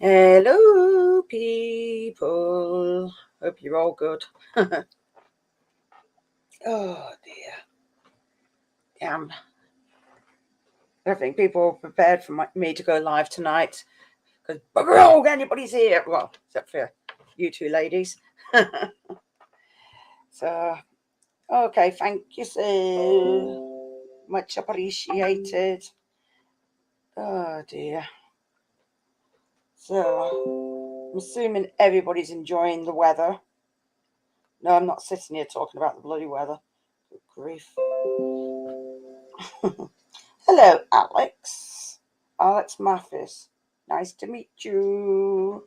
Hello, people. Hope you're all good. Oh, dear. Damn. I don't think people are prepared for me to go live tonight. Because bugger all, anybody's here. Well, except for you two ladies. So, okay, thank you so much appreciated. Oh, dear. So, I'm assuming everybody's enjoying the weather. No, I'm not sitting here talking about the bloody weather. Good grief. Hello, Alex. Alex Mathis. Nice to meet you.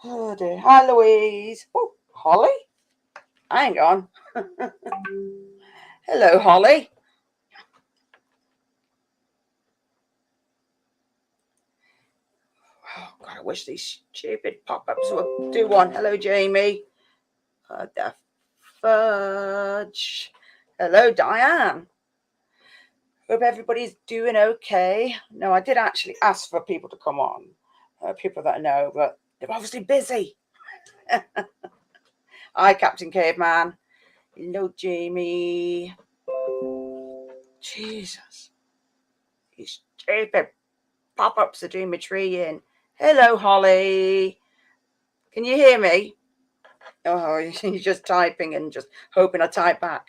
Oh dear. Hi, Louise. Oh, Holly. Hang on. Hello, Holly. Oh, God, I wish these stupid pop-ups would do one. Hello, Jamie. The fudge. Hello, Diane. Hope everybody's doing okay. No, I did actually ask for people to come on. People that I know, but they're obviously busy. Hi, Captain Caveman. Hello, Jamie. Jesus. These stupid pop-ups are doing my tree in. Hello, Holly. Can you hear me? Oh, you're just typing and just hoping I type back.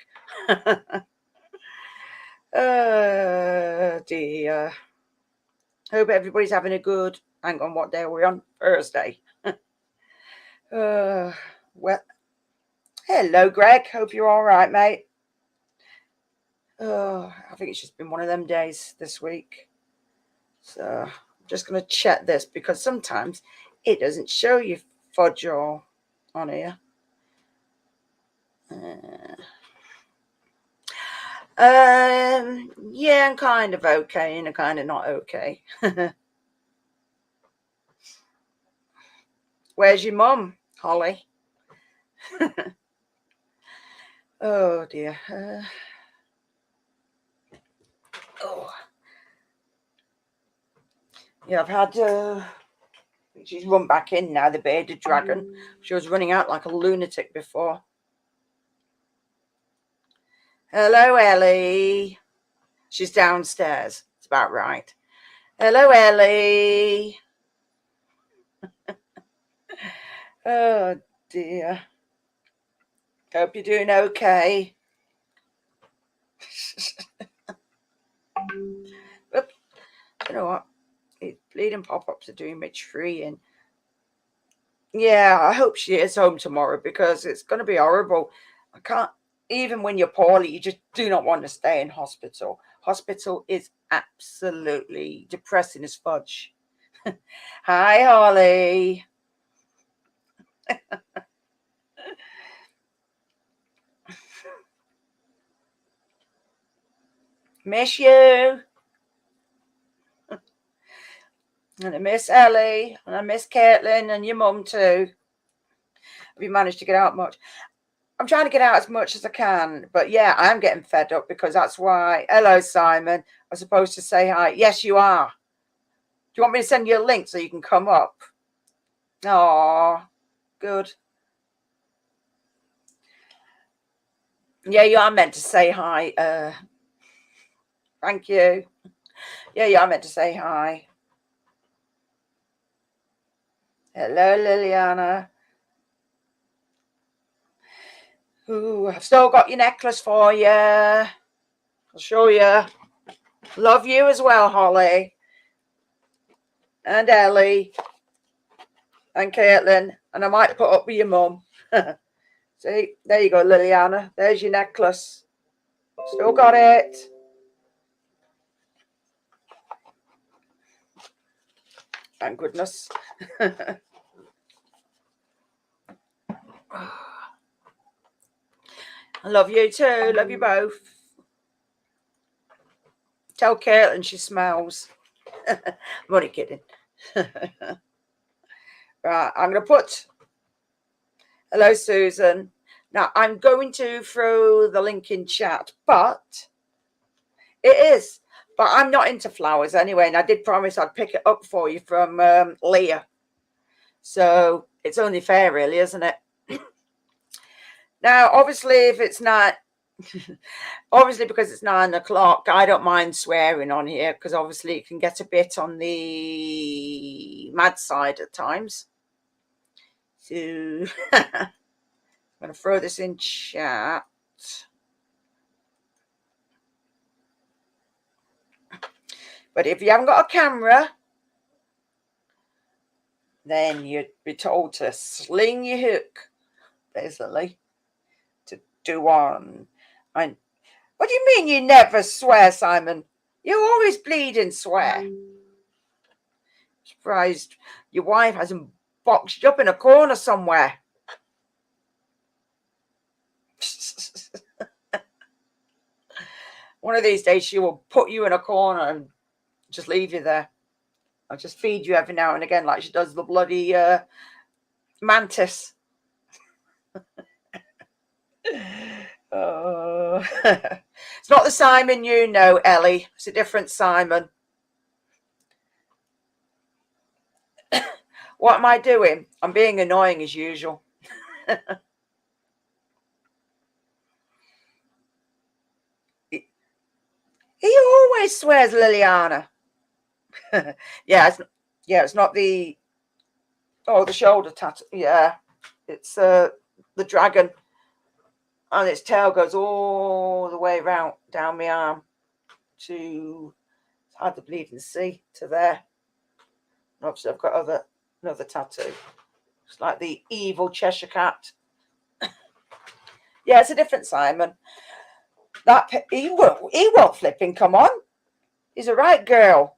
Oh, dear. Hope everybody's having a good... Hang on, what day are we on? Thursday. Well, hello, Greg. Hope you're all right, mate. Oh, I think it's just been one of them days this week. So I'm just going to check this because sometimes it doesn't show you fudge or on here. Yeah, I'm kind of okay and I'm kind of not okay. Where's your mum, Holly? Oh dear. Oh. Yeah, I've had. She's run back in now, the bearded dragon. She was running out like a lunatic before. Hello, Ellie. She's downstairs. It's about right. Hello, Ellie. Oh, dear. Hope you're doing okay. Oops. You know what? These bleeding pop-ups are doing me tree in. Yeah, I hope she is home tomorrow because it's going to be horrible. I can't, even when you're poorly, you just do not want to stay in hospital. Hospital is absolutely depressing as fudge. Hi, Holly. Miss you. And I miss Ellie. And I miss Caitlin and your mum too. Have you managed to get out much? I'm trying to get out as much as I can. But yeah, I'm getting fed up because that's why. Hello, Simon. I'm supposed to say hi. Yes, you are. Do you want me to send you a link so you can come up? Oh, good. Yeah, you are meant to say hi. Thank you. Yeah, you are meant to say hi. Hello, Liliana. Ooh, I've still got your necklace for you. I'll show you. Love you as well, Holly. And Ellie. And Caitlin. And I might put up with your mum. See, there you go, Liliana. There's your necklace. Still got it. Thank goodness. I love you too. Love you both. Tell Caitlin she smells. I'm only kidding. Right, I'm going to put... Hello, Susan. Now, I'm going to throw the link in chat, but it is But I'm not into flowers anyway, and I did promise I'd pick it up for you from Leah. So it's only fair, really, isn't it? Now, obviously, if it's not, obviously because it's 9 o'clock, I don't mind swearing on here because obviously it can get a bit on the mad side at times. So I'm going to throw this in chat. But if you haven't got a camera, then you'd be told to sling your hook, basically, to do one. And what do you mean you never swear, Simon? You always bleed and swear. Surprised your wife hasn't boxed you up in a corner somewhere. One of these days she will put you in a corner and just leave you there. I'll just feed you every now and again like she does the bloody mantis. It's not the Simon you know, Ellie. It's a different Simon. What am I doing? I'm being annoying as usual. He always swears, Liliana. It's not the the shoulder tattoo. Yeah, it's the dragon, and its tail goes all the way around down my arm to it's hard to bleed and see to there. And obviously, I've got another tattoo. It's like the evil Cheshire cat. Yeah, it's a different Simon. That he won't flipping come on. He's a right girl.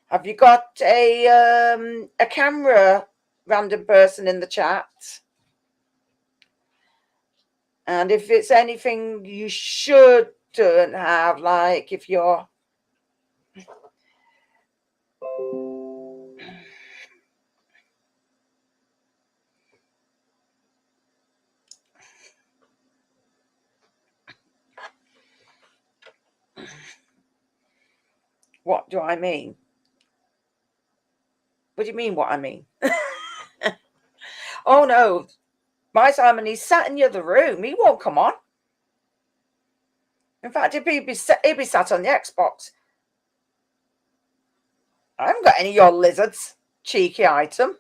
Have you got a camera, random person in the chat? And if it's anything you shouldn't have, like if you're what do I mean? What do you mean what I mean? Oh no, my Simon, he's sat in the other room. He won't come on. In fact, he'd be sat on the Xbox. I haven't got any of your lizards, cheeky item.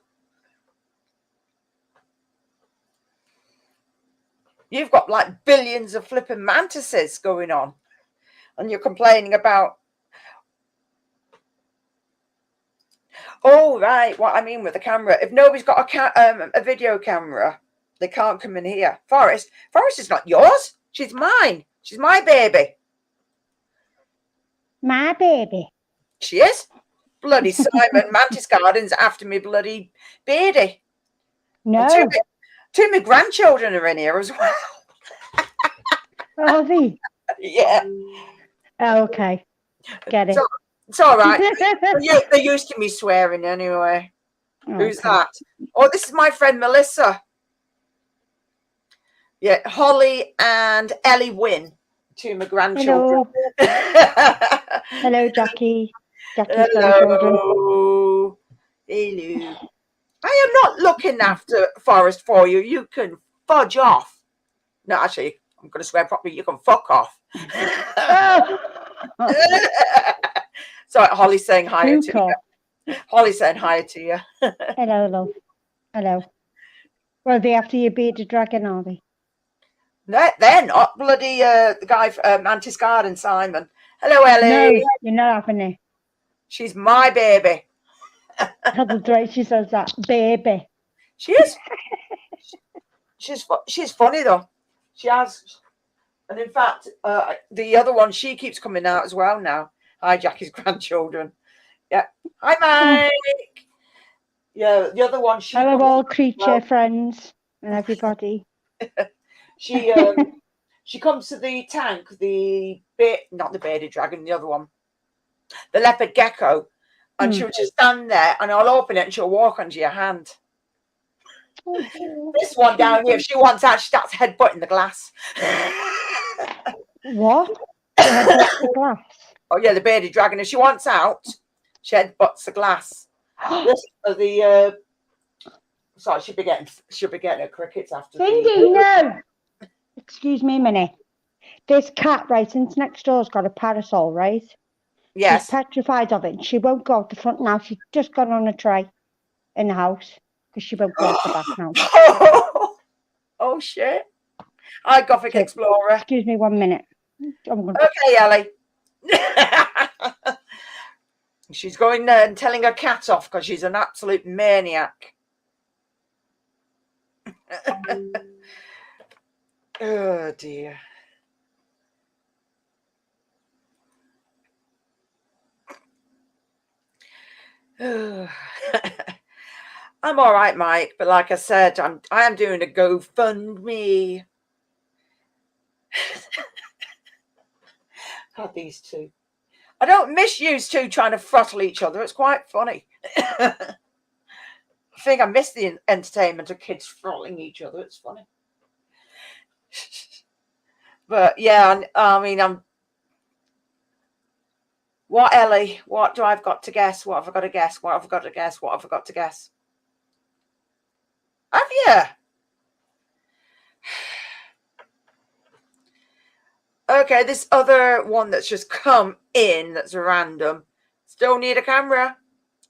You've got like billions of flipping mantises going on, and you're complaining about. Oh, right. What I mean with the camera. If nobody's got a video camera, they can't come in here. Forrest is not yours. She's mine. She's my baby. My baby. She is. Bloody Simon Mantis Garden's after me bloody baby. No. Two of my grandchildren are in here as well. Are they? Yeah. Oh, okay. Get it. It's all right. They're used to me swearing anyway. Okay. Who's that? Oh, this is my friend Melissa. Yeah, Holly and Ellie Wynn, two of my grandchildren. Hello, hello, Jackie. Jackie's grandchildren. Hello. I am not looking after Forrest for you. You can fudge off. No, actually, I'm going to swear properly. You can fuck off. So Holly's saying hi to you. Holly's saying hi to you. Hello, love. Hello. Well, they after you beat the dragon, are they? They're not bloody the guy Mantis Garden, Simon. Hello, Ellie. No, you're not having it. She's my baby. That's right. She says that baby. She is. She's funny though. She has, and in fact, the other one she keeps coming out as well now. Hi, Jackie's grandchildren. Yeah. Hi, Mike. Yeah, the other one. Hello, all creature friends and everybody. She comes to the tank, not the bearded dragon, the other one, the leopard gecko, and she'll just stand there, and I'll open it, and she'll walk onto your hand. This one down here, if she wants out, she starts headbutting the glass. What? She headbutts the glass. Oh yeah, the bearded dragon. If she wants out, she headbutts the glass. This are the sorry, she'll be getting her crickets after Cindy, no! Excuse me a minute. This cat, right, since next door's got a parasol, right? Yes. She's petrified of it, and she won't go out the front now. She's just got on a tray in the house because she won't go out the back now. Oh shit! Hi, Gothic Explorer. Excuse me 1 minute. Okay, Ellie. She's going and telling her cat off because she's an absolute maniac. Oh dear. I'm all right, Mike, but like I said, I am doing a GoFundMe. Had these two. I don't miss you two trying to throttle each other. It's quite funny. I think I miss the entertainment of kids throttling each other. It's funny. But yeah, I mean, what, Ellie? What do I've got to guess? What have I got to guess? What have I got to guess? What have I got to guess? Have you? Okay, this other one that's just come in that's random. Still need a camera.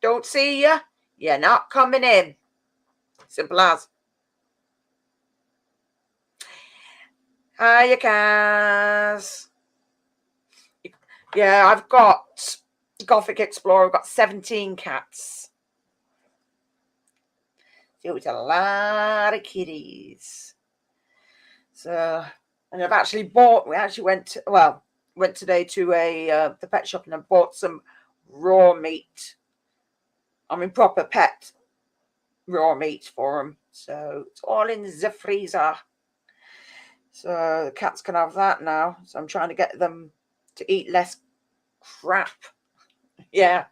Don't see you. You're not coming in. Simple as. Hiya, Kaz. Yeah, I've got Gothic Explorer. I've got 17 cats. So it's a lot of kitties. So, and I've actually bought, we actually went today to the pet shop and I bought some raw meat. I mean, proper pet raw meat for them. So it's all in the freezer. So the cats can have that now. So I'm trying to get them to eat less crap. Yeah.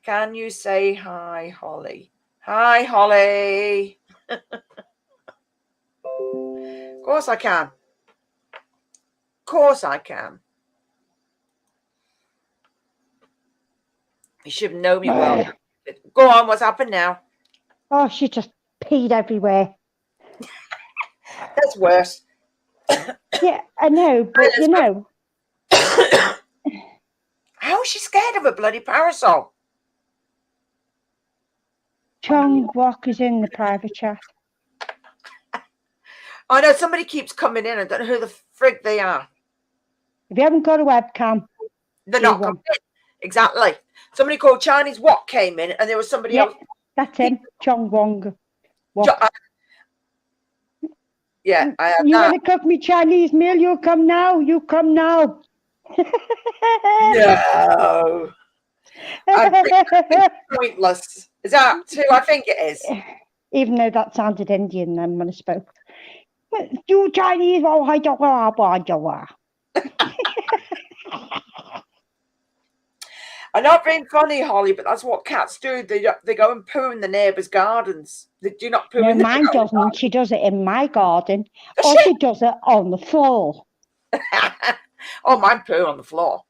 Can you say hi, Holly? Hi, Holly. Of course I can. Of course I can. You should know me well. Go on, what's happened now? Oh, she just peed everywhere. That's worse. Yeah, I know, but you know. How is she scared of a bloody parasol? Chong Walk is in the private chat. I know somebody keeps coming in. I don't know who the frig they are. If you haven't got a webcam, they're not coming in. Exactly. Somebody called Chinese Wok came in and there was somebody else. That's him, Chong Wong. Yeah, I have you that. want to cook me Chinese meal? You come now. You come now. No. Pointless. Is that who I think it is? Even though that sounded Indian then when I spoke. You Chinese, oh, I don't know. I'm not being funny, Holly, but that's what cats do. They go and poo in the neighbours' gardens. They do not poo in the mine doesn't. Garden. She does it in my garden. Does or she does it on the floor. Oh, mine poo on the floor.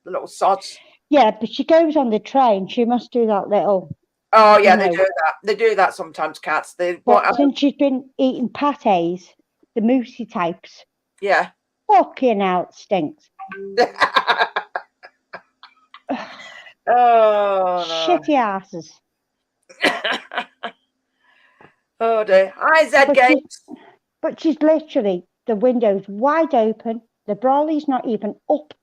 The little sods. Yeah, but she goes on the train. She must do that little. Oh, yeah, they do that. They do that sometimes, cats. But since she's been eating pates, the moosey types. Yeah. Fucking hell, it stinks. Oh, no. Shitty asses. Oh, dear. Hi, Zed Games. But she's literally, the window's wide open. The brolly's not even up.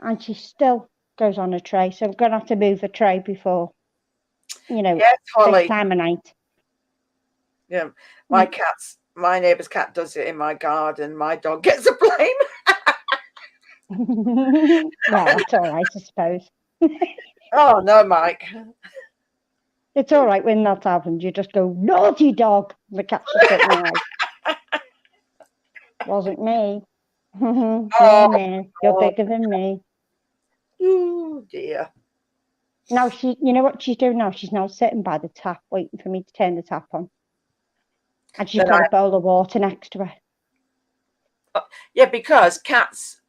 And she still goes on a tray. So I'm going to have to move a tray before, yes, Holly. this time of night. Yeah, my neighbour's cat does it in my garden. My dog gets the blame. Well, that's all right, I suppose. Oh, no, Mike. It's all right when that happens. You just go, naughty dog. The cat's just sitting there. Wasn't me. You're bigger than me. Oh, dear. Now, you know what she's doing now? She's now sitting by the tap, waiting for me to turn the tap on. And she's got a bowl of water next to her. Yeah, because cats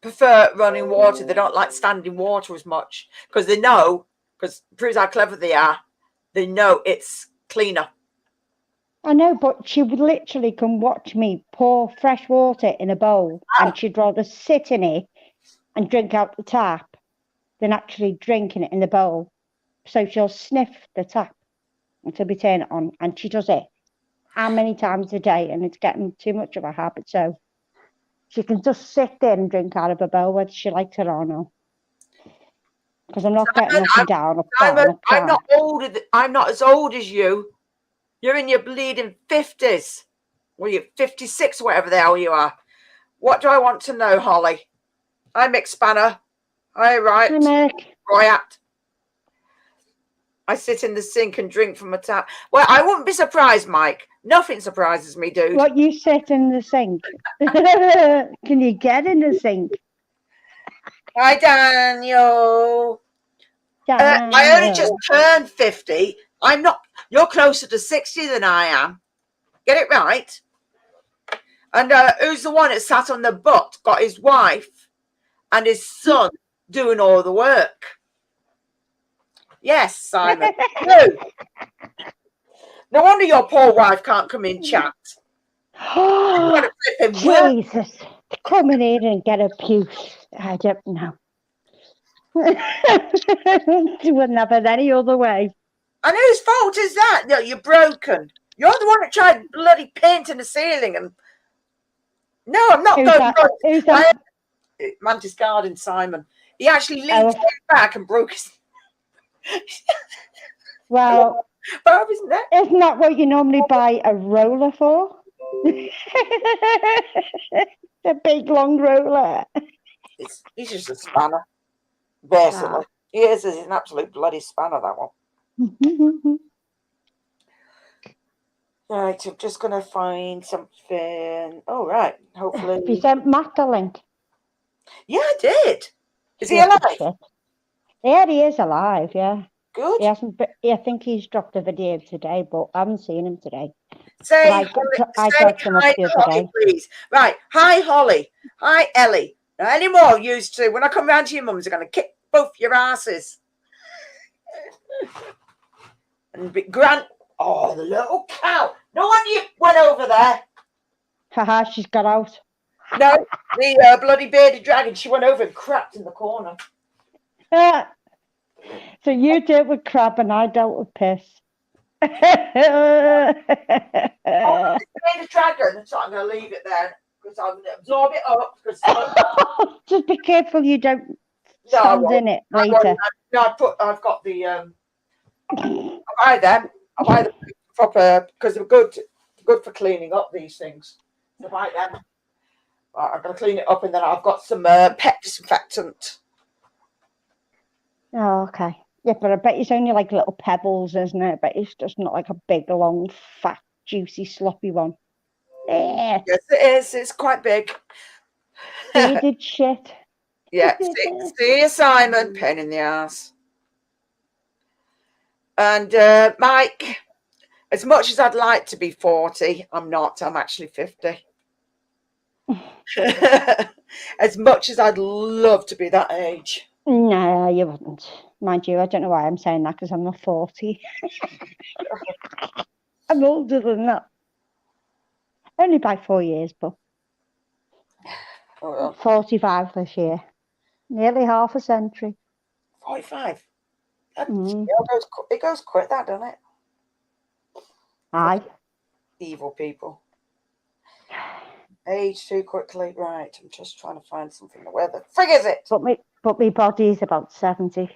prefer running water. They don't like standing water as much because they know, because it proves how clever they are. They know it's cleaner. I know, but she would literally come watch me pour fresh water in a bowl, and she'd rather sit in it and drink out the tap than actually drinking it in the bowl. So she'll sniff the tap until we turn it on, and she does it how many times a day, and it's getting too much of a habit. So she can just sit there and drink out of a bowl, whether she likes it or not. Because I'm not getting up and down, up, down, up, I'm down. not older. I'm not as old as you. You're in your bleeding 50s. Well, you're 56, whatever the hell you are. What do I want to know, Holly? I'm Mick Spanner. Hi, right. Hi, Mick. Royat. I sit in the sink and drink from a tap. Well, I wouldn't be surprised, Mike. Nothing surprises me, dude. What, you sit in the sink? Can you get in the sink? Hi, Daniel. I only just turned 50. I'm not. You're closer to 60 than I am. Get it right. And who's the one that sat on the butt, got his wife and his son doing all the work? Yes, Simon. You. No wonder your poor wife can't come in chat. Oh, Jesus. Come in here and get a puce. I don't know. She wouldn't have it any other way. And whose fault is that? No, you're broken. You're the one that tried bloody painting the ceiling. And no, I'm not Who's that? Mantis Garden, Simon. He actually leaned back and broke his. Well, isn't that what you normally buy a roller for? A big long roller. He's just a spanner, basically. He is. He's an absolute bloody spanner, that one. Right, I'm just going to find something. Oh, right. Hopefully. You sent Matt the link? Yeah, I did. Is he alive? Shit. Yeah, he is alive, yeah. Good. He hasn't. I think he's dropped a video today, but I haven't seen him today. Say I dropped him up the other day. Please. Right. Hi, Holly. Hi, Ellie. Now, any more used to, when I come round to your mum's, are going to kick both your asses. And Grant. Oh, the little cow. No wonder you went over there. Haha, she's got out. No, the bloody bearded dragon. She went over and crapped in the corner. So you dealt with crap and I dealt with piss. Oh, bearded dragon. So I'm going to leave it there because I'm going to absorb it up. Just be careful you don't stand in it later. I've got the. I buy them. I buy them proper because they're good for cleaning up these things. So I buy them. Right, I'm going to clean it up, and then I've got some pet disinfectant. Oh, okay. Yeah, but I bet it's only like little pebbles, isn't it? But it's just not like a big, long, fat, juicy, sloppy one. Yes, it is. It's quite big. Bearded shit. Yeah. See you, Simon. Pain in the ass. And Mike, as much as I'd like to be 40, I'm not. I'm actually 50. As much as I'd love to be that age. No, you wouldn't. Mind you, I don't know why I'm saying that because I'm not 40. I'm older than that. Only by 4 years, but 45 this year. Nearly half a century. 45. It goes quick, that, doesn't it? Aye. Evil people. Age too quickly. Right, I'm just trying to find something. Where the frig is it? But my body is about 70.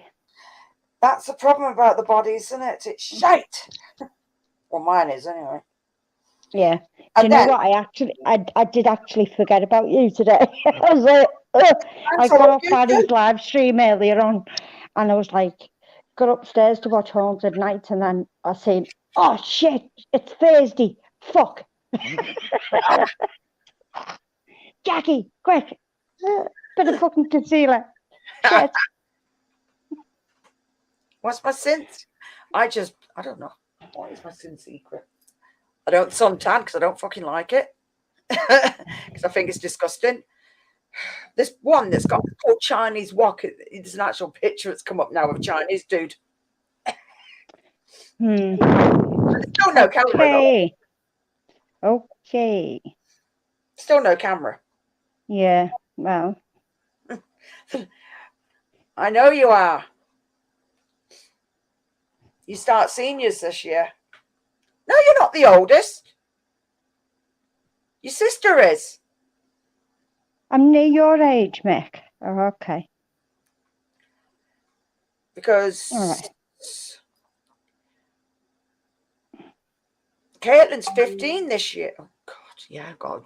That's the problem about the body, isn't it? It's shite. Well, mine is anyway. Yeah. Do you know what? I did actually forget about you today. I was like, I got off Paddy's live stream earlier on, and I was like, got upstairs to watch Haunted Night, and then I seen, oh shit, it's Thursday. Fuck. Jackie, quick. Bit of fucking concealer. Shit. What's my sin? I don't know. What is my sin secret? I don't suntan because I don't fucking like it. because I think it's disgusting. This one that's got called Chinese wok. There's an actual picture that's come up now of a Chinese dude. Still no camera though. Okay. Still no camera. Yeah. Well. I know you are. You start seniors this year. No, you're not the oldest. Your sister is. I'm near your age, Mick. Oh, okay. Because All right. Caitlin's 15 this year. Oh, God. Yeah, God.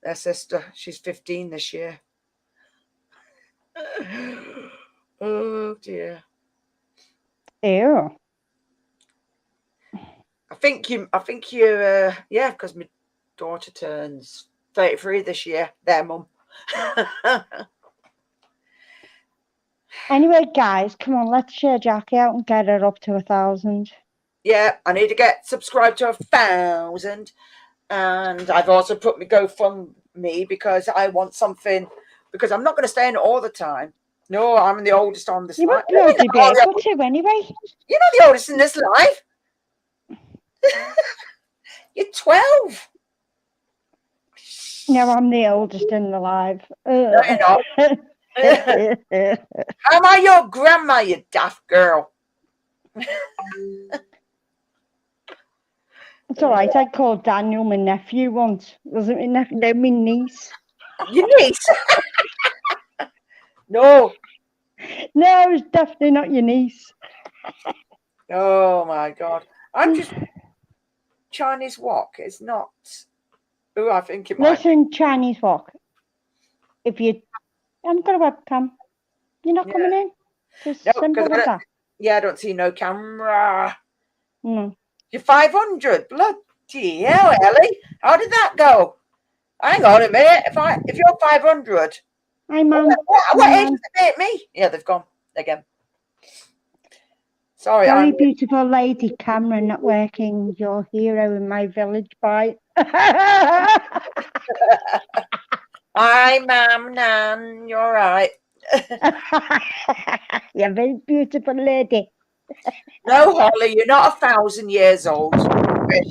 Their sister. She's 15 this year. Oh, dear. Ew. I think you, yeah, because my daughter turns 33 this year. Their mum. Anyway, guys, come on, let's share Jackie out and get her up to 1,000. Yeah, I need to get subscribed to 1,000. And I've also put my GoFundMe because I want something, because I'm not going to stay in it all the time. No, I'm the oldest on this You life. won't bloody be able to anyway. You're not the oldest in this life. You're 12. No, I'm the oldest in the life. No, you're not. Am I your grandma, you daft girl? It's all right. I called Daniel my nephew once. Wasn't my nephew? No, my niece. Your niece? No. No, it's definitely not your niece. Oh my God. I'm just Chinese wok. It's not. Oh, I think it might. Listen, Chinese wok. If you haven't got a webcam, you're not coming in. Just simple as that. Yeah, I don't see no camera. No. You're 500. Bloody hell, Ellie. How did that go? Hang on a minute. If you're 500. Hi, Mum. What age does it make me? Yeah, they've gone again. Sorry. Very beautiful lady, Cameron, not working. Your hero in my village. Bye. Hi, Mum, Nan. You're right. You're a very beautiful lady. No, Holly, you're not 1,000 years old. Oh, dear.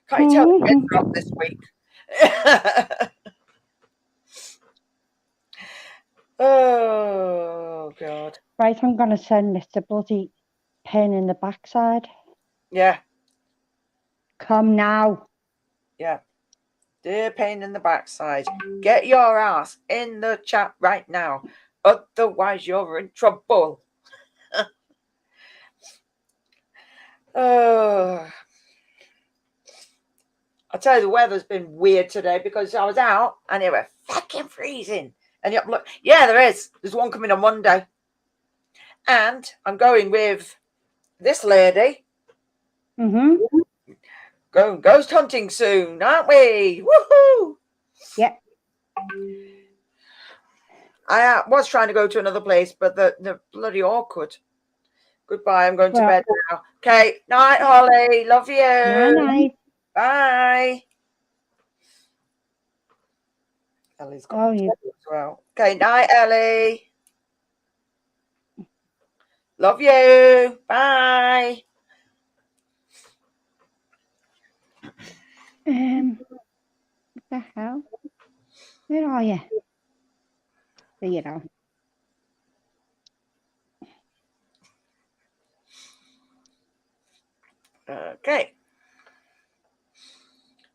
Can't you tell the kids are off this week? Oh, God. Right, I'm going to send this a bloody pain in the backside. Yeah. Come now. Yeah. Dear pain in the backside, get your ass in the chat right now. Otherwise, you're in trouble. Oh. I'll tell you, the weather's been weird today because I was out and it was fucking freezing. And look, yeah, there is. There's one coming on Monday. And I'm going with this lady. Going ghost hunting soon, aren't we? Woohoo! Yep. I was trying to go to another place, but they're bloody awkward. Goodbye. I'm going to bed now. Okay. Night, Holly. Love you. Night. Bye. Ellie's got as well. Okay. Night, Ellie. Love you. Bye. What the hell? Where are you? There you go. Okay.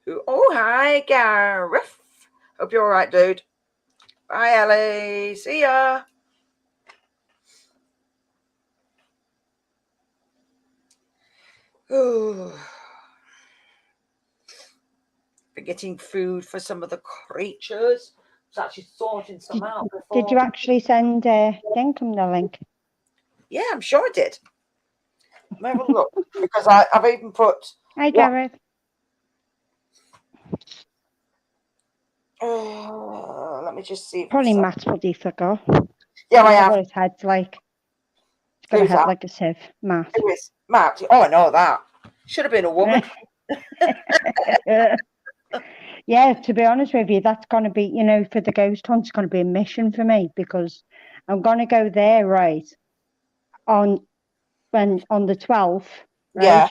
Oh, hi, Gareth. Hope you're all right, dude. Bye, Ellie. See ya. Oh. Been getting food for some of the creatures. I was actually sorting some out before. Did you actually send Dinkum the link? Yeah, I'm sure I did. Let me have a look. Because I've even put... Hi, Gareth. Let me just see. Probably Matt's bloody forgot. Yeah, I am. What his head's like. It's got a head like a sieve. Matt. Who is Matt? Oh, I know that. Should have been a woman. Yeah, to be honest with you, that's going to be, for the ghost hunt, it's going to be a mission for me, because I'm going to go there, right, on the 12th, right? Yeah.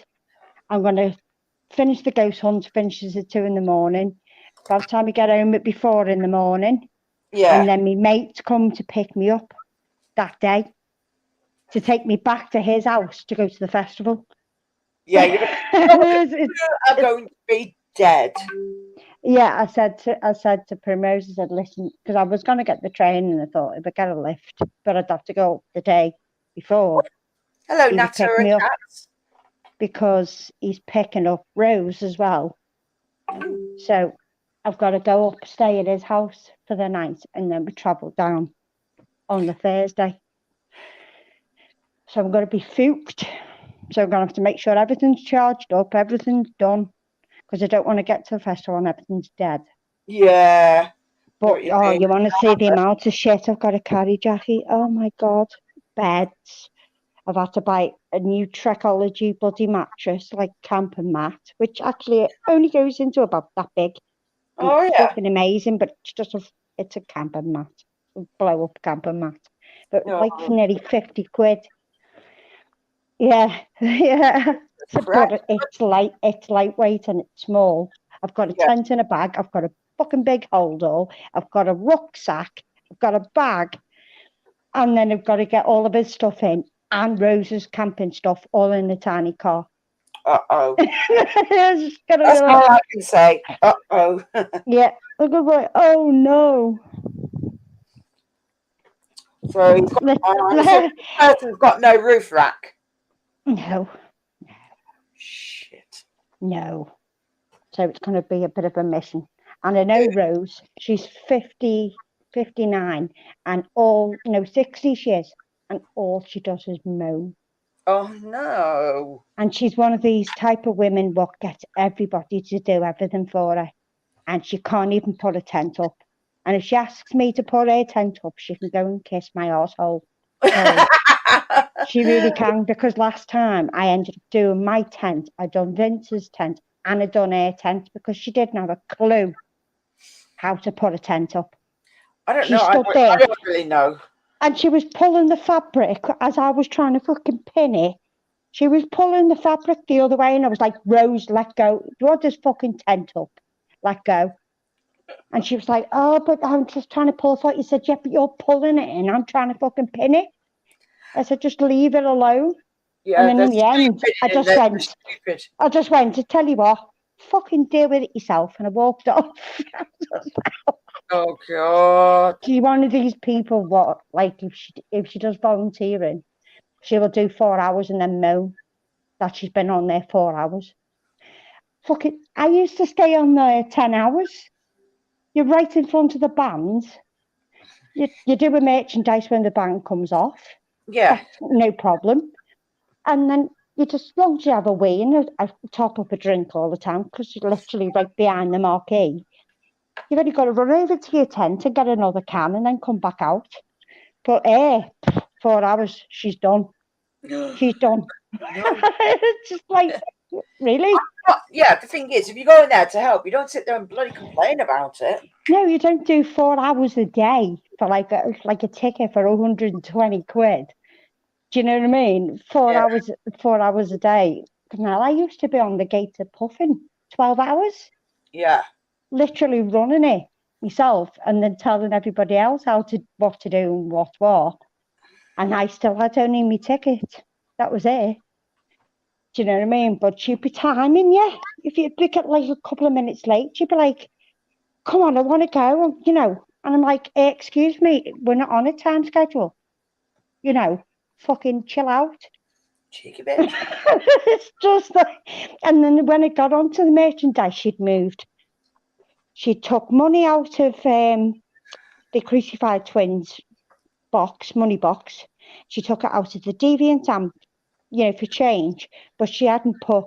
I'm going to finish the ghost hunt, finishes at 2 in the morning. By the time we get home, it'll be 4 in the morning. Yeah. And then my mates come to pick me up that day to take me back to his house to go to the festival. Yeah, you are going to be dead. Yeah, I said to Primrose, I said, listen, because I was going to get the train and I thought if I get a lift, but I'd have to go the day before. Hello, He would pick Natter me and up Cats. because he's picking up Rose as well. So I've got to go up, stay at his house for the night, and then we travel down on the Thursday. So I'm going to be fooked. So I'm going to have to make sure everything's charged up, everything's done, because I don't want to get to the festival and everything's dead. Yeah. But, you want to see the amount of shit I've got to carry, Jackie? Oh, my God. Beds. I've had to buy a new Trekology bloody mattress, like camper mat, which actually only goes into about that big. Oh, it's yeah. fucking amazing, but it's a camper mat, a blow up camper mat. But like for nearly 50 quid. Yeah, yeah. But it's lightweight and it's small. I've got a tent in a bag. I've got a fucking big hold-all. I've got a rucksack. I've got a bag. And then I've got to get all of his stuff in and Rose's camping stuff all in a tiny car. Uh-oh. That's all I can say. Uh-oh. Yeah. Look at my, oh no. So the person's got no roof rack. No. Shit. No. So it's going to be a bit of a mission. And I know Rose, she's 50, 59, and 60 she is, and all she does is moan. Oh, no. And she's one of these type of women what gets everybody to do everything for her. And she can't even put a tent up. And if she asks me to put her tent up, she can go and kiss my arsehole. She really can, because last time I ended up doing my tent, I done Vince's tent, and I done her tent, because she didn't have a clue how to put a tent up. I don't know. I don't really know. And she was pulling the fabric as I was trying to fucking pin it. She was pulling the fabric the other way, and I was like, Rose, let go. Do you want this fucking tent up? Let go. And she was like, oh, but I'm just trying to pull it. You said, yeah, but you're pulling it and I'm trying to fucking pin it. I said, just leave it alone. Yeah, and then in the end, I just went, to tell you what, fucking deal with it yourself. And I walked off. Oh, God. She's one of these people, if she does volunteering, she will do 4 hours and then moan that she's been on there 4 hours. Fucking, I used to stay on there 10 hours. You're right in front of the band. You do a merchandise when the band comes off. Yeah. That's no problem. And then you just, as long as you have a wee and I top up a drink all the time, because you're literally right behind the marquee. You've only got to run over to your tent and get another can and then come back out. But 4 hours, she's done. She's done. It's just like, really? Yeah, the thing is, if you go in there to help, you don't sit there and bloody complain about it. No, you don't do 4 hours a day for like a ticket for 120 quid. Do you know what I mean? 4 hours a day. Now, I used to be on the gate of Puffin 12 hours. Yeah. Literally running it myself and then telling everybody else what to do and what. And I still had only my ticket. That was it. Do you know what I mean? But she'd be timing you. If you pick it like a couple of minutes late, she'd be like, come on, I want to go, And I'm like, excuse me, we're not on a time schedule. Fucking chill out. Cheeky bitch. It's just like, and then when it got onto the merchandise, she'd moved. She took money out of the Crucified Twins money box. She took it out of the Deviant Amp, for change, but she hadn't put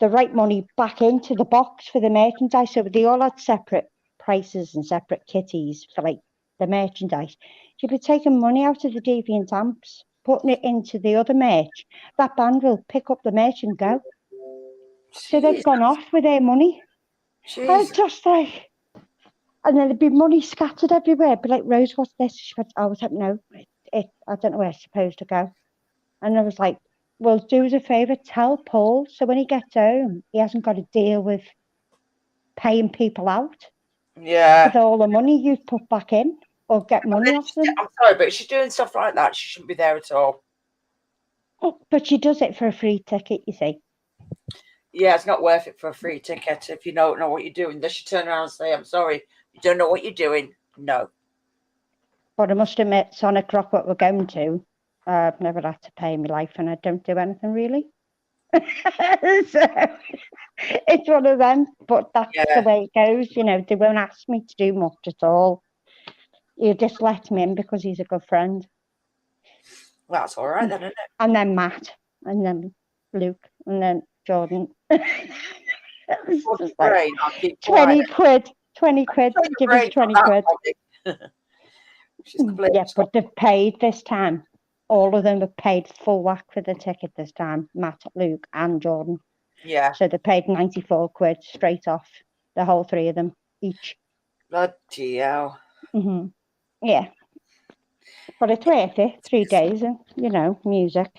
the right money back into the box for the merchandise. So they all had separate prices and separate kitties for like the merchandise. She'd be taking money out of the Deviant Amps, putting it into the other merch. That band will pick up the merch and go. So they've gone off with their money. I was Jesus. just like, and then there'd be money scattered everywhere. But like, Rose, what's this? She went, I was like, no, I don't know where it's supposed to go. And I was like, well, do us a favour, tell Paul so when he gets home, he hasn't got to deal with paying people out Yeah. with all the money you've put back in or get money off them. I'm sorry, but if she's doing stuff like that, she shouldn't be there at all. But she does it for a free ticket, you see. Yeah, it's not worth it for a free ticket if you don't know what you're doing. Unless you turn around and say, I'm sorry, you don't know what you're doing. No. But I must admit, Sonic Rock, what we're going to, I've never had to pay in my life and I don't do anything really. So it's one of them, but that's the way it goes. You know, they won't ask me to do much at all. You just let me in because he's a good friend. Well, that's all right then, isn't it? And then Matt, and then Luke, and then Jordan. It's just like, 20 quid. 20 quid. Give us 20 quid. Yeah, but they've paid this time. All of them have paid full whack for the ticket this time. Matt, Luke, and Jordan. Yeah. So they paid 94 quid straight off. The whole three of them each. Bloody hell. Yeah. But it's worth it. 3 days and, you know, music.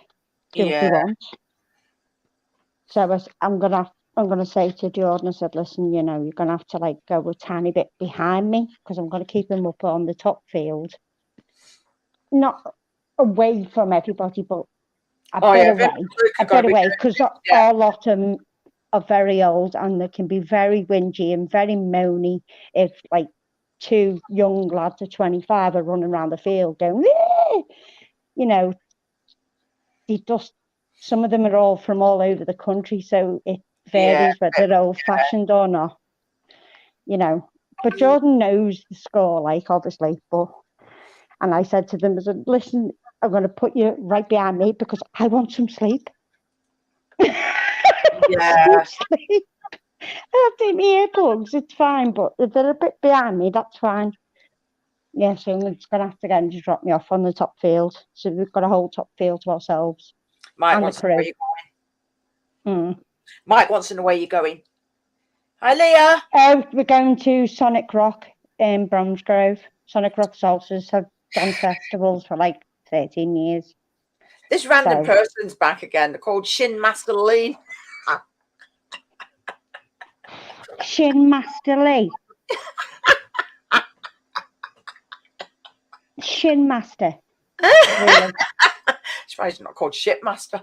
Do what they want. So I'm gonna say to Jordan, I said, listen, you know, you're gonna have to like go a tiny bit behind me because I'm gonna keep him up on the top field. Not away from everybody, but a bit away because our lot of them are very old and they can be very whingy and very moany if like 2 young lads of 25 are running around the field going, wee! You know, some of them are all from all over the country, so it varies whether they're old-fashioned or not, you know. But Jordan knows the score, like, obviously, and I said to them, I said, listen, I'm going to put you right behind me because I want some sleep. Yeah. Sleep. I'll take my earplugs, it's fine, but if they're a bit behind me, that's fine. Yeah, so I'm just going to have to get him to drop me off on the top field. So we've got a whole top field to ourselves. Mike wants to know where you're going. Mike wants to know where you're going. Hi, Leah. Oh, we're going to Sonic Rock in Bromsgrove. Sonic Rock Salsas have done festivals for like 13 years. This random person's back again. They're called Shin Master Lee. Shin Master Lee. Shin Master. Really? Surprised it's not called Shit Master.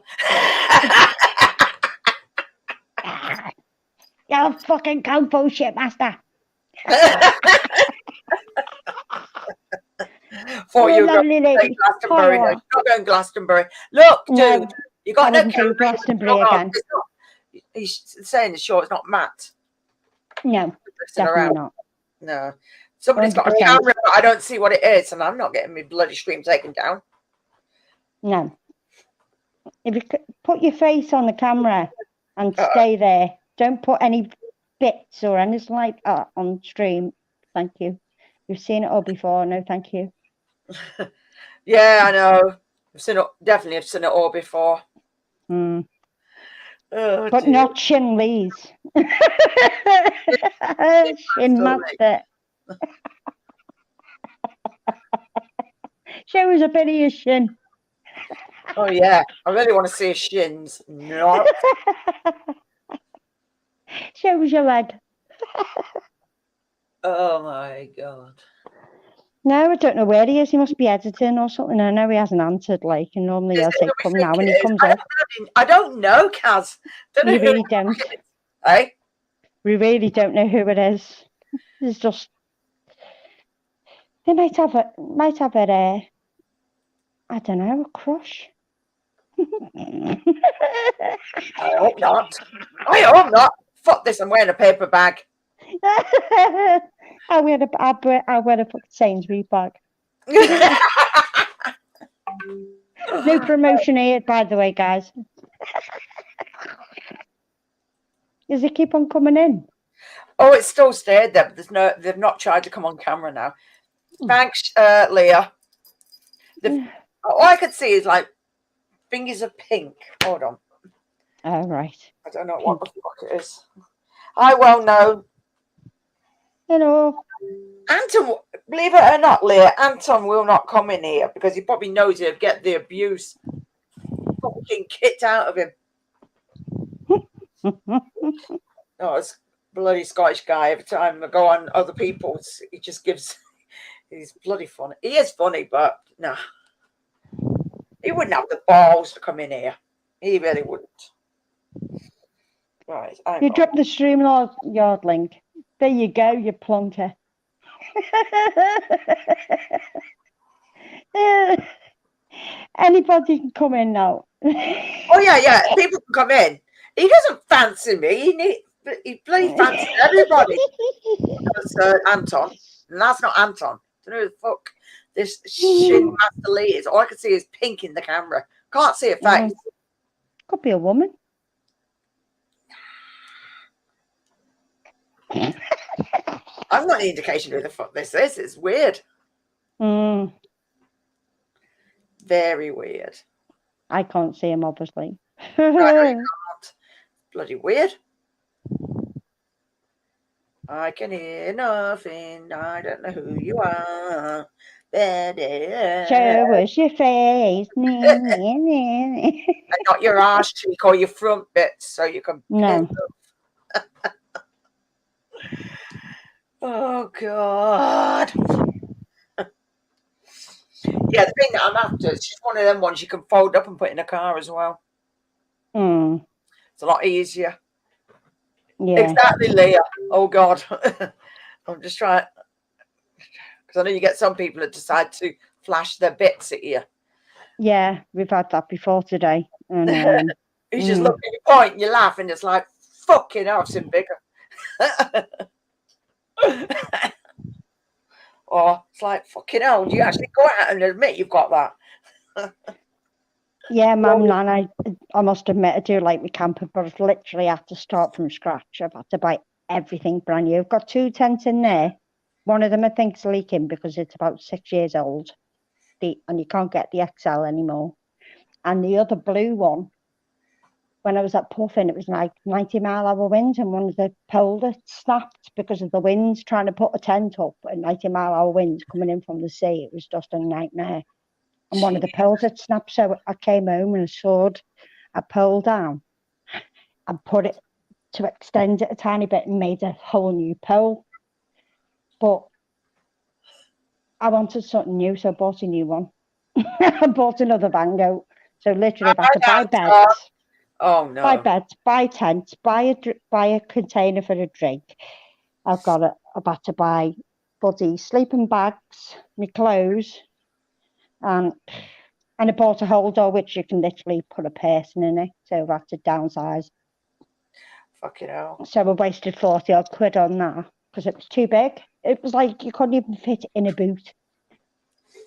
You're a fucking kung fu shit master. For you, Glastonbury. No, not going Glastonbury. Look, dude, no, you got no do Glastonbury again. He's saying it's sure it's not Matt. No, definitely not. No. Somebody's got a camera, but I don't see what it is, and I'm not getting my bloody stream taken down. No. If you put your face on the camera and stay there, don't put any bits or anything like that on stream. Thank you. You've seen it all before. No, thank you. Yeah, I know. I've seen it. Definitely, I've seen it all before. Oh, but dear. Not Shin Lee's. Shin Master. Show us a bit of your shin. Oh yeah, I really want to see his shins. No. Show us your leg. Oh my god. No, I don't know where he is. He must be editing or something. I know he hasn't answered, like, and normally I'll say, come now, and he comes up. I don't know, Kaz. We really don't. Hey? We really don't know who it is. It's just... They might have a I don't know, a crush. I hope not. I hope not. Fuck this, I'm wearing a paper bag. I wear a fucking Sainsbury's bag. No promotion here, by the way, guys. Does it keep on coming in? Oh, it's still stayed there, but they've not tried to come on camera now. Thanks, Leah. All I could see is like fingers of pink. Hold on. Oh, right. I don't know what the fuck it is. I well know. Hello. Anton, believe it or not, Leah, Anton will not come in here because he probably knows he'll get the abuse fucking kicked out of him. Oh, it's bloody Scottish guy. Every time I go on other people's, he just gives. He's bloody funny. He is funny, but nah, he wouldn't have the balls to come in here. He really wouldn't. Right, You drop the StreamYard link. There you go, you plonker. Anybody can come in now. Oh yeah, people can come in. He doesn't fancy me. He bloody fancies everybody. That's Anton, and that's not Anton. I don't know who the fuck this Shin Master Lee is. All I can see is pink in the camera. Can't see a face. Could be a woman. I've got any indication who the fuck this is. It's weird. Very weird. I can't see him, obviously. No, you can't. Bloody weird. I can hear nothing. I don't know who you are. Show us your face. And not your arse cheek or your front bits, so you can. No. Oh God. Yeah, the thing that I'm after is just one of them ones you can fold up and put in a car as well. It's a lot easier. Yeah. Exactly, Leah. Oh God. I'm just trying, because I know you get some people that decide to flash their bits at you. Yeah, we've had that before today. And, you just look at your point and you laugh, and it's like, fucking hell, I've seen bigger. Or it's like, fucking hell, do you actually go out and admit you've got that? Yeah, Mum, Nan, I must admit I do like my camper, but I've literally had to start from scratch. I've had to buy everything brand new. I've got 2 tents in there. One of them I think's leaking because it's about 6 years old, and you can't get the XL anymore. And the other blue one, when I was at Puffin, it was like 90-mile-an-hour winds, and one of the poles snapped because of the winds trying to put a tent up, and 90-mile-an-hour winds coming in from the sea. It was just a nightmare. And one of the poles had snapped, so I came home and I sawed a pole down and put it to extend it a tiny bit and made a whole new pole. But I wanted something new, so I bought a new one. I bought another Vango. So literally I've had to buy beds. Oh no. Buy beds, buy tents, buy a container for a drink. I've had to buy bloody sleeping bags, my clothes, and I bought a holder which you can literally put a person in it. So I've had to downsize. Fucking hell. So I wasted 40 odd quid on that because it was too big. It was like you couldn't even fit in a boot.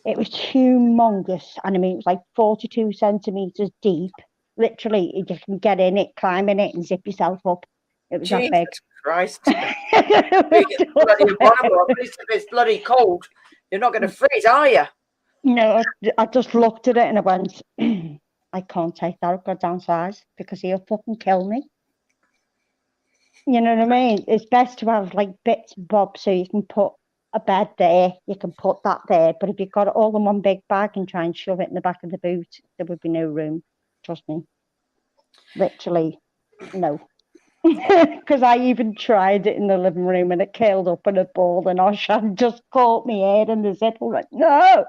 It was humongous. And I mean, it was like 42 centimeters deep. Literally, you can get in it, climb in it, and zip yourself up. It was that big. Christ. If it's bloody cold, you're not going to freeze, are you? No, I just looked at it and I went, I can't take that. I've got to downsize because he'll fucking kill me. You know what I mean? It's best to have like bits and bobs so you can put a bed there, you can put that there. But if you've got it all in one big bag and try and shove it in the back of the boot, there would be no room. Trust me. Literally, no. Because I even tried it in the living room and it curled up in a ball and Oshan just caught me head in the zip. I'm like, no.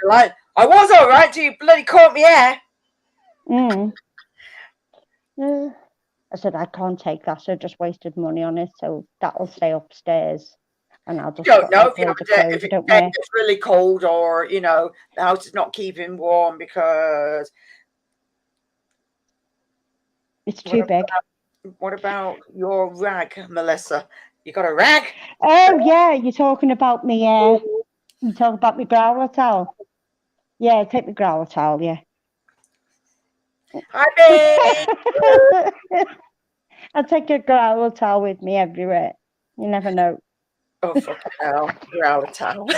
Like, I was all right till you bloody caught me hair. I said, I can't take that, so I just wasted money on it. So that'll stay upstairs. And I'll just don't know if it's really cold or, you know, the house is not keeping warm because it's too big. What about your rag, Melissa? You got a rag? Oh, yeah, you're talking about me. You talking about me growler towel? Yeah, take the growler towel, yeah. Hi, babe. I'll take a growler towel with me everywhere. You never know. Oh, fucking hell. Growler towel.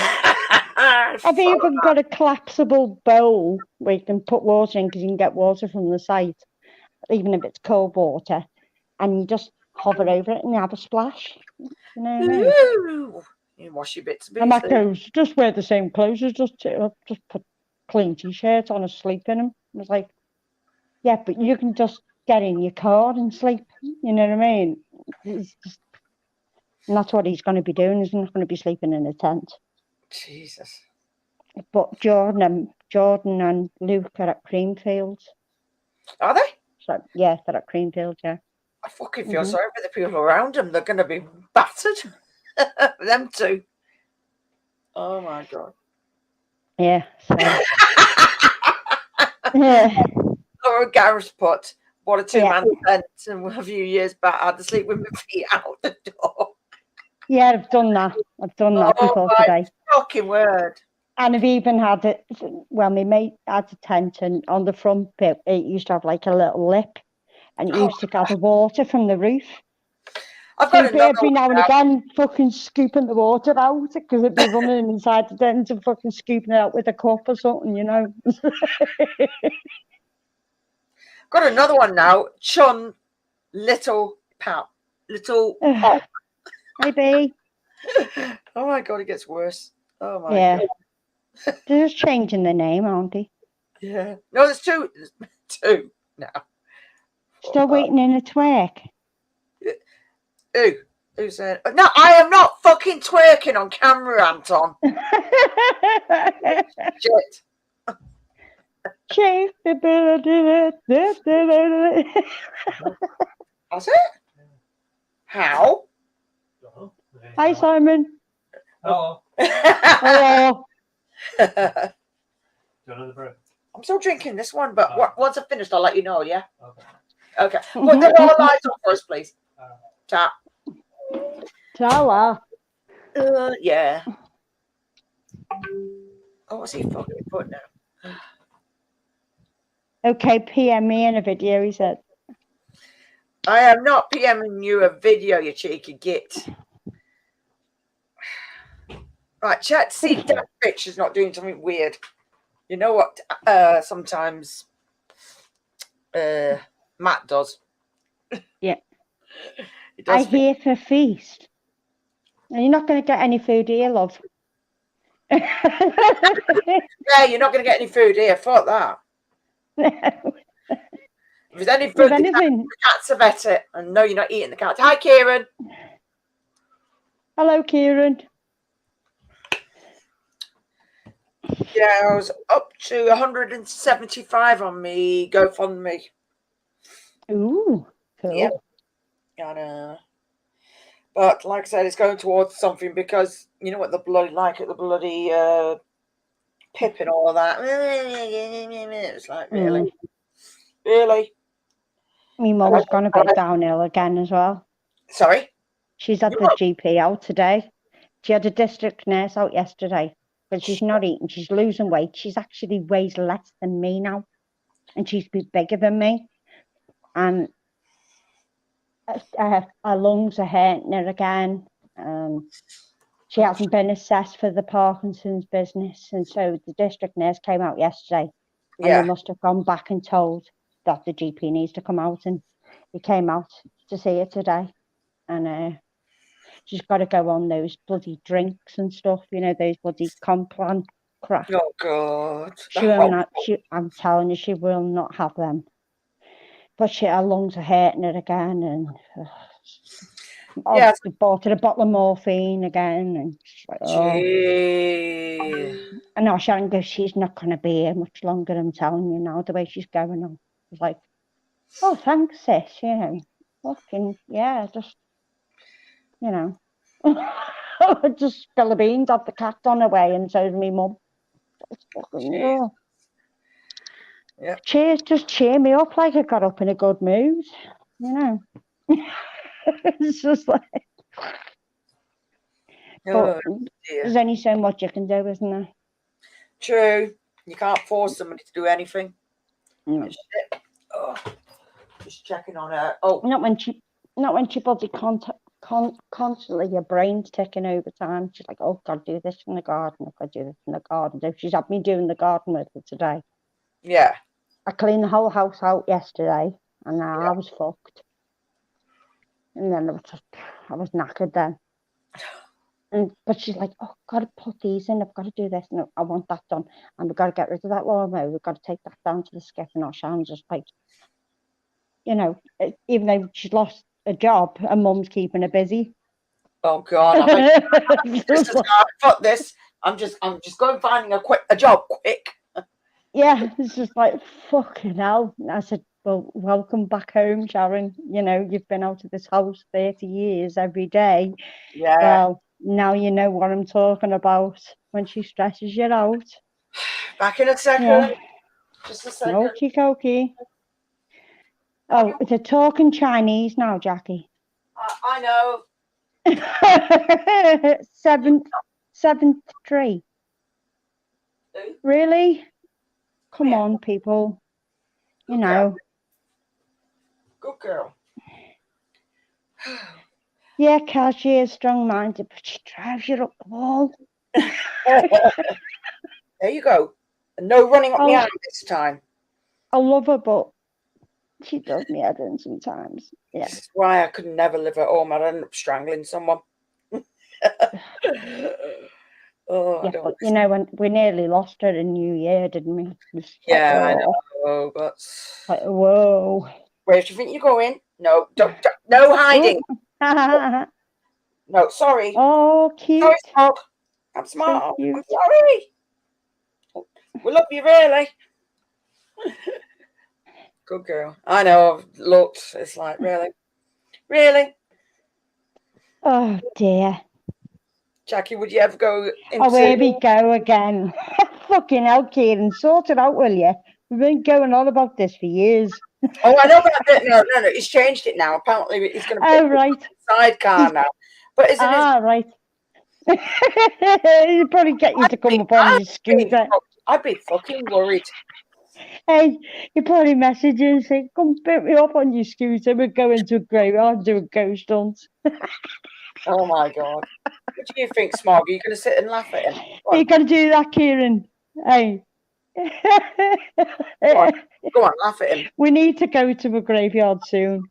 I've even got a collapsible bowl where you can put water in because you can get water from the site, even if it's cold water, and you just hover over it and you have a splash. You know what I mean? Ooh. You wash your bits and And Matt pieces. goes, just wear the same clothes as just put clean t-shirts on and sleep in them. I was like, yeah, but you can just get in your car and sleep. You know what I mean? It's just, and that's what he's going to be doing. He's not going to be sleeping in a tent. Jesus. But Jordan and Luke are at Creamfields. Are they? So yeah, they're at Creamfields, yeah. I fucking feel sorry for the people around them. They're going to be battered. Them two. Oh my God. Yeah. So. Yeah. Or Gareth put, what a two-man tent, and a few years back I had to sleep with my feet out the door. Yeah, I've done that. Before today. Fucking word. And I've even had it. Well, my mate had a tent, and on the front bit, it used to have like a little lip, and it used to gather water from the roof. I've got another every now and again, fucking scooping the water out because it'd be running inside the tent and fucking scooping it out with a cup or something, you know. Got another one now. Chun, little pop. Maybe. Oh my God, it gets worse. Oh my God. They're just changing the name, aren't they? Yeah. No, there's two. There's two now. Still waiting in a twerk. Who's saying? No, I am not fucking twerking on camera, Anton. Shit. That's it? How? Hi, Simon. Hello. Hello. I'm still drinking this one, but once I've finished, I'll let you know, yeah? Okay. Mm-hmm. Put the all lights on for us, please. Tap. Tala. Yeah. Oh, what's he fucking put now? Okay, PM me in a video, he said. I am not PMing you a video, you cheeky git. Right, check to see if that bitch is not doing something weird. You know what? Sometimes Matt does. Yeah. I hear for feast. And you're not going to get any food here, love. Yeah, you're not going to get any food here. Fuck that. If there's any food, the cats have ate it. And no, you're not eating the cats. Hi, Kieran. Hello, Kieran. Yeah, I was up to 175 on me GoFundMe. Ooh, cool. Yeah. I know. But like I said, it's going towards something because you know what the bloody like it, the bloody pip and all of that. It's like, really? Really? My mum's gone a bit downhill again as well. Sorry? She's had the GP out today. She had a district nurse out yesterday, but she's not eating. She's losing weight. She's actually weighs less than me now, and she's bigger than me. And her lungs are hurting her again. She hasn't been assessed for the Parkinson's business, and so the district nurse came out yesterday, and they must have gone back and told that the GP needs to come out, and he came out to see her today, and she's got to go on those bloody drinks and stuff, you know, those bloody Complan crap. Oh God! She will not. I'm telling you, she will not have them. But her lungs are hurting her again, and we bought her a bottle of morphine again, and she's like, I know Sharon goes, she's not going to be here much longer. I'm telling you now, the way she's going on. I was like, oh, thanks, sis. You know, fucking just you know, just spill the beans, have the cat on her way, and so's me mum. Yeah. Just cheer me up like I got up in a good mood, you know. It's just like, but there's only so much you can do, isn't there? True. You can't force somebody to do anything. No. Oh, just checking on her. Oh, not when she bloody constantly your brain's ticking over time. She's like, oh, got to do this in the garden. I've got to do this in the garden. So she's had me doing the garden with her today. Yeah. I cleaned the whole house out yesterday, and now Yeah. I was fucked. And then I was knackered then. But she's like, oh, I've got to put these in. I've got to do this. And I want that done. And we've got to get rid of that lawnmower. We've got to take that down to the skip and wash. I'm just like, you know, even though she's lost a job, her mum's keeping her busy. Oh God, fuck this. I'm just going finding a job quick. Yeah, it's just like, fucking hell. I said, well, welcome back home, Sharon. You know, you've been out of this house 30 years every day. Yeah. Well, now you know what I'm talking about when she stresses you out. Back in a second. Yeah. Just a second. Okie dokie. Oh, they're talking Chinese now, Jackie. I know. seventh tree. Really? Come on, people. You know. Good girl. Yeah, Cal, she is strong-minded, but she drives you up the wall. There you go. No running up my arm this time. I love her, but she does me head in sometimes. Yeah. This is why I could never live at home. I'd end up strangling someone. Yeah, but you know, when we nearly lost her in New Year, didn't we? Yeah, I know, but like, whoa. Where do you think you're going? No, don't no hiding. No, sorry. Oh, cute. Sorry, Smog. I'm smart. I'm sorry. We love you, really. Good girl. I know. I've looked. It's like, really? Really? Oh, dear. Jackie, would you ever go into... Oh, here we go again. Fucking hell, Kieran. Sort it out, will you? We've been going on about this for years. Oh, I know about it. No. He's changed it now. Apparently, he's going to put right. sidecar now. But isn't it? Right. He'll probably get you to come up on your scooter. I'd be fucking worried. Hey, you probably message you and say, come pick me up on your scooter. We're going to a graveyard and do a ghost hunt. Oh, my God. What do you think, Smog? Are you going to sit and laugh at him? You're going to do that, Kieran. Hey. Go on, laugh at him. We need to go to a graveyard soon.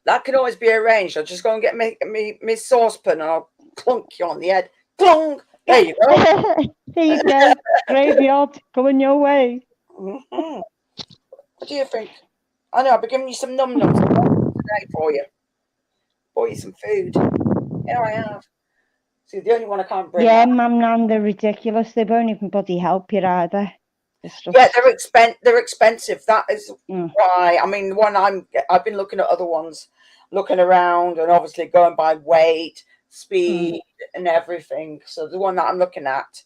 That can always be arranged. I'll just go and get me saucepan and I'll clunk you on the head. Clunk! There you go. There you go. Graveyard coming your way. Mm-hmm. What do you think? I know, I'll be giving you some num-nums today for you. Bought you some food. Here I have. See, the only one I can't bring. Yeah, Mum, Nan, they're ridiculous. They won't even bloody help you either. Yeah, they're expensive. That is why. I mean, the one I've been looking at other ones, looking around, and obviously going by weight, speed, and everything. So the one that I'm looking at,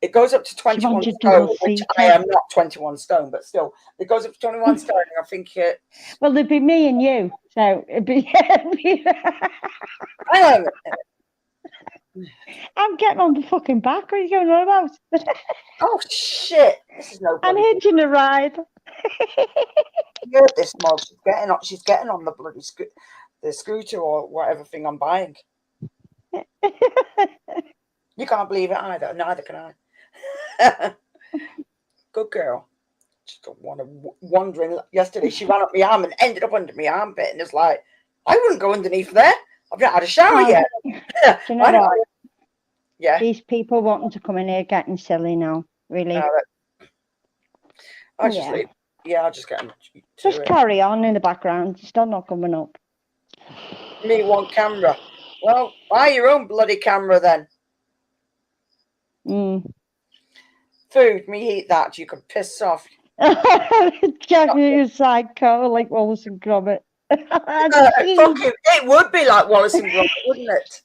it goes up to 21 stone, which I am not 21 stone, but still, it goes up to 21 stone. And I think it. Well, it'd be me and you, so it'd be. I'm getting on the fucking back. What are you going on about? Oh shit! This is no. I'm hitching a ride. You heard this, Mog? She's getting on the bloody the scooter or whatever thing I'm buying. You can't believe it either. Neither can I. Good girl. Just wandering. Yesterday, she ran up my arm and ended up under my armpit, and it's like, I wouldn't go underneath there. I've not had a shower yet. Do you know what? Yeah. These people wanting to come in here getting silly now. Really. I'll just leave. Yeah, I'll just get them. Just carry on in the background. Still not coming up. Me want camera. Well, buy your own bloody camera then. Food, me eat that. You can piss off. Jackie is psycho like Wallace and Gromit. It would be like Wallace and Gromit, wouldn't it?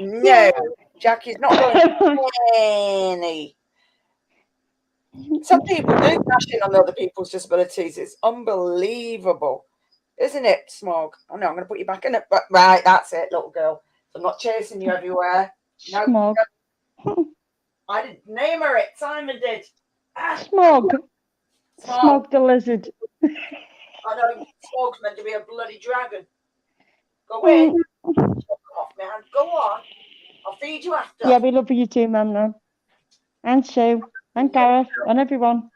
No, Jackie's not going any. Some people do cash in on other people's disabilities. It's unbelievable, isn't it, Smog? Oh no, I'm going to put you back in it. But right, that's it, little girl. I'm not chasing you everywhere. No, Smog. No. I didn't name her it. Simon did. Smog. Smog the lizard. I know Smog's meant to be a bloody dragon. Go in. Come off, man. Go on. I'll feed you after. Yeah, we love you too, Mum. And Sue, and Gareth, and everyone.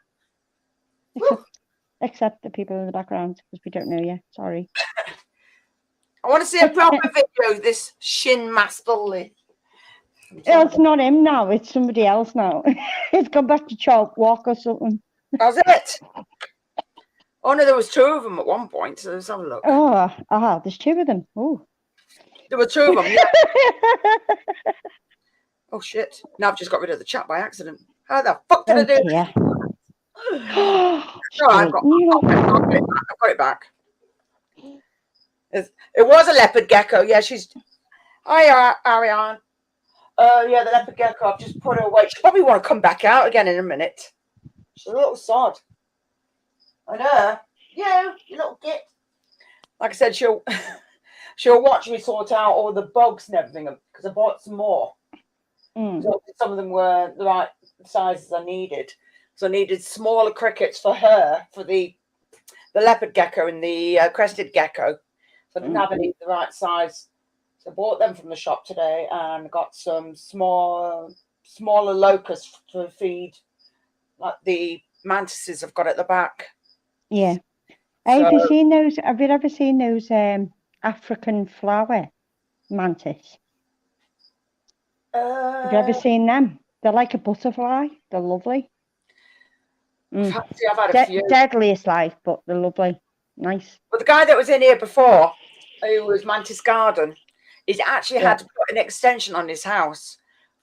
Except the people in the background, because we don't know you. Sorry. I want to see a proper video of this Shin Master Lee. It's not him now, it's somebody else now. He's gone back to Chalk Walk or something. That's it. Oh no, there was 2 of them at one point, so let's have a look. Oh, there's 2 of them. Oh. There were 2 of them, yeah. Oh shit. Now I've just got rid of the chat by accident. How the fuck did I do that? No, I've got it back. It was a leopard gecko. Yeah, she's... Hi, Ariane. Yeah, the leopard gecko. I've just put her away. She'll probably want to come back out again in a minute. She's a little sod. I know. You little git. Like I said, she'll watch me sort out all the bugs and everything because I bought some more. So some of them were the right sizes I needed. So I needed smaller crickets for her, for the leopard gecko and the crested gecko. So I didn't have any of the right size. So I bought them from the shop today and got some smaller locusts to feed, like the mantises I've got at the back. Yeah. Have you seen those? Have you ever seen those African flower mantis? Have you ever seen them? They're like a butterfly. They're lovely. I've had a few. Deadliest life, but they're lovely. Nice. But the guy that was in here before, who was Mantis Garden, he's actually had to put an extension on his house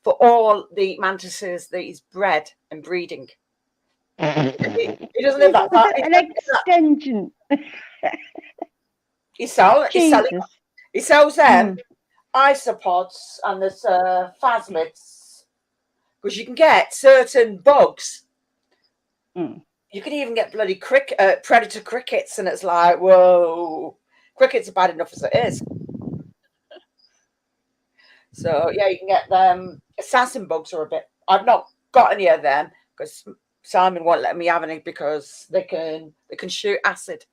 for all the mantises that he's bred and breeding. He doesn't live that far. An extension. He sells them isopods and there's phasmids, because you can get certain bugs. You can even get bloody predator crickets, and it's like, whoa, crickets are bad enough as it is. So yeah, you can get them. Assassin bugs are a bit. I've not got any of them because Simon won't let me have any because they can shoot acid.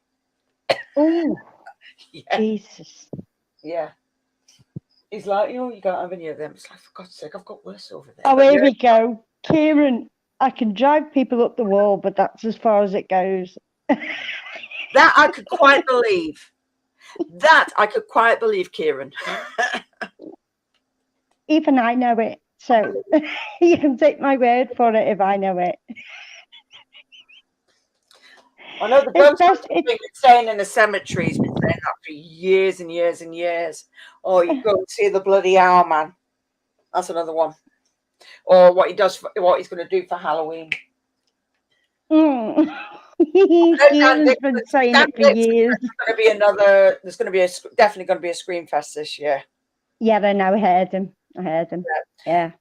Oh, yeah. Jesus. Yeah. He's like, you can't have any of them. It's like, for God's sake, I've got worse over there. Oh, here we go. Kieran, I can drive people up the wall, but that's as far as it goes. That I could quite believe. Kieran. Even I know it. So you can take my word for it if I know it. I know the ghost has been staying in the cemetery. He's been saying that for years and years and years. Oh, you go and see the bloody owl man. That's another one. Or what he's going to do for Halloween. Kieran's been saying it for years. There's definitely going to be a Scream Fest this year. Yeah, I know. I heard him. Yeah.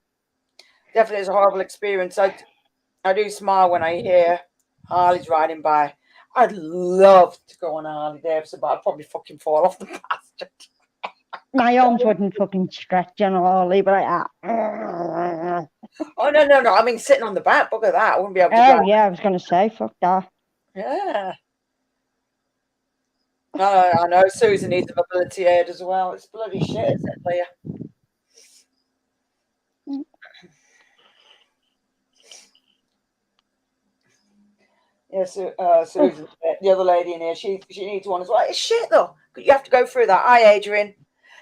Definitely is a horrible experience. I do smile when I hear Harley's riding by. I'd love to go on a Harley Davidson, but I'd probably fucking fall off the bastard. My arms wouldn't fucking stretch on a Harley, but like that. Oh, no. I mean, sitting on the back, look at that. I wouldn't be able to drive. Yeah, I was going to say, fuck that. Yeah. I know. Susan needs a mobility aid as well. It's bloody shit, isn't it, Leah? Yeah, Susan, the other lady in here, she needs one as well. It's shit though. You have to go through that. Hi, Adrian.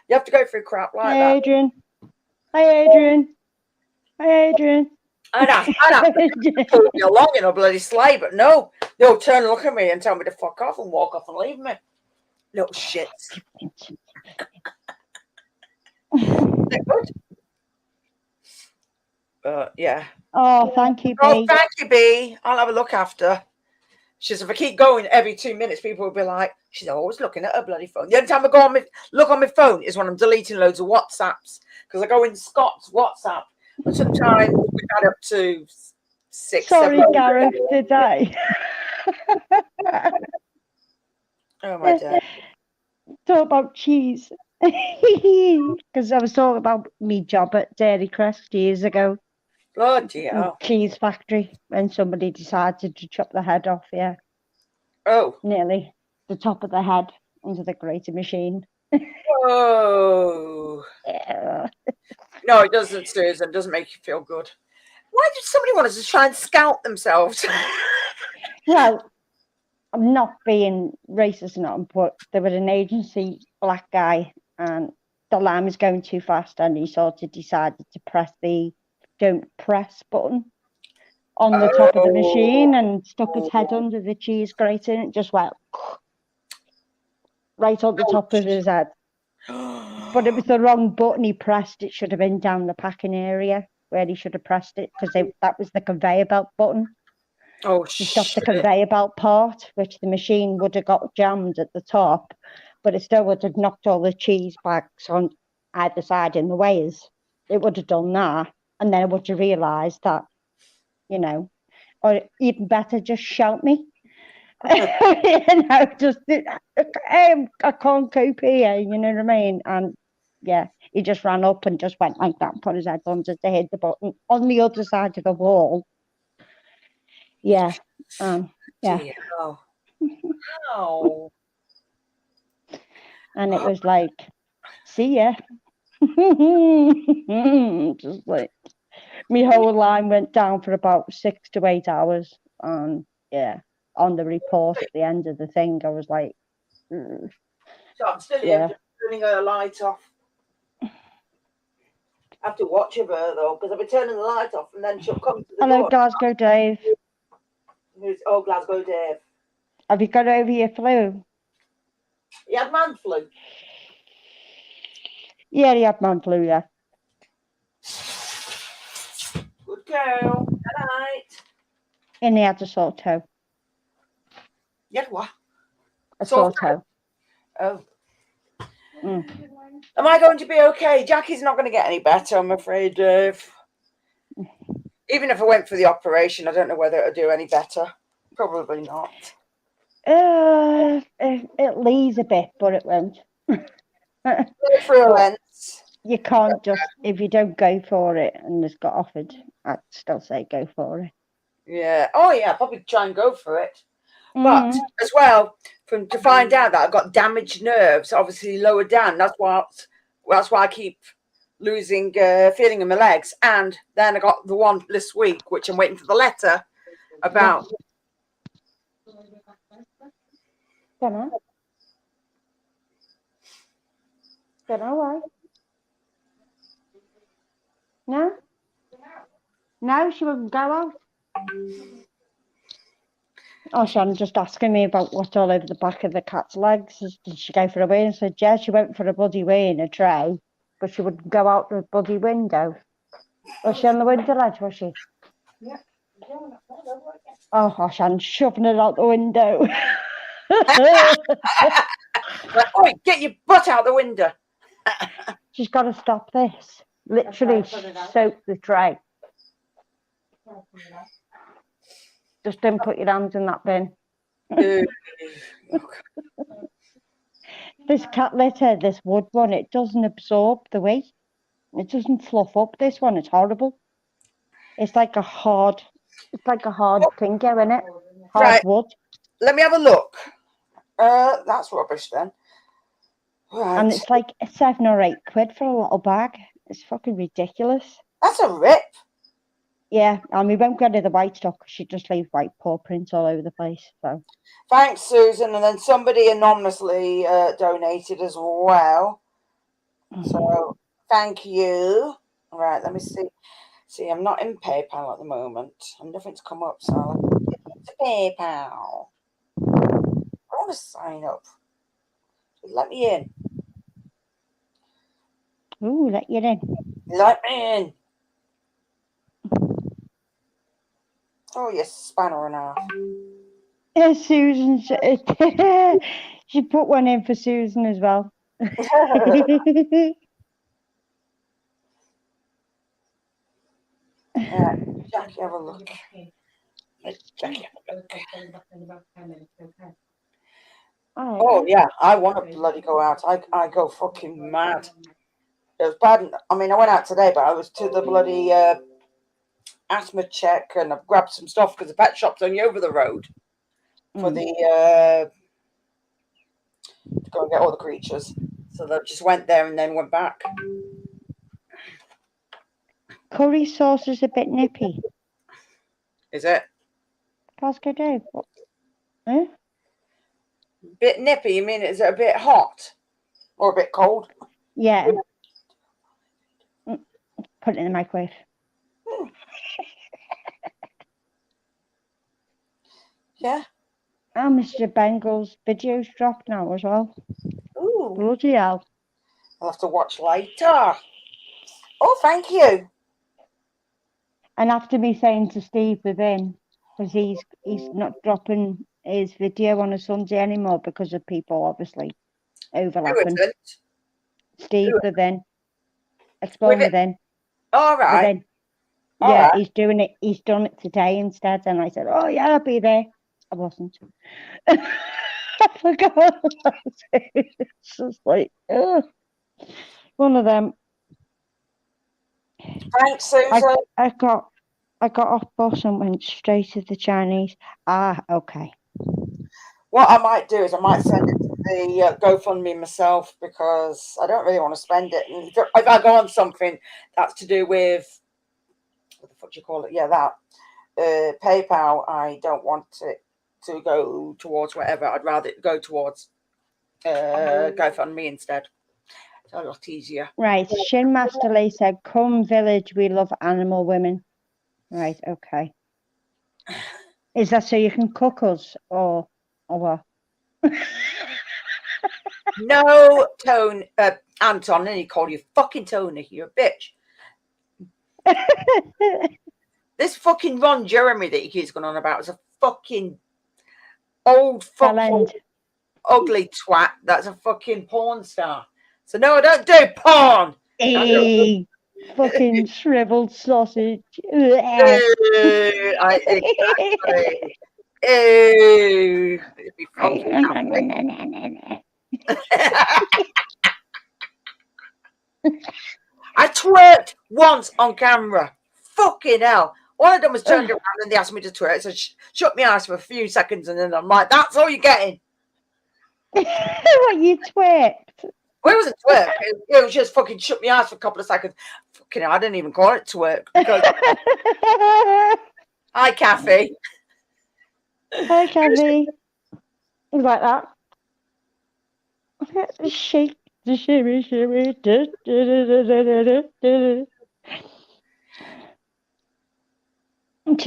You have to go through crap like that. Adrian. Hi, Adrian. I'd have to pull me along in a bloody sleigh, but no, they'll turn and look at me and tell me to fuck off and walk off and leave me. Little shits. Yeah. Oh, thank you, B. Oh, thank you, B. I'll have a look after. She says, if I keep going every 2 minutes, people will be like, she's always looking at her bloody phone. The only time I look on my phone is when I'm deleting loads of WhatsApps, because I go in Scott's WhatsApp, and sometimes we add up to 6, Sorry, 7. Gareth, did I? Oh, my God. Talk about cheese. Because I was talking about me job at Dairy Crest years ago. Bloody hell. Cheese factory, when somebody decided to chop the head off, yeah. Oh. Nearly the top of the head under the grater machine. Whoa. Yeah. No, it doesn't, Susan. It doesn't make you feel good. Why did somebody want us to try and scalp themselves? Well, I'm not being racist or not, but there was an agency black guy and the line was going too fast and he sort of decided to press the don't press button on the top of the machine and stuck his head under the cheese grater and it just went right on the top of his head. But it was the wrong button he pressed. It should have been down the packing area where he should have pressed it because that was the conveyor belt button. Oh, To stop the conveyor belt part, which the machine would have got jammed at the top, but it still would have knocked all the cheese bags on either side in the weighers. It would have done that, and then I would have realised that, you know, or even better, just shout me. Just I can't cope here, you know what I mean? And yeah, he just ran up and just went like that and put his head under to hit the button on the other side of the wall. Yeah. Yeah. Oh. And it was like, see ya. Just like my whole line went down for about 6 to 8 hours. And yeah, on the report at the end of the thing, I was like, So I'm still here, just turning her light off. I have to watch her though, because I'll be turning the light off and then she'll come to the hello, door. Glasgow Dave. Oh, Glasgow Dave. Have you got over your flu? He had man flu. Yeah, he had man flu, yeah. Good girl. Good night. And he had a sore toe. You had what? A sore toe. Oh. Am I going to be okay? Jackie's not going to get any better, I'm afraid, Dave. Even if I went for the operation, I don't know whether it'll do any better. Probably not. It leaves a bit, but it won't. You can't just, if you don't go for it and it's got offered, I'd still say go for it. Yeah. Oh, yeah, I'll probably try and go for it. But as well, to find out that I've got damaged nerves, obviously lower down. That's why I keep losing feeling in my legs. And then I got the one this week, which I'm waiting for the letter about. Don't know why. No, she wouldn't go out. Oh, Shannon's just asking me about what's all over the back of the cat's legs. Did she go for a wee? And I said, yeah, she went for a bloody wee in a tray, but she wouldn't go out the bloody window. Was she on the window ledge, was she? Yeah. Oh, Shannon's shoving it out the window. Oi, get your butt out the window. She's got to stop this. Literally soak the tray. Just don't put your hands in that bin. This cat litter, this wood one, it doesn't absorb the weight. It doesn't fluff up. This one, it's horrible. It's like a hard finger, isn't it? Hard wood. Let me have a look. That's rubbish then. Right. And it's like 7 or 8 quid for a little bag. It's fucking ridiculous. That's a rip. Yeah, and we won't get her the white stuff because she just leaves white paw prints all over the place. So thanks, Susan. And then somebody anonymously donated as well. So thank you. All right, let me see. See, I'm not in PayPal at the moment. And nothing's come up, so I'll get into PayPal. I want to sign up. Let me in. Ooh, let you in. Let me in. Oh, yes, spanner and a half. Yeah, Susan. She put one in for Susan as well. Jackie, have a look. Jackie, have a look. Oh, yeah, I want to bloody go out. I go fucking mad. It was bad. I mean, I went out today, but I was to the bloody asthma check and I've grabbed some stuff because the pet shop's only over the road for the get all the creatures. So they just went there and then went back. Curry sauce is a bit nippy. Is it? Glasgow do. Huh? Bit nippy, you mean is it a bit hot? Or a bit cold? Yeah. Put it in the microwave. Yeah. Oh, Mr. Bengal's video's dropped now as well. Ooh. Bloody hell. I'll have to watch later. Oh, thank you. And after me saying to Steve within, because he's not dropping his video on a Sunday anymore because of people obviously overlapping. Who isn't? Steve within. Explain With it? within. All right. Within. All Yeah, right. he's doing it. He's done it today instead. And I said, oh, yeah, I'll be there. I wasn't. I forgot. It's just like, ugh. One of them. Thanks, Susan. I got off bus and went straight to the Chinese. Ah, okay. What I might do is I might send it to the GoFundMe myself because I don't really want to spend it. And if I go on something that's to do with, what the fuck do you call it? Yeah, that PayPal, I don't want it to go towards whatever. I'd rather it go towards GoFundMe instead. It's a lot easier. Right. Shin Master Lee said, come village, we love animal women. Right, okay. Is that so you can cook us or what? No, Anton, and he called you fucking Tony. You're a bitch. This fucking Ron Jeremy that he keeps going on about is a fucking old fucking ugly twat. That's a fucking porn star. So no, I don't do porn. Hey, fucking shriveled sausage. Exactly. Ew. It'd be I twerked once on camera. Fucking hell. All I done was turned around and they asked me to twerk. So shut my ass for a few seconds and then I'm like, that's all you're getting. What, you twerked? Well, it wasn't twerk. It was just fucking shut my ass for a couple of seconds. Fucking hell, I didn't even call it twerk. Because... Hi, Kathy. Hi, Kathy. Like that. The shake, the shimmy, shimmy. Did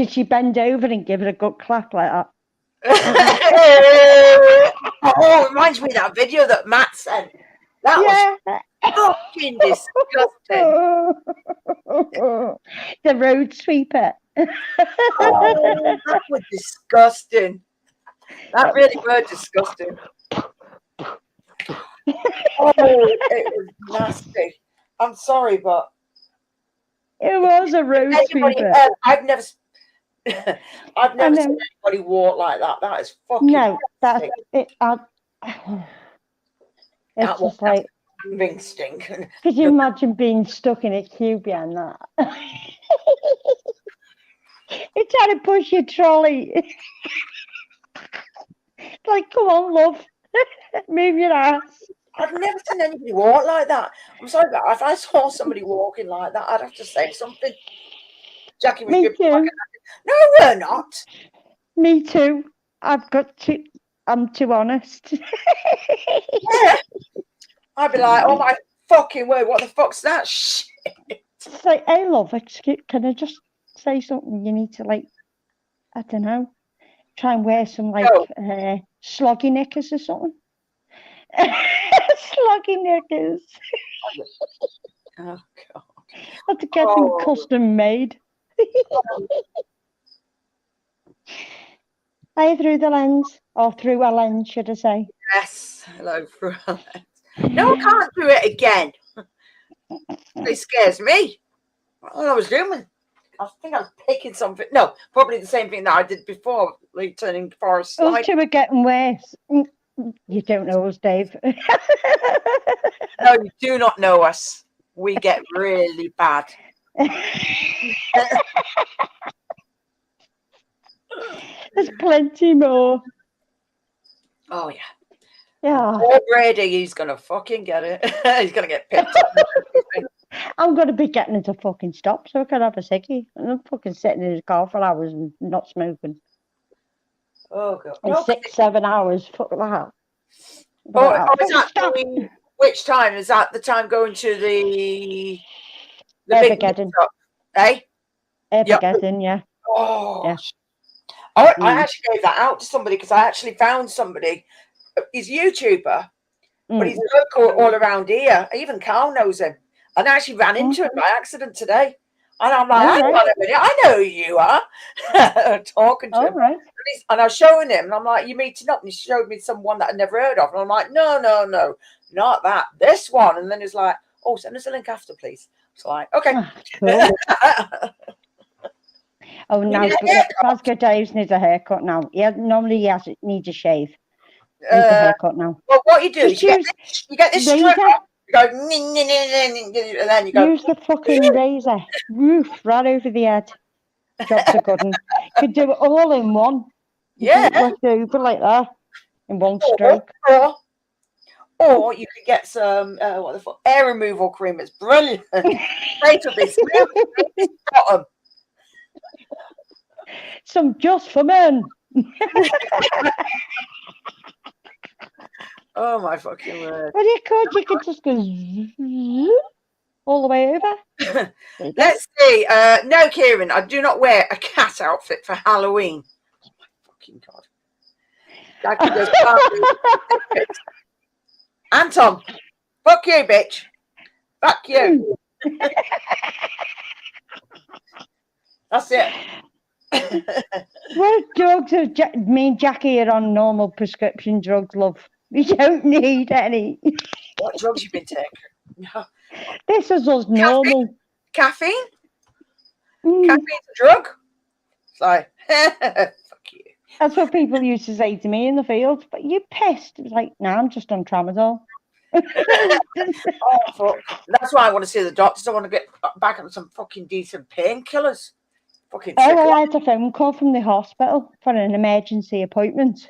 she bend over and give it a good clap like that? Oh, it reminds me of that video that Matt sent. That was fucking disgusting. The road sweeper. Oh, that was disgusting. That really was disgusting. Oh, it was nasty. I'm sorry, but it was a road sweeper. I've never seen anybody walk like that. That is fucking no. That's it. It's just like ring stink. Could you imagine being stuck in a queue behind that? You're trying to push your trolley. Like, come on, love. Move your ass. I've never seen anybody walk like that. I'm sorry, but if I saw somebody walking like that, I'd have to say something. Jackie was Me too. No, we're not. Me too. I'm too honest. Yeah. I'd be like, oh my fucking word, what the fuck's that shit? It's like, hey, love, can I just say something? You need to, like, I don't know, try and wear some, like, sloggy knickers or something. Sloggy knickers. Oh, God. I have to get them custom made. Are you through the lens? Or through a lens, should I say? Yes. Hello, through a lens. No, I can't do it again. It scares me. All I was doing, I think I was picking something. No, probably the same thing that I did before, like turning forest slide. Those two are getting worse. You don't know us, Dave. No, you do not know us. We get really bad. There's plenty more. Oh, yeah. Yeah. Poor Brady, he's going to fucking get it. He's going to get picked up. I'm going to be getting it to fucking stop so I can have a sickie. And I'm fucking sitting in his car for hours and not smoking. Oh, God. And No, 6-7 hours. Fuck that. is that which time? Is that the time going to the big Armageddon. Eh? Armageddon, yeah. Oh, yeah. I actually gave that out to somebody because I actually found somebody. He's a YouTuber, but he's local all around here. Even Carl knows him. And I actually ran into him by accident today. And I'm like, hang on a minute, I know who you are. Talking to him. Right. And I was showing him, and I'm like, you meeting up? And he showed me someone that I'd never heard of. And I'm like, no, not that. This one. And then he's like, oh, send us a link after, please. So like, okay. Cool. Oh, no, Glasgow Daves needs a haircut now. Normally he needs a shave. Needs a haircut now. Well, what you do is you get this strip, you go, and then you go. Use the fucking razor. Roof right over the head. Job's a good one. Could do it all in one. Yeah. Left over like that in one stroke. Or you could get some what the fuck, air removal cream. It's brilliant. Straight up this bottom. Some just for men. Oh my fucking word! Well, you could just go all the way over. Let's see. No, Kieran, I do not wear a cat outfit for Halloween. Oh my fucking god! Jackie goes, Anton, fuck you, bitch. Fuck you. That's it. What drugs are me and Jackie are on normal prescription drugs, love. We don't need any. What drugs you been taking? No. This is us normal. Caffeine? Caffeine's a drug? It's like, fuck you. That's what people used to say to me in the field. But you pissed. It's like, nah, I'm just on tramadol. Oh, fuck. That's why I want to see the doctors. I want to get back on some fucking decent painkillers. Fucking well, I had a phone call from the hospital for an emergency appointment.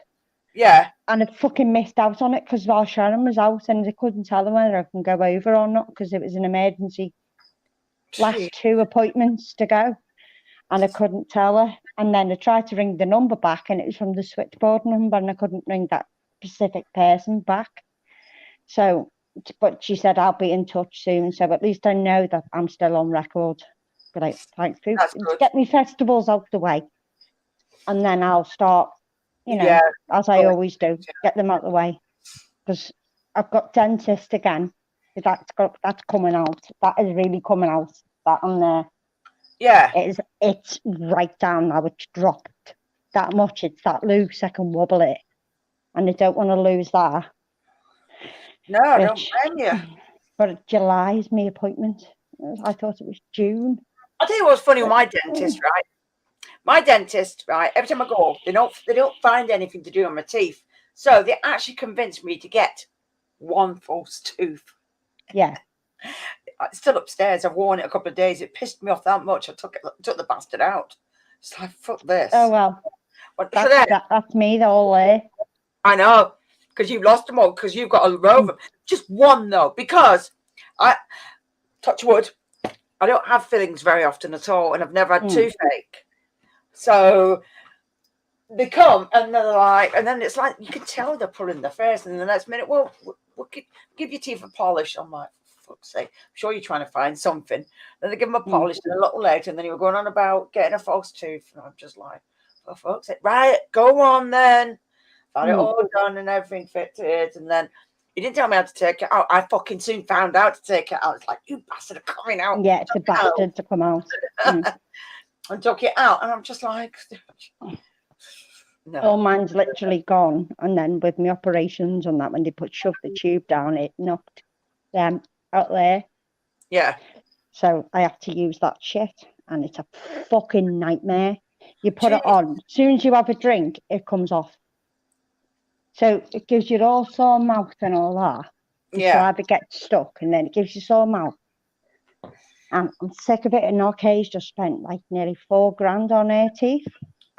Yeah. And I fucking missed out on it because while Sharon was out and they couldn't tell her whether I can go over or not because it was an emergency. Last 2 appointments to go. And I couldn't tell her. And then I tried to ring the number back and it was from the switchboard number and I couldn't ring that specific person back. So, but she said, I'll be in touch soon. So at least I know that I'm still on record. Great, thanks, Pooh. Get me festivals out the way. And then I'll start, as I always do, get them out the way. Because I've got dentist again. That's coming out. That is really coming out. That on there. Yeah. It's right down now. It's dropped that much. It's that loose. I can wobble it. And I don't want to lose that. No, I don't blame you. But July is my appointment. I thought it was June. I'll tell you what's funny with my dentist, right? My dentist, right, every time I go, they don't find anything to do on my teeth. So they actually convinced me to get one false tooth. Yeah. It's still upstairs. I've worn it a couple of days. It pissed me off that much. I took the bastard out. It's like, fuck this. Oh, well. That's me, they're all there. I know. Because you've lost them all. Because you've got a row of them. Just one, though. Because touch wood, I don't have fillings very often at all. And I've never had toothache. So they come and they're like, and then it's like, you can tell they're pulling their face. And the next minute, we'll give your teeth a polish. I'm like, fuck's sake, I'm sure you're trying to find something. Then they give them a polish and a little later, and then you were going on about getting a false tooth. And I'm just like, for fuck's sake, right, go on then. Got it all done and everything fitted. And then he didn't tell me how to take it out. I fucking soon found out to take it out. It's like, you bastard are coming out. Yeah, it's a bastard to come out. And took it out. And I'm just like, no. All mine's literally gone. And then with my operations on that, when they shoved the tube down, it knocked them out there. Yeah. So I have to use that shit. And it's a fucking nightmare. You put it on. As soon as you have a drink, it comes off. So it gives you all sore mouth and all that. Yeah. So either get stuck and then it gives you sore mouth. And I'm sick of it. And Arcade's just spent like nearly $4,000 on her teeth.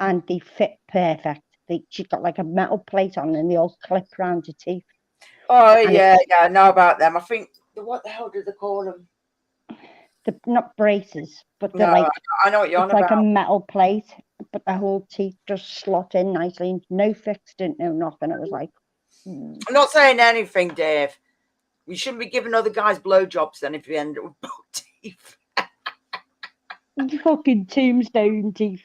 And they fit perfect. She's got like a metal plate on and they all clip around her teeth. Oh, And yeah, I know about them. I think, what the hell do they call them? they're not braces, but they're No, like, I know what you're on it's like a about. metal plate, but the whole teeth just slot in nicely. No fixed, didn't know nothing. It was like, I'm not saying anything, Dave. You shouldn't be giving other guys blowjobs then if you end up with buck teeth. fucking tombstone teeth.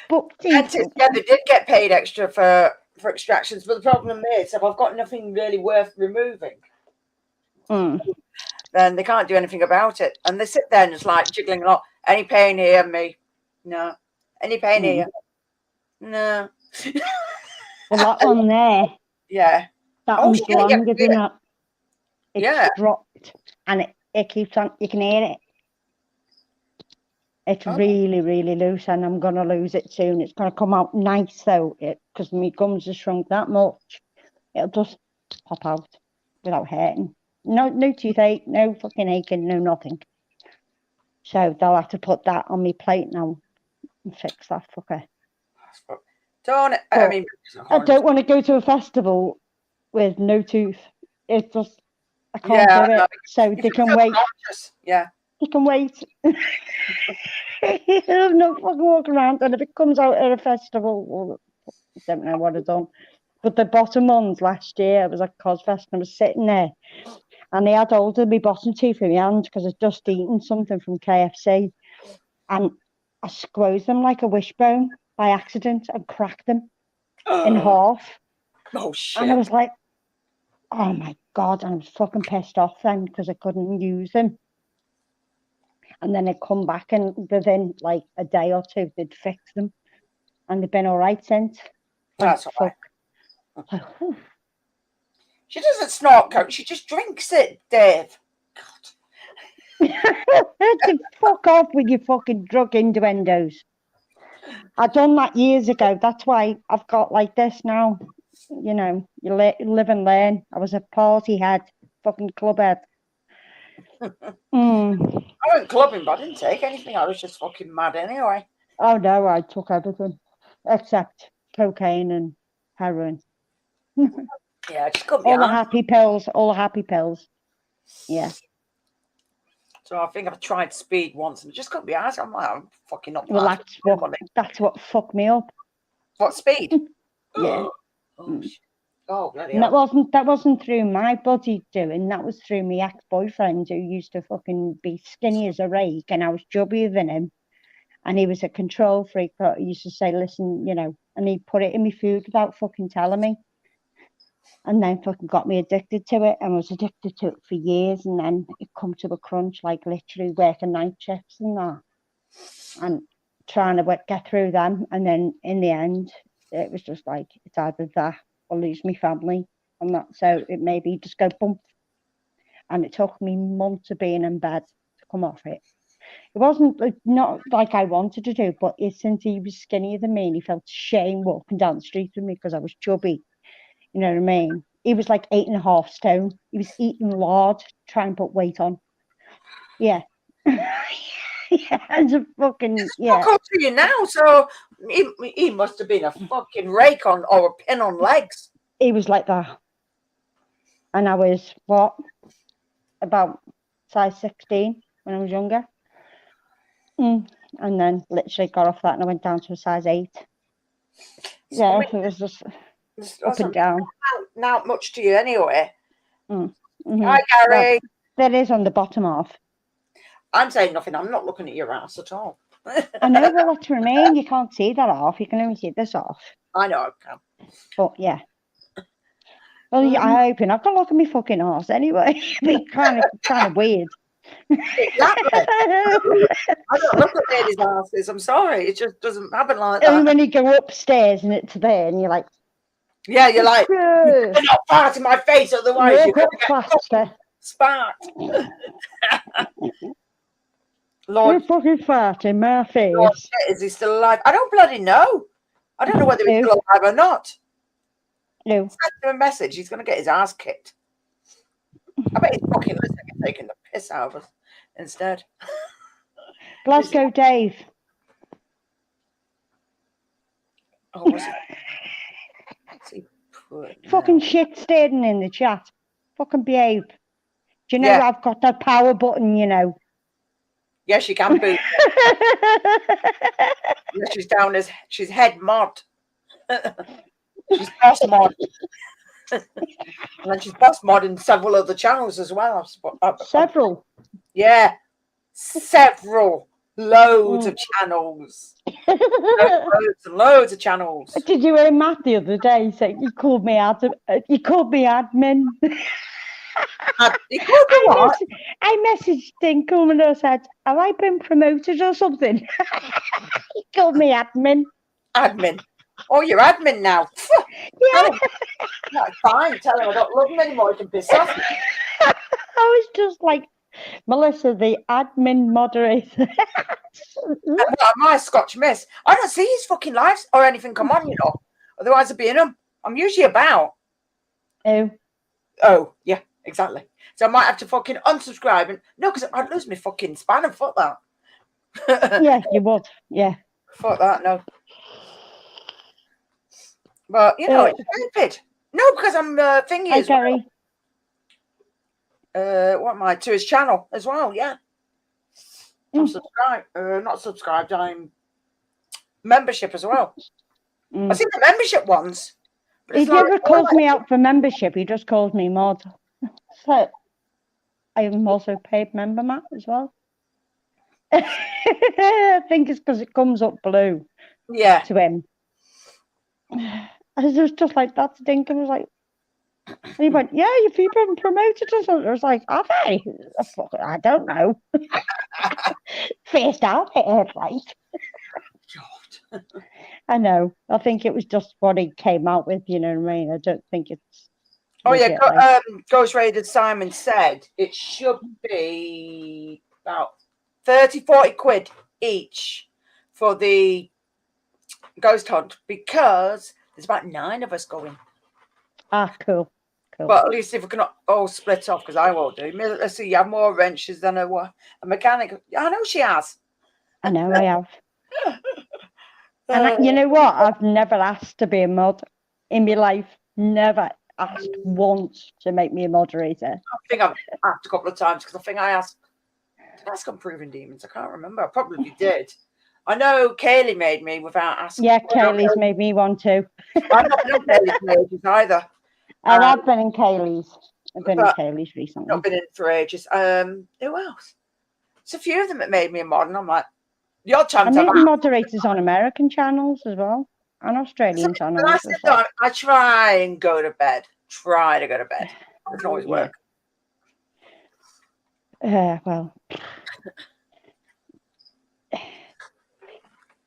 Buck teeth. Dentists, yeah, they did get paid extra for extractions, but the problem is, if I've got nothing really worth removing, then they can't do anything about it. And they sit there and just like jiggling a lot. Any pain here, me? No. Any pain here? No. Well, that one there, Yeah. that Oh, one's shit, yeah, longer than that. It's yeah. dropped and it keeps on, you can hear it. It's really, really loose, and I'm going to lose it soon. It's going to come out nice, though, because my gums have shrunk that much. It'll just pop out without hurting. No toothache, no fucking aching, no nothing. So they'll have to put that on my plate now and fix that fucker. Don't, I mean, I don't want to go to a festival with no tooth. It's just, I can't do it. So they can wait. Yeah. They can wait. I'm not fucking walking around. And if it comes out at a festival, well, I don't know what I've done. But the bottom ones last year, it was like Cosfest, and I was sitting there, and they had hold of my bottom teeth in my hand because I'd just eaten something from KFC, and I squeezed them like a wishbone by accident and cracked them in half. Oh, shit. And I was like, oh my God, and I was fucking pissed off then because I couldn't use them. And then they'd come back, and within like a day or two, they'd fix them. And they've been all right since. That's all right. Like, she doesn't snort coke, she just drinks it, Dave. God. Fuck off with your fucking drug innuendos. I done that years ago. That's why I've got like this now. You know, you live and learn. I was a party head, fucking club head. I went clubbing, but I didn't take anything. I was just fucking mad anyway. Oh no, I took everything except cocaine and heroin. Yeah, I just couldn't be all the happy pills. All the happy pills. Yeah. So I think I've tried speed once and I just couldn't be asked. I'm like, I'm fucking not. Well, that's what fucked me up. What, speed? Yeah. Oh, bloody and that wasn't through my body doing. That was through my ex-boyfriend who used to fucking be skinny as a rake, and I was chubbier than him. And he was a control freak. But he used to say, "Listen, you know," and he put it in my food without fucking telling me. And then fucking got me addicted to it, and I was addicted to it for years. And then it come to a crunch, like literally working night shifts and that, and trying to get through them. And then in the end, it was just like, it's either that or lose my family. And that, so it made me just go bump. And it took me months of being in bed to come off it. It wasn't not like I wanted to do, but since he was skinnier than me and he felt shame walking down the street with me because I was chubby. You know what I mean? He was like 8.5 stone. He was eating lard, trying to put weight on. Yeah. Yeah, it's a fucking, yeah. Fuck up to you now. So he must have been a fucking rake on or a pin on legs. He was like that. And I was, what, about size 16 when I was younger. And then literally got off that and I went down to a size 8. Yeah, it was just up and down. Not much to you anyway. Mm-hmm. Hi, Gary. Well, there is on the bottom half. I'm saying nothing. I'm not looking at your ass at all. I know, well, that's what I mean. You can't see that off. You can only see this off. I know I can. But yeah. Well, yeah, I hope you're not going to look at me fucking arse anyway. It'd be kind of weird. Exactly. I don't look at ladies' asses. I'm sorry. It just doesn't happen like that. And when you go upstairs and it's there and you're like, yeah, you're like, you're not fart in my face, otherwise you're going to get sparked. Lord, you're fucking fart in my face. Lord, is he still alive? I don't bloody know. I don't know whether he's still alive or not. No. Send him a message. He's going to get his ass kicked. I bet he's fucking taking the piss out of us instead. Glasgow Dave. Oh, was he Fucking shit staring in the chat. Fucking behave. Do you know Yeah. I've got that power button, you know? Yes, you can boot. Yeah, she's head mod. She's boss mod. And then she's boss mod in several other channels as well. Several. Yeah. Several. Loads of channels. Loads and loads of channels. Did you hear Matt the other day say he called me admin? He called me what? I messaged Dinkum and I said, have I been promoted or something? He called me admin. Admin. Oh, you're admin now. Yeah. That's fine. Tell him I don't love him anymore. He can piss off. I was just like, Melissa, the admin moderator. What am I, Scotch Miss? I don't see his fucking lives or anything come on, you know. Otherwise, I'd be in them. I'm usually about. Oh, yeah, exactly. So I might have to fucking unsubscribe. And no, because I'd lose my fucking span and fuck that. Yeah, you would. Yeah. Fuck that, no. But, you know, it's stupid. No, because I'm thingy Hi, as well. Gary. What am I? To his channel as well, yeah. I'm subscribed. Not subscribed, I'm membership as well. I've seen the membership ones. He never calls me out for membership. He just calls me mod. So I am also paid member, Matt, as well. I think it's because it comes up blue. Yeah. To him. I was just like, that's Dinkum. I was like, and he went, yeah, you've been promoted or something. I was like, have I? I don't know. Faced out it, right? God. I know. I think it was just what he came out with, you know what I mean? I don't think it's... Oh, yeah. Ghost Raided Simon said it should be about 30, 40 quid each for the ghost hunt because there's about 9 of us going. Ah, cool. But at least if we can all split off, because I won't do. Let's see, you have more wrenches than a mechanic. I know she has. I know I have. And you know what? I've never asked to be a mod in my life. Never asked once to make me a moderator. I think I've asked a couple of times because I think I asked. Did I ask on Proving Demons? I can't remember. I probably did. I know Kaylee made me without asking. Yeah, Kaylee's made me one too. I've not been on Kaylee's for ages either. I've been in Kaylee's. I've been in Kaylee's recently. Not been in for ages. Who else? It's a few of them that made me a mod, and I'm like, the odd times I'm moderators on American channels as well, and Australian channels. I try and go to bed. Try to go to bed. It doesn't always work. Well,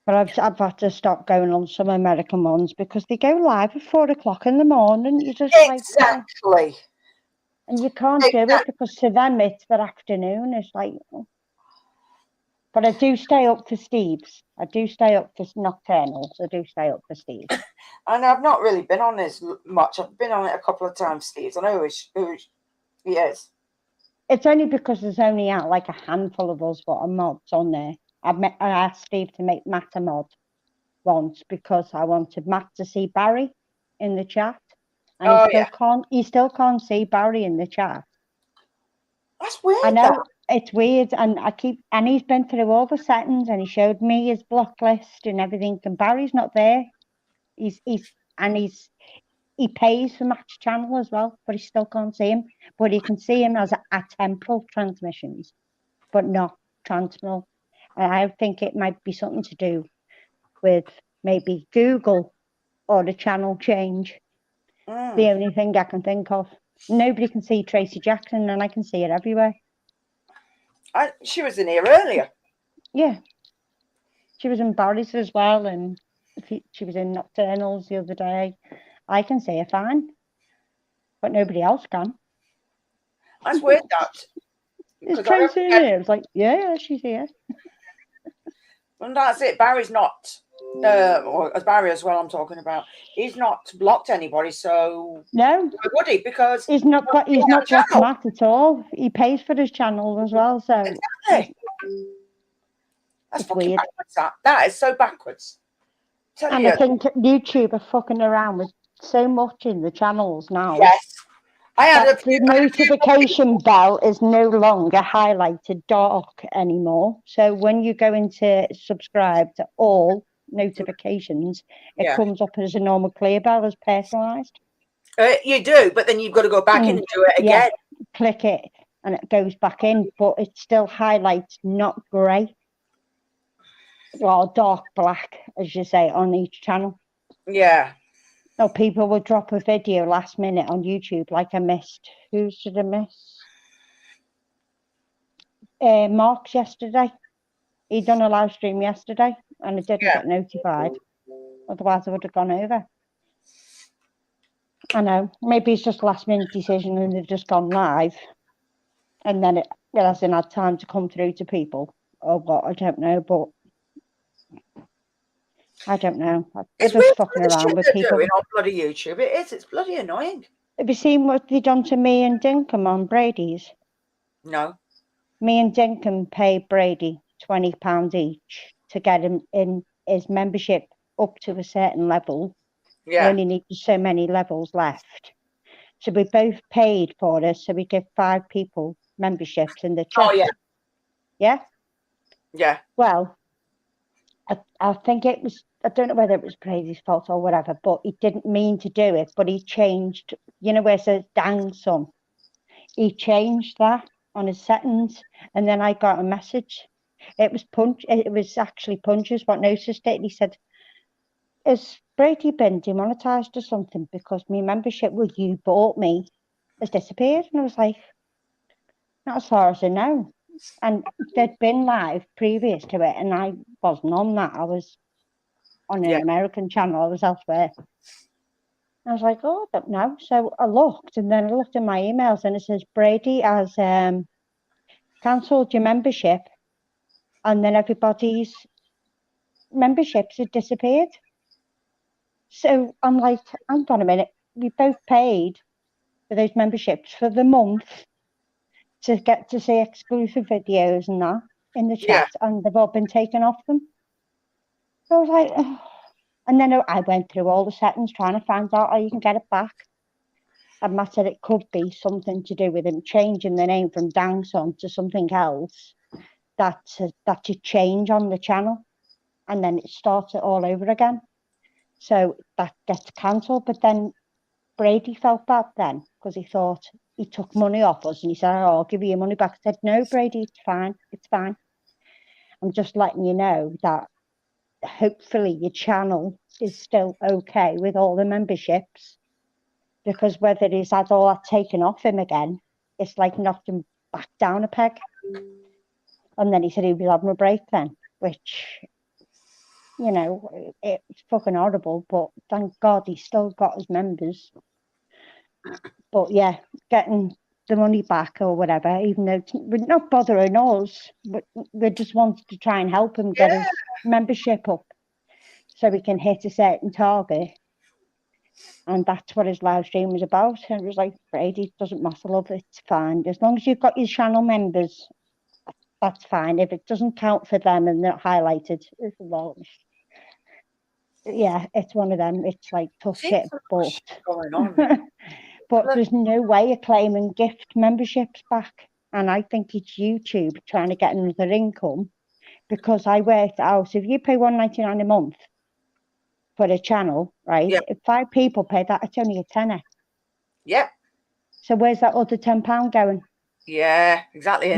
but I've had to stop going on some American ones because they go live at 4 o'clock in the morning. You just exactly. And you can't do it because to them it's their afternoon. It's like, but I do stay up for Steve's. I do stay up for Nocturnals. I do stay up for Steve's. And I've not really been on this much. I've been on it a couple of times, Steve's. I know who he is. It's only because there's only like a handful of us what are mods on there. I asked Steve to make Matt a mod once because I wanted Matt to see Barry in the chat. And he still can't see Barry in the chat. That's weird. I know it's weird, and he's been through all the settings, and he showed me his block list and everything. And Barry's not there. He pays for Match Channel as well, but he still can't see him. But he can see him as a temporal transmissions, but not transmittal. And I think it might be something to do with maybe Google or the channel change. The only thing I can think of. Nobody can see Tracy Jackson, and I can see it everywhere. She was in here earlier. Yeah. She was in Barry's as well, and she was in Nocturnals the other day. I can see her fine, but nobody else can. That's weird, that. Is Tracy in here? It's like, yeah, she's here. And that's it. Barry's not... or as Barry as well, I'm talking about. He's not blocked anybody, so no, why would he? Because he's not blocked Matt at all. He pays for his channel as well, so exactly. That's fucking weird. Backwards. That is so backwards. I think YouTube are fucking around with so much in the channels now. Yes. I had That the notification bell is no longer highlighted dark anymore. So when you go into subscribe to all notifications, it comes up as a normal clear bell, as personalised. You do, but then you've got to go back in and do it again. Click it and it goes back in, but it still highlights not grey or dark black, as you say, on each channel. Yeah. Or people will drop a video last minute on YouTube, like I missed. Who did I miss? Mark's yesterday. He done a live stream yesterday and I didn't get notified. Otherwise I would have gone over. I know. Maybe it's just a last minute decision and they've just gone live. And then it hasn't had time to come through to people. Or what, I don't know, but I don't know. It's just weird fucking the around shit with they're people. doing on bloody YouTube. It is. It's bloody annoying. Have you seen what they done to me and Dinkum on Brady's? No. Me and Dinkum paid Brady £20 each to get him in his membership up to a certain level. Yeah. We only need so many levels left. So we both paid for it. So we give 5 people memberships in the trip. Oh, yeah. Yeah? Yeah. Well, I think it was, I don't know whether it was Brady's fault or whatever, but he didn't mean to do it. But he changed, you know, where it says dang son. He changed that on his settings. And then I got a message. It was actually Punches what noticed it. He said, has Brady been demonetized or something because my membership you bought me has disappeared? And I was like, not as far as I know. And they'd been live previous to it, and I wasn't on that. I was on an American channel. I was elsewhere. I was like, oh, I don't know. So I looked, and then I looked in my emails, and it says Brady has cancelled your membership, and then everybody's memberships had disappeared. So I'm like, hang on a minute. We both paid for those memberships for the month to get to see exclusive videos and that in the chat, and they've all been taken off them. So I was like, oh. And then I went through all the settings trying to find out how you can get it back. And Matt said it could be something to do with him changing the name from Dangson to something else that you change on the channel, and then it starts it all over again. So that gets cancelled. But then Brady felt bad then because he thought he took money off us, and he said, oh, I'll give you your money back. I said, no, Brady, it's fine. It's fine. I'm just letting you know that hopefully your channel is still okay with all the memberships, because whether he's had all that taken off him again, it's like knocked him back down a peg. And then he said he was having a break then, which, you know, it's fucking horrible, but thank God he still got his members. But yeah, getting the money back or whatever, even though we're not bothering us, but we just wanted to try and help him get his membership up so we can hit a certain target. And that's what his live stream was about. And it was like, Brady, it doesn't matter, love, it's fine. As long as you've got your channel members, that's fine. If it doesn't count for them and they're not highlighted, well, yeah, it's one of them. It's like tough shit, but going on. But there's no way of claiming gift memberships back. And I think it's YouTube trying to get another income, because I worked out, if you pay $1.99 a month for a channel, right? Yep. If 5 people pay that, it's only a tenner. Yep. So where's that other £10 going? Yeah, exactly.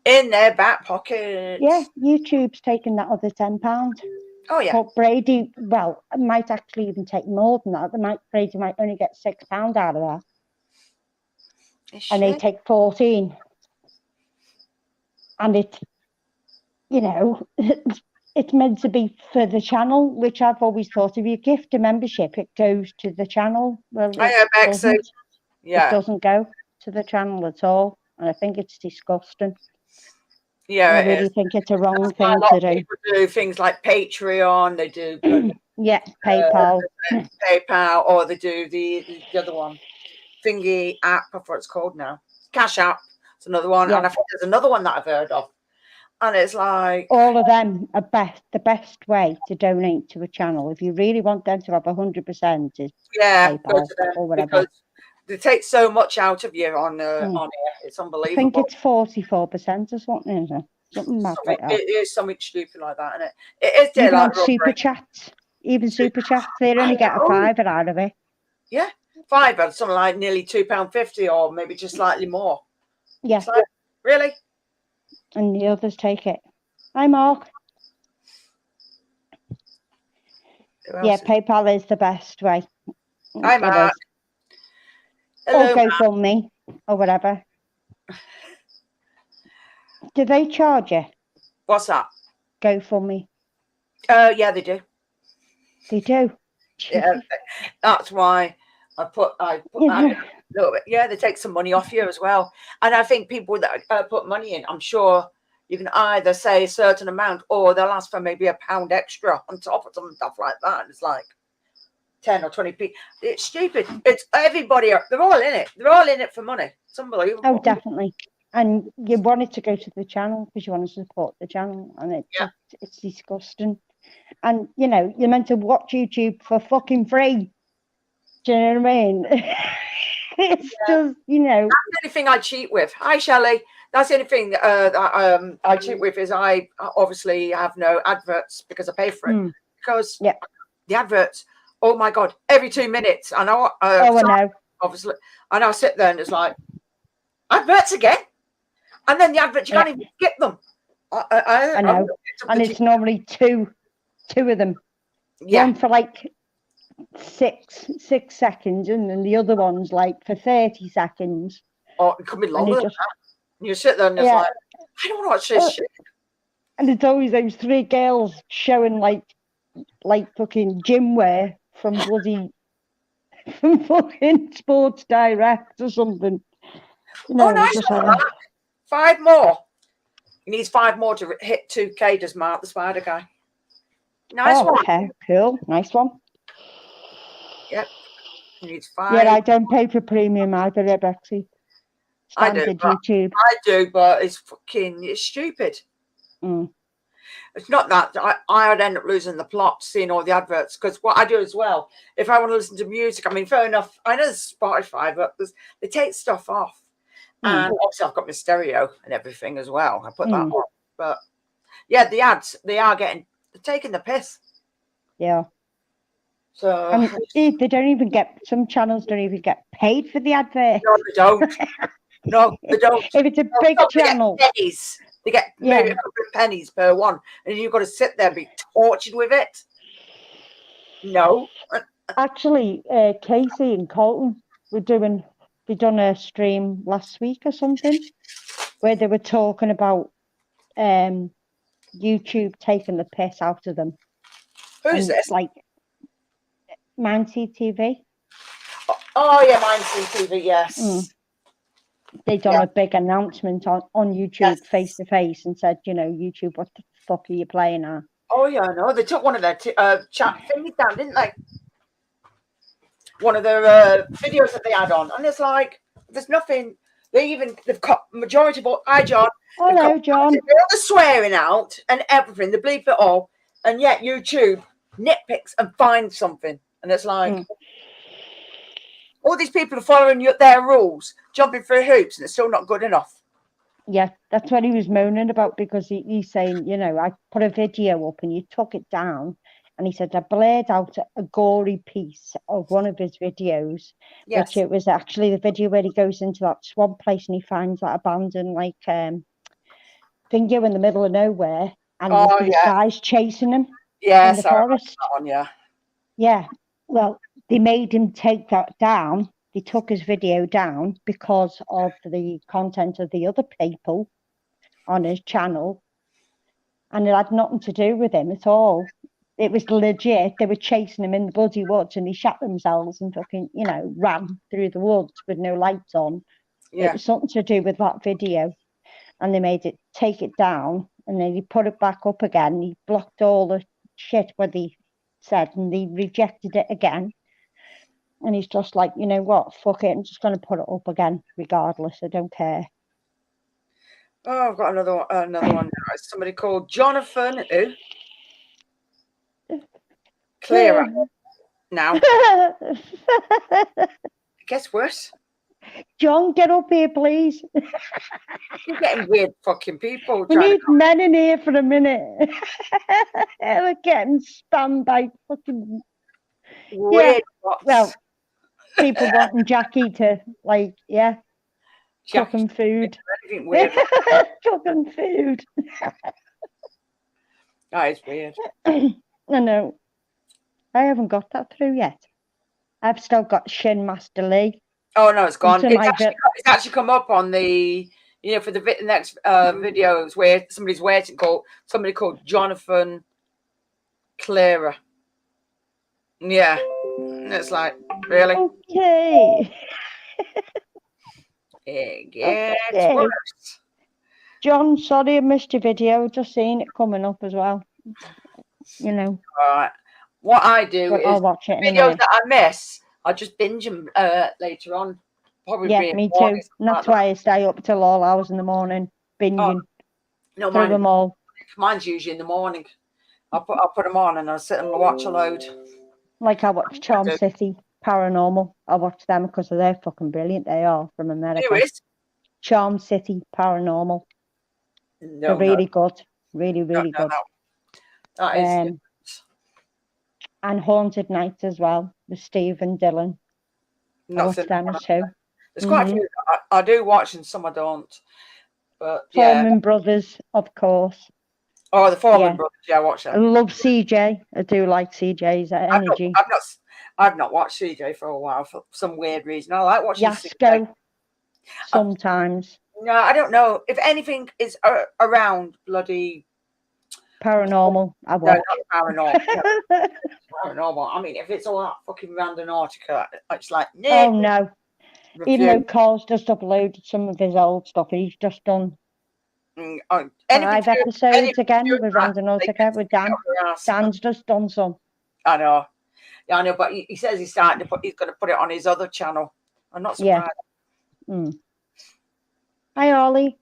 In their back pocket. Yeah, YouTube's taking that other £10. Oh yeah. But Brady, well, might actually even take more than that. Brady might only get £6 out of that. And they take 14. And it, you know, it's meant to be for the channel, which I've always thought, if you gift a membership, it goes to the channel. Well, it doesn't. Yeah. It doesn't go to the channel at all. And I think it's disgusting. Yeah, I really think it's a wrong thing to do. People do things like Patreon, they do PayPal. PayPal, or they do the other one, thingy app, I forgot what it's called now. Cash App. It's another one. Yeah. And I think there's another one that I've heard of. And it's like, all of them are the best way to donate to a channel. If you really want them to have 100%, is yeah, go PayPal to them or whatever. because they take so much out of you on here. It's I unbelievable. think it's 44% or something, isn't it? Something mad like that. It is something stupid like that, isn't it? It is Even on daylight super robbery. chats, they only get a fiver out of it. Yeah, fiver, something like nearly £2.50 or maybe just slightly more. Yeah. It's like, really? And the others take it. Hi, Mark. Yeah, PayPal is the best way. Hi, Mark. Hello, or GoFundMe or whatever. Do they charge you? What's that? GoFundMe. Yeah, they do. They do. Yeah, that's why I put that in a little bit. Yeah, they take some money off you as well. And I think people that put money in, I'm sure you can either say a certain amount or they'll ask for maybe £1 extra on top of some stuff like that. It's like 10 or 20p. It's stupid. It's everybody. They're all in it. They're all in it for money. It's unbelievable. Oh, definitely. And you want it to go to the channel because you want to support the channel, and it's disgusting. And you know, you're meant to watch YouTube for fucking free. Do you know what I mean? It's just, you know. That's the only thing I cheat with. Hi, Shelley. That's the only thing that I cheat with is I obviously have no adverts because I pay for it. Because the adverts, oh my God, every 2 minutes. I know. I know. Obviously. And I'll sit there and it's like, adverts again? And then the adverts, you can't even skip them. I know. And it's normally two of them. Yeah. One for like six seconds, and then the other one's like for 30 seconds. Oh, it could be longer than that. And you sit there and it's like, I don't watch this shit. And it's always those 3 girls showing like fucking gym wear from fucking Sports Direct or something. You know, nice one, Mark. 5 more. He needs 5 more to hit 2K, does Mark, the spider guy. Nice one. Okay, cool. Nice one. Yep. He needs 5. Yeah, I don't pay for premium either, Bexy. Standard YouTube. I do, but it's stupid. It's not that. I would end up losing the plot seeing all the adverts, because what I do as well, if I want to listen to music, I mean, fair enough, I know there's Spotify, but they take stuff off. And obviously I've got my stereo and everything as well. I put that on. But yeah, the ads, they're taking the piss. Yeah. So they don't even some channels don't even get paid for the advert. No, they don't. No, they don't. If it's a big channel. They get maybe a couple of pennies per one. And you've got to sit there and be tortured with it. No. Actually, Casey and Colton they done a stream last week or something where they were talking about YouTube taking the piss out of them. Who's this? Like Mancy TV. Oh yeah, Mancy TV, yes. They done a big announcement on YouTube face to face and said, you know, YouTube, what the fuck are you playing at? Oh yeah, I know. They took one of their chat thingies down, didn't they? One of their videos that they had on, and it's like there's nothing. They've cut majority of all. Hi, John. Hello, John. All the swearing out and everything. They bleep it all, and yet YouTube nitpicks and finds something, and it's like all these people are following their rules, jumping through hoops, and it's still not good enough. Yeah, that's what he was moaning about, because he's saying, you know, I put a video up and you took it down. And he said, I blared out a gory piece of one of his videos, which it was actually the video where he goes into that swamp place and he finds that abandoned, like, finger in the middle of nowhere. And these guys chasing him in the forest. That one, yeah. Well, they made him take that down. They took his video down because of the content of the other people on his channel. And it had nothing to do with him at all. It was legit. They were chasing him in the bloody woods and they shot themselves and fucking, you know, ran through the woods with no lights on. Yeah. It was something to do with that video. And they made it take it down, and then he put it back up again. He blocked all the shit what he said, and they rejected it again. And he's just like, you know what, fuck it, I'm just going to put it up again regardless. I don't care. Oh, I've got another one. Another one now. It's somebody called Jonathan. Who? Clearer. Now, it gets worse. John, get up here, please. You're getting weird fucking people. We need men in here for a minute. We're getting spammed by fucking weird bots. Well, people wanting Jackie to cooking food. Weird. Cooking food. That is weird. I know. I haven't got that through yet. I've still got Shin Master Lee. Oh no, it's gone. It's actually come up on the, for the next videos where somebody's waiting. Somebody called Jonathan Clearer. Yeah, it's like, really? Okay. It gets worse. John, sorry I missed your video. Just seeing it coming up as well. All right. What I do is I'll watch it videos that I miss, I just binge them later on. Probably me too. And that's why I stay up till all hours in the morning binging. No, through them all. Mine's usually in the morning. I'll put them on and I'll sit and watch a load. Like I watch Charm City, Paranormal. I watch them because they're fucking brilliant. They are from America. Who is? Charm City, Paranormal. They're really good. Really, really good. That is. And Haunted Nights as well with Steve and Dylan. I watch them too. There's quite a few I do watch and some I don't. But Foreman Brothers, of course. Oh, the Foreman Brothers, I watch them. I love CJ. I do like CJ's energy. I've not watched CJ for a while for some weird reason. I like watching Yasko sometimes. No, I don't know. If anything is around bloody Paranormal, I watch. No, not Paranormal. Paranormal. I mean, if it's all that fucking Randonautica, it's like, oh no. Even though Carl's just uploaded some of his old stuff, he's just done 5 episodes again with Randonautica with Dan. Dan's just done some. I know. Yeah, I know, but he says he's going to put it on his other channel. I'm not surprised. Yeah. Hi, Ollie.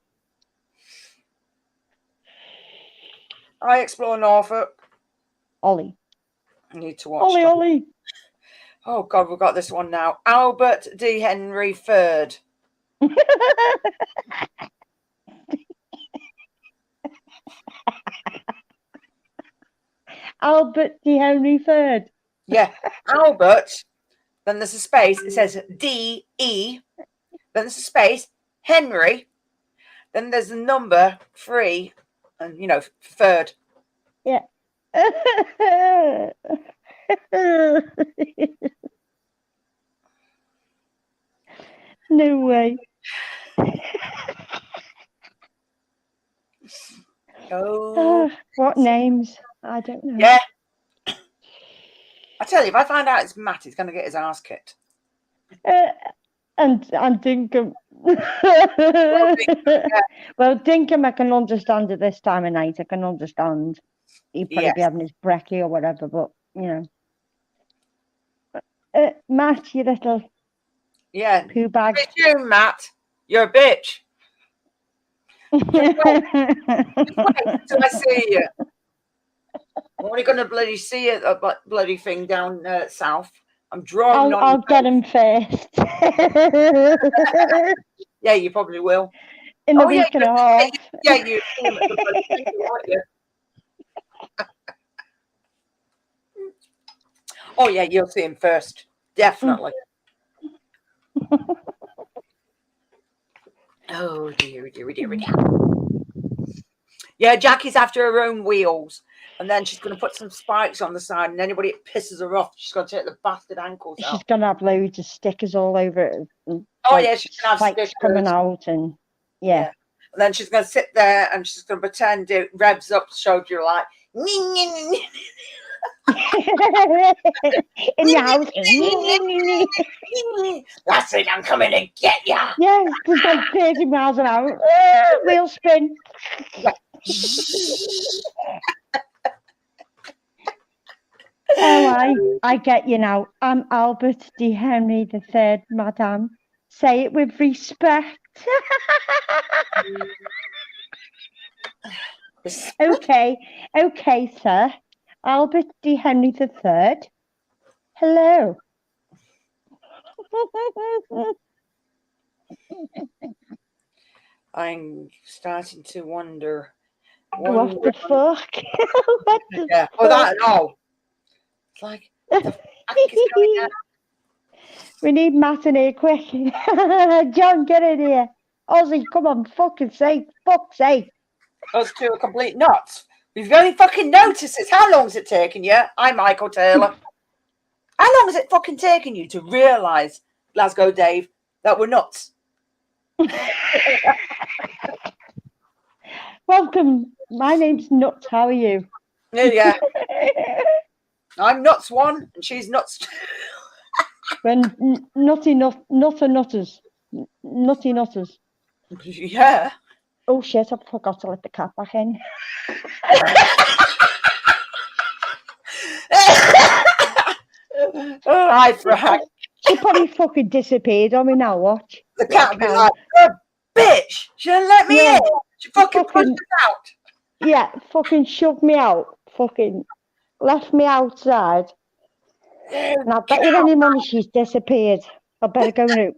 I explore Norfolk. Ollie. I need to watch Ollie. Oh God, we've got this one now. Albert D. Henry III. Albert D. Henry III. Yeah, Albert. Then there's a space. It says D.E. Then there's a space. Henry. Then there's the number 3. And, third. Yeah. No way. Oh, what names? I don't know. Yeah. I tell you, if I find out it's Matt, he's going to get his ass kicked. And Dinkum. Well, Dinkum, I can understand at this time of night. I can understand. He'd probably be having his brekkie or whatever, but, Matt, you little poo bag. It's you, Matt. You're a bitch. Wait till I see you. I'm only going to bloody see it, a bloody thing down south. I'm drawing on. I'll get him first. Yeah, you probably will. In a week and a half. Yeah, you. Aren't you? Oh yeah, you'll see him first, definitely. Oh dear. Yeah, Jackie's after her own wheels, and then she's going to put some spikes on the side, and anybody that pisses her off, she's going to take the bastard ankles out. She's going to have loads of stickers all over it. Yeah, she's going to have stickers coming out, and yeah. And then she's going to sit there, and she's going to pretend it revs up the shoulder like. In your house. That's it, I'm coming to get ya. Yeah, just like 30 miles an hour. Wheel spin. Oh, I get you now. I'm Albert D. Henry III, madam. Say it with respect. Okay, sir. Albert D. Henry III. Hello. I'm starting to wonder. What the fuck? What the Yeah. fuck? Oh, that and all. It's like, the fuck is going on? We need Matt in here quick. John, get in here. Ozzy, come on, fuck's sake. Us two are complete nuts. We've only fucking noticed this. How long's it taken you? I'm Michael Taylor. How long has it fucking taken you to realise, Glasgow Dave, that we're nuts? Welcome. My name's Nuts. How are you? Yeah. I'm nuts one, and she's nuts two. When nutty nutters. Nutty nutters. Yeah. Oh shit, I forgot to let the cat back in. Oh, hi, Frank. She probably fucking disappeared on me now, watch. The cat would be like, oh, bitch, she didn't let me in. She fucking pushed us out. Yeah, fucking shoved me out. Fucking left me outside. And I bet you any money she's disappeared. I better go and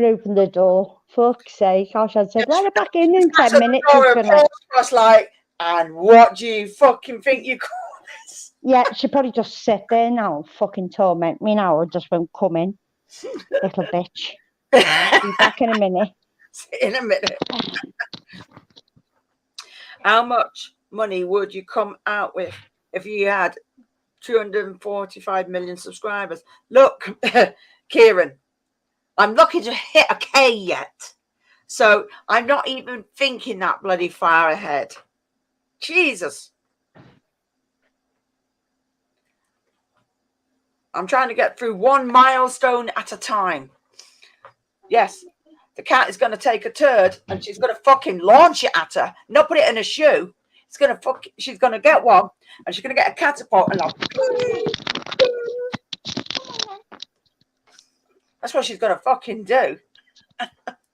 open the door. Fuck's sake. I should have said, let her back in 10 minutes. Was like, and what do you fucking think you call this? Yeah, she probably just sit there now, fucking torment me now, or just won't come in. Little bitch. Be back in a minute. In a minute. How much money would you come out with if you had 245 million subscribers? Look, Kieran, I'm lucky to hit a K yet. So I'm not even thinking that bloody far ahead. Jesus. I'm trying to get through one milestone at a time. Yes, the cat is going to take a turd and she's going to fucking launch it at her, not put it in a shoe. It's going to she's going to get one and she's going to get a catapult and like, that's what she's going to fucking do.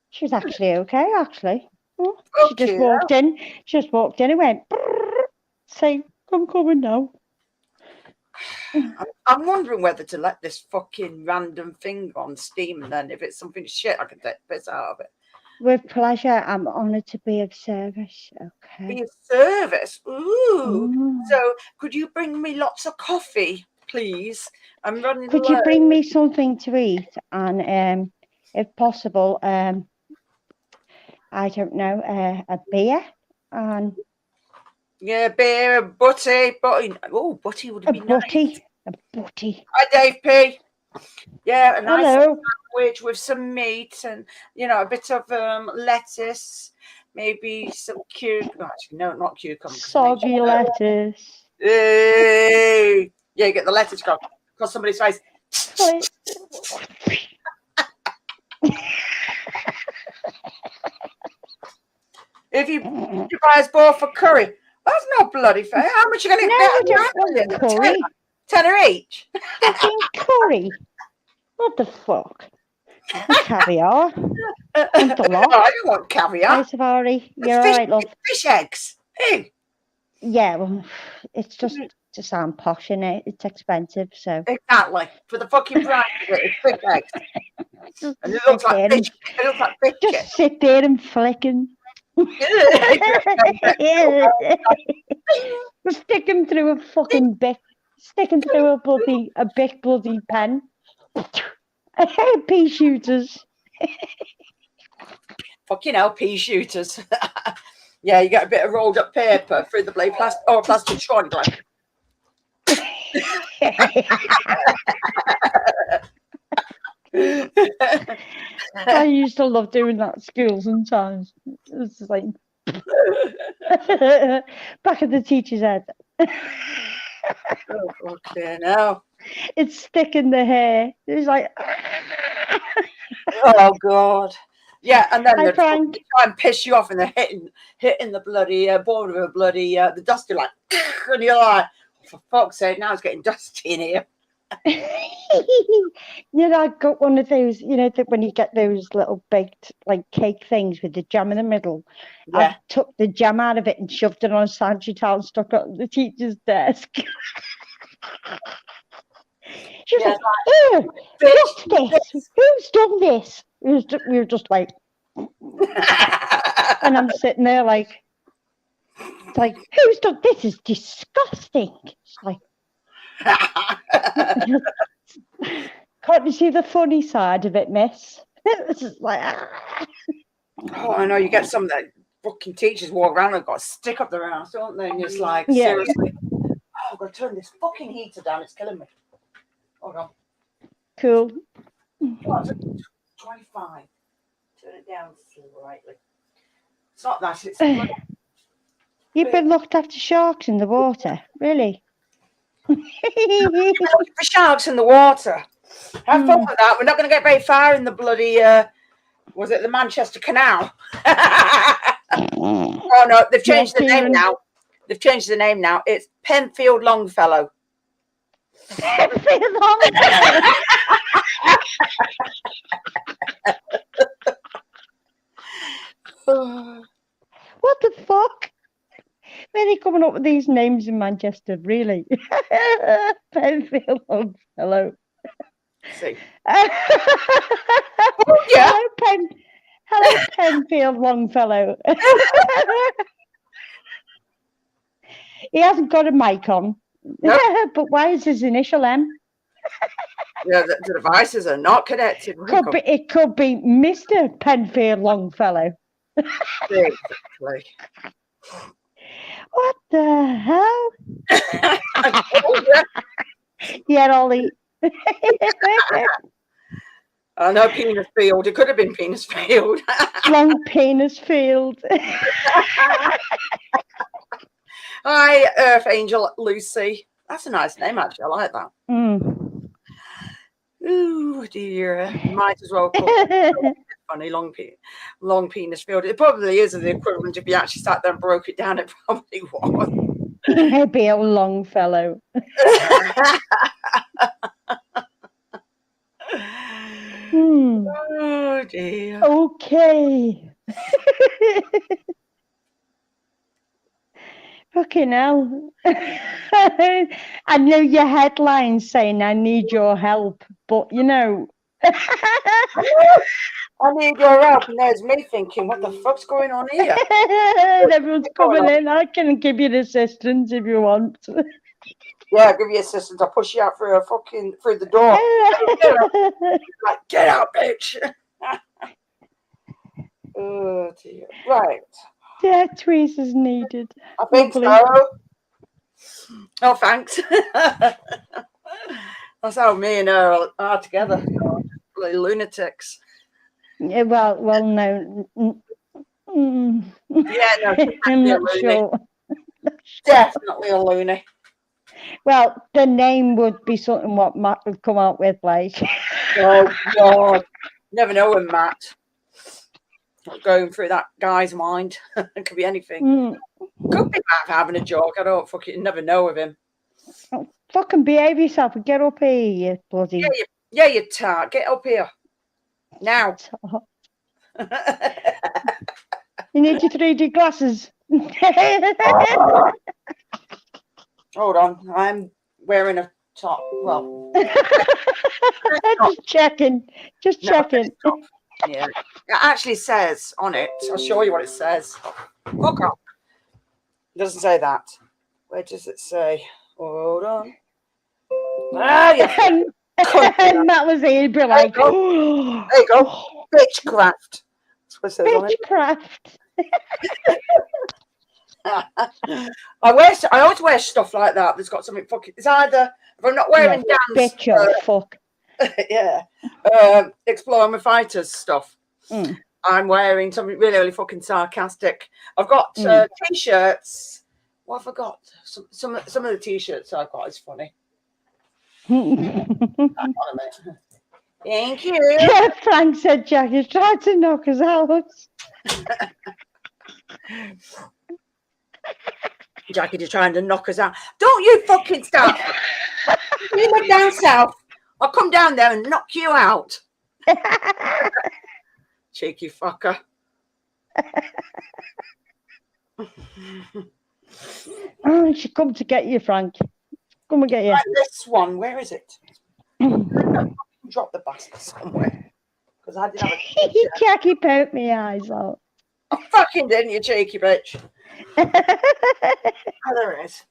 She's actually okay, actually. Oh, she just walked in. She just walked in and went, say, I'm coming now. I'm wondering whether to let this fucking random thing on Steam then, if it's something shit I can take the piss out of it. With pleasure. I'm honoured to be of service. Okay. Be of service? Ooh. So could you bring me lots of coffee, please? I'm running Could low. you bring me something to eat? And if possible, I don't know, a beer and yeah, beer, butty. Oh, butty would be nice. A butty. Hi, Dave P. Yeah, a nice Hello. sandwich with some meat and, you know, a bit of lettuce, maybe some cucumber. Actually, no, not cucumber. Soggy lettuce. Hey. Yeah, you get the lettuce across somebody's face. If you buy us both for curry, that's not bloody fair. How much are you going to get? Curry. Tenner each. Fucking curry. What the fuck? And caviar. Want a lot? I don't want caviar. Hi, Safari. You're all right, love. Fish eggs. Ew. Yeah, well, it's just to sound posh, innit? It's expensive, so. Exactly. For the fucking price of it, it's fish eggs. And it looks like fish. It looks like fish. Just sit there and flicking. Stick him through a fucking bic. Stick him through a big bloody pen. Pea shooters. Fucking hell, pea shooters. Yeah, you get a bit of rolled up paper through the blade plastic or plastic straw. I used to love doing that at school sometimes. It's like back of the teacher's head. Oh, okay, now it's sticking the hair. It's like, oh god, yeah, and then they try Frank. and piss you off, and they're hitting the bloody board of a bloody the dusty, like, and you're like, for fuck's sake, now it's getting dusty in here. I got one of those, that when you get those little baked like cake things with the jam in the middle. Yeah. I took the jam out of it and shoved it on a Sagittarius and stuck it on the teacher's desk. She was Yeah, like, "Oh, what's this? Who's done this?" We were just like, and I'm sitting there like, it's like, "Who's done this? Is disgusting." It's like, can't you see the funny side of it, miss? It's just like, Oh, I know. You get some that fucking teachers walk around and got a stick up their ass, don't they? And it's like, Yeah. seriously. Oh, I've got to turn this fucking heater down. It's killing me. Hold on. Cool. Oh, it's 25. Turn it down slightly. It's not that. It's You've been looked after sharks in the water, really? looking for sharks in the water. Have fun with that. We're not going to get very far in the bloody, was it the Manchester Canal? Oh, no, they've changed the name now. They've changed the name now. It's Penfield Longfellow. Penfield Longfellow. What the fuck? Where are they coming up with these names in Manchester, really? Penfield Longfellow. See. Oh, yeah. Hello, Penfield Longfellow. He hasn't got a mic on. Nope. But why is his initial M? Yeah, the devices are not connected. It could be Mr. Penfield Longfellow. Basically. What the hell? Oh, Yeah, Ollie. I know Penis Field. It could have been Penis Field. Long Penis Field. Hi, Earth Angel Lucy. That's a nice name, actually. I like that. Ooh, dear. Might as well call it funny long penis field. It probably is the equivalent if you actually sat there and broke it down. It probably was. He'd be a Longfellow. Oh dear. Okay. Fucking hell. I know your headline saying I need your help, but I need your help, and there's me thinking, what the fuck's going on here? Everyone's coming in. I can give you assistance if you want. Yeah, I'll give you assistance. I'll push you out through the door. Like, get out, bitch. Oh dear. Right. Yeah, tweezers is needed. I think so. Oh, thanks. That's how me and her are together. Like lunatics. Yeah, well, no. Yeah, no, I'm not sure. Definitely a loony. Well, the name would be something what Matt would come out with, like. Oh God, never know when Matt. Going through that guy's mind. It could be anything. Could be Matt having a joke. I don't fucking never know with him. Oh, fucking behave yourself and get up here, you bloody. Yeah, you tart. Get up here now. You need your 3D glasses. Hold on, I'm wearing a top. Well, just checking. Yeah, it actually says on it. I'll show you what it says. Fuck off. It doesn't say that. Where does it say? Hold on. Ah, yeah. And that was it. Be like, there you go. Bitchcraft. That's what it says on it. Bitchcraft. I always wear stuff like that. That's got something fucking. It's either if I'm not wearing dance. Bitch or fuck. Yeah. Explore My Fighters stuff. I'm wearing something really, really fucking sarcastic. I've got t-shirts. What have I got? Some of the t-shirts I've got is funny. Thank you. Yeah, Frank said Jack is trying to knock us out. Jackie just trying to knock us out. Don't you fucking stop. You live down south. I'll come down there and knock you out. Cheeky fucker. Oh, she come to get you, Frank. Come and get you. Right, this one, where is it? Drop the bastard somewhere. Because I did have a t-shirt. Jackie poked my eyes out. I fucking didn't, you cheeky bitch. Oh, there it is.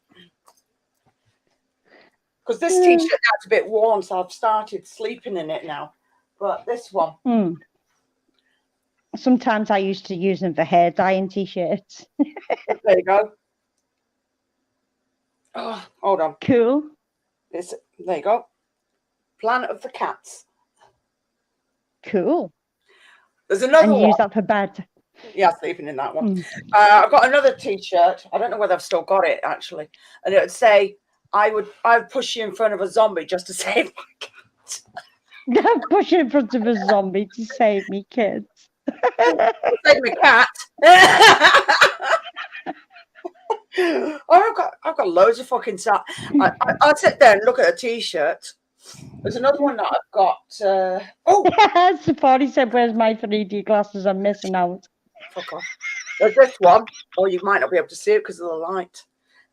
Because this t-shirt now is a bit worn, so I've started sleeping in it now. But this one. Sometimes I used to use them for hair dyeing t-shirts. There you go. Oh, hold on. Cool. There you go. Planet of the Cats. Cool. There's another and one. Use that for bed. Yeah, sleeping in that one. I've got another t-shirt. I don't know whether I've still got it actually. And it would say, I would push you in front of a zombie just to save my cat. I'm pushing in front of a zombie to save me kids. Save my cat. Oh, I've got loads of fucking stuff. I'll sit there and look at a t-shirt. There's another one that I've got. Safari said, "Where's my 3D glasses? I'm missing out." Fuck off. There's this one. Oh, you might not be able to see it because of the light.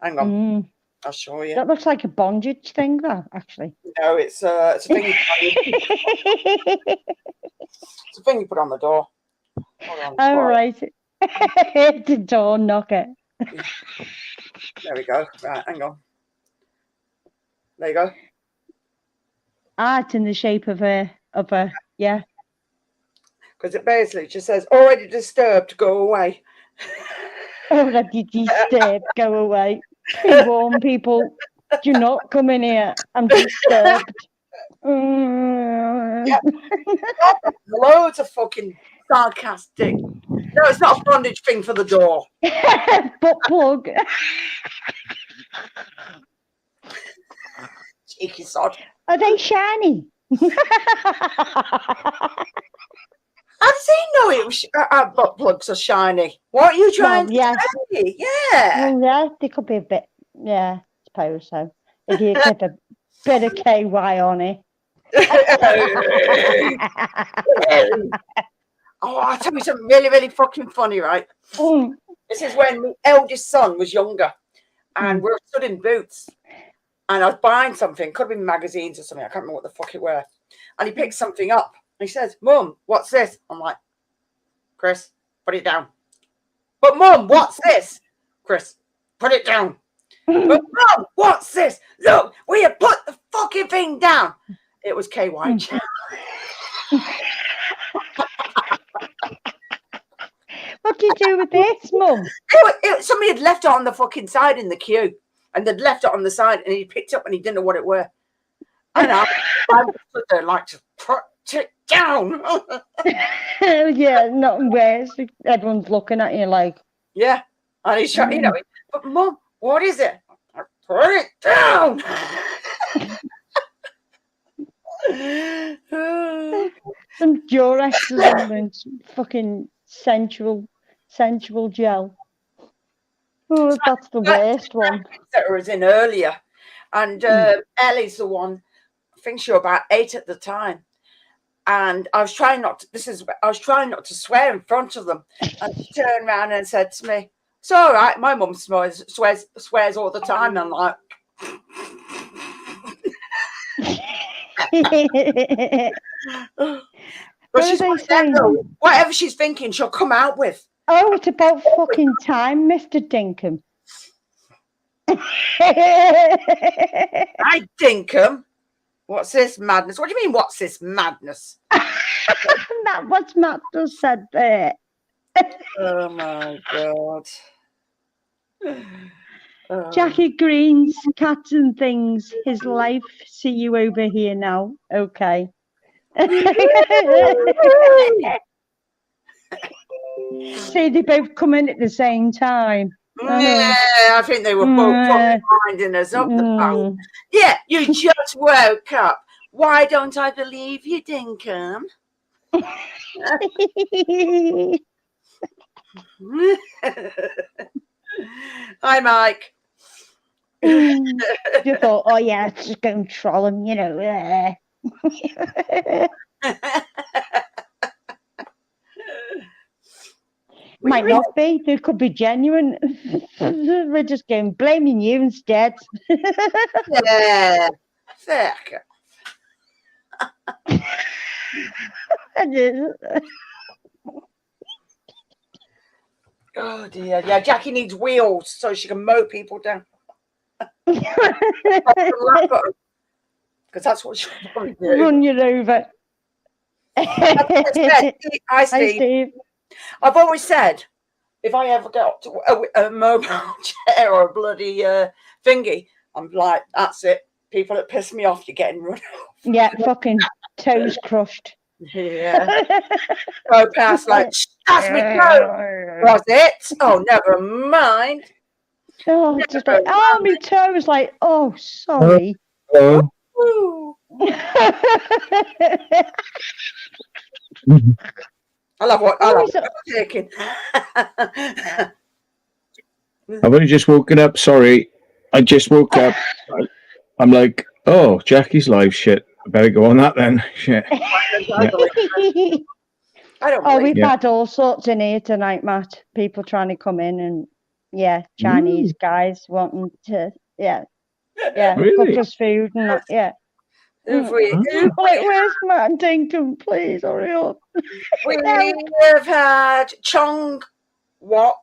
Hang on. I'll show you. That looks like a bondage thing, though, actually. No, it's a thing. It's a thing you put on the door. Oh, right. The door knocker. There we go. Right, hang on. There you go. It's in the shape of a yeah. Because it basically just says, already disturbed, go away. Already disturbed, go away. Be warned, people, do not come in here. I'm disturbed. Yep. Loads of fucking sarcastic. No, it's not a bondage thing for the door. Butt plug. Cheeky sod. Are they shiny? How does he know it was our butt plugs are shiny? What are you trying to say? Yeah. Well, yeah, they could be a bit, yeah, I suppose so. If you get a bit of KY on it. Oh, I'll tell you something really, really fucking funny, right? This is when my eldest son was younger and we were stood in Boots and I was buying something, could have been magazines or something, I can't remember what the fuck it were. And he picked something up and he says, Mum, what's this? I'm like, Chris, put it down. But Mum, what's this? Chris, put it down. But Mum, what's this? Look, will you put the fucking thing down? It was KY. What do you do with this, Mum? Somebody had left it on the fucking side in the queue, and they'd left it on the side, and he picked up and he didn't know what it were. And I stood there like to put it down. Yeah, nothing worse. Everyone's looking at you like. Yeah, and he's trying, but Mum, what is it? Put it down. Some Durex and fucking sensual gel. Oh, that's the worst one. That I was in earlier, and Ellie's the one. I think she was about 8 at the time, and I was trying not to. I was trying not to swear in front of them, and she turned around and said to me, "It's all right. My mum swears all the time." And I'm like. But she's whatever she's thinking, she'll come out with. Oh, it's about fucking time, Mr. Dinkum. I Dinkum. What's this madness? What do you mean, what's this madness? That was Madness said there. Oh my God. Jackie Green's Cats and Things, his life. See you over here now. Okay. See, they both come in at the same time. Yeah, I think they were both fucking winding us up the bank. Yeah, you just woke up. Why don't I believe you, Dinkum? Hi, Mike. You thought, oh yeah, let's just go and troll him, you know. Might not be. They could be genuine. We're just going blaming you instead. Yeah. Thick. Oh dear. Yeah, Jackie needs wheels so she can mow people down. Because that's what she'll probably do. Run you over. Hi, Hi, Steve. Steve. I've always said, if I ever got a mobile chair or a bloody thingy, I'm like, that's it. People that piss me off, you're getting run over. Yeah, fucking toes crushed. Yeah. Go past like, that's me toe. Was it? Oh, never mind. Oh, just like, oh, my toe was like, oh, sorry. Ooh. I love what I'm taking. I've only just woken up. Sorry, I just woke up. I'm like, oh, Jackie's live. Shit, I better go on that then. Shit. We've had all sorts in here tonight, Matt. People trying to come in and Chinese guys wanting to Really? cook us food and that. Yeah. Like, where's Matt and Dinkum? Please hurry up. We have had Chong Wok,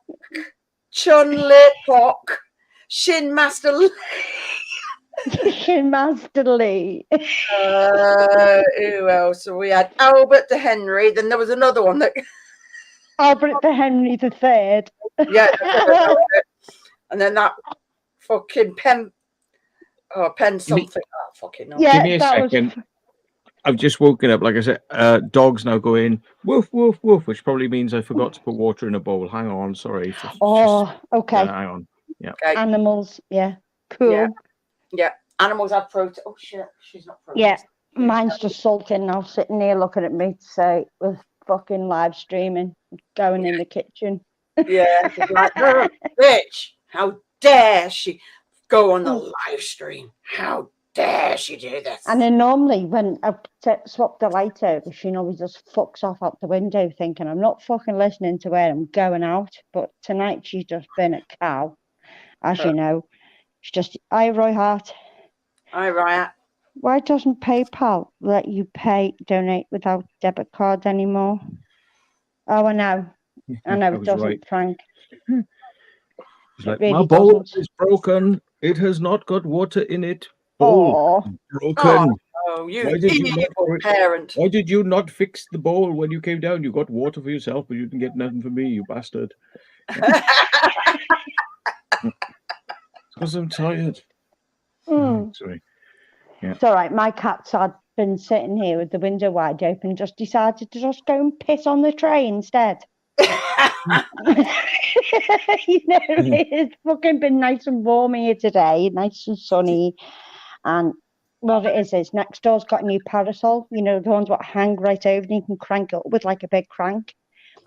Chun Lip Pok, Shin Master Lee. Shin Master Lee. Who else? So we had Albert the Henry. Then there was another one that Albert the Henry the Third. Yeah. And then that fucking pen something. Oh, fucking no. Yeah, give me a second. I've just woken up. Like I said, dogs now go in woof woof woof, which probably means I forgot to put water in a bowl. Hang on, sorry. Okay. Hang on. Yeah. Okay. Animals. Yeah. Cool. Yeah. Animals have protein. Oh shit, she's not protein. Yeah. Mine's just sulking now, sitting there looking at me to say we're fucking live streaming, going in the kitchen. Yeah. Like, bitch, how dare she go on the live stream? How dare she do this? And then normally when I swap the light over, she always just fucks off out the window thinking I'm not fucking listening to her, I'm going out. But tonight she's just been a cow, as you know. She's just, hi Roy Hart. Hi Riot. Why doesn't PayPal let you donate without debit card anymore? Oh, I know it doesn't, right. Frank. It's like, really my bowl is broken. It has not got water in it. Bowl broken. Oh, you evil parent. Why did you not fix the bowl when you came down? You got water for yourself, but you didn't get nothing for me, you bastard. Because I'm tired. Sorry. Yeah. It's all right. My cats had been sitting here with the window wide open, just decided to just go and piss on the tray instead. It's fucking been nice and warm here today, nice and sunny. And what it is next door's got a new parasol, the ones that hang right over and you can crank it up with like a big crank.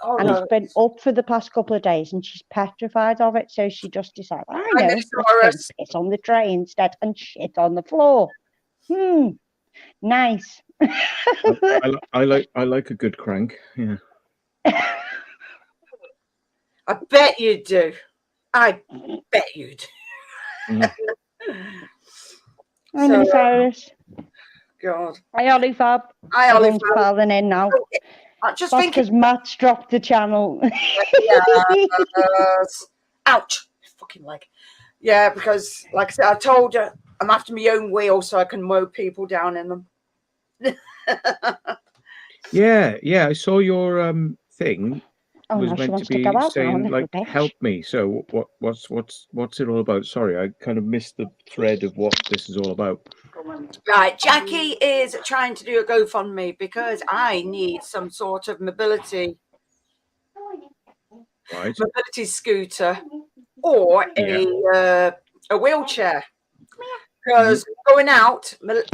It's been up for the past couple of days and she's petrified of it, so she just decided, let's go piss on the tray instead and shit on the floor. Nice. I like a good crank. Yeah. I bet you do. I bet you do. I'm Cyrus. God. Hi, Olifab. Hi, Olifab. Calling in now. I'm just thinking because Matt's dropped the channel. Ouch. Fucking leg. Yeah, because like I said, I told you I'm after my own wheel so I can mow people down in them. Yeah. I saw your thing. Was meant to be saying like help me. So what's it all about? Sorry, I kind of missed the thread of what this is all about. Right, Jackie is trying to do a GoFundMe because I need some sort of mobility scooter or a wheelchair, because going out my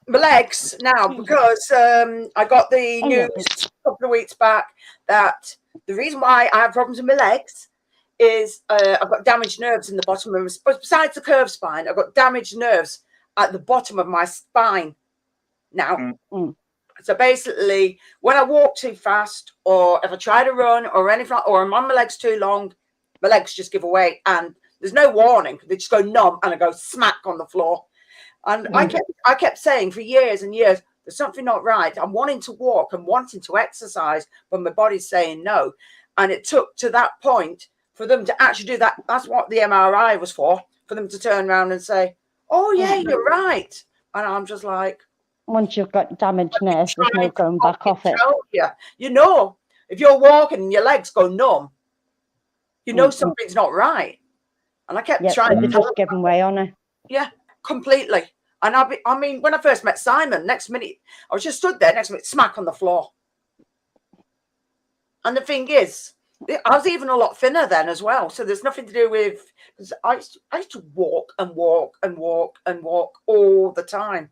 legs now, because I got the news a couple of weeks back that the reason why I have problems with my legs is I've got damaged nerves in the bottom of my, besides the curved spine, I've got damaged nerves at the bottom of my spine now. So basically, when I walk too fast, or if I try to run, or anything, or I'm on my legs too long, my legs just give away, and there's no warning. They just go numb, and I go smack on the floor. And I kept saying for years and years, there's something not right. I'm wanting to walk and wanting to exercise, but my body's saying no. And it took to that point for them to actually do that. That's what the MRI was for them to turn around and say, oh, yeah, you're right. And I'm just like, once you've got damaged nerves, there's no going back off it. You know, if you're walking and your legs go numb, you know something's not right. And I kept trying to just giving way on it. Yeah, completely. And I mean, when I first met Simon, next minute, I was just stood there, next minute, smack on the floor. And the thing is, I was even a lot thinner then as well. So there's nothing to do with, because I used to walk and walk and walk and walk all the time.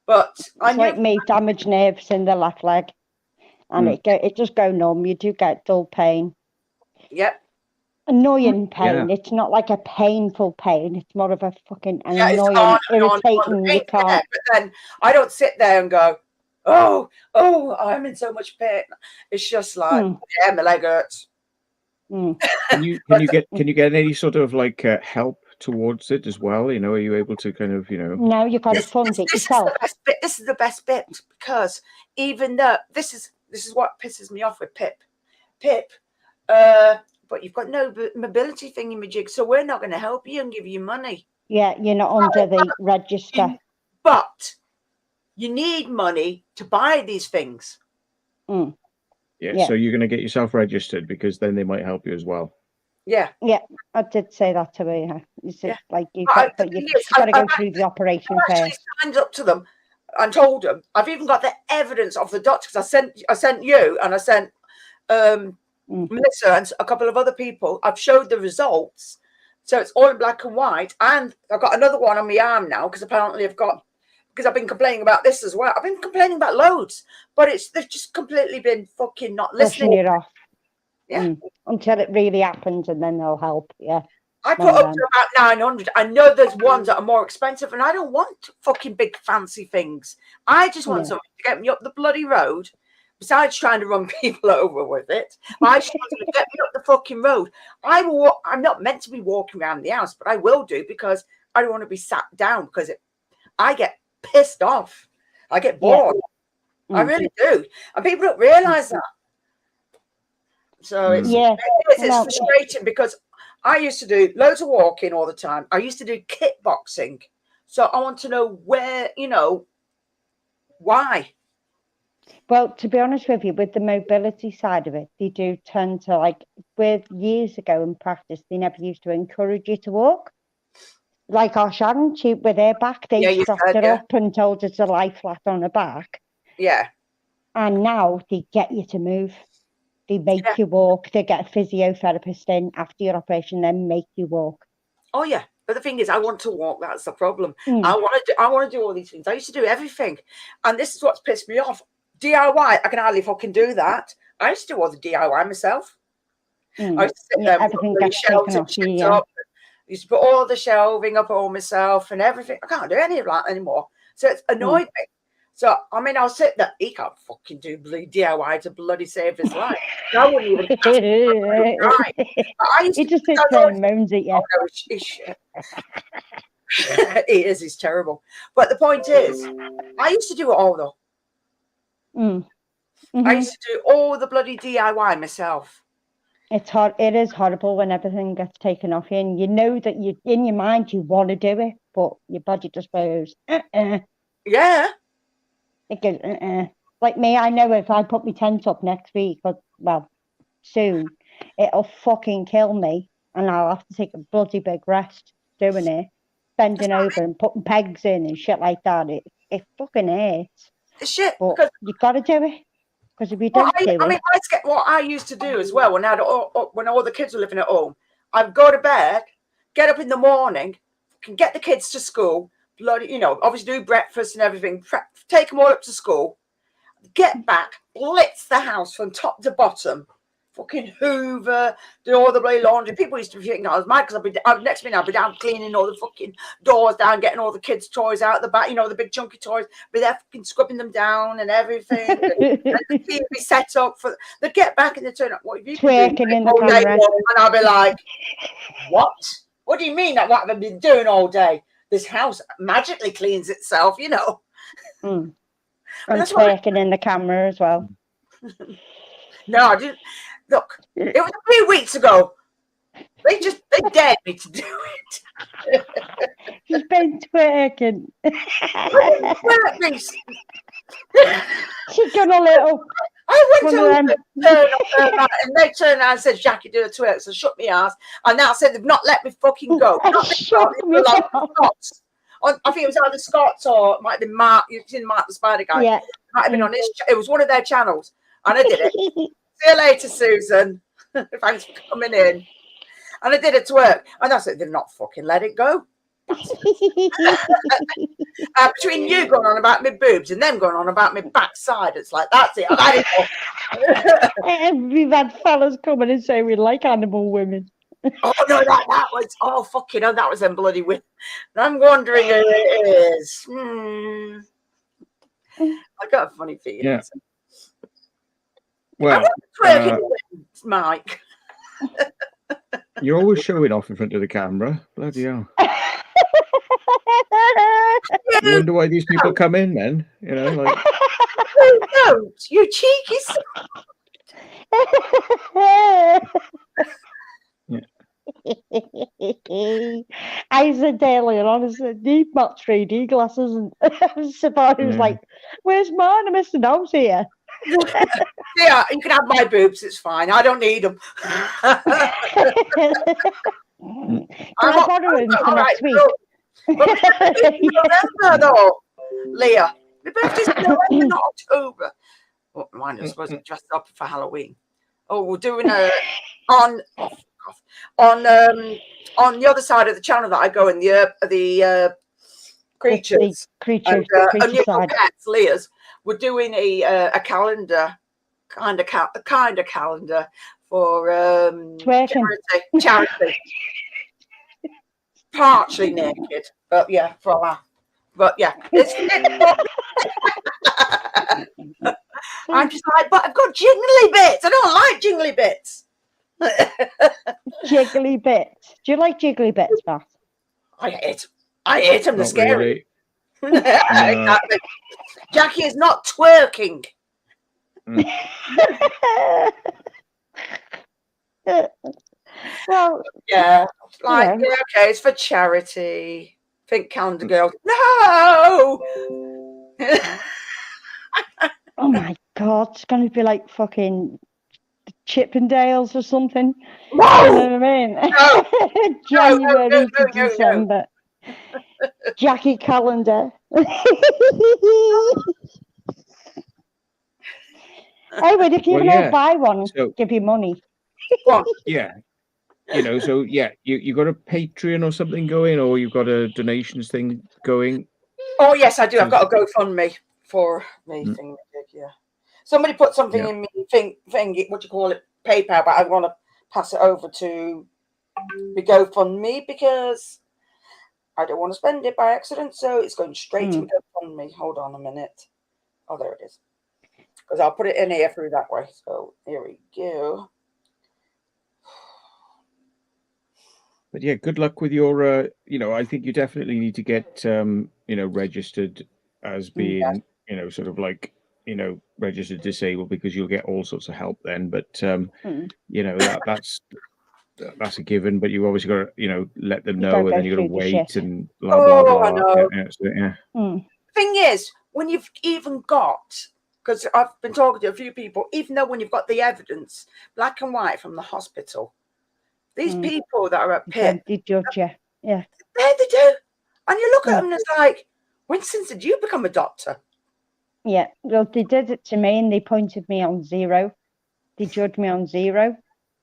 But it's like me, damaged nerves in the left leg. And it just go numb. You do get dull pain. Yep. Annoying pain. It's not like a painful pain. It's more of a fucking annoying, irritating. You can't. But then I don't sit there and go, oh, I'm in so much pain. It's just like, yeah, my leg hurts. Can you get any sort of like help towards it as well? You know, are you able to kind of, you know? No, you've got to fund it yourself. This is the best bit, because even though this is what pisses me off with Pip, but you've got no mobility thingy-majig, so we're not going to help you and give you money. Yeah, you're not under the register. But you need money to buy these things. Yeah, so you're going to get yourself registered, because then they might help you as well. Yeah, I did say that to her. You said, like, you've got to go through the operation first. I signed up to them and told them. I've even got the evidence of the doctor, because I sent you, and I sent Melissa and a couple of other people. I've showed the results, so it's all in black and white. And I've got another one on my arm now, because apparently because I've been complaining about this as well. I've been complaining about loads, but they've just completely been fucking not listening. Pushing it off. Yeah. Until it really happens, and then they'll help. Yeah. I put up to about 900. I know there's ones that are more expensive, and I don't want fucking big fancy things. I just want something to get me up the bloody road. Besides trying to run people over with it, I just want to get me up the fucking road. I'm not meant to be walking around the house, but I will do, because I don't want to be sat down, because I get pissed off. I get bored. I really do. And people don't realise that. So it's frustrating, because I used to do loads of walking all the time. I used to do kickboxing. So I want to know where, why. Well, to be honest with you, with the mobility side of it, they do tend to, like, with years ago in practice, they never used to encourage you to walk. Like our Sharon, with her back, they strapped her up and told her to lie flat on her back. Yeah. And now they get you to move. They make you walk. They get a physiotherapist in after your operation, then make you walk. Oh, yeah. But the thing is, I want to walk. That's the problem. I want to do all these things. I used to do everything. And this is what's pissed me off. DIY, I can hardly fucking do that. I used to do all the DIY myself. I used to sit there and put the shelves and shit up. I used to put all the shelving up all myself and everything. I can't do any of that anymore. So it's annoyed me. So, I mean, I'll sit there. He can't fucking do bloody DIY to bloody save his life. I wouldn't even He just sits there and moans at you. Oh, no, he's shit. He's terrible. But the point is, I used to do it all, though. I used to do all the bloody DIY myself. It's hard. It is horrible when everything gets taken off you, and you know that you, in your mind, you want to do it, but your body just goes, Yeah. It goes, Like me, I know if I put my tent up next week, or, well, soon, it'll fucking kill me, and I'll have to take a bloody big rest doing it, bending over and putting pegs in and shit like that. It fucking hurts. It's shit. But you got to do it. Because if you don't do it... I mean, what I used to do as well, when all the kids were living at home, I'd go to bed, get up in the morning, can get the kids to school, bloody, obviously do breakfast and everything, take them all up to school, get back, blitz the house from top to bottom, fucking hoover, do all the bloody laundry. People used to think I was mad because next minute I'd be down cleaning all the fucking doors down, getting all the kids' toys out the back, the big chunky toys, be there fucking scrubbing them down and everything. and the TV be set up for, they'd get back and they'd turn up, what have you been doing in the all day camera. long? And I'd be like, what? What do you mean that what have I been doing all day? This house magically cleans itself, And twerking in the camera as well. No, I didn't. Look, it was 3 weeks ago. They dared me to do it. She's been twerking. She's done a little. I went to them, and they turned around and said, Jackie, do a twerk. So shut me ass. And now said they've not let me fucking go. Shut me Scots. I think it was either Scots or it might have been Mark. You've seen Mark the Spider Guy. Yeah. It might have been on his. It was one of their channels. And I did it. See you later, Susan. Thanks for coming in. And I did it to work. And I said, they've not fucking let it go. Between you going on about my boobs and them going on about my backside, it's like, that's it. I've had it all. We've had fellas coming and say we like animal women. Oh, no, that was, fucking hell, that was them bloody women. I'm wondering who it is. I got a funny feeling. Yeah. Well, Mike. You're always showing off in front of the camera. Bloody hell. I wonder why these people come in then. Like. Don't, you cheeky son. I said earlier on, I said, need my 3D glasses. And somebody was like, where's mine? I missed the nose here. Yeah, you can have my boobs. It's fine. I don't need them. Can I borrow them for next week? November, though, Leah. My birthday's in November, not October. Oh, mine is supposed to be dressed up for Halloween. Oh, we're doing on the other side of the channel that I go in the creatures creature side. Cats, Leah's. We're doing a calendar, kind of calendar for charity. Partially naked, but yeah, for a laugh. But yeah, I'm just like, but I've got jiggly bits. I don't like jiggly bits. Jiggly bits. Do you like jiggly bits, Beth? I hate them. They're scary. Really. Exactly. Jackie is not twerking. Well, yeah, like okay, it's for charity. Think calendar girl. No. Oh my God, it's going to be like fucking Chippendales or something. No! You know what I mean? No. January No. to December. Jackie calendar. Oh, but if you can buy one, give you money. Yeah. So you got a Patreon or something going, or you've got a donations thing going? Oh yes, I do. I've got a GoFundMe for me thing. Yeah. Somebody put something in me thing. What do you call it? PayPal, but I want to pass it over to the GoFundMe because I don't want to spend it by accident. So it's going straight to GoFundMe. Hold on a minute. Oh, there it is. Because I'll put it in here through that way. So here we go. But yeah, good luck with your. I think you definitely need to get registered as being sort of like registered disabled, because you'll get all sorts of help then. But that's a given. But you obviously got to let them know, and then you got to wait and blah blah blah. I know. Thing is, when you've even got, because I've been talking to a few people, even though when you've got the evidence, black and white from the hospital. These people that are at PIP, they judge you. Yeah. There they do. And you look at them and it's like, when since did you become a doctor? Yeah. Well, they did it to me and they pointed me on 0. They judged me on 0.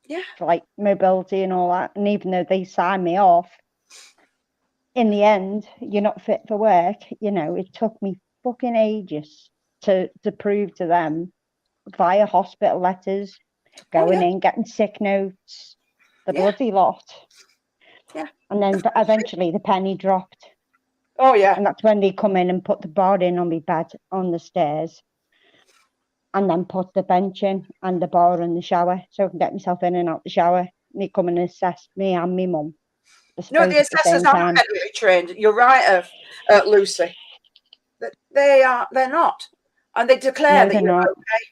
Yeah. For like mobility and all that. And even though they signed me off, in the end, you're not fit for work. It took me fucking ages to prove to them via hospital letters, going in, getting sick notes, the bloody lot. Yeah. And then eventually the penny dropped. Oh, yeah. And that's when they come in and put the bar in on my bed on the stairs. And then put the bench in and the bar in the shower so I can get myself in and out the shower. And they come and assess me and my mum. No, the assessors aren't medically trained. You're right, Lucy. They're not. And they declare that you're not. Okay.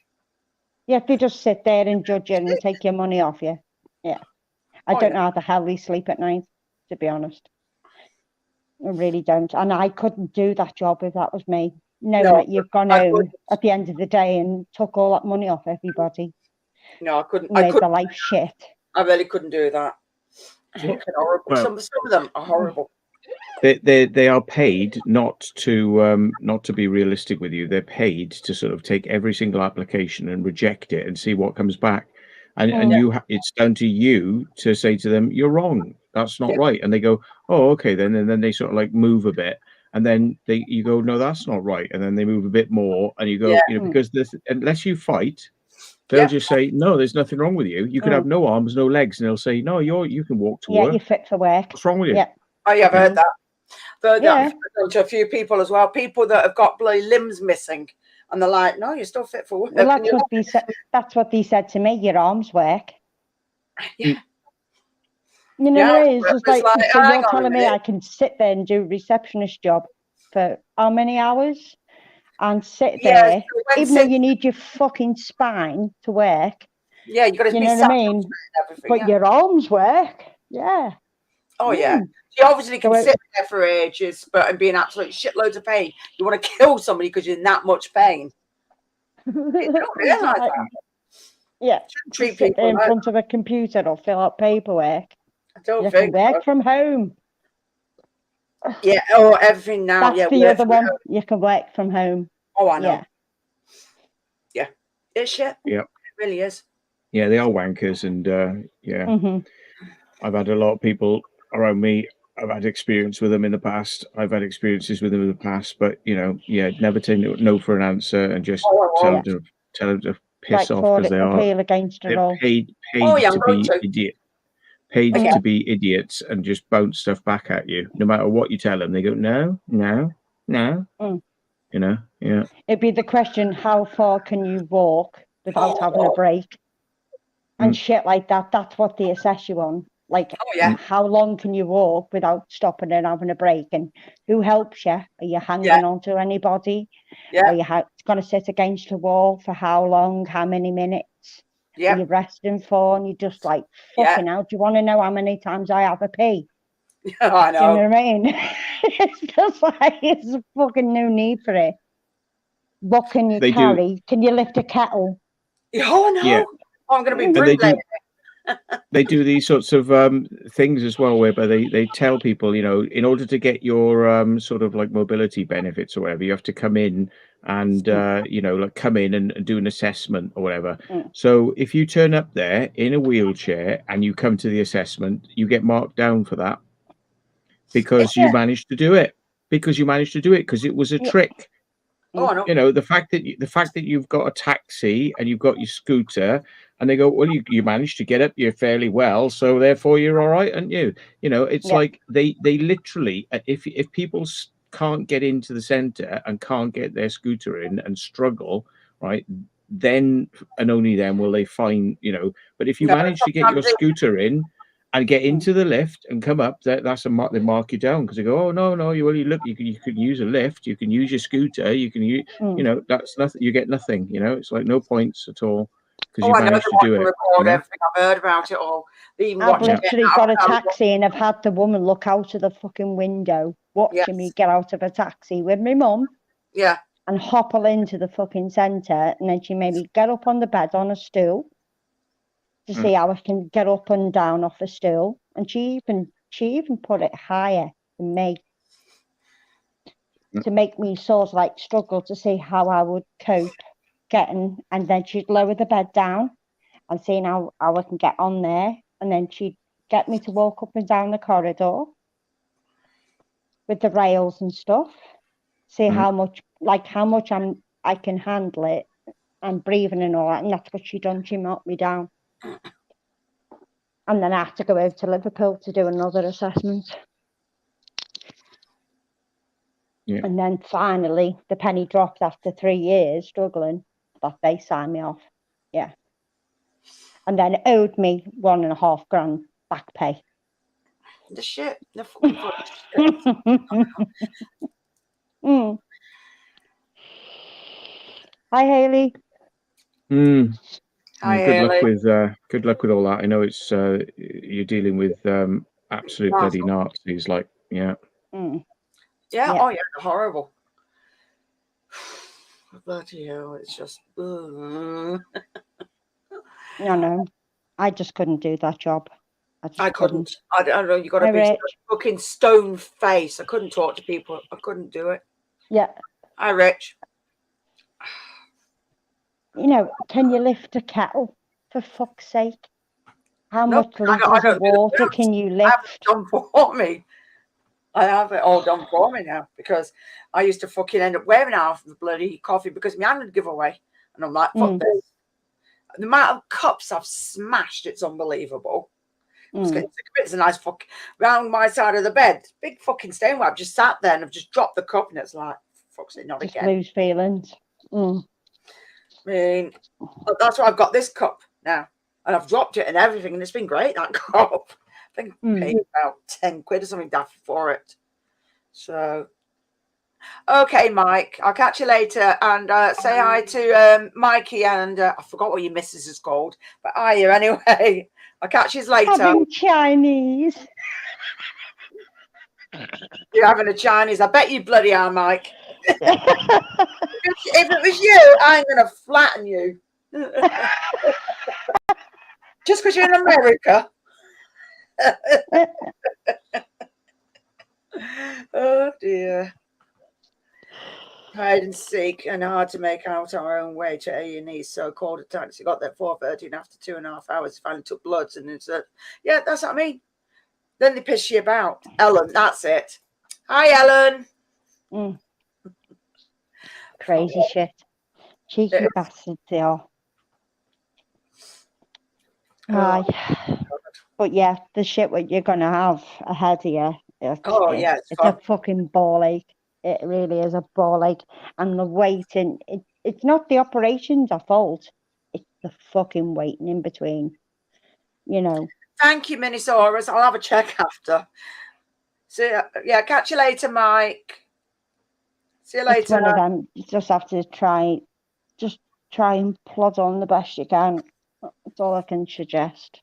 Yeah, they just sit there and judge you and take your money off you. Yeah. I don't know how the hell they sleep at night, to be honest. I really don't. And I couldn't do that job if that was me. Knowing that you've gone home at the end of the day and took all that money off everybody. No, I couldn't. Made the life shit. I really couldn't do that. Horrible. Well, some of them are horrible. They are paid not to be realistic with you. They're paid to sort of take every single application and reject it and see what comes back. And it's down to you to say to them, you're wrong. That's not right. And they go, oh, okay, then. And then they sort of like move a bit. And then you go, no, that's not right. And then they move a bit more. And you go, because unless you fight, they'll just say, no, there's nothing wrong with you. You could have no arms, no legs. And they'll say, no, you can walk to work. Yeah, you're fit for work. What's wrong with you? Yeah. Oh, yeah, I've heard that. I've heard that to a few people as well. People that have got bloody limbs missing. And they're like, no, you're still fit for work. Well, that's what they said to me. Your arms work. Yeah. You know, it's like so you're telling me I can sit there and do a receptionist job for how many hours and sit there, even though you need your fucking spine to work. Yeah, you got to. You know what I mean? But your arms work. Yeah. Oh yeah. You obviously can sit there for ages, and be in absolute shitloads of pain. You want to kill somebody because you're in that much pain. You don't realise that. Yeah. Treat sit people in front of a computer or fill out paperwork. I don't think can work from home. Yeah, everything now. That's the other one. You can work from home. Oh, I know. Yeah. It's shit. Yeah. It really is. Yeah, they are wankers, and I've had a lot of people around me. I've had experience with them in the past. I've had experiences with them in the past, but never take no for an answer, and just tell them to piss off because they are paid to be idiot. Paid to be idiots and just bounce stuff back at you. No matter what you tell them, they go, no. You know, It'd be the question, how far can you walk without having a break? And shit like that. That's what they assess you on. Like, how long can you walk without stopping and having a break? And who helps you? Are you hanging on to anybody? Yeah. Are you going to sit against a wall for how long? How many minutes? Yeah. You're resting for, and you're just like, fucking hell, do you want to know how many times I have a pee? Yeah, I know. Do you know what I mean? It's just like, it's fucking no need for it. What can you carry? Can you lift a kettle? Oh, no. Yeah. Oh, I'm going to be brutally. They do these sorts of things as well, whereby they tell people, in order to get your sort of like mobility benefits or whatever, you have to come in and come in and do an assessment or whatever. So if you turn up there in a wheelchair and you come to the assessment, you get marked down for that because you managed to do it. Because it was a trick. Oh, no. The fact that you've got a taxi and you've got your scooter, and they go, well, you managed to get up here fairly well, so therefore you're all right, aren't you? It's like they literally, if people can't get into the centre and can't get their scooter in and struggle, right, then and only then will they find, But if you manage to get your scooter in and get into the lift and come up, that's they mark you down because they go, oh no, you can use a lift, you can use your scooter, you can use, that's nothing, you get nothing, it's like no points at all because you managed to do it. Everything. I've heard about it all. I've literally got a taxi and I've had the woman look out of the fucking window watching me get out of a taxi with my mum. Yeah. And hobble into the fucking centre, and then she made me get up on the bed on a stool to see how I can get up and down off a stool, and she even put it higher than me to make me sort of like struggle to see how I would cope getting, and then she'd lower the bed down and seeing how I can get on there, and then she'd get me to walk up and down the corridor with the rails and stuff, see how much I can handle it, and breathing and all that. And that's what she done. She knocked me down. And then I had to go over to Liverpool to do another assessment. Yeah. And then finally, the penny dropped after 3 years struggling that they signed me off. Yeah. And then it owed me $1.5 grand back pay. The shit. The fucking shit. Hi, Hayley. Hi, good luck with all that. I know it's you're dealing with absolute bloody Nazis, like Yeah. Oh yeah, they're horrible. Bloody hell, it's just. No, I just couldn't do that job. I couldn't. I don't know. You got to be so fucking stone face. I couldn't talk to people. I couldn't do it. Yeah. Hi, Rich. You know, can you lift a kettle, for fuck's sake? How much litres of water can you lift? I have it done for me. I have it all done for me now, because I used to fucking end up wearing half the bloody coffee because my hand would give away. And I'm like, fuck this. The amount of cups I've smashed, it's unbelievable. It's a nice fucking round my side of the bed. Big fucking stain where I've just sat there and I've just dropped the cup and it's like, fuck's it, not just again. Lose feelings. I mean, that's why I've got this cup now. And I've dropped it and everything, and it's been great, that cup. I think I paid about 10 quid or something daft for it. So, okay, Mike, I'll catch you later. And say hi to Mikey and I forgot what your missus is called, but hi you anyway. I'll catch you later. Having Chinese. You're having a Chinese. I bet you bloody are, Mike. If it was you, I'm going to flatten you. Just because you're in America. Oh, dear. Hide and seek and hard to make out our own way to A&E. So called a taxi. Got there at 4:30 and after 2.5 hours, finally took bloods. And it's yeah, that's what I mean. Then they piss you about. Ellen, that's it. Hi, Ellen. Crazy shit. Cheeky bastards they are. Hi. But yeah, the shit what you're going to have ahead of you. It's a fucking ball ache. It really is a ball ache. And the waiting, it's not the operations at fault. It's the fucking waiting in between, you know. Thank you, Minisaurus. I'll have a check after. So, yeah, catch you later, Mike. See you later. It's one of them. You just have to try and plod on the best you can. That's all I can suggest.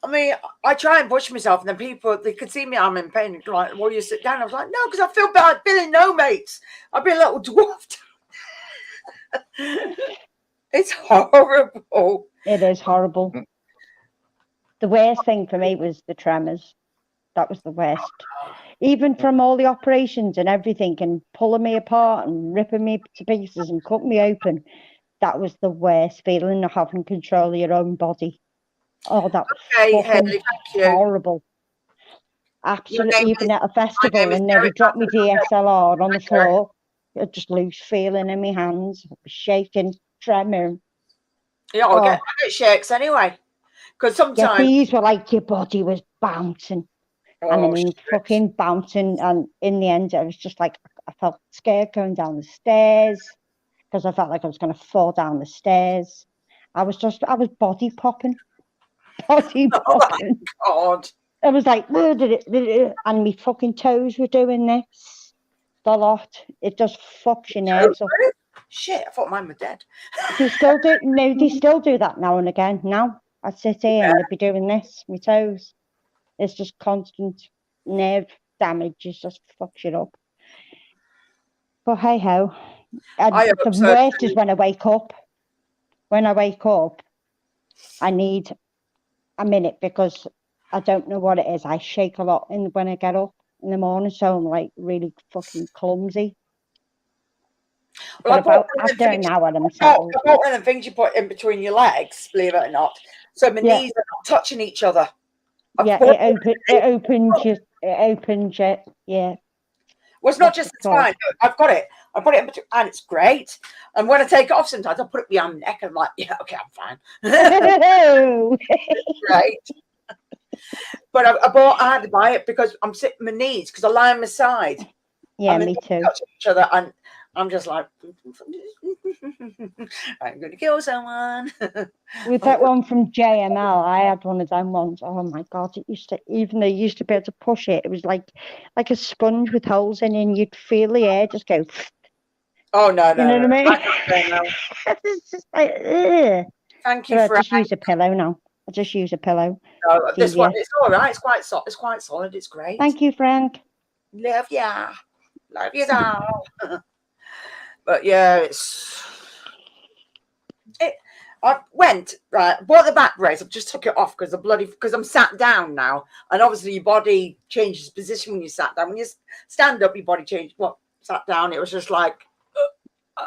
I mean, I try and push myself, and then people, they could see me, I'm in pain. They're like, well, you sit down. I was like, no, because I feel bad feeling no mates. I've been a little dwarfed. It's horrible. It is horrible. The worst thing for me was the tremors. That was the worst. Even from all the operations and everything, and pulling me apart and ripping me to pieces and cutting me open, that was the worst feeling of having control of your own body. Oh, that was fucking horrible. Absolutely. Even at a festival and nearly dropped my DSLR on the floor. I just lose feeling in my hands, shaking, tremor. Yeah, I get shakes anyway. Because sometimes these were like your body was bouncing. And I mean, fucking bouncing. And in the end, I was just like, I felt scared going down the stairs because I felt like I was going to fall down the stairs. I was body popping. Body popping. Oh, God. I was like, and my fucking toes were doing this. The lot. It just fucks your nerves up. Shit, I thought mine were dead. They still do. No, they still do that now and again. Now I sit here and they'd be doing this. My toes. It's just constant nerve damage. It just fucks you up. But hey ho. The worst is when I wake up. When I wake up, I need a minute because I don't know what it is. I shake a lot when I get up in the morning, so I'm like really fucking clumsy. Well, but after an hour, I'm settled. I bought one of the things you put in between your legs, believe it or not. So my knees are not touching each other. It opens you. Yeah. Well, it's not just the spine. I've got it I put it in between, and it's great. And when I take it off, sometimes I put it behind my neck, and I'm like, yeah, okay, I'm fine. Right. But I had to buy it because I'm sitting my knees because I lie on my side. Yeah, me too. Each other, and I'm just like, I'm going to kill someone. With that one from JML, I had one of them ones. Oh my God, it used to, even though you used to be able to push it, it was like a sponge with holes in it, and you'd feel the air just go. Oh, no. You know what I mean? It's just like, ugh. Thank you, I just use a pillow now. I just use a pillow. No, this one, it's all right. It's quite solid. It's great. Thank you, Frank. Love ya. Love you all. But yeah, I went, right, bought the back brace. I've just took it off because I'm sat down now. And obviously your body changes position when you sat down. When you stand up, your body changes. Sat down, it was just like, God.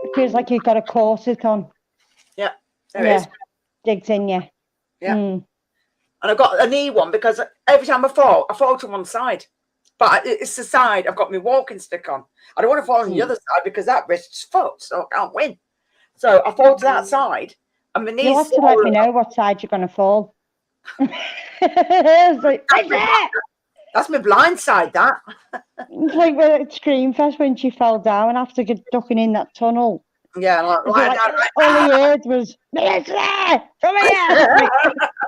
It feels like you've got a corset on. Yeah, there it is. Digs in you. Yeah. And I got a knee one because every time I fall to one side. But it's the side I've got my walking stick on. I don't want to fall on the other side because that wrist's fucked, so I can't win. So I fall to that side, and my knees. You'll have to let me know what side you're going to fall. It's like, that's my blind side, that. It's like at Screamfest when she fell down after ducking in that tunnel. Yeah, all I heard was, Melissa, come here!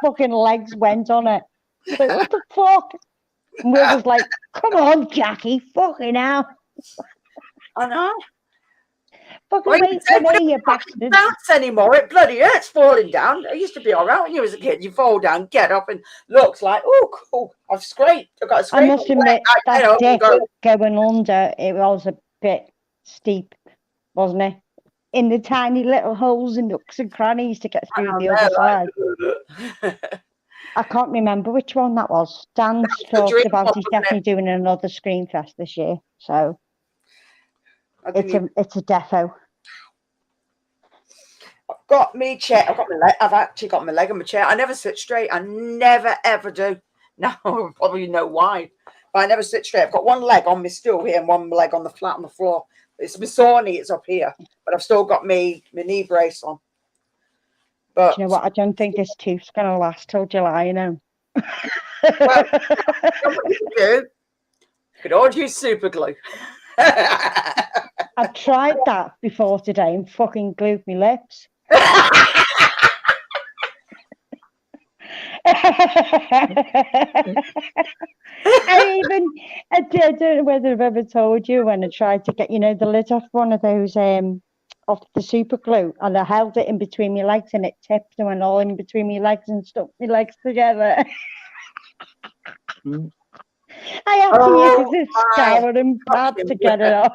Fucking legs went on it. Like, what the fuck? And Will was like, come on, Jackie, fucking hell. I know. Fucking wait for me, you bastard. Don't bounce anymore. It bloody hurts falling down. It used to be all right when you was a kid. You fall down, get up, and looks like, oh, cool. I've got a scrape. I must admit, that dip going under, it was a bit steep, wasn't it? In the tiny little holes and nooks and crannies to get through the other side. I can't remember which one that was. Dan's talked about he's definitely doing another Screamfest this year, so it's a defo. I've got me chair. I've actually got my leg on my chair. I never sit straight. I never ever do. No, probably know why, but I never sit straight. I've got one leg on my stool here and one leg on the flat on the floor. It's my sore knee. It's up here, but I've still got my knee brace on. But you know what? I don't think this tooth's going to last till July, you know. Well, what you can do, you could always use super glue. I've tried that before today and fucking glued my lips. I don't know whether I've ever told you when I tried to get, the lid off one of those off the super glue, and I held it in between my legs and it tipped and went all in between my legs and stuck my legs together. I had to use this scour and pad to get it off.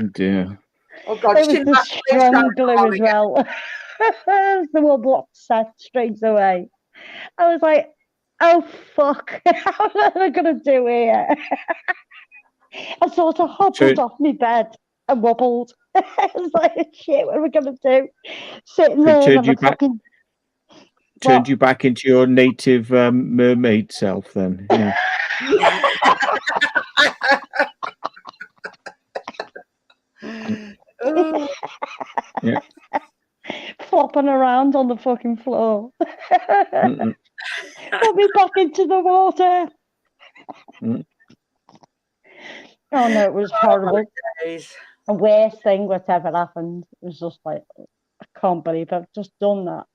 Oh dear. Oh God, it was the strong glue as well. The one block set straight away. I was like, oh fuck, how am I gonna do here? I sort of hobbled off my bed and wobbled. I was like, shit, what are we gonna do? Sitting there turned you back into your native mermaid self then. Yeah. Yeah. Flopping around on the fucking floor. Put me back into the water. Oh no, it was horrible. The worst thing whatever happened. It was just like, I can't believe I've just done that.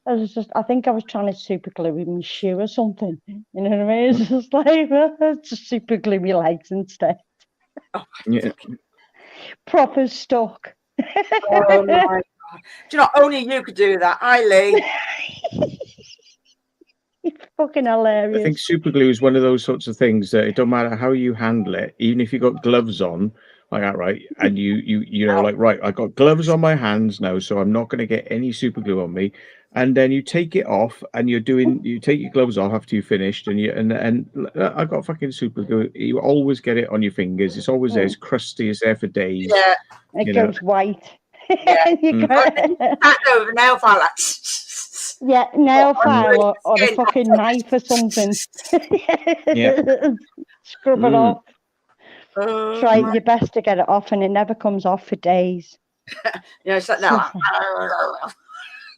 I think I was trying to super glue my shoe or something. You know what I mean? It's just like, just super glue my legs instead. Yeah. Proper stuck. Oh my God. Do you know, only you could do that. Lee. It's fucking hilarious. I think super glue is one of those sorts of things that it don't matter how you handle it, even if you got gloves on, like that, right? And you know, like, right, I got gloves on my hands now, so I'm not going to get any super glue on me. And then you take it off, and you take your gloves off after you finished, and I got fucking super glue. You always get it on your fingers. It's always there. It's crusty. It's there for days. Yeah, it goes white. Yeah, over nail file. Yeah, nail file or a fucking knife or something. Yeah, scrub it off. Trying your best to get it off, and it never comes off for days. It's like, no.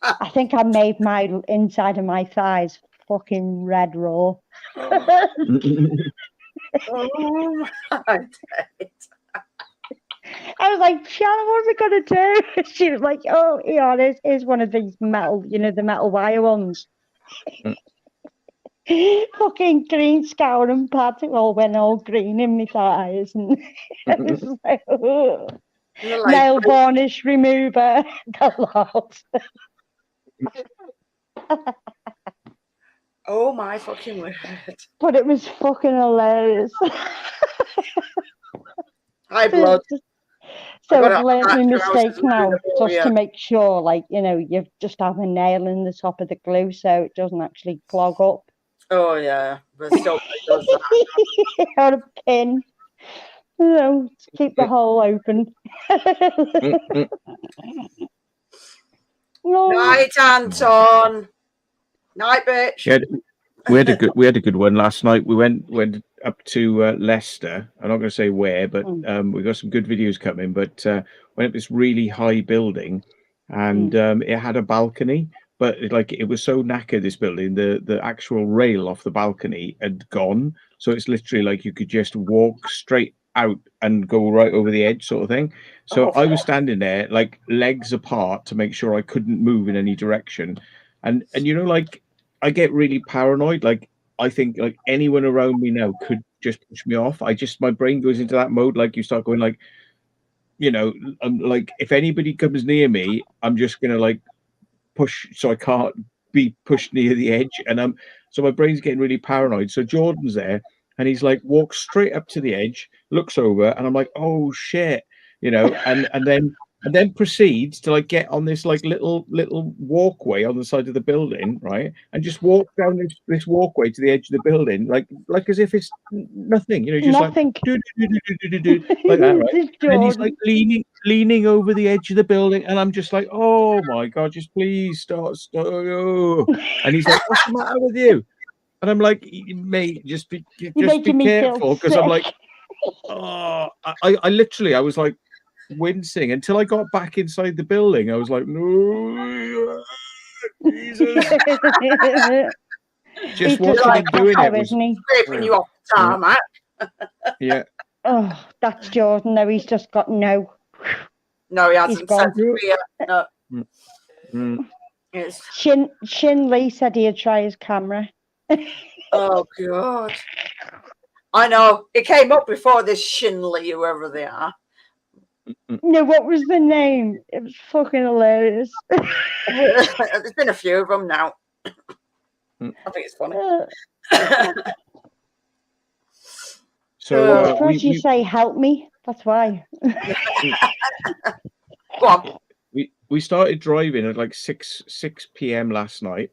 I think I made my inside of my thighs fucking red raw. Oh my days. I was like, Shannon, what's it gonna do? She was like, oh, yeah, here's one of these metal, the metal wire ones. Fucking green scouring pads, it all went all green in my thighs, and it was like, oh. Nail varnish remover, got lost. Oh my fucking word. But it was fucking hilarious. High blood. So I've learned my mistake now, just to make sure, like, you just have a nail in the top of the glue so it doesn't actually clog up. Oh yeah, but still does that. Or a pin, to keep the hole open. Night, Anton. Night, bitch. Yeah, we had a good one last night. We went up to Leicester. I'm not going to say where, but we got some good videos coming. But went up this really high building, and it had a balcony. But it was so knackered, this building, the actual rail off the balcony had gone. So it's literally like you could just walk straight out and go right over the edge, sort of thing. So I was standing there, like legs apart, to make sure I couldn't move in any direction. And I get really paranoid. Like, I think like anyone around me now could just push me off. My brain goes into that mode. Like, you start going like, like if anybody comes near me, I'm just gonna like push so I can't be pushed near the edge. And so my brain's getting really paranoid. So Jordan's there, and he's like walks straight up to the edge, looks over, and I'm like, oh shit, and then proceeds to like get on this like little walkway on the side of the building, right, and just walk down this walkway to the edge of the building, like as if it's nothing, just nothing. Like like that, right? And he's like leaning over the edge of the building, and I'm just like, oh my god, just please stop. And he's like, what's the matter with you? And I'm like, mate, just be careful, because I'm like, oh, I literally, I was like wincing until I got back inside the building. I was like, no, Jesus. Just watching him doing it was scraping you off the tarmac. Yeah. Oh, that's Jordan. No, he's just got no. No, he hasn't. No. Shin Lee said he'd try his camera. Oh god. I know. It came up before this Shinley, whoever they are. No, what was the name? It was fucking hilarious. There's been a few of them now. I think it's funny. So first you say help me. That's why. Go on. We started driving at like 6 p.m. last night.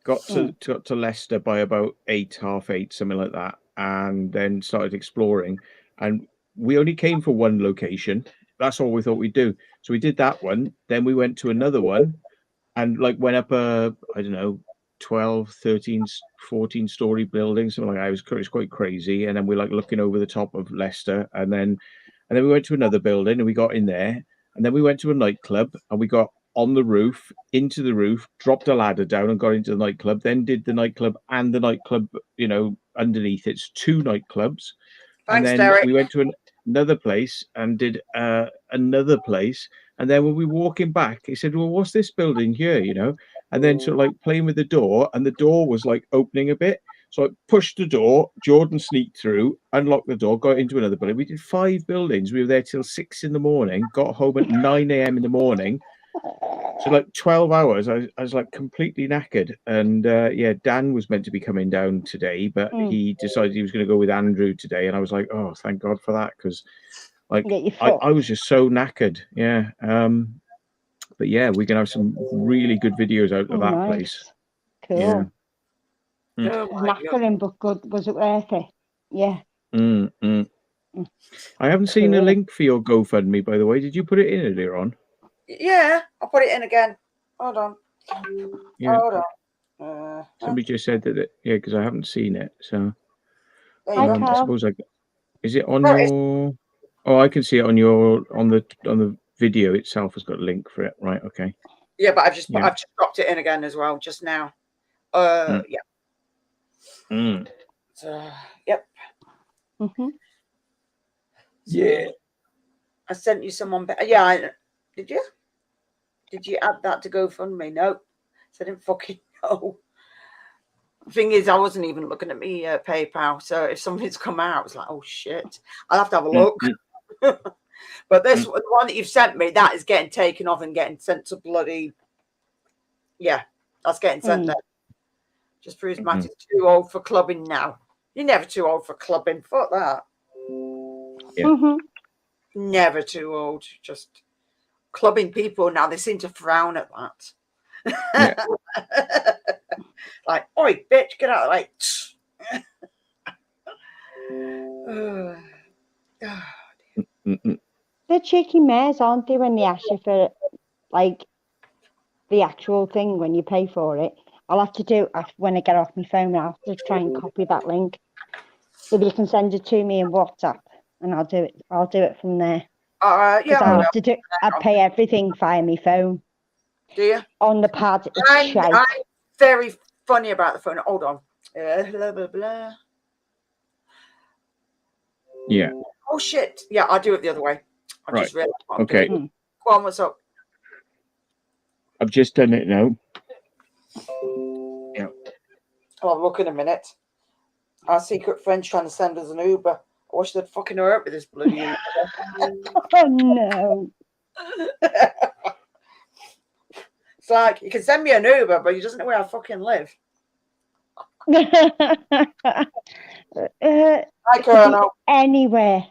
Got to Leicester by about 8:30, something like that, and then started exploring. And we only came for one location. That's all we thought we'd do. So we did that one. Then we went to another one, and like went up a, I don't know, 12, 13, 14 story building, something like that. It was quite crazy. And then we're like looking over the top of Leicester, and then we went to another building, and we got in there, and then we went to a nightclub, and we got on the roof, into the roof, dropped a ladder down and got into the nightclub, then did the nightclub and the nightclub, underneath. It's 2 nightclubs. Thanks, and then Derek. We went to another place and did another place. And then when we were walking back, he said, well, what's this building here, And then sort of like playing with the door, and the door was like opening a bit. So I pushed the door, Jordan sneaked through, unlocked the door, got into another building. We did 5 buildings. We were there till 6 in the morning, got home at 9 a.m. in the morning. So like 12 hours, I was like completely knackered. And Dan was meant to be coming down today, but he decided he was going to go with Andrew today. And I was like, oh, thank God for that, because like I was just so knackered. Yeah. But yeah, we're going to have some really good videos out of that place. Cool. Yeah. Knackering, but good. Was it worth it? Yeah. I haven't seen a link for your GoFundMe, by the way. Did you put it in earlier on? Yeah, I'll put it in again. Hold on. Yeah. Hold on. Somebody just said that, because I haven't seen it. So I suppose I Is it on your? Oh, I can see it on the video itself. Has got a link for it, right? Okay. Yeah, but I've just dropped it in again as well just now. Yeah. So, yep. Yeah. I sent you someone. Yeah. Did you? Did you add that to GoFundMe? No. So I didn't fucking know. The thing is, I wasn't even looking at me PayPal. So if something's come out, it's like, oh shit, I'll have to have a look. But this the one that you've sent me, that is getting taken off and getting sent to bloody. Yeah, that's getting sent there. Just proves Matt is too old for clubbing now. You're never too old for clubbing. Fuck that. Yeah. Never too old. Just clubbing people now. They seem to frown at that. Yeah. Like, oi, bitch, get out of the way. They're cheeky mares, aren't they, when they ask you for, like, the actual thing when you pay for it? I'll have to do, when I get off my phone, I'll have to try and copy that link. If you can send it to me in WhatsApp, and I'll do it from there. Yeah. I pay everything via my phone. Do you? On the pad, I'm very funny about the phone. Hold on. Blah, blah, blah. Yeah. Oh shit. Yeah, I'll do it the other way. I just realized what I'm doing. Go on, what's up? I've just done it now. Yeah. I'll look in a minute. Our secret friend's trying to send us an Uber. I wish they'd fucking hurt with this bloody Uber. Oh no. It's like, you can send me an Uber, but he doesn't know where I fucking live. Anywhere.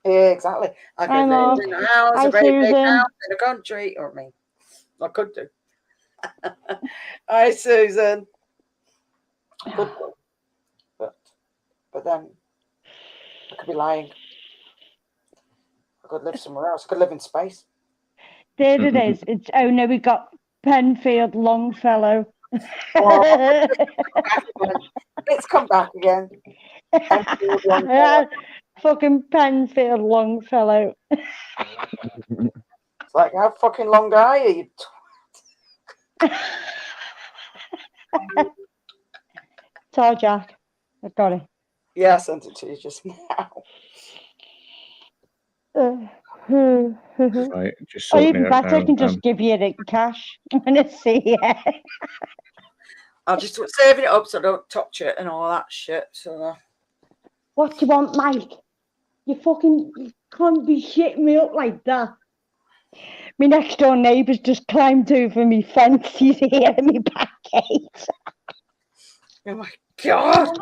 Yeah, exactly. I could live in a house, a very big house in the country. Or me. I could do. Hi, Susan. Could do. But then I could be lying. I could live somewhere else. I could live in space. There it is. It's no, we got Penfield Longfellow. It's come back again. Penfield Longfellow. Fucking Penfield Longfellow. It's like, how fucking long are you? Tar Jack. I got it. Yeah, I sent it to you just now. Right, just or even better, I can just give you the cash when I see it. I'll just saving it up so I don't touch it and all that shit. So, what do you want, Mike? You can't be shitting me up like that. My next door neighbour's just climbed over me fence. He's here in my back gate. Oh my god!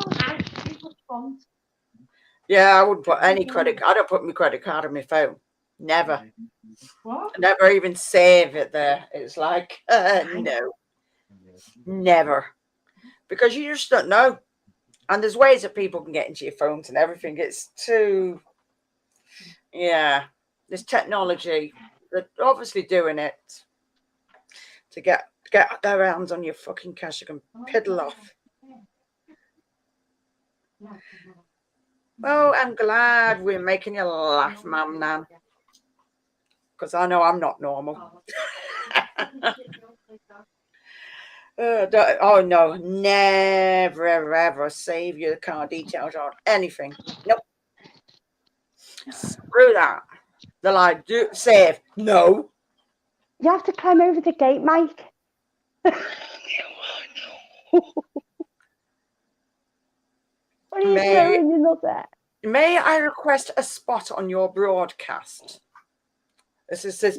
Yeah, I wouldn't put any credit. I don't put my credit card on my phone. Never. What? I never even save it there. It's like no, never, because you just don't know. And there's ways that people can get into your phones and everything. It's too, yeah. There's technology. They're obviously doing it to get their hands on your fucking cash. You can piddle off. Oh, I'm glad we're making you laugh, Mum Nan. Because I know I'm not normal. Oh, no. Never, ever, ever save your card details on anything. Nope. Screw that. They're like, do save. No. You have to climb over the gate, Mike. What are you throwing in there? May I request a spot on your broadcast? This is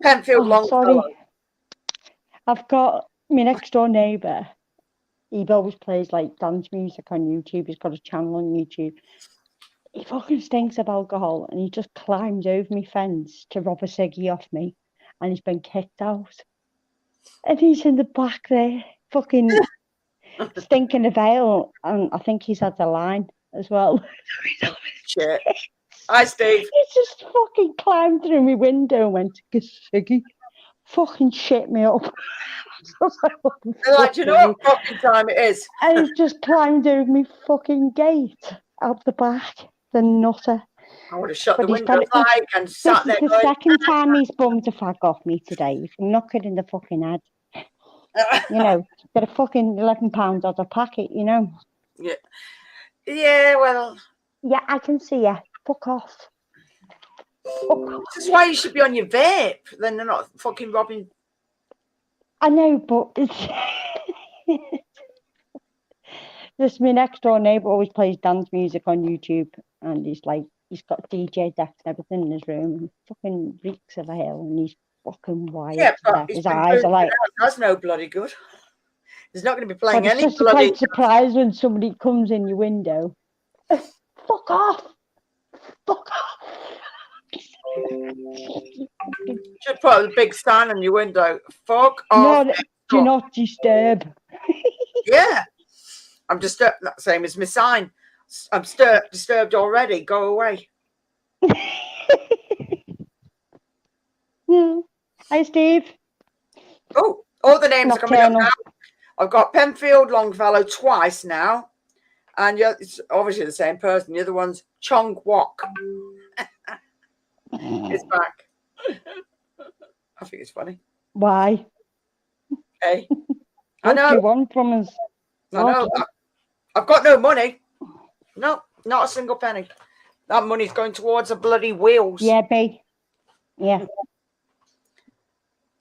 Penfield Longfellow. I've got my next door neighbour. He always plays like dance music on YouTube. He's got a channel on YouTube. He fucking stinks of alcohol, and he just climbed over my fence to rob a ciggy off me, and he's been kicked out. And he's in the back there, fucking stinking of ale, and I think he's had the line as well. Shit. Hi, Steve. He just fucking climbed through my window and went to get ciggy. Fucking shit me up. They're like, do you know what fucking time it is? And he just climbed over my fucking gate out the back. The nutter. I would have shut But the he's got windows like and sat there This is the going, second time he's bummed a fag off me today. He's knockered in the fucking head. You know, get a fucking £11 off a packet, you know. Yeah. Yeah, well. Yeah, I can see you. Fuck off. This is why you should be on your vape. Then they're not fucking robbing. I know, but it's this my next door neighbour always plays dance music on YouTube, and he's got DJ decks and everything in his room, and fucking reeks of a hell, and he's fucking wild. Yeah, but his eyes are like, that's no bloody good. He's not going to be playing but any it's just bloody. quite surprised when somebody comes in your window. Fuck off! Fuck off! Should put a big sign on your window. Fuck off. No, do not disturb. Yeah. I'm disturbed. Not the same as my sign. I'm disturbed already. Go away. Yeah. Hi, Steve. Oh, all the names Nocturnal. are coming up now. I've got Penfield Longfellow twice now. And it's obviously the same person. The other one's Chong Wok. It's back. I think it's funny. Why? Okay. What do you want from us? I know. I've got no money. No, not a single penny. That money's going towards the bloody wheels. Yeah, babe. Yeah.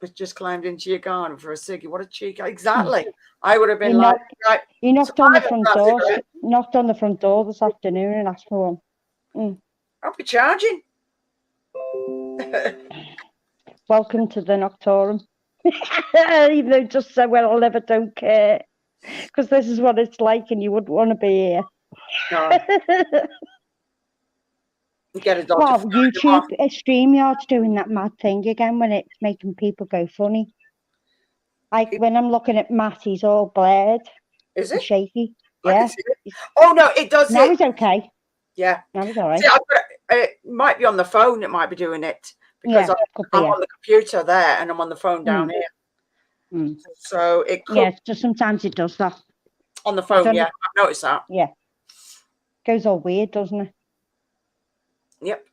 But just climbed into your garden for a ciggy. What a cheek. Exactly. I would have been You knocked on the front door. Knocked on the front door this afternoon and asked for one. I'll be charging. Welcome to the Noctorum. Even though just so well, I'll never don't care. Because this is what it's like and you wouldn't want to be here. No. Get a doctor. Well, YouTube, StreamYard's doing that mad thing again when it's making people go funny. Like when I'm looking at Matt, he's all blared. Is it? Shaky. Yeah. Oh, no, it does. Now he's okay. Yeah. Now he's all right. See, it might be on the phone, it might be doing it. Because I'm on the computer there and I'm on the phone down here. So it could. Yeah, just sometimes it does that. On the phone, yeah. I've noticed that. Yeah. Goes all weird, doesn't it? Yep.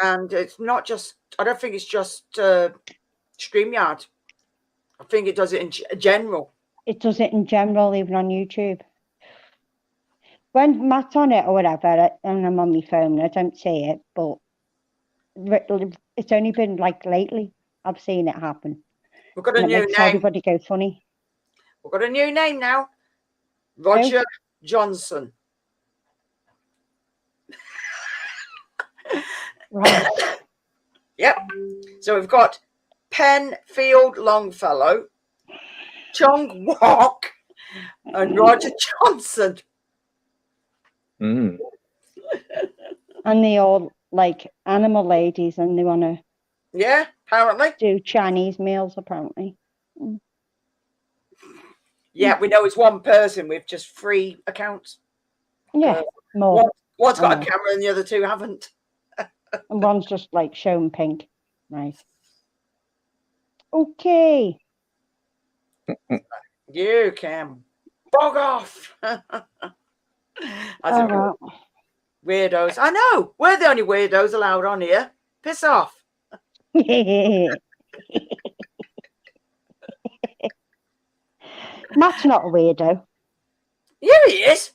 And it's not just, I don't think it's just StreamYard. I think it does it in general. It does it in general, even on YouTube. When Matt's on it or whatever, and I'm on my phone, I don't see it, but it's only been like lately I've seen it happen. We've got a new name. Everybody go funny. We've got a new name now. Roger Johnson. Right. Yep. So we've got Penfield Longfellow, Chong Wok, and Roger Johnson. And they all like animal ladies, and they want to apparently do Chinese meals apparently. Yeah, we know it's one person with just 3 accounts. Yeah, more. One's got a camera and the other 2 haven't. And one's just like shown pink. Nice. Okay. You can bog off. Weirdos. I know. We're the only weirdos allowed on here. Piss off. Matt's not a weirdo. Yeah, he is.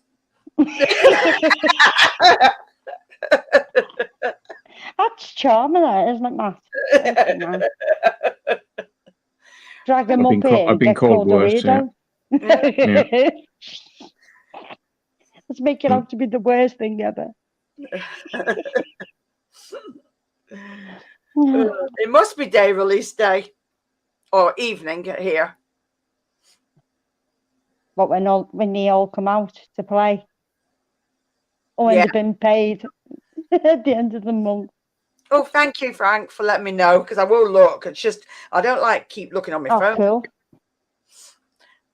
That's charming, isn't it, Matt? Drag him up here. I've been called worse. Yeah. Let's make it out to be the worst thing ever. It must be day release day or evening here. But when they all come out to play, or when they've been paid at the end of the month. Oh, thank you, Frank, for letting me know, because I will look. It's just I don't like keep looking on my phone. Cool.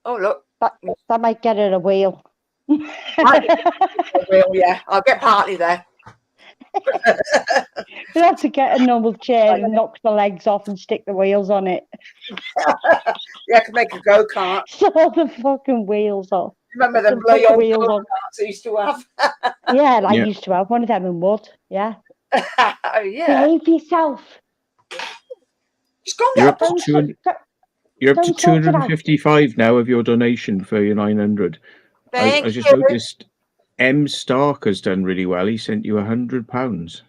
Oh, look, that might get it a wheel. Yeah, I'll get partly there. You'll have to get a normal chair and knock the legs off and stick the wheels on it. Yeah, I could make a go-kart. Saw the fucking wheels off. Remember them bloody old carts I used to have? Yeah, I used to have one of them in wood. Yeah. Oh, yeah. Behave yourself. Just go and get a box. You're up to 255 now of your donation for your 900. I just noticed M. Stark has done really well. He sent you £100.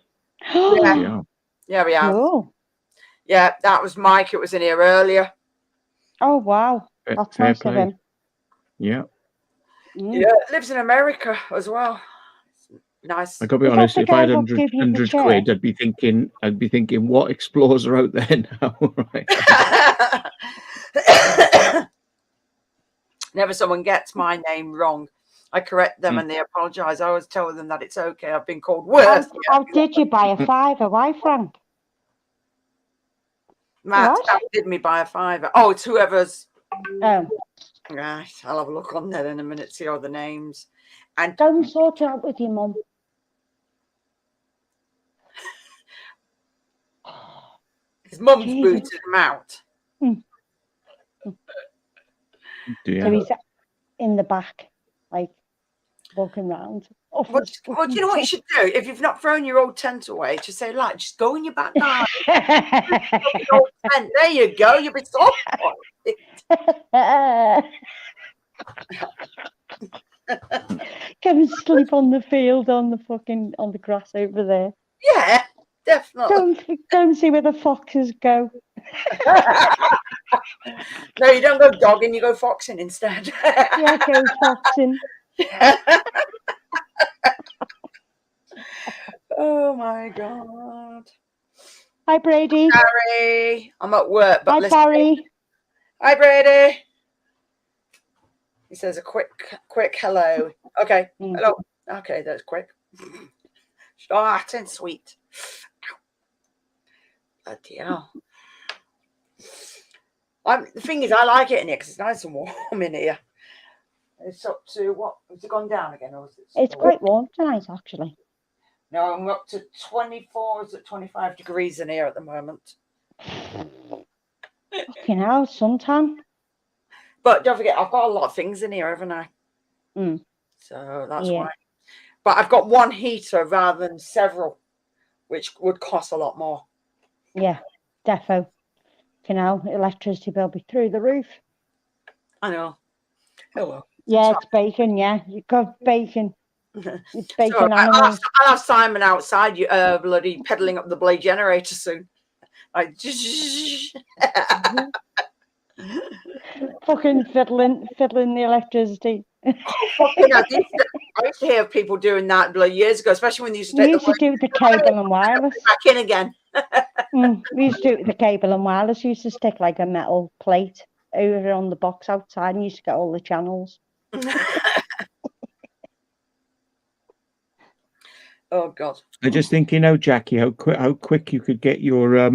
Yeah, we have. Cool. Yeah, that was Mike. It was in here earlier. Oh, wow. That's Fair nice play. of him. Yeah. Yeah, lives in America as well. Nice. I gotta be honest, if I had 100 quid, I'd be thinking, what explorers are out there now? Right. Whenever someone gets my name wrong, I correct them and they apologise. I always tell them that it's okay. I've been called worse. How did you buy a fiver? Why, Frank? Matt did me buy a fiver. Oh, it's whoever's. Oh. Right, I'll have a look on there in a minute, see all the names. And don't sort it out with your mum. His mum's booted him out. So he's in the back, like walking around. Well, do you know what you should do? If you've not thrown your old tent away, just say, like, just go in your back garden. There you go. You'll be soft. Come and sleep on the field on the grass over there. Yeah, definitely. Don't see where the foxes go. No, you don't go dogging, you go foxing instead. Yeah, go foxing. Oh my God. Hi, Brady. Barry. I'm at work, but hi, Barry. Hi, Brady. He says a quick hello. Okay. Hello. Okay, that's quick. Short and sweet. Bloody hell. The thing is, I like it in here because it's nice and warm in here. It's up to what? Has it gone down again? Or is it it's quite warm tonight, actually. No, I'm up to 24, is it 25 degrees in here at the moment. Fucking hell, suntan. But don't forget, I've got a lot of things in here, haven't I? So that's why. But I've got one heater rather than several, which would cost a lot more. Yeah, defo. You know, electricity bill be through the roof. I know. Oh well. Yeah, it's bacon. Yeah, you got bacon. It's bacon so animals. I'll have Simon outside, bloody pedaling up the blade generator soon. Like, fucking fiddling the electricity. I used to hear people doing that years ago, especially when they used to do it with the cable and wireless. Back in again. We used to do it with the cable and wireless. We used to stick like a metal plate over on the box outside and used to get all the channels. Oh God! I just think, Jackie, how quick you could get your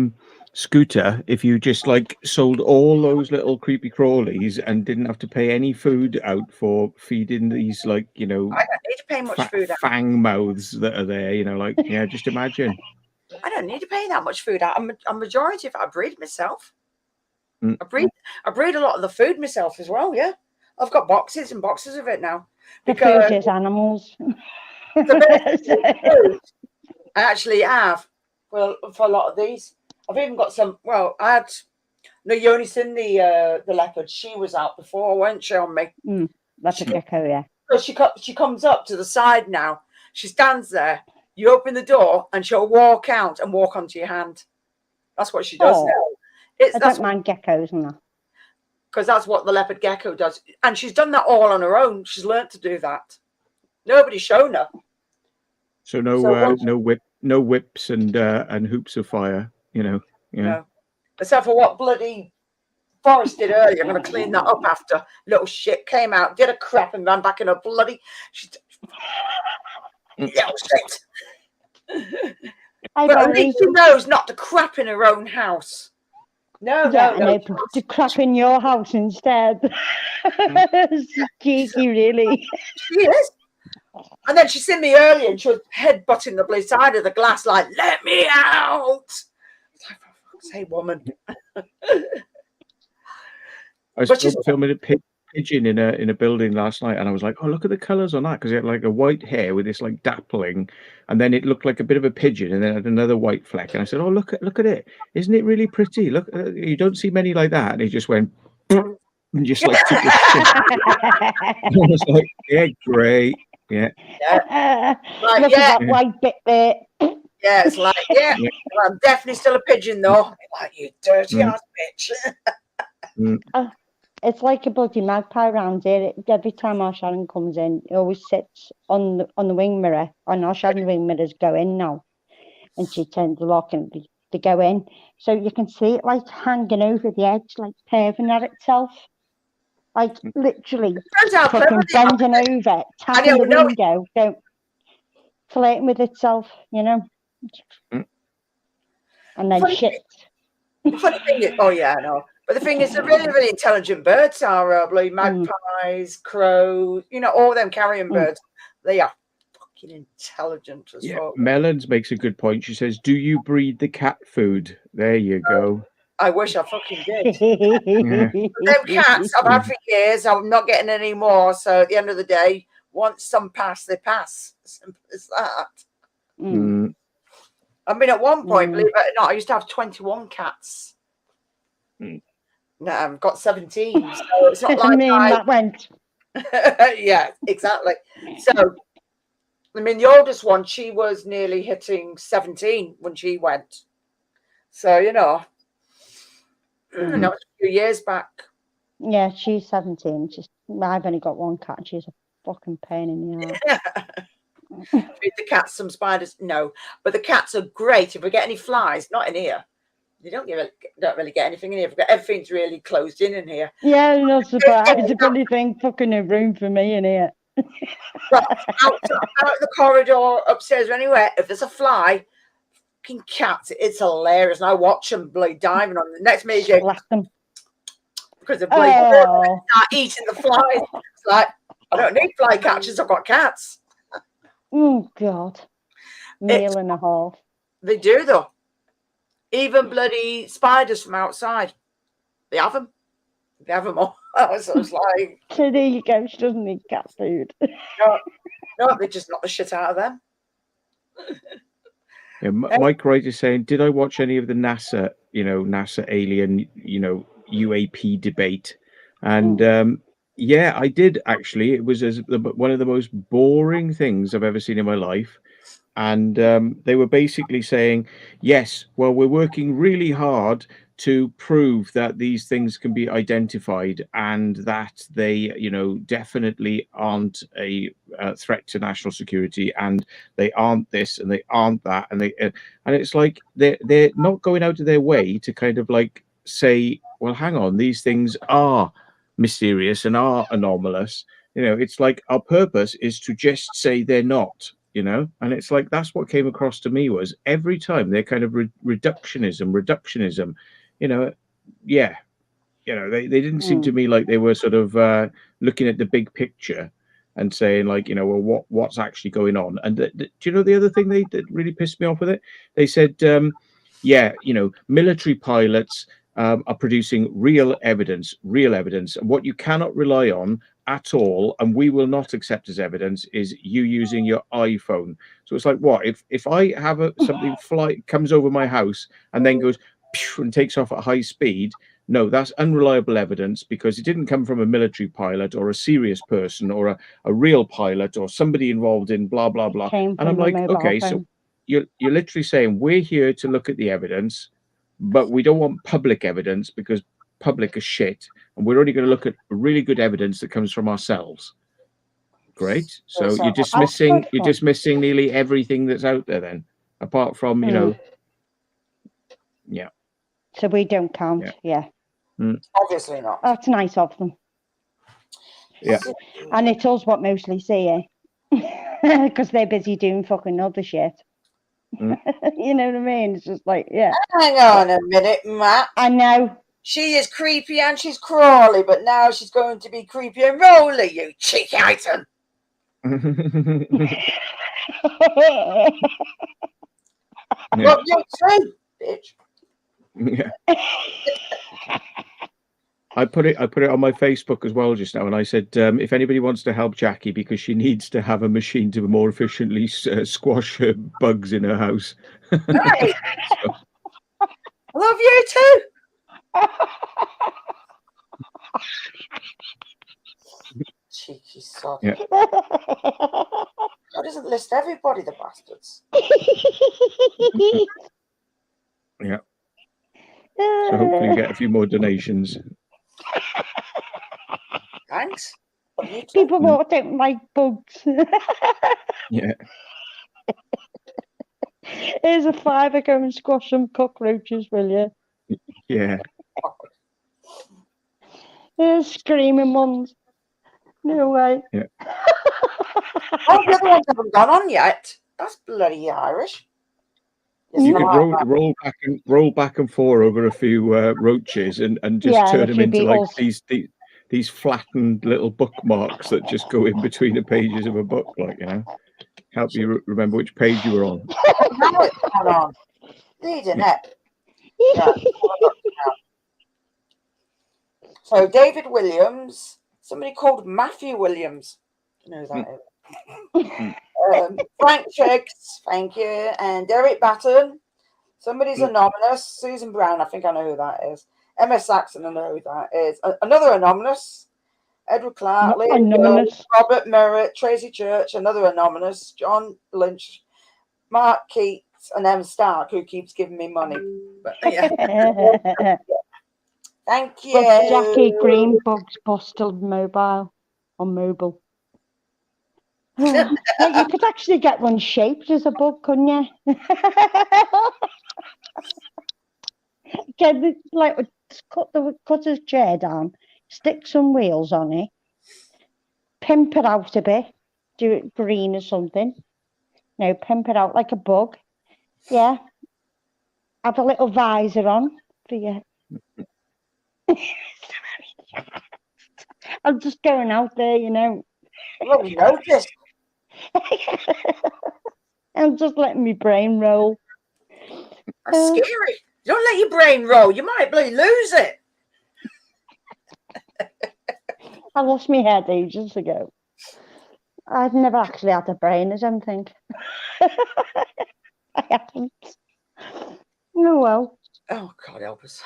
scooter if you just like sold all those little creepy crawlies and didn't have to pay any food out for feeding these I don't need to pay much food out. Fang mouths that are there, just imagine. I don't need to pay that much food out. A majority of it I breed myself. I breed a lot of the food myself as well. Yeah, I've got boxes and boxes of it now. Because the food is animals. I actually have. Well, for a lot of these, I've even got some. Well, I had. No, you only seen the leopard. She was out before, weren't she? On me. Leopard gecko, yeah. So she comes up to the side now. She stands there. You open the door, and she'll walk out and walk onto your hand. That's what she does now. I don't mind geckos and that. Because that's what the leopard gecko does, and she's done that all on her own. She's learnt to do that. Nobody's shown her. So no whips and hoops of fire, Yeah. No. Except for what bloody Forrest did earlier. I'm going to clean that up after. Little shit came out, did a crap, and ran back in her bloody. Little shit. But at least she knows not to crap in her own house. No. To crap in your house instead. Cheeky, really. She is. And then she seen me earlier and she was headbutting the blue side of the glass like, let me out. It's like, say, woman. I was filming pigeon in a building last night, and I was like, "Oh, look at the colours on that," because it had like a white hair with this like dappling, and then it looked like a bit of a pigeon, and then it had another white fleck. And I said, "Oh, look at it! Isn't it really pretty? Look, you don't see many like that." And he just went and just like took a shit. I was like, "Yeah, great, yeah." Like, look at that white bit there. Yeah, it's like, yeah, well, I'm definitely still a pigeon though. Like, you dirty ass bitch. It's like a bloody magpie around here. Every time our Sharon comes in, it always sits on the wing mirror. And our Sharon wing mirrors go in now, and she turns the lock and they go in, so you can see it like hanging over the edge, like perving at itself, like literally fucking bending over, tapping the window, going flirting with itself, you know. And then shit. The funny thing is, oh yeah, I know. But the thing is, they're really, really intelligent birds are bloody magpies, crows, you know, all them carrion birds. They are fucking intelligent as well. Melons makes a good point. She says, "Do you breed the cat food?" There you go. I wish I fucking did. Them cats I've had for years. I'm not getting any more. So at the end of the day, once some pass, they pass. Simple as that. I mean, at one point, believe it or not, I used to have 21 cats. No, I've got 17. So it's not like that went. Yeah, exactly. So, I mean, the oldest one, she was nearly hitting 17 when she went. So, you know, that was a few years back. Yeah, she's 17. I've only got one cat. She's a fucking pain in the ass. Feed the cats some spiders. No, but the cats are great. If we get any flies, not in here. You don't really get anything in here. Everything's really closed in here. Yeah, not surprised. If anything, fucking a room for me in here. But out the corridor, upstairs, or anywhere, if there's a fly, fucking cats, it's hilarious. And I watch them bloody diving on the next meeting. Because they're bloody start eating the flies. It's like, I don't need fly catchers, I've got cats. Oh, God. Meal and a half. They do, though. Even bloody spiders from outside. They have them. They have them all. So it's like... So there you go. She doesn't need cat food. No, they just knock the shit out of them. Yeah, Mike Wright is saying, did I watch any of the NASA alien, UAP debate? And yeah, I did actually. It was one of the most boring things I've ever seen in my life. And they were basically saying, yes, well, we're working really hard to prove that these things can be identified and that they, definitely aren't a threat to national security, and they aren't this and they aren't that, and it's like they're not going out of their way to kind of like say, well, hang on, these things are mysterious and are anomalous. It's like our purpose is to just say they're not. And it's like that's what came across to me was every time they're kind of reductionism. They didn't seem to me like they were sort of looking at the big picture and saying like, well, what's actually going on. And do you know the other thing that really pissed me off with it? They said, military pilots are producing real evidence, and what you cannot rely on at all, and we will not accept as evidence, is you using your iPhone. So it's like, what if I have something comes over my house and then goes and takes off at high speed? No, that's unreliable evidence because it didn't come from a military pilot or a serious person or a real pilot or somebody involved in blah blah blah. And I'm like, okay, so you're literally saying we're here to look at the evidence, but we don't want public evidence because public is shit, and we're only going to look at really good evidence that comes from ourselves. Great. So you're dismissing nearly everything that's out there then, apart from yeah. So we don't count. Yeah. Obviously not. That's nice of them. Yeah. And it's us what mostly see it because they're busy doing fucking other shit. You know what I mean? It's just like, yeah. Hang on a minute, Matt. I know. She is creepy and she's crawly, but now she's going to be creepy and rolly, you cheeky item. Well, you too, bitch. Yeah. I put it on my Facebook as well just now, and I said if anybody wants to help Jackie because she needs to have a machine to more efficiently squash bugs in her house. Hey, So, I love you too. Cheeky sod. yeah. God doesn't list everybody, the bastards. Yeah. So hopefully you get a few more donations. Thanks. Love you too. People don't like bugs. Yeah. Here's a £5, go and squash some cockroaches, will you? Yeah. There's screaming ones. No way. Yeah. Oh, the other ones haven't gone on yet. That's bloody Irish. You could roll back and forth over a few roaches and just turn them into like these flattened little bookmarks that just go in between the pages of a book, like, you know, help you remember which page you were on. Now it's gone on. Leading it. Yeah. So David Williams, somebody called Matthew Williams. You know who that is. Frank Chiggs, thank you, and Derek Batten. Somebody's anonymous. Susan Brown, I think I know who that is. MS Saxon, I know who that is. Another anonymous. Edward Clark, Robert Merritt, Tracy Church, another anonymous. John Lynch, Mark Keats, and M. Stark, who keeps giving me money. But yeah. Thank you. Well, Jackie Greenbug's busted mobile on mobile. Yeah, you could actually get one shaped as a bug, couldn't you? Cut his chair down, stick some wheels on it, pimp it out a bit, do it green or something. No, pimp it out like a bug. Yeah. Have a little visor on for you. I'm just going out there, you know. Well, we noticed. I'm just letting my brain roll. That's scary. Don't let your brain roll. You might lose it. I lost my head ages ago. I've never actually had a brain, I don't think. I haven't. Oh, well. Oh, God help us.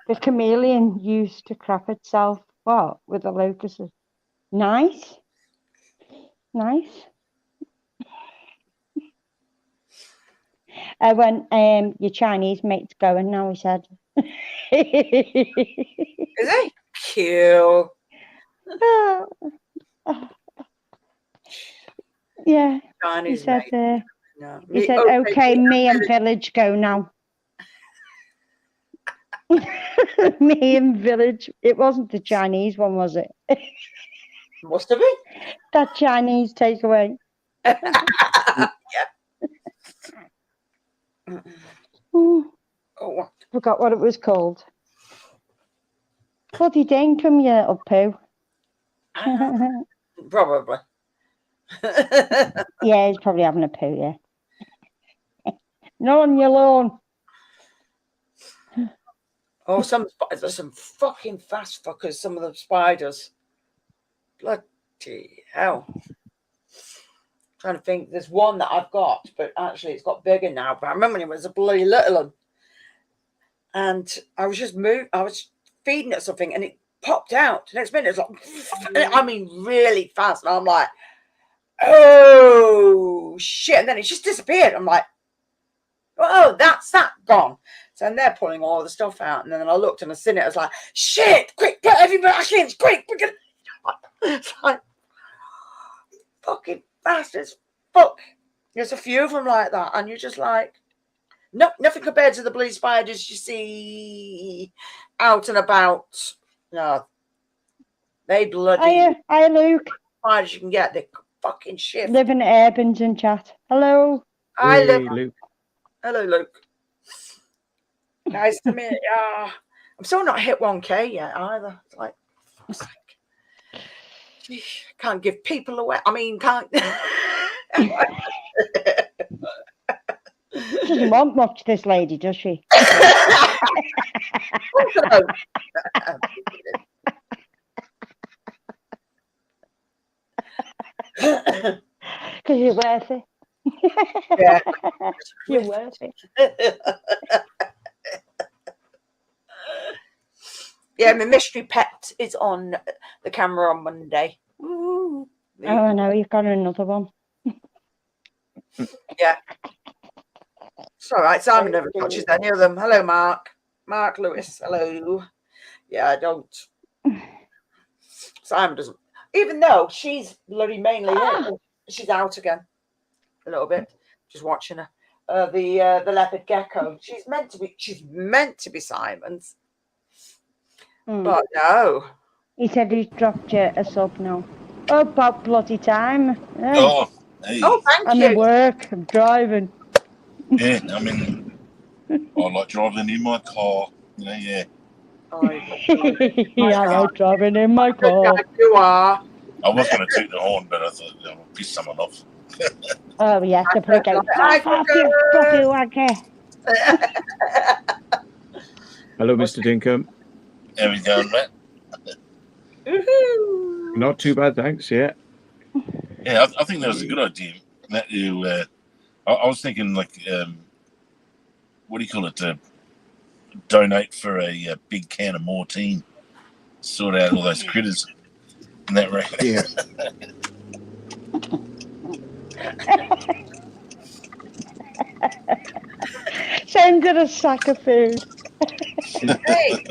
The chameleon used to crap itself. What? With the locusts. Nice. Nice. When your Chinese mate's going now, he said. Is he? Cute. Yeah. Chinese he said, mate. No. He said, okay, me and Village go now. Me and Village. It wasn't the Chinese one, was it? Must have been. That Chinese takeaway. Yeah. Oh, forgot what it was called. Bloody dinkum, you little poo. Probably. Yeah, he's probably having a poo, yeah. Not on your lawn. Oh, there's some fucking fast fuckers, some of the spiders. Bloody hell. Trying to think, there's one that I've got, but actually it's got bigger now. But I remember when it was a bloody little one. And I was just I was feeding it something and it popped out. The next minute it's like, I mean, really fast. And I'm like, oh shit. And then it just disappeared. I'm like, oh, that's that gone. So then they're pulling all the stuff out. And then I looked and I seen it. I was like, shit, quick, put everybody back in. Quick, we're gonna. It's like, fucking bastards. Fuck. There's a few of them like that. And you're just like, no, nothing compared to the blue spiders you see out and about. No. They bloody. Hi, Luke. Spiders you can get. They fucking shit. Living at Urbans in chat. Hello. Hi, Luke. Hello, Luke. Nice to meet you. I'm still not hit 1K yet either. It's like, can't give people away. I mean, can't. doesn't want much, this lady, does she? Because you're worth it. Yeah. You're worth it. Yeah, my mystery pet is on the camera on Monday. Ooh. Oh, I know, you've got another one. Yeah. It's all right. Simon never touches any of them. Hello, Mark. Mark Lewis. Hello. Yeah, I don't. Simon doesn't. Even though she's bloody mainly it. She's out again a little bit. Just watching her. The leopard gecko. She's meant to be Simon's. But no. He said he's dropped you a sub now. Oh, about bloody time. Hey. Oh, hey. Oh, thank I'm you. at work. I'm driving. Yeah, I mean, I like driving in my car. You know, yeah. Yeah, I like driving in my car. You are. I was going to toot the horn, but I thought I would piss someone off. Oh, yes, to put it down. Fuck you, wanker. Hello, Mr. Dinkum. How we going, Matt? Not too bad, thanks. Yeah. Yeah, I think that was a good idea. That you, I was thinking, like, what do you call it? Donate for a big can of Mortine. Sort out all those critters. In that right? Yeah. Send her a sack of food. Hey.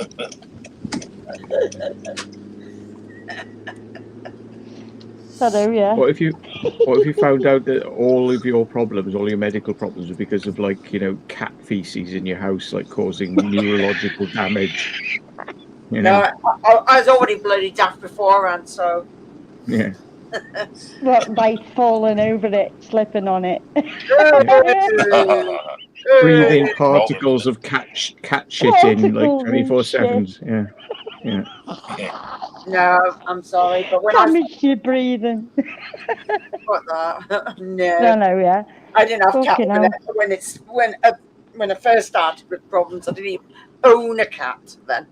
Hello, yeah. What if you found out that all of your problems, all your medical problems, are because of, like, you know, cat feces in your house, like causing neurological damage? You know? No, I was already bloody daft beforehand, so. Yeah. What, by falling over it, slipping on it. Breathing particles of cat shit in like 24/7. Yeah. Yeah. No, I'm sorry, but when Damage your breathing. What that? No. No, yeah. I didn't have cat when I first started with problems. I didn't even own a cat then.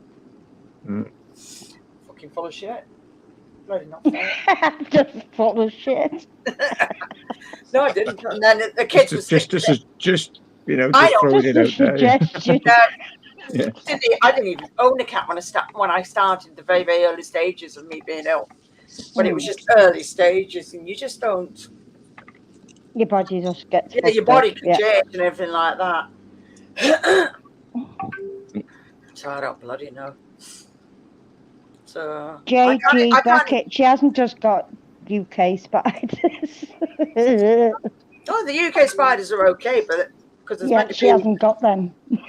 Fucking full of shit. Bloody not fair. Just full of shit. No, I didn't. And then the kids were just you know, just throwing it out there. Yeah. I didn't even own a cat when I started the very, very early stages of me being ill. But it was just early stages, and you just don't. Your body just gets. Your body can change and everything like that. So I don't bloody know. So JG Beckett, she hasn't just got UK spiders. Oh, the UK spiders are okay, but because she hasn't got them. No.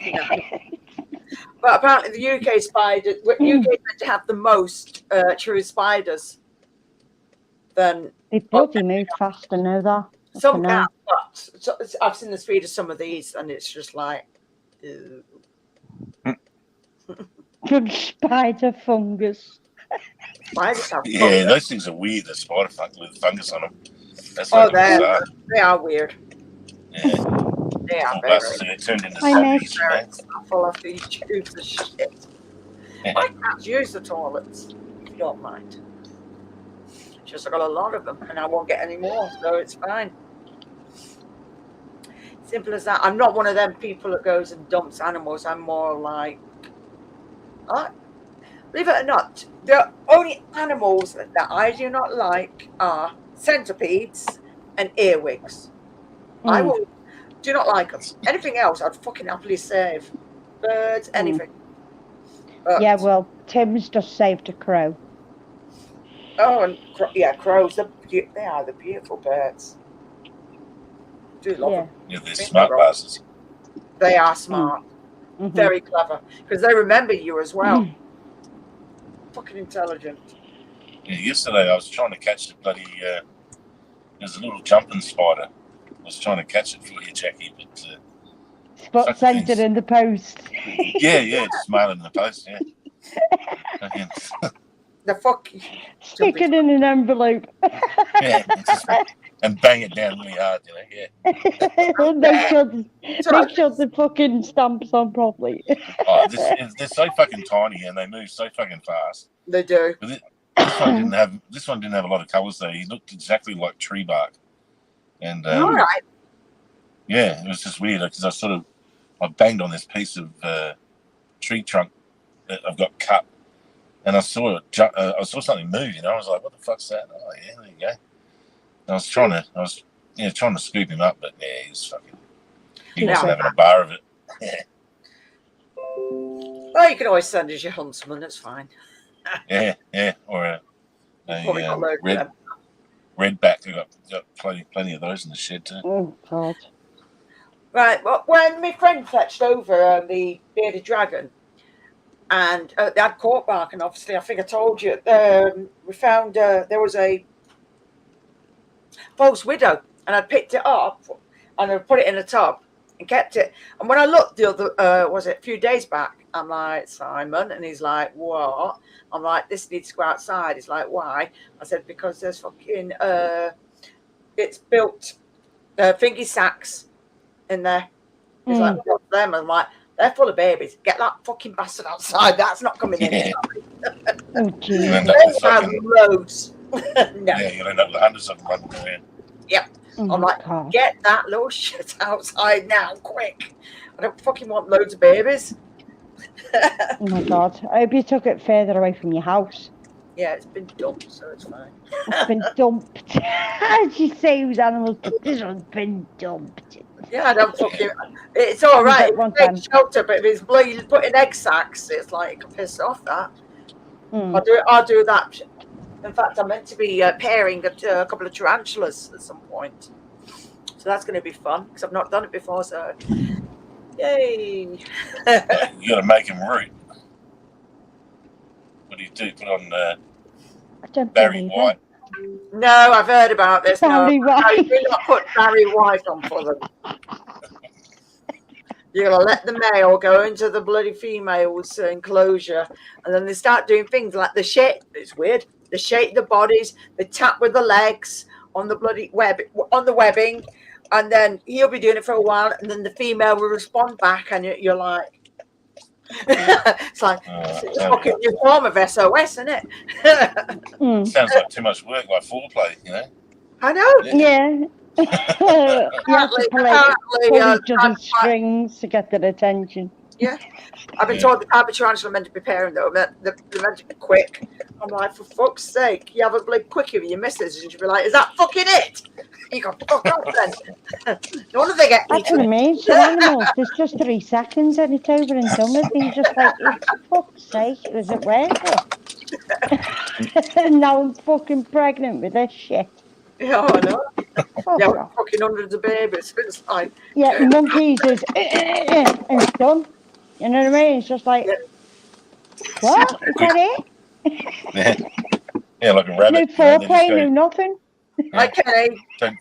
But apparently the UK spiders, UK meant to have the most true spiders. Then they bloody move fast, I know that. Some cats, but I've seen the speed of some of these, and it's just like. Good spider fungus. Spiders have fungus. Those things are weird. The spider with fungus on them. That's they are weird. Yeah. They are very weird. It turned into zombies. Full of these tubes of shit. My cats use the toilets, if you don't mind. Just I got a lot of them, and I won't get any more, so it's fine. Simple as that. I'm not one of them people that goes and dumps animals. I'm more like, believe it or not, the only animals that I do not like are centipedes and earwigs. I do not like them. Anything else, I'd fucking happily save. Birds, anything. But, yeah, well, Tim's just saved a crow. Oh, and crows. They are the beautiful birds. Do love them. Yeah, they're smart bastards. They are smart. Very clever. Because they remember you as well. Fucking intelligent. Yeah, yesterday I was trying to catch the bloody... there's a little jumping spider. I was trying to catch it for you, Jackie, but... Spot sent it in the post. Yeah, just mail it in the post, yeah. The fuck... Stick it in an envelope. Yeah, and bang it down really hard, Yeah. make sure the fucking stamps on properly. Oh, they're so fucking tiny and they move so fucking fast. They do. This one didn't have a lot of colours though. He looked exactly like tree bark, and All right. yeah, it was just weird because I banged on this piece of tree trunk that I've got cut, and I saw something move. I was like, "What the fuck's that?" Oh yeah, there you go. And I was trying to scoop him up, but yeah, he wasn't having a bar of it. Yeah. Well, you can always send us your huntsman. That's fine. Yeah, or a redback. We've got plenty of those in the shed too. Oh God! Right. Well, when my friend fetched over the bearded dragon, and they had cork bark, and obviously, I think I told you, we found there was a false widow, and I picked it up and I put it in a tub and kept it. And when I looked the other, a few days back, I'm like, Simon, and he's like, what? I'm like, this needs to go outside. He's like, why? I said, because there's fucking, it's built thingy sacks in there. He's like, what's them? I'm like, they're full of babies. Get that fucking bastard outside. That's not coming in. Oh, geez. Loads. No. Yeah, you'll end up with hundreds of them running around. Yep. I'm like, get that little shit outside now, quick. I don't fucking want loads of babies. Oh my God. I hope you took it further away from your house. Yeah, it's been dumped, so it's fine. It's been dumped. She saves animals, but this one's been dumped. Yeah, I don't fucking. It's all right. It's shelter, but if it's bloody putting egg sacks, it's like it can piss off that. I'll do that. In fact, I'm meant to be pairing a couple of tarantulas at some point, so that's going to be fun because I've not done it before. So, yay! You got to make them root. What do you do? Put on Barry White. No, I've heard about this. Barry White. I do not put Barry White on for them. You're going to let the male go into the bloody female's enclosure, and then they start doing things like the shake. It's weird. They shake the bodies. They tap with the legs on the bloody webbing, and then he'll be doing it for a while, and then the female will respond back, and you're like, it's like it's a fucking new form of SOS, isn't it? Sounds like too much work, like foreplay, I know. Yeah. You have to pull each other's strings to get their attention. Yeah. I've been told the type of tarantula are meant to be pairing though. They're meant to be quick. I'm like, for fuck's sake, you have a blood quickie with your missus, and she'll be like, is that fucking it? You go, fuck off then. No wonder they get That's what I mean. Some animals, there's just 3 seconds and it's over and done with. And you're just like, for fuck's sake, was it worth it? And now I'm fucking pregnant with this shit. Yeah, I know. Yeah, fucking hundreds of babies. It's like, yeah, monkeys is and it's done. You know what I mean? It's just like, what? Is that it? Yeah, like a rabbit. No foreplay, no nothing. Yeah. Okay.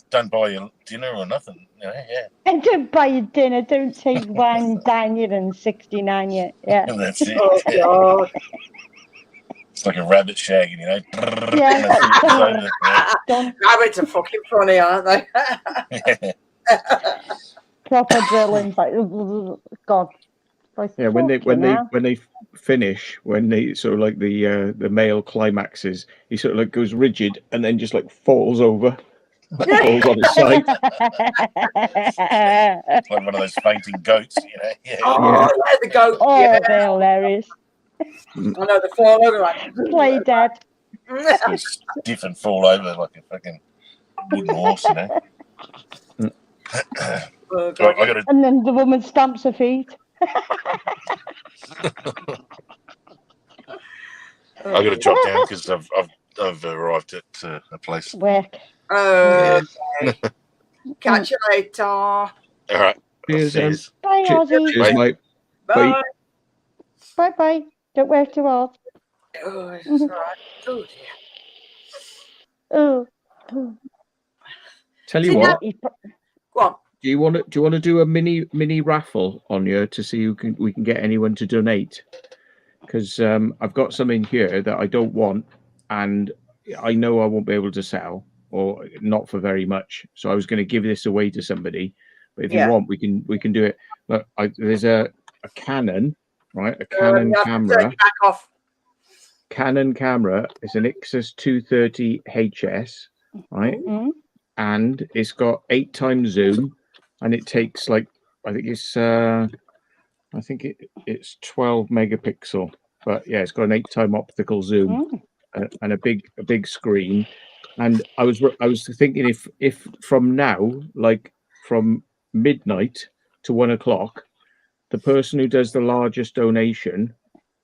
Don't buy your dinner or nothing. Yeah. And don't buy your dinner. Don't take wine, dine you, and 69 yet. Yeah. And that's it. Oh, God. It's like a rabbit shagging, Yeah. Rabbits are fucking funny, aren't they? Proper drilling, like God. Yeah, when they finish, when they sort of like the male climaxes, he sort of like goes rigid and then just like falls over, falls on his side. Like one of those fainting goats, Yeah. Oh, yeah. The goat. Oh, yeah. they're hilarious. I know they fall over like Play dead. Stiff and fall over like a fucking wooden horse, Oh, And then the woman stamps her feet. I got to drop down because I've arrived at a place. Work. Okay. Catch you later. All right. Cheers. Bye, Ozzy. Cheers, mate. Bye. Bye. Don't work too hard. Oh, it's all right. Oh, dear. Oh. Tell you what. Go on. Do you want to do a mini raffle on here to see we can get anyone to donate? Because I've got some in here that I don't want, and I know I won't be able to sell. or not for very much. So I was going to give this away to somebody, but if you want, we can do it. Look, there's a Canon, right? A Canon camera. Canon camera. It's an Ixus 230 HS, right? And it's got 8 times zoom, and it takes like I think it's 12 megapixel, but yeah, it's got an 8-time optical zoom and a big screen. And I was thinking if from now, like from midnight to 1 o'clock, the person who does the largest donation,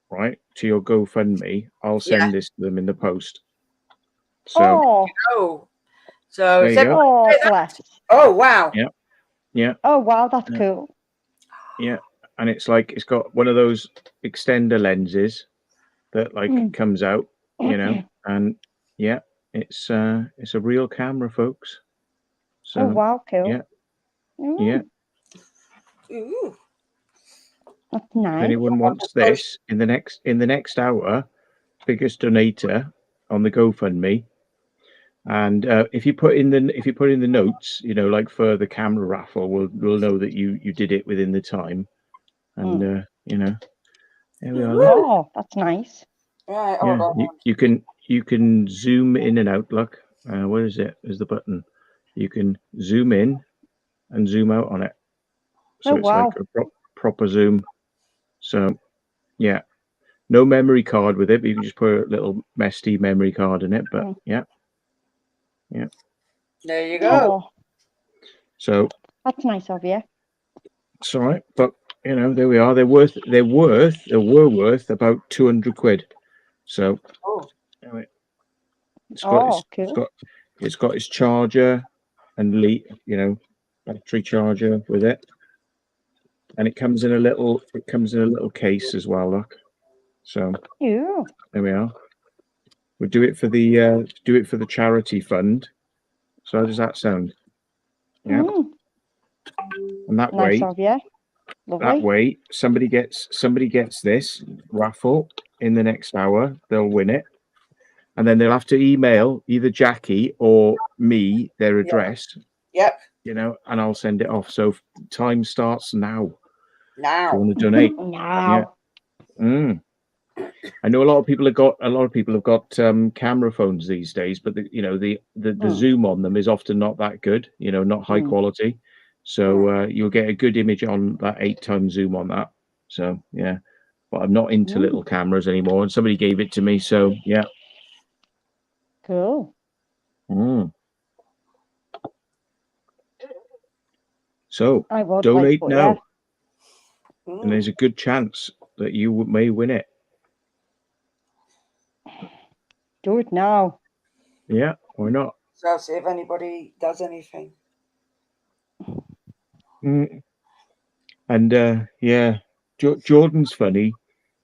right, to your GoFundMe, I'll send this to them in the post. So so there you go. Oh wow. Yeah. Oh wow, that's cool. Yeah, and it's got one of those extender lenses that comes out, and yeah, it's a real camera, folks. So wow, cool. Yeah. Ooh. That's nice. If anyone wants this in the next hour, biggest donator on the GoFundMe, and if you put in the notes, like for the camera raffle, we'll know that you did it within the time, and there we are. Oh, that's nice. Right, hold on. You can zoom in and out. Look, where is it? There's the button. You can zoom in and zoom out on it. So it's like a proper zoom. So yeah, no memory card with it, but you can just put a little messy memory card in it. But yeah. There you go. So that's nice of you. It's all right, but there we are. They were worth about 200 quid. So anyway, it's got its charger and battery charger with it, and it comes in a little case as well. Look, so there we are. We'll do it for the charity fund. So how does that sound? Yeah. And that nice way, of you. That way, somebody gets this raffle in the next hour. They'll win it, and then they'll have to email either Jackie or me their address. Yep. And I'll send it off. So time starts now. Now. If you want to donate. Now. Yeah. I know a lot of people have got camera phones these days, but the zoom on them is often not that good. Not high quality. So you'll get a good image on that 8-time zoom on that. So yeah, but I'm not into little cameras anymore, and somebody gave it to me. So yeah. Cool. So donate now, and there's a good chance that you may win it. Do it now. Yeah, why not? So I'll see if anybody does anything. And yeah, Jordan's funny.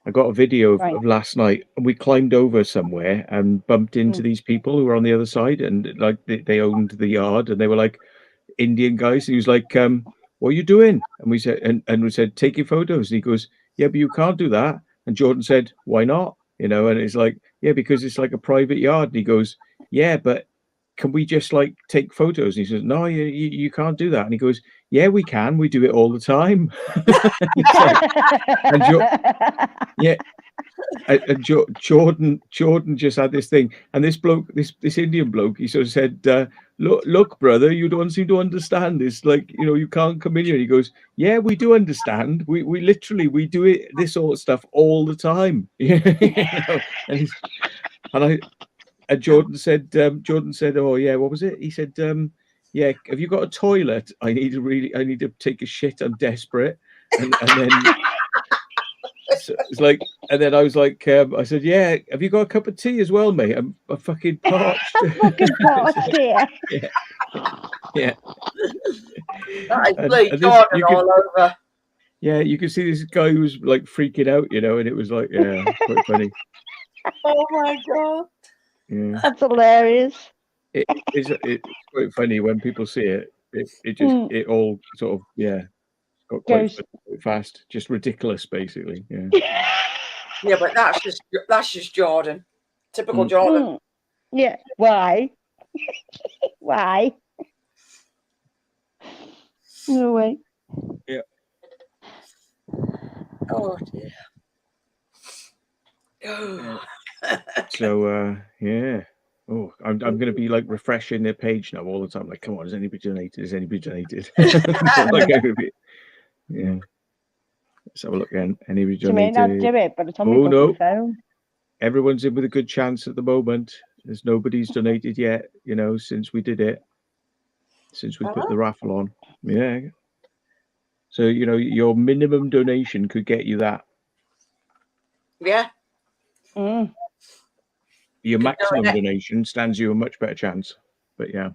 I got a video of last night, and we climbed over somewhere and bumped into these people who were on the other side, and they owned the yard, and they were like Indian guys. And he was like, "What are you doing?" And we said, and we said, "Taking photos." And he goes, "Yeah, but you can't do that." And Jordan said, "Why not?" And it's like, "Yeah, because it's like a private yard." And he goes, "Yeah, but can we just take photos?" And he says, "No, you can't do that." And he goes, "Yeah, we can. We do it all the time." And Jordan just had this thing, and this bloke, this Indian bloke, he sort of said, look, brother, you don't seem to understand. It's like, you can't come in here. And he goes, "Yeah, we do understand. We literally do it, this sort of stuff all the time." And Jordan said, "Oh yeah, what was it?" He said, "Yeah, have you got a toilet? I need to take a shit. I'm desperate." And then so it's like, and then I was like, I said, "Yeah, have you got a cup of tea as well, mate? I'm fucking parched." Fucking parched here. Yeah. That is Blake Jordan all over. Yeah, you can see this guy who was freaking out, and it was quite funny. Oh my god. Yeah. That's hilarious. It's quite funny when people see it. It all sort of got quite fast, just ridiculous, basically. Yeah. Yeah, but that's just Jordan. Typical Jordan. Yeah. Why? Why? No way. Yeah. Oh dear. Oh. So yeah. Oh, I'm going to be like refreshing their page now all the time. Like, come on, has anybody donated? Has anybody donated? Like, yeah. Let's have a look again. Anybody You may not donated? do it, but it's on my Oh no, phone. everyone's in with a good chance at the moment. There's nobody's donated yet. You know, since we did it, since we put the raffle on. Yeah. So you know, your minimum donation could get you that. Yeah. Mm. Your maximum donation stands you a much better chance. But yeah.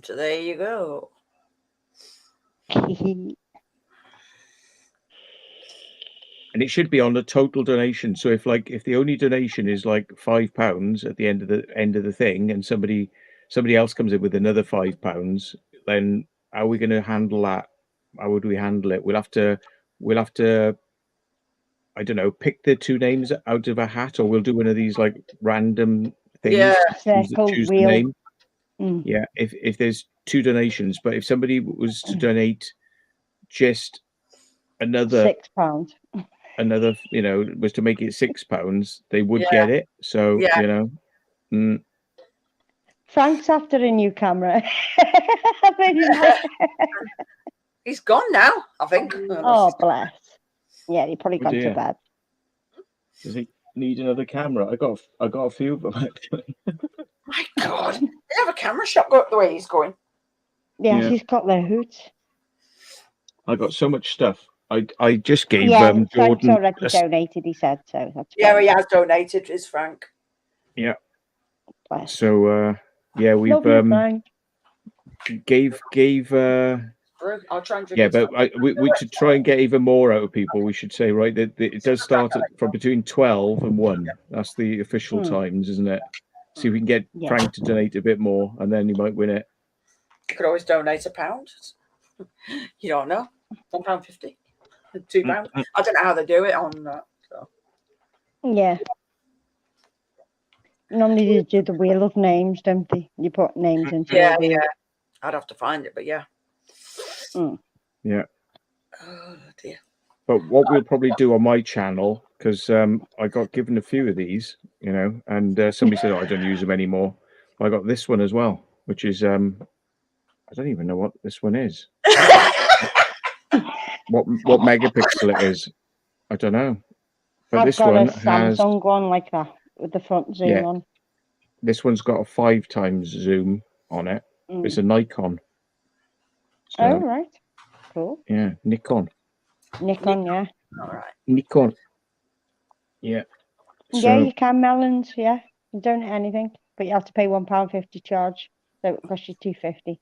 So there you go. And it should be on the total donation. So if the only donation is like £5 at the end of the thing, and somebody else comes in with another £5, then how are we going to handle that? How would we handle it? We'll have to I don't know, pick the two names out of a hat, or we'll do one of these like random things. Yeah. Choose the name. Yeah, if there's two donations, but if somebody was to donate just another £6, you know, was to make it £6, they would get it. So you know, Frank's after a new camera. He's gone now, I think. Oh, bless. Yeah, he probably gone to bed. Does he need another camera? I got a few of them actually. My God, they have a camera shop go the way he's going. Yes, he's got their hoots. I got so much stuff. I just gave Frank's Jordan already donated. He said so. That's he has donated. Is Frank? Yeah. Bless. So we've gave. I'll try and drink. Yeah, but we to try and get even more out of people, we should say, right, that it does start from between 12 and 1. That's the official times, isn't it? See if we can get Frank to donate a bit more, and then you might win it. You could always donate £1. You don't know. £1.50, £2. I don't know how they do it on that. So. Yeah. Normally they do the wheel of names, don't they? You put names into the wheel. Yeah. I'd have to find it, but yeah. Yeah. Oh dear. But what we'll probably do on my channel, because I got given a few of these, you know, and somebody said, I don't use them anymore. I got this one as well, which is I don't even know what this one is. what megapixel it is, I don't know. But I've this got one a Samsung one like that with the front zoom on. This one's got a 5x zoom on it. It's a Nikon. So, oh right, cool. Yeah, Nikon. Yeah. All right. Nikon. Yeah. Yeah, you can melons. Yeah, you don't get anything, but you have to pay £1.50 charge, so it costs you £2.50.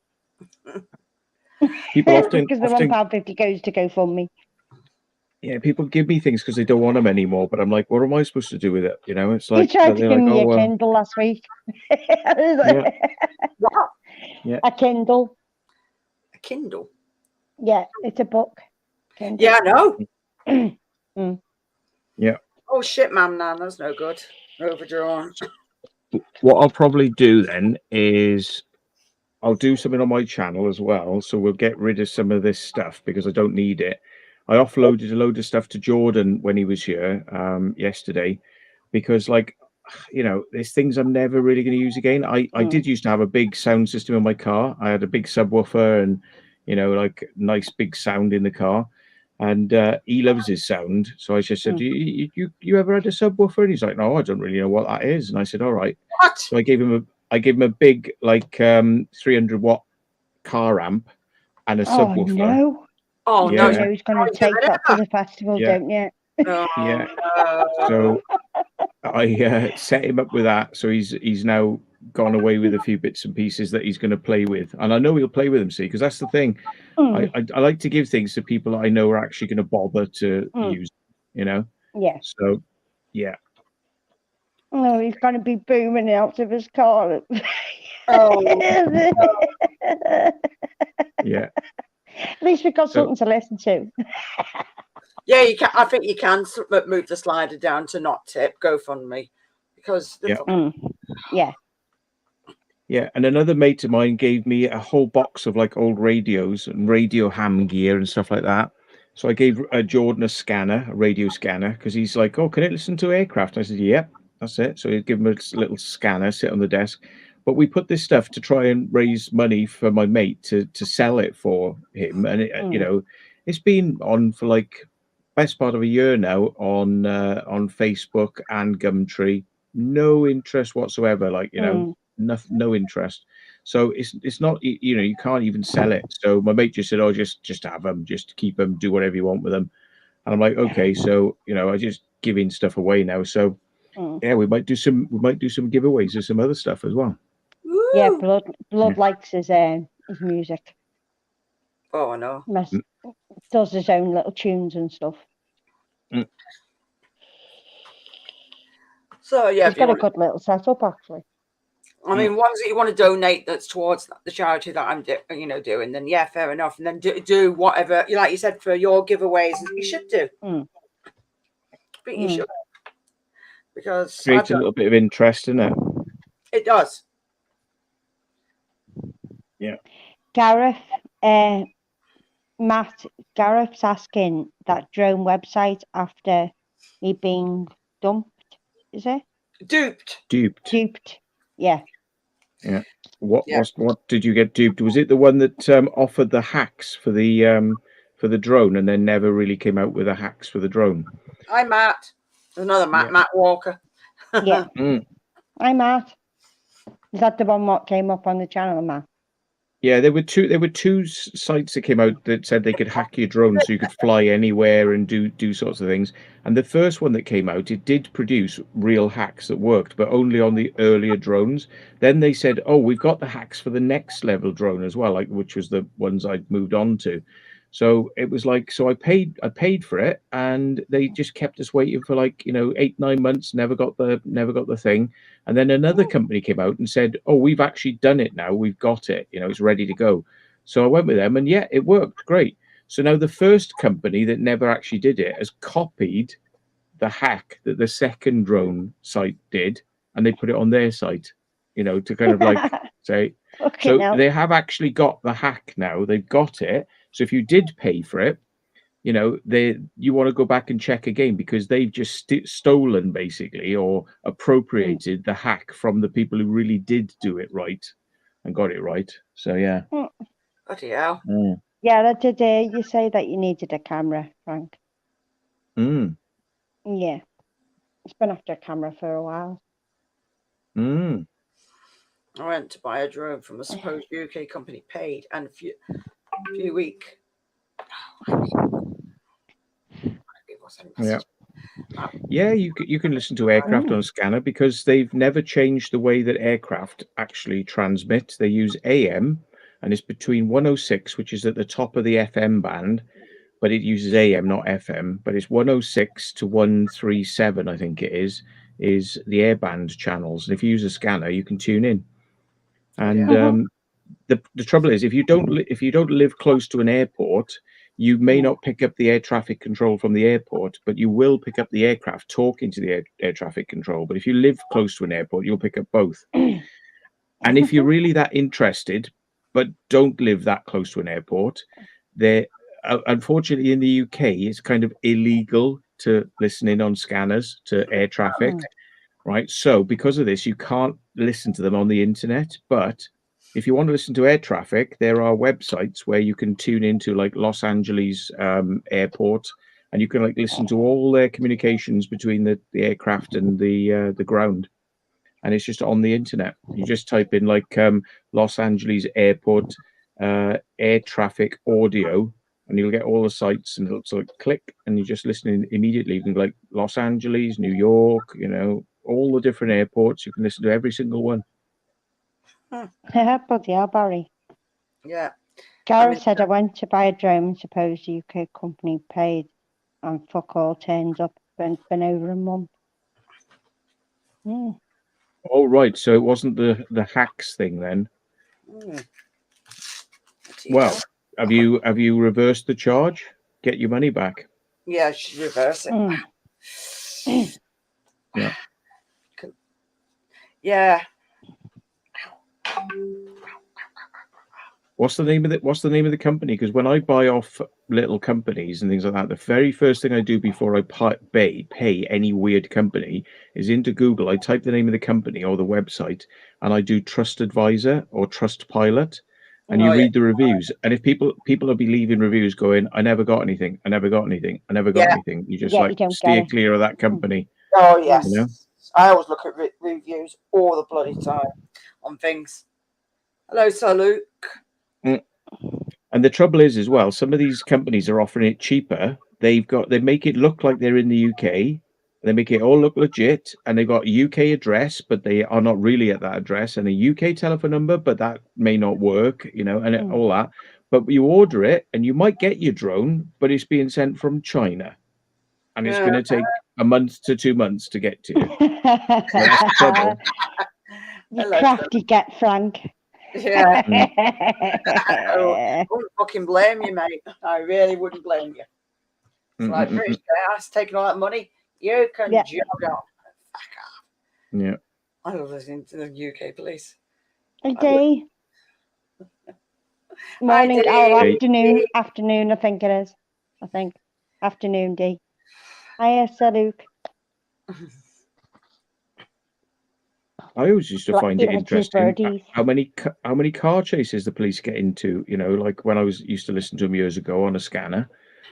People often because the £1.50 goes to GoFundMe. Yeah, people give me things because they don't want them anymore, but I'm like, what am I supposed to do with it? You know, it's like you tried to give me a Kindle last week. What? Yeah. A Kindle. A Kindle. Yeah, it's a book. Kindle. Yeah, I know. Yeah. Oh shit, man, that's no good. Overdrawn. What I'll probably do then is I'll do something on my channel as well, so we'll get rid of some of this stuff because I don't need it. I offloaded a load of stuff to Jordan when he was here yesterday because, like, you know, there's things I'm never really going to use again. I did used to have a big sound system in my car. I had a big subwoofer and, you know, like nice big sound in the car. And he loves his sound. So I just said, you ever had a subwoofer? And he's like, no, I don't really know what that is. And I said, all right. What? So I gave him a big, like 300 watt car amp and a subwoofer. No. Oh yeah. No! You know he's going to take that to the festival, don't you? Oh, yeah. So I set him up with that. So he's now gone away with a few bits and pieces that he's going to play with, and I know he'll play with them. See, because that's the thing. I like to give things to people that I know are actually going to bother to use. You know. Yeah. So, yeah. No, he's going to be booming out of his car. Yeah. At least we've got something to listen to. Yeah, you can. I think you can move the slider down to not tip GoFundMe because yeah. Yeah, and another mate of mine gave me a whole box of like old radios and radio ham gear and stuff like that. So I gave Jordan a radio scanner, because he's like, "Oh, can it listen to aircraft?" I said, "Yep, that's it." So he'd give him a little scanner, sit on the desk. But we put this stuff to try and raise money for my mate to sell it for him, and it's been on for like best part of a year now on Facebook and Gumtree. No interest whatsoever, no interest. So it's not, you can't even sell it. So my mate just said, "Oh, just have them, just keep them, do whatever you want with them." And I'm like, okay. So I just giving stuff away now. So yeah, we might do some giveaways of some other stuff as well. Yeah, Blood likes his music. Oh, I know. Does his own little tunes and stuff. So yeah, he's got a good little setup, actually. I mean, ones that you want to donate that's towards the charity that I'm doing, then yeah, fair enough. And then do whatever, like you said, for your giveaways, you should do. I think you should, because creates a little bit of interest in it. It does. Yeah. Gareth, Gareth's asking that drone website after he being dumped. Is it? Duped. Yeah. Yeah. What did you get duped? Was it the one that offered the hacks for the drone and then never really came out with the hacks for the drone? Hi, Matt. Another Matt, Matt Walker. Yeah. Hi, Matt. Is that the one what came up on the channel, Matt? Yeah, there were two sites that came out that said they could hack your drone so you could fly anywhere and do sorts of things. And the first one that came out, it did produce real hacks that worked, but only on the earlier drones. Then they said, "Oh, we've got the hacks for the next level drone as well," which was the ones I'd moved on to. So it was like, so I paid for it, and they just kept us waiting for 8-9 months. Never got the thing. And then another company came out and said, "Oh, we've actually done it now. We've got it. It's ready to go." So I went with them, and yeah, it worked great. So now the first company that never actually did it has copied the hack that the second drone site did, and they put it on their site, to kind of say. So they have actually got the hack now. They've got it. So if you did pay for it, you want to go back and check again, because they've just stolen basically or appropriated the hack from the people who really did do it right and got it right. So yeah. Bloody hell. Yeah, that did. You say that you needed a camera, Frank. Yeah, it's been after a camera for a while. I went to buy a drone from a supposed UK company, paid, and a few week. Yeah, you can listen to aircraft on a scanner, because they've never changed the way that aircraft actually transmit. They use AM, and it's between 106, which is at the top of the FM band, but it uses AM, not FM. But it's 106 to 137, I think it is the airband channels. And if you use a scanner, you can tune in. And the trouble is, if you don't live close to an airport, you may not pick up the air traffic control from the airport, but you will pick up the aircraft talking to the air traffic control. But if you live close to an airport, you'll pick up both. And if you're really that interested, but don't live that close to an airport, there, unfortunately, in the UK, it's kind of illegal to listen in on scanners to air traffic, right? So because of this, you can't listen to them on the internet. But if you want to listen to air traffic, there are websites where you can tune into like Los Angeles airport, and you can listen to all their communications between the aircraft and the ground. And it's just on the internet. You just type in Los Angeles airport air traffic audio, and you'll get all the sites, and it'll click, and you're just listening immediately. You can go Los Angeles, New York, all the different airports. You can listen to every single one. Bloody hell, Barry. Yeah. Gareth said, "I went to buy a drone, suppose the UK company paid, and fuck all turns up. Been over a month." Oh, right. So it wasn't the hacks thing then. Well, have you reversed the charge? Get your money back. Yeah, I should reverse it. Yeah. Yeah. What's the name of the company? Because when I buy off little companies and things like that, the very first thing I do before I pay any weird company is into Google. I type the name of the company or the website, and I do Trust Advisor or Trust Pilot, and you read the reviews. And if people will be leaving reviews going, "I never got anything. I never got anything. I never got anything." You just like steer clear of that company. Oh yes, you know? I always look at reviews all the bloody time on things. Hello, Sir Luke. And the trouble is, as well, some of these companies are offering it cheaper. They make it look like they're in the UK. They make it all look legit, and they've got a UK address, but they are not really at that address, and a UK telephone number, but that may not work, and all that. But you order it, and you might get your drone, but it's being sent from China, and it's going to take a month to 2 months to get to you. That's the trouble. You crafty get, Frank. Yeah. I wouldn't fucking blame you, mate. I really wouldn't blame you. It's like British gas taking all that money. You can jog off. Fuck off. Yeah. I love listening to the UK police. I do. Morning, afternoon, I think it is. Afternoon, D. Hiya, Sir Luke. I always used to find it interesting how many car chases the police get into, like when I used to listen to them years ago on a scanner,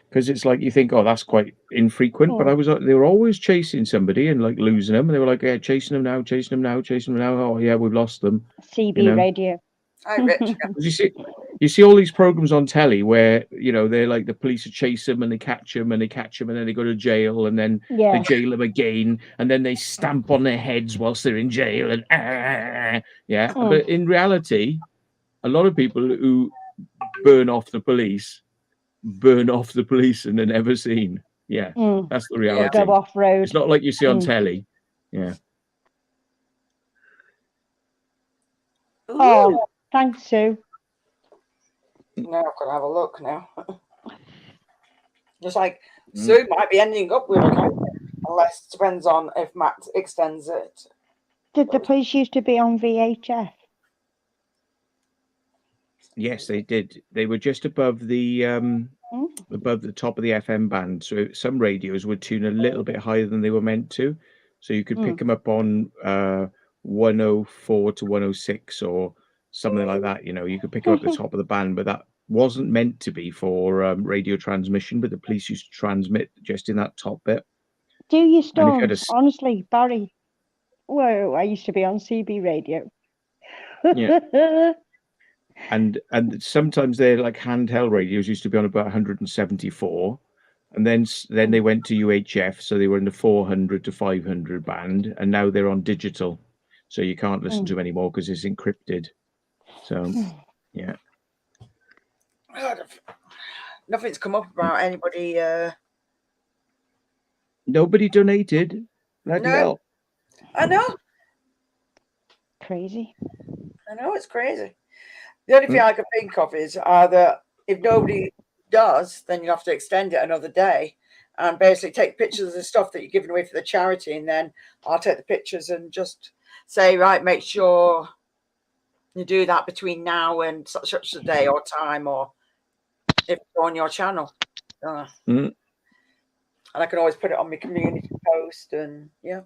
because it's like you think, oh, that's quite infrequent, but they were always chasing somebody and like losing them, and they were like, yeah, chasing them now. Oh yeah, we've lost them. CB radio. Hi, Rich. You see all these programs on telly where they're like the police chase them and they catch them and then they go to jail and then they jail them again and then they stamp on their heads whilst they're in jail and But in reality, a lot of people who burn off the police and they're never seen. Yeah, that's the reality. Go off road. It's not like you see on telly. Yeah. Oh, thanks, Sue. Now I've got to have a look now. Just like Sue might be ending up with a camera, unless it depends on if Matt extends it. Did the police used to be on VHF? Yes, they did. They were just above the top of the FM band. So some radios would tune a little bit higher than they were meant to. So you could pick them up on 104 to 106 or something like that. You could pick them up at the top of the band, but that wasn't meant to be for radio transmission. But the police used to transmit just in that top bit. Do you still? Honestly, Barry. Whoa, I used to be on CB radio. Yeah. And sometimes they're like handheld radios used to be on about 174, and then they went to UHF, so they were in the 400 to 500 band, and now they're on digital, so you can't listen to them anymore because it's encrypted. So, yeah. Nothing's come up about anybody. Nobody donated. Bloody hell. I know. Crazy. I know, it's crazy. The only thing I can think of is that if nobody does, then you have to extend it another day and basically take pictures of the stuff that you're giving away for the charity, and then I'll take the pictures and just say, right, make sure you do that between now and such a day or time, or if it's on your channel. And I can always put it on my community post, and yeah.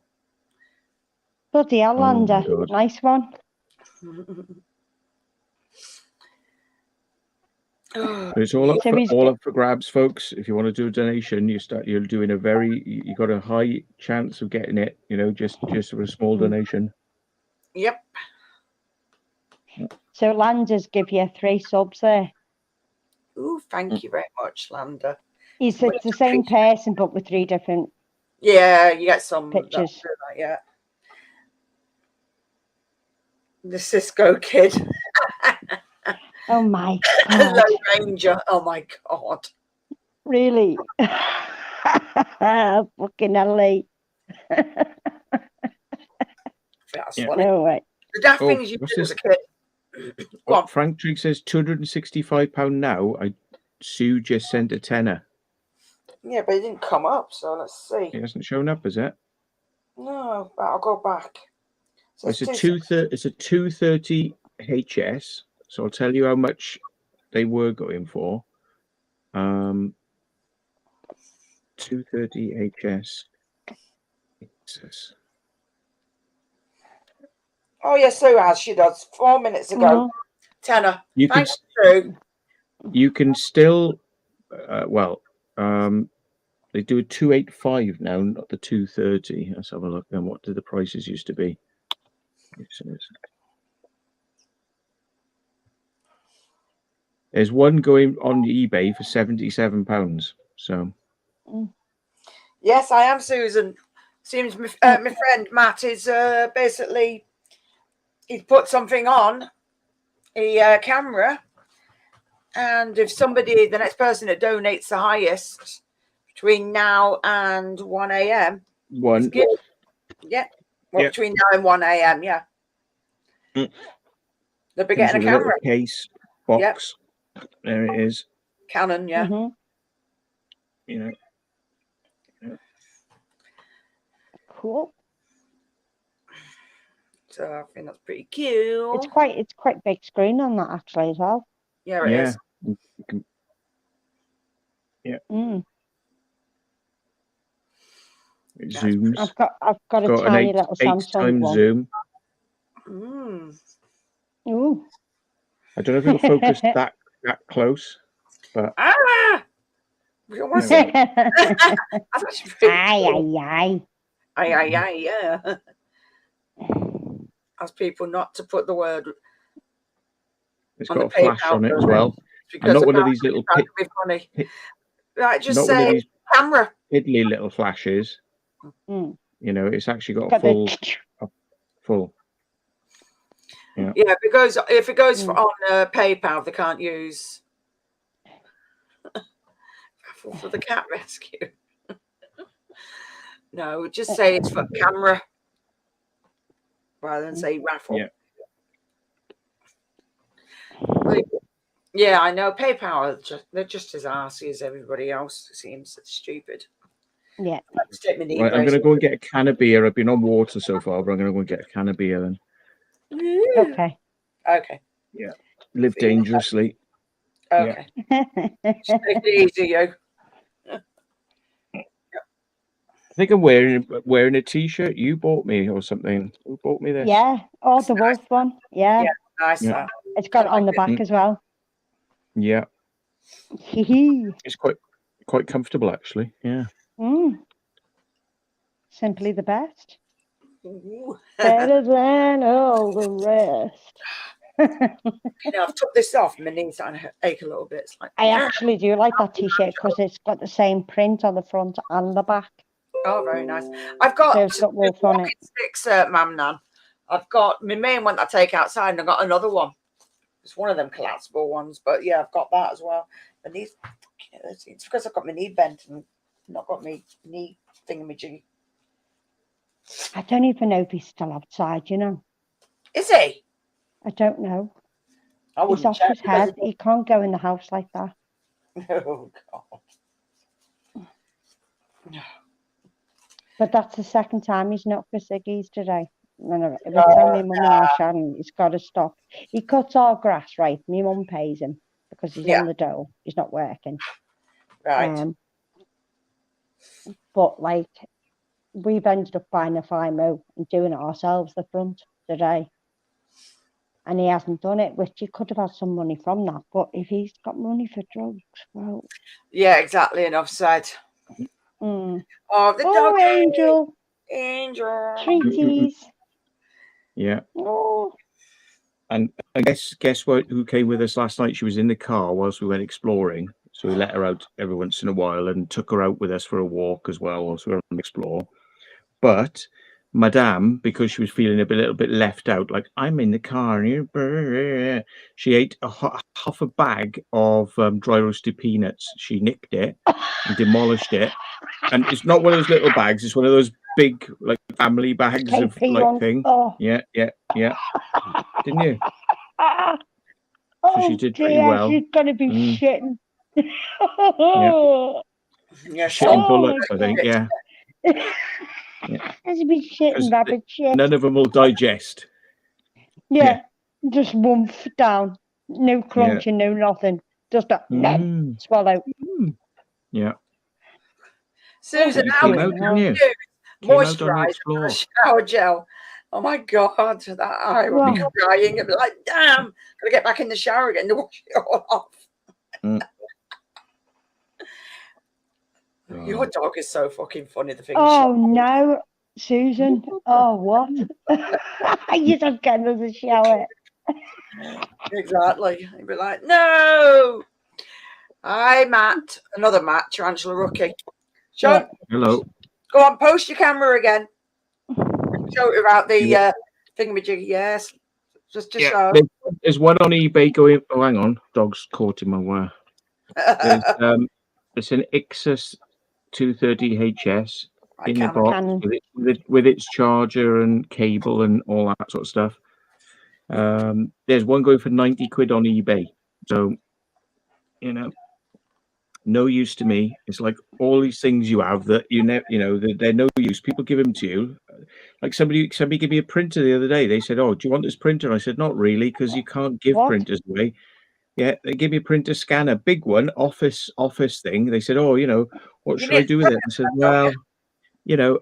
Bloody hell, Lander. Nice one. It's all up for grabs, folks. If you want to do a donation, you're doing you got a high chance of getting it, just for a small donation. Yep. So Lander's give you 3 subs there. Ooh, thank you very much, Lander. It's the same person, but with 3 different. Yeah, you get some pictures. Yeah. The Cisco kid. Oh my God. Hello, Ranger. Oh my God. Really? Fucking LA. That's funny. No way. The daft things you did as a kid. Frank Drake says £265 now. Sue just sent a tenner. Yeah, but it didn't come up, so let's see. It hasn't shown up, is it? No, but I'll go back. So it's a 230 HS. So I'll tell you how much they were going for. 230 HS. Oh yes, Sue has. She does. 4 minutes ago. Tenner. You can. Thanks, Sue. You can still. They do a 285 now, not the 230. Let's have a look. Then what did the prices used to be? There's one going on eBay for £77. So. Yes, I am Susan. Seems my friend Matt is basically he's put something on a camera, and if somebody, the next person that donates the highest between now and 1 a.m. Between now and 1 a.m. They'll be getting a camera case box. Yep. There it is. Canon, Cool. So I think that's pretty cute. It's quite big screen on that actually as well. Yeah, it is. Yeah. It That's zooms. I've got a tiny little Samsung one. Zoom. Ooh. I don't know if it'll focus that close, but yeah. Ask people not to put the word. It's got a flash on it as well. And not one of these little right, just say camera. Piddly little flashes. It's actually got a full. Yeah. Yeah, if it goes on PayPal, they can't use Raffle for the cat rescue. No, just say it's for camera rather than say Raffle. Yeah, I know. PayPal, they're just as arsey as everybody else. It seems stupid. Yeah. Right, I'm going to go and get a can of beer. I've been on water so far, but I'm going to go and get a can of beer then. Okay. Yeah. Live dangerously. Okay. Take it easy, you. I think I'm wearing a t-shirt you bought me or something. Who bought me this? Yeah. Oh, the wolf one. Yeah. Nice. Yeah. It's got it on the back as well. Yeah. It's quite comfortable actually. Yeah. Simply the best. Better than all the rest. I've took this off. My knees starting to ache a little bit. It's like I actually do like that t-shirt because it's got the same print on the front and the back. Oh, very nice. I've got wolf on it. sticks, Mam Nan. I've got my main one that I take outside, and I've got another one. It's one of them collapsible ones, but yeah, I've got that as well. And these, it's because I've got my knee bent and not got my knee thingamajiggy. I don't even know if he's still outside, Is he? I don't know. He's off his head. He can't go in the house like that. Oh, God. No. But that's the second time he's knocked for ciggies today. Every time my mum and I Sharon, he's got to stop. He cuts our grass, right? My mum pays him because he's on the dole. He's not working. Right. But we've ended up buying a FIMO and doing it ourselves, the front today. And he hasn't done it, which he could have had some money from that. But if he's got money for drugs, well. Yeah, exactly. Enough said. Oh, the dog. Angel. Treaties. Yeah. Oh. And I guess what? Who came with us last night? She was in the car whilst we went exploring. So we let her out every once in a while and took her out with us for a walk as well whilst we were on the explore. But Madame, because she was feeling a little bit left out, like I'm in the car, she ate half a bag of dry roasted peanuts. She nicked it and demolished it. And it's not one of those little bags. It's one of those big, family bags of thing. Oh. Yeah. Didn't you? So she did pretty well. She's gonna be shitting. Yeah, shitting bullets, I think. Yeah. She's been shitting rabbit shit. None of them will digest. Yeah. Just woomph down. No crunching, no nothing. Just a swallow. Yeah. Susan, You how came are out, didn't you? you? Came out on the Moisturiser, explore. shower gel. Oh my God, that I would be crying and be like, damn, gotta get back in the shower again to wash it all off. Your dog is so fucking funny. The thing. Oh no, Susan. Oh what? You just get another shower. Exactly. He'd be like, no. Hi, Matt. Another Matt, Tarantula Rookie. Sean, hello. Go on, post your camera again. Show it about the thingamajig. Yes. Just to show. There's one on eBay going. Oh, hang on. Dog's caught in my wire. It's an Ixus 230HS in the box with its charger and cable and all that sort of stuff. There's one going for 90 quid on eBay. So, no use to me. It's like all these things you have that they're no use. People give them to you. Like somebody gave me a printer the other day. They said, "Oh, do you want this printer?" And I said, "Not really, because you can't give printers away." Yeah, they give me a printer scanner, big one, office thing. They said, "Oh, what should I do with it?" I said, "Well, I'm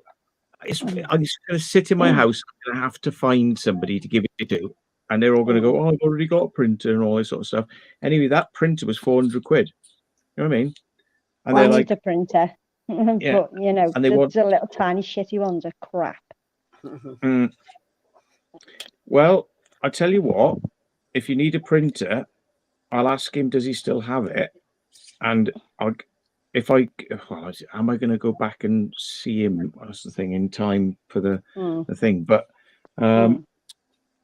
just going to sit in my house. I'm going to have to find somebody to give it to." And they're all going to go, "Oh, I've already got a printer," and all this sort of stuff. Anyway, that printer was 400 quid. You know what I mean? And I need a printer. Yeah. But, and the little tiny shitty ones are crap. Well, I tell you what, if you need a printer, I'll ask him, does he still have it? And am I going to go back and see him? That's the thing, in time for the thing. But I'll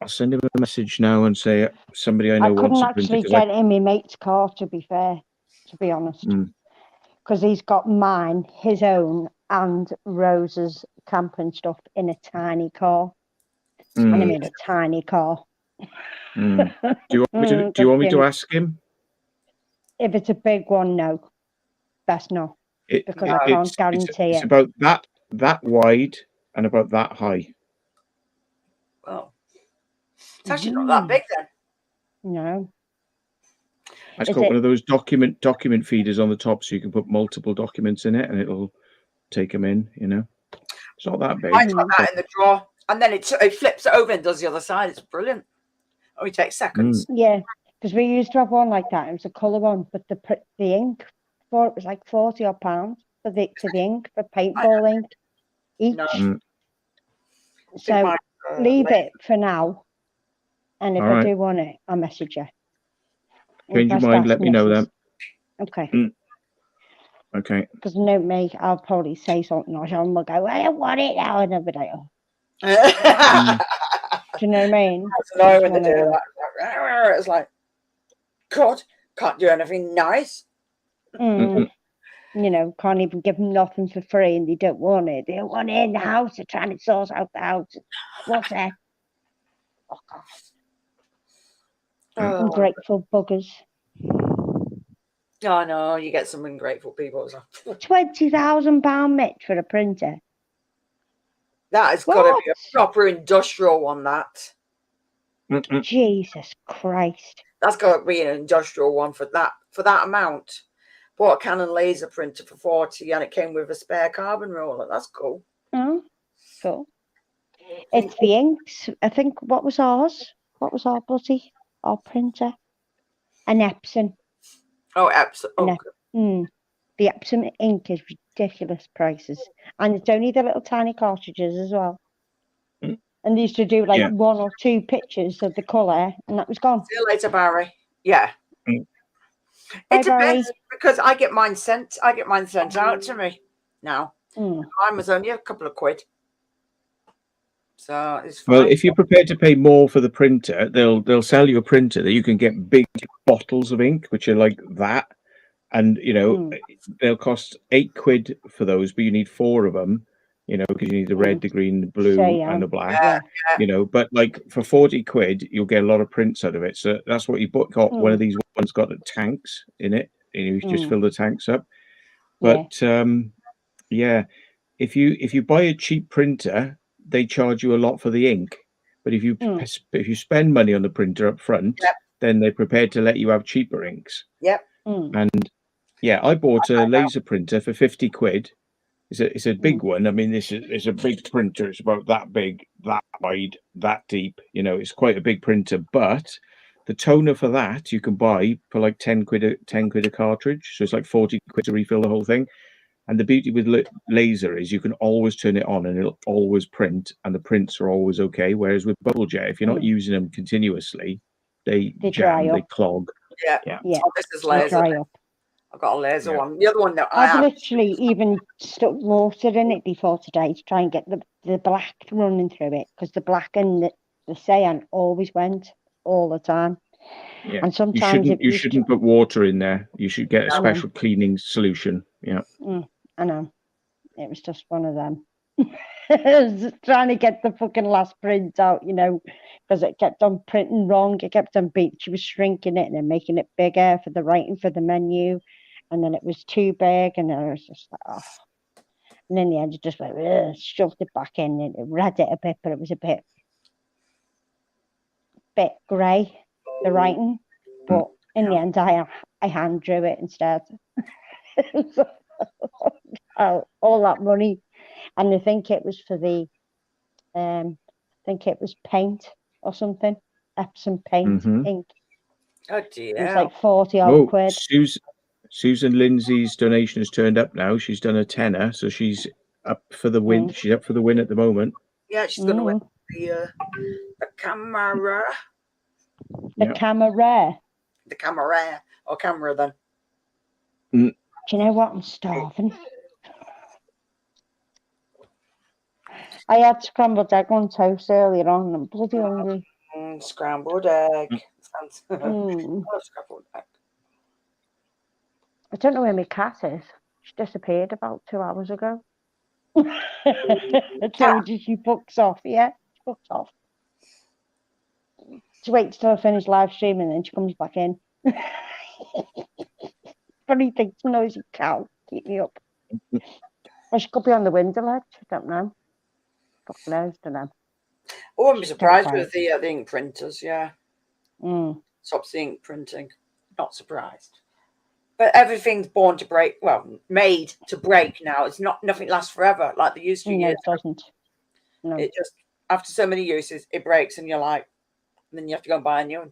send him a message now and say somebody I know wants a printer. I couldn't actually get in my mate's car, to be fair, to be honest. Because he's got mine, his own, and Rose's camping stuff in a tiny car. And I mean a tiny car. Do you want me to ask him? If it's a big one, no. Best not. Because I can't guarantee it. It's about that wide and about that high. Oh. It's actually not that big then. No. It's got one of those document feeders on the top, so you can put multiple documents in it, and it'll take them in. It's not that big. I put that in the drawer, and then it flips it over and does the other side. It's brilliant. Only takes seconds. Yeah, because we used to have one like that. It was a colour one, but the ink for it was like £40 for the ink for paintball ink each. So leave it for now, and if I do want it, I'll message you. Change your mind, let me know then. Okay. Okay. Because me, I'll probably say something or someone will go, I don't want it now, and I'll be like, oh. Do you know what I mean? That's annoying when they do that. It's like, God, can't do anything nice. Can't even give them nothing for free, and they don't want it. They don't want it in the house. They're trying to sort out the house. What's that? Ungrateful buggers. Oh no, you get some ungrateful people. £20,000, Mitch, for a printer. That has got to be a proper industrial one. That. Jesus Christ. That's got to be an industrial one for that amount. Bought a Canon laser printer for 40, and it came with a spare carbon roller. That's cool. Oh, cool. It's the inks. I think what was ours? What was our printer? An Epson. Oh, Epson. The Epson ink is ridiculous prices, and it's only the little tiny cartridges as well. And they used to do like 1 or 2 pictures of the colour, and that was gone. See you later, Barry. Yeah. It depends, because I get mine sent out to me now. Mine was only a couple of quid. So it's fine. Well, if you're prepared to pay more for the printer, they'll sell you a printer that you can get big bottles of ink, which are like that. And they'll cost 8 quid for those, but you need 4 of them, because you need the red, the green, the blue, and the black. But like for 40 quid, you'll get a lot of prints out of it. So that's what you got. One of these ones got tanks in it, and you just fill the tanks up. But if you buy a cheap printer, they charge you a lot for the ink. But if you spend money on the printer up front, then they're prepared to let you have cheaper inks. Yep. And yeah, I bought a laser printer for 50 quid. It's a big one. I mean, it's a big printer. It's about that big, that wide, that deep. You know, it's quite a big printer. But the toner for that you can buy for like 10 quid a cartridge. So it's like 40 quid to refill the whole thing. And the beauty with laser is you can always turn it on and it'll always print, and the prints are always okay. Whereas with bubble jet, if you're not using them continuously, they jam, they clog. Yeah. Oh, this is They laser. dry up. I've got a laser one. The other one that I've literally even stuck water in it before today to try and get the black running through it, because the black and the cyan always went all the time. Yeah. And sometimes you shouldn't put water in there. You should get a special cleaning solution. Yeah. I know. It was just one of them. I was just trying to get the fucking last print out, you know, because it kept on printing wrong. It kept on being, she was shrinking it and then making it bigger for the writing for the menu. And then it was too big, and I was just like, oh. And in the end, it just went, shoved it back in, and it read it a bit, but it was a bit grey, the writing. But in the end, I hand drew it instead. All that money. And I think it was for the, I think it was paint or something. Epsom paint ink. Oh dear. It was like 40 odd quid. Susan Lindsay's donation has turned up now. She's done a tenner, so she's up for the win. She's up for the win at the moment. Yeah, she's going to win the camera. The camera. The camera. Or camera then. Do you know what? I'm starving. I had scrambled egg on toast earlier on, and I'm bloody hungry. Scrambled egg. I love scrambled egg. I don't know where my cat is. She disappeared about 2 hours ago. I told you she fucks off, yeah? She fucks off. She waits till I finish live streaming and then she comes back in. Funny thing, noisy cow. Keep me up. Or she could be on the window ledge. I don't know. Fuck knows, don't know. I wouldn't be surprised with the ink printers, yeah. Stops the ink printing. Not surprised. But everything's born to break. Well, made to break now. It's not. Nothing lasts forever like they used to. No, it doesn't. No. It just, after so many uses, it breaks, and you're like, and then you have to go and buy a new one.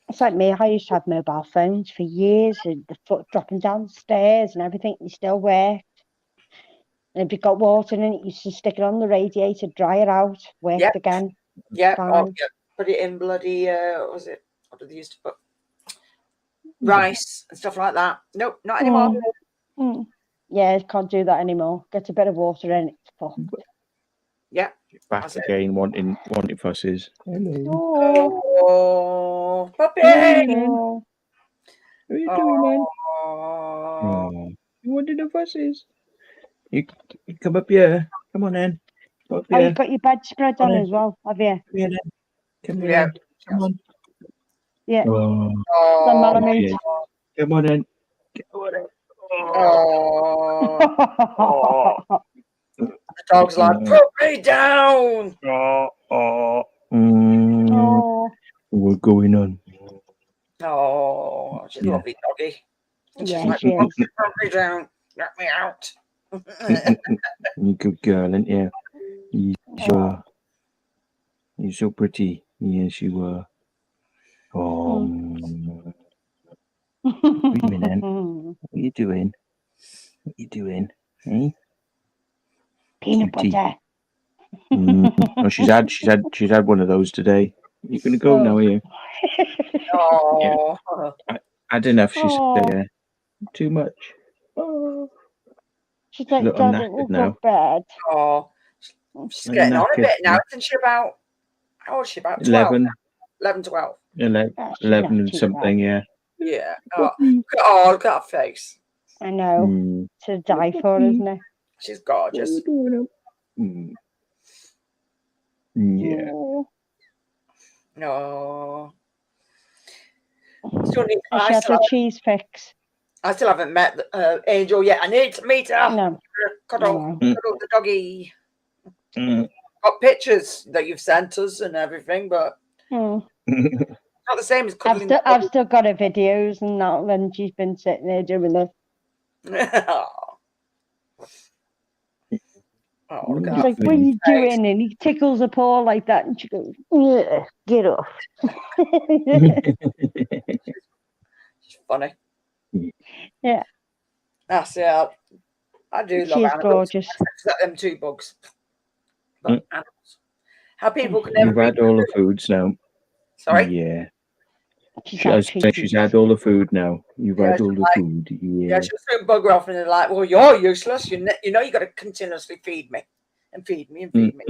It's like me. I used to have mobile phones for years, and the foot dropping down the stairs and everything. It still worked. And if you got water in it, you used to stick it on the radiator, dry it out, worked again. Yeah. Put it in bloody. What was it? What did they used to put? Rice and stuff like that. Nope, not anymore. Yeah, can't do that anymore. Get a bit of water in, it's fucked. Yeah. Back again, wanting fusses. Hello. Oh, puppy. Hello. What are you doing, man? Oh, you wanted the fusses? You come up here. Come on, then. Oh, you've got your bedspread on as well, have you? Come here, then. Come here. Come on. Yeah. Oh, yeah. Come on, then. Oh. The dog's like, put me down. What's going on? Oh, she's a lovely doggy. And she's like, she is. put me down. Let me out. You're a good girl, aren't you? You're so pretty. Yes, you are. Oh. Wait a minute. What are you doing? What are you doing? Eh? Peanut butter. Oh, she's had one of those today. You're gonna go now, are you? Oh. Yeah. Had enough, she said. Yeah. Too much. Oh. She's like, Dad, it will go bad. Oh. She's getting on a bit now, isn't she? About, how old is she? About 12? 11, 12. 11 and something, yeah. Yeah. Oh, look at her face. I know. To die for, isn't it? She's gorgeous. Yeah. No. I had a cheese fix. I still haven't met Angel yet. I need to meet her. No. Cuddle the doggy. Got pictures that you've sent us and everything, but Not the same as cuddling. I've still got her videos and that, when she's been sitting there doing it. Oh, He's like, what are you doing? And he tickles her paw like that, and she goes, get off. It's funny. Yeah. That's it. I do love She's animals. gorgeous. Except them 2 bugs. But animals. How people can You've had all the foods now. Sorry? Yeah. She's she's had all the food now. You've had all the food. Yeah, she'll soon bugger off and they're like, well, you're useless. You know you got to continuously feed me and feed me and feed me.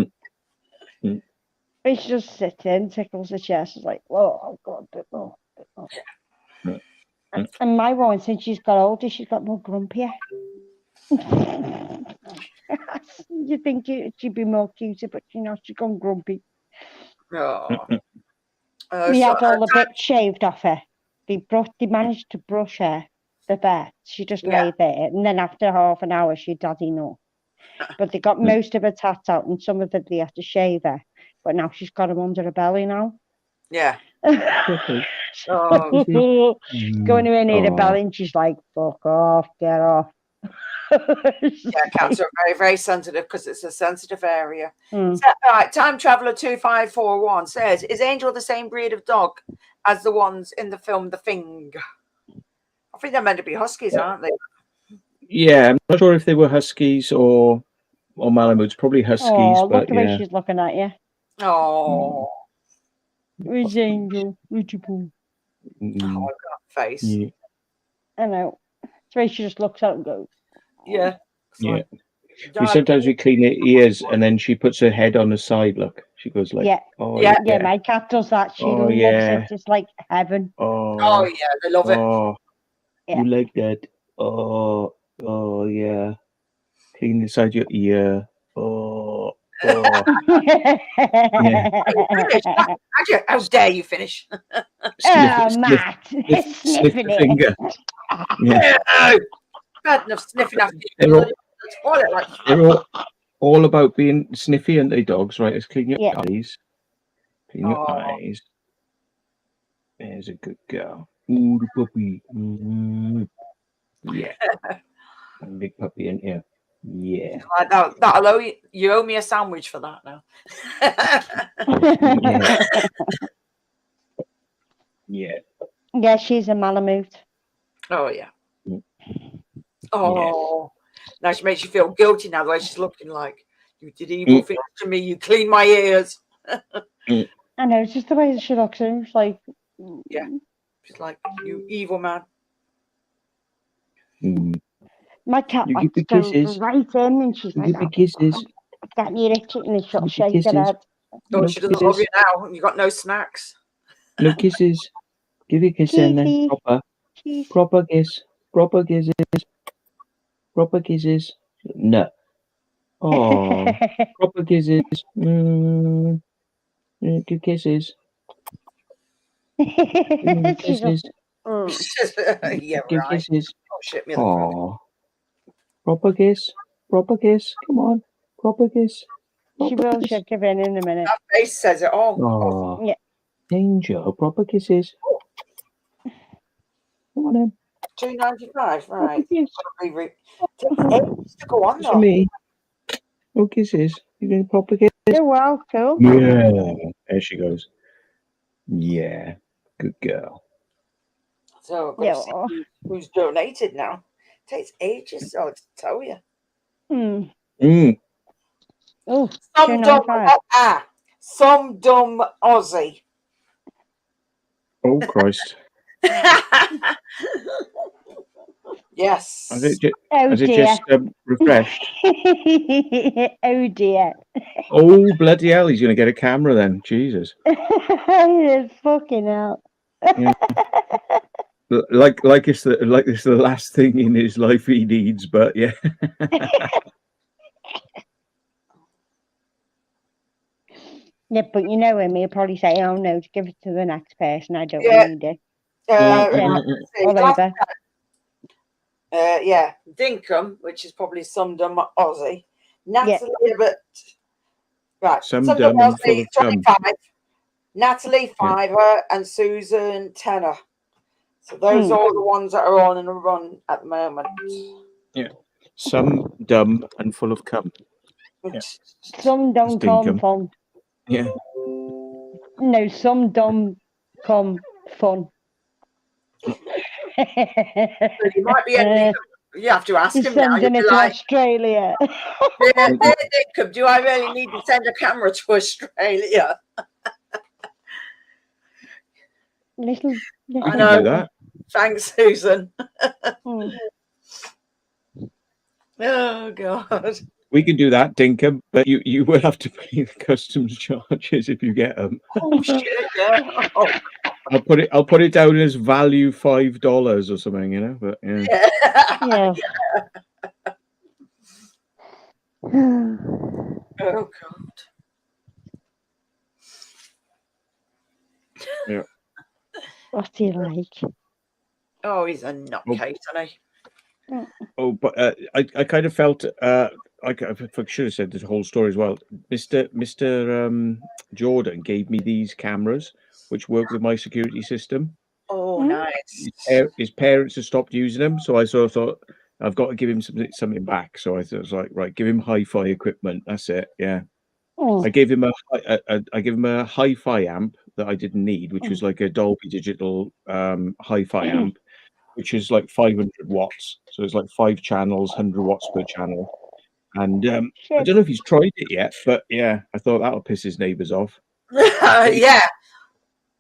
She just sits in, tickles her chest. It's like, oh, I've got a bit more. Yeah. And my one, since she's got older, she's got more grumpier. You think she'd be more cuter, but she's gone grumpy. Oh. We had all the bits shaved off her. They managed to brush her, the vet. She just lay there, and then after half an hour, she'd had enough. But they got most of her tats out, and some of it they had to shave her. But now she's got them under her belly now. Yeah. Going in her belly, and she's like, "Fuck off, get off." Yeah, cats are very, very sensitive because it's a sensitive area. So, all right, Time Traveler 2541 says, "Is Angel the same breed of dog as the ones in the film The Thing?" I think they're meant to be huskies, aren't they? Yeah, I'm not sure if they were huskies or Malamutes. Probably huskies. Look but the way she's looking at you. Oh. Where's Angel? Where'd you go? Oh, that face. Yeah. I know. It's the way she just looks out and goes. Yeah. Yeah. Sometimes we clean her ears and then she puts her head on the side. Look, she goes like, yeah. Oh, yeah. My cat does that. She loves it. It's like heaven. Oh yeah, they love it. You like that? Oh yeah. Clean the side of your ear. Yeah. How dare you finish? Matt, sniff the finger. Bad enough sniffing after they're all about being sniffy, aren't they, dogs? Right, let's clean your eyes. Clean your eyes. There's a good girl. Ooh, the puppy. Yeah. Big puppy in here. Yeah. You owe me a sandwich for that now. Yeah, she's a Malamute. Oh yeah. Oh, now she makes you feel guilty now the way she's looking like, you did evil things to me, you cleaned my ears. I know, it's just the way she looks. It's like, she's like, you evil man. My cat likes to go right in, and she's like, kisses. Get me itching, and she'll shake her head. Oh, she doesn't love you now. You got no snacks. No kisses. Give you a kiss and then proper kiss. Proper kisses. Proper kisses. No. Oh, proper kisses. Good kisses. Kisses. Yeah, Give right. kisses. Oh shit, me. Oh, proper kiss. Proper kiss. Come on. Proper kiss. She will shake her in a minute. That face says it all. Oh, yeah. Angel. Proper kisses. Come on in. $2.95, right? Yes. To go on though. Me. No kisses. You getting proper kiss? You're welcome. Yeah. There she goes. Yeah. Good girl. So I've got to see who's donated now. It takes ages to tell you. Oh, some dumb Aussie. Oh Christ. Yes. Has it just refreshed? Oh dear. Oh bloody hell! He's going to get a camera then. Jesus. Fucking hell. Yeah. Like it's the last thing in his life he needs, but yeah. Yeah, but you know him, he'll probably say, "Oh no, just give it to the next person. I don't need it." All over. Dinkum, which is probably some dumb Aussie. Natalie, right. Some dumb Aussie, 25. Natalie, £5, and Susan, £10. So those are the ones that are on in a run at the moment. Yeah. Some dumb and full of cum. Yeah. Some don't come fun. Yeah. No, some dumb come fun. So you might be you have to ask him now. Sending it to Australia. Yeah, do I really need to send a camera to Australia? Little I know that. Thanks, Susan. Oh God. We can do that, Dinkum, but you will have to pay the customs charges if you get them. Oh shit! Yeah. Oh. I'll put it down as value $5 or something, you know. But yeah. Yeah. Oh God. Yeah. What's he like? Oh, he's a nutcase, isn't he? Oh, but I kind of felt I should have said this whole story as well. Mr. Jordan gave me these cameras which work with my security system. Oh, nice. His parents have stopped using them, so I sort of thought I've got to give him something back. So I was like, right, give him hi-fi equipment. That's it. Yeah. I gave him a hi-fi amp that I didn't need, which was like a Dolby Digital hi-fi amp, which is like 500 watts. So it's like 5 channels, 100 watts per channel. And I don't know if he's tried it yet, but yeah, I thought that'll piss his neighbours off. Yeah.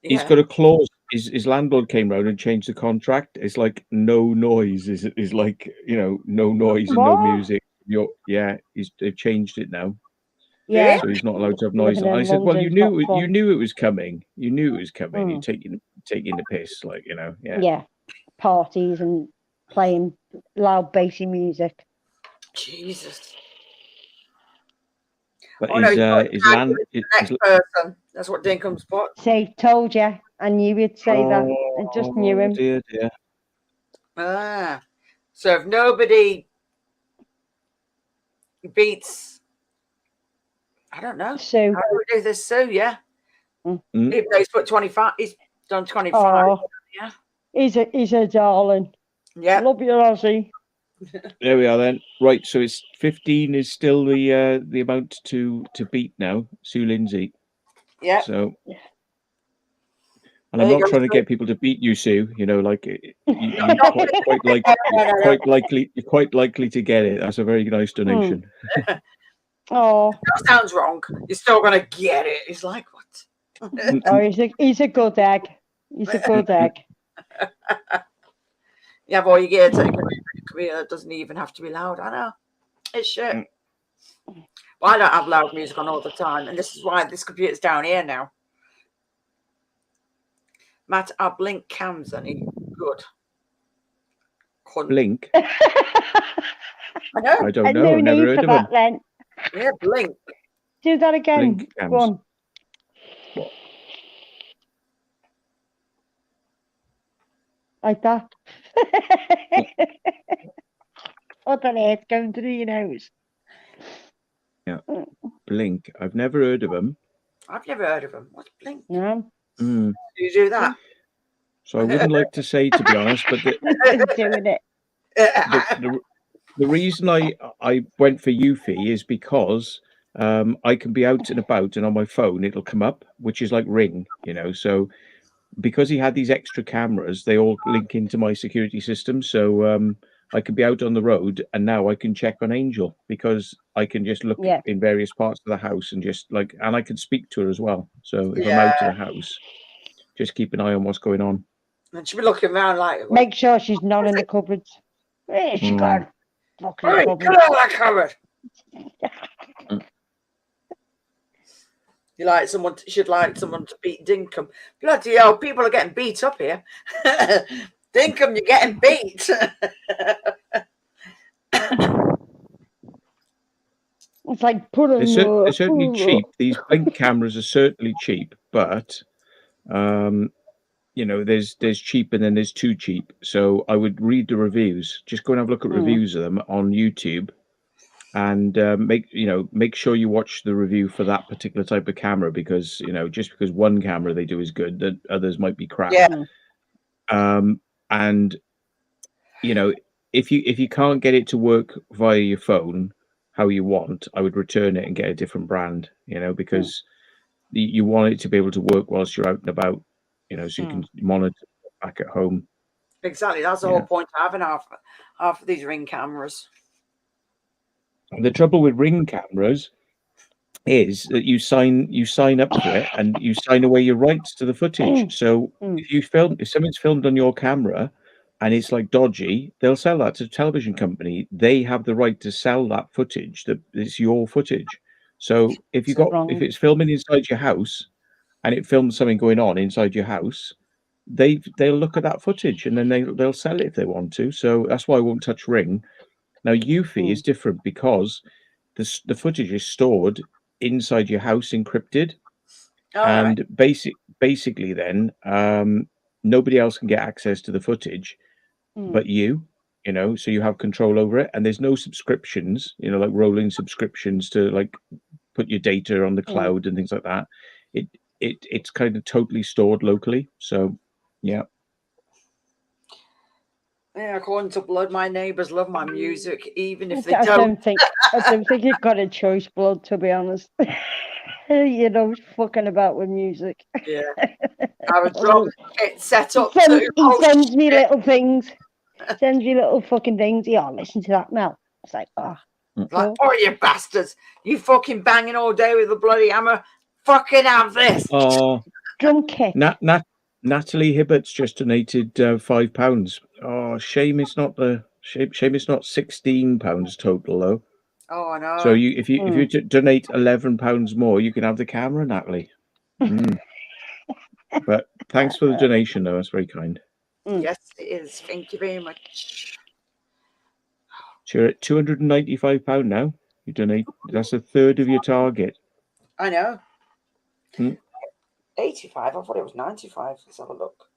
He's got a clause. His landlord came round and changed the contract. It's like no noise is like, you know, no noise and no music. They've changed it now. Yeah. So he's not allowed to have noise. And I said, well, you knew it was coming. You knew it was coming. You're taking the piss, like, you know. Yeah. Yeah. Parties and playing loud bassy music. Jesus. But next person. That's what Dinkum's put. Say, told you. I knew he'd say that. I just knew him. Dear. So if nobody beats, I don't know. Sue. How do we do this, Sue? Yeah. Even though he's put 25, he's done 25. Yeah. He's a darling. Yeah. Love you, Ozzy. There we are then. Right, so it's 15 is still the amount to beat now, Sue Lindsay. Yeah. So, and I'm not trying to get people to beat you, Sue. You know, like you're quite likely to get it. That's a very nice donation. Oh, that sounds wrong. You're still gonna get it. He's like, what? Oh, he's a good egg. He's a good egg. Yeah, boy, you get it. It doesn't even have to be loud. I know. It's shit. Well, I don't have loud music on all the time, and this is why this computer's down here now. Matt, our blink cams any good? Blink? I know. I don't know. I've never heard of them. Then. Yeah, blink. Do that again. Blink cams. Go on. Like that. What on earth going through your nose? Yeah. Blink. I've never heard of them. I've never heard of them. What's blink? No. Do you do that? So I wouldn't like to say, to be honest, but doing it. The reason I went for Eufy is because I can be out and about, and on my phone it'll come up, which is like Ring, you know. So because he had these extra cameras, they all link into my security system. So I can be out on the road, and now I can check on Angel because I can just look in various parts of the house and just and I can speak to her as well. So if I'm out of the house, just keep an eye on what's going on. And she'll be looking around like, make sure she's not in the cupboards. Where's she gone? Get out of that cupboard. She'd like someone to beat Dinkum. Bloody hell, people are getting beat up here. Dinkum, you're getting beat. It's like putting. They're certainly cheap. These blink cameras are certainly cheap, but you know, there's cheap and then there's too cheap. So I would read the reviews. Just go and have a look at reviews of them on YouTube. and make sure you watch the review for that particular type of camera, because just because one camera they do is good, that others might be crap. Yeah. And if you can't get it to work via your phone how you want, I would return it and get a different brand. Because you want it to be able to work whilst you're out and about. So you can monitor back at home. Exactly. That's the whole point of having half of these Ring cameras. The trouble with Ring cameras is that you sign up for it and you sign away your rights to the footage. So if something's filmed on your camera and it's like dodgy, they'll sell that to a television company. They have the right to sell that footage. That it's your footage. So if it's filming inside your house and it films something going on inside your house, they'll look at that footage and then they'll sell it if they want to. So that's why I won't touch Ring. Now Eufy is different because the footage is stored inside your house encrypted, and basically then nobody else can get access to the footage but you. So you have control over it, and there's no subscriptions, like rolling subscriptions to like put your data on the cloud and things like that. It's kind of totally stored locally. So yeah, according to Blood, my neighbours love my music, even if they I don't. don't think you've got a choice, Blood, to be honest. Fucking about with music. Yeah. I was drum kit set up. He sends me little things. Sends me little fucking things. Yeah, listen to that now. It's like, like, oh, you bastards. You fucking banging all day with the bloody hammer. Fucking have this. Oh, drum kit. Natalie Hibbert's just donated £5. Oh, shame it's not £16 total though. Oh, I know. So if you donate £11 more, you can have the camera, Natalie. But thanks for the donation, though. That's very kind. Yes, it is. Thank you very much. So you're at £295 now. You donate. That's a third of your target. I know. 85. I thought it was 95. Let's have a look.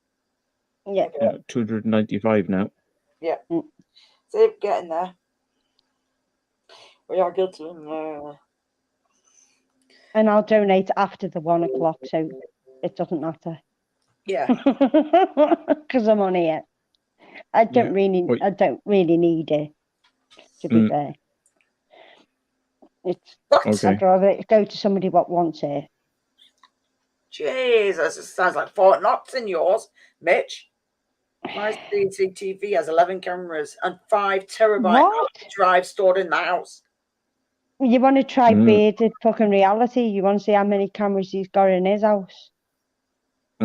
Yeah. 295 now. Yeah. So getting there. We are good to and I'll donate after the 1 o'clock, so it doesn't matter. Yeah. Because I'm on here. I don't really need it, to be fair. I'd rather it go to somebody what wants it. Jesus, it sounds like Fort Knox in yours, Mitch. My CCTV has 11 cameras and 5 terabyte drive stored in the house. You want to try bearded fucking reality? You want to see how many cameras he's got in his house?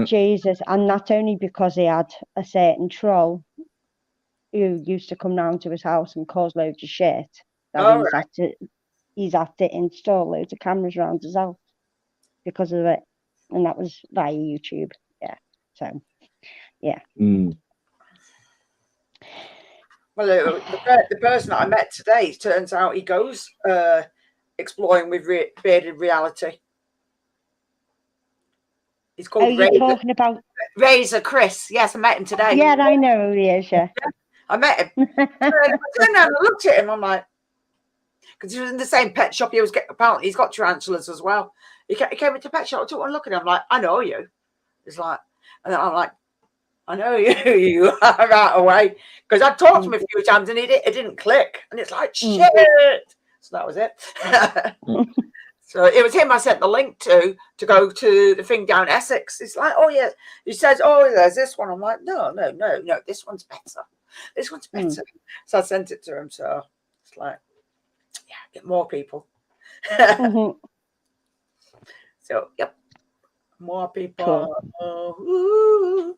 Jesus, and not only because he had a certain troll who used to come round to his house and cause loads of shit, that he's had to install loads of cameras around his house because of it, and that was via YouTube. Yeah, so yeah. Well, the person that I met today, turns out he goes exploring with bearded reality. He's called Razor. Talking about Razor Chris. Yes, I met him today. Yeah, I know who he is. Yeah, I met him. I turned around and looked at him. I'm like, because he was in the same pet shop. Apparently, he's got tarantulas as well. He came into the pet shop. I took one look at him. I'm like, I know you. He's like, and then I'm like, I know you right away, because I talked to him a few times and it didn't click, and it's like shit. So that was it. So it was him I sent the link to go to the thing down Essex. It's like, oh yeah, he says, oh, there's this one. I'm like, no, this one's better. This one's better. So I sent it to him. So it's like, yeah, get more people. So yep, more people. Cool.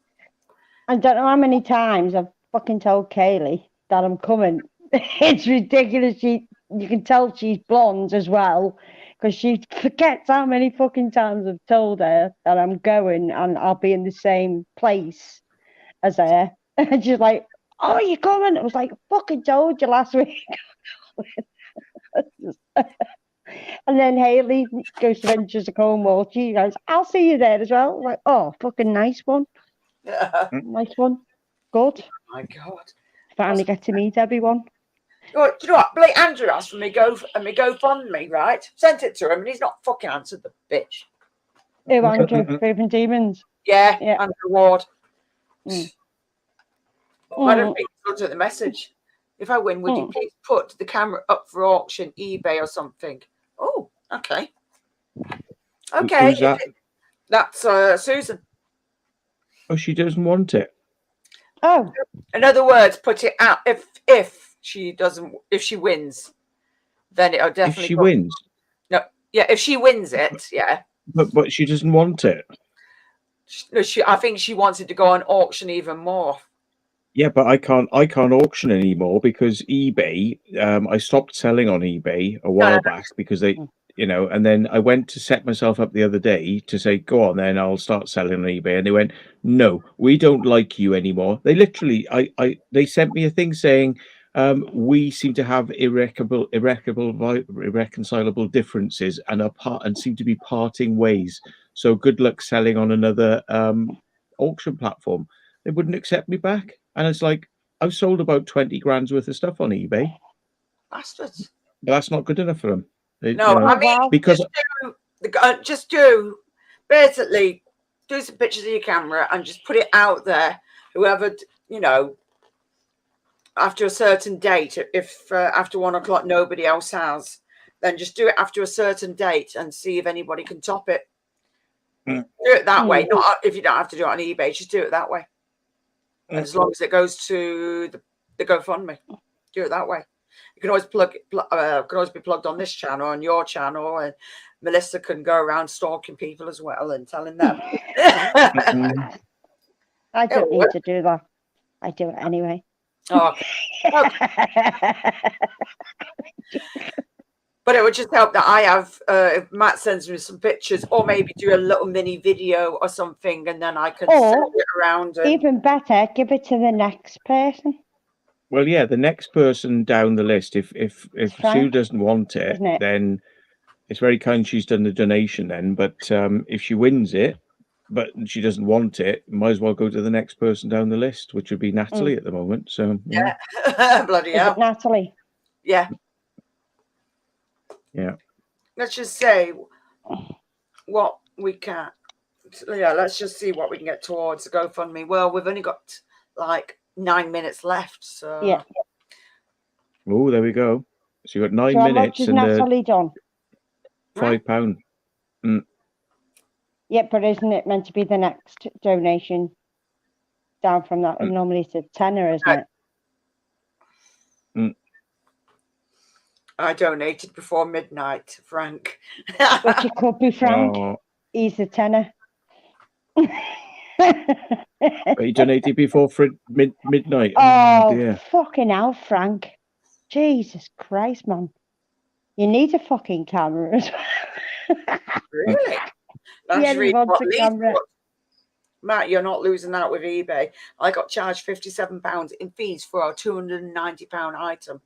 I don't know how many times I've fucking told Kaylee that I'm coming. It's ridiculous. You can tell she's blonde as well, because she forgets how many fucking times I've told her that I'm going and I'll be in the same place as her. And she's like, oh, you're coming? I was like, fucking told you last week. And then Hayley goes to Ventures to Cornwall. She goes, I'll see you there as well. I'm like, oh, fucking nice one. Yeah. Nice one. Good. Oh my God. Finally get to meet everyone. Oh, do you know what? Blake Andrew asked for me GoFundMe, right? Sent it to him, and he's not fucking answered the bitch. Who, Andrew? Proven Demons? Yeah, Yeah. Andrew Ward. Mm. I don't think he's looked at the message. If I win, would you please put the camera up for auction, eBay or something? Oh, okay. Okay. Who's that? That's Susan. Oh, she doesn't want it. Oh. In other words, put it out. If she wins, then it'll definitely. If she wins. No, yeah. If she wins it, yeah. But she doesn't want it. No, I think she wants it to go on auction even more. Yeah, but I can't auction anymore because eBay. I stopped selling on eBay a while back because they, and then I went to set myself up the other day to say, go on, then I'll start selling on eBay, and they went, no, we don't like you anymore. They literally, they sent me a thing saying, we seem to have irreconcilable differences and seem to be parting ways. So good luck selling on another auction platform. They wouldn't accept me back. And it's like, I've sold about 20 grand's worth of stuff on eBay. Bastards. But that's not good enough for them. I mean, because just do basically do some pictures of your camera and just put it out there. Whoever, after a certain date, if after 1 o'clock nobody else has, then just do it after a certain date and see if anybody can top it. Do it that way. Not if you don't have to do it on eBay, just do it that way. And as long as it goes to the GoFundMe, do it that way. You can always be plugged on this channel, on your channel, and Melissa can go around stalking people as well and telling them. I don't need to do that. I do it anyway. Oh, okay. But it would just help that I have, if Matt sends me some pictures, or maybe do a little mini video or something, and then I can send it around. Even better, give it to the next person. Well, yeah, the next person down the list, if Sue doesn't want it, then it's very kind she's done the donation then. But if she wins it, but she doesn't want it, might as well go to the next person down the list, which would be Natalie at the moment. So yeah. Bloody hell. Is it Natalie? Yeah. Yeah. Let's just say what we can. Yeah, let's just see what we can get towards the GoFundMe. Well, we've only got like 9 minutes left, so yeah. Oh, there we go. So you got 9 minutes. How much has Natalie done? £5. Yeah, but isn't it meant to be the next donation down from that? Normally it's a tenner, isn't it? I donated before midnight, Frank. But it could be Frank. Oh. He's a tenner. But he donated before midnight. Oh, dear. Fucking hell, Frank. Jesus Christ, man. You need a fucking camera as well. Really? That's yeah, really wants a camera. Matt, you're not losing out with eBay. I got charged £57 in fees for a £290 item.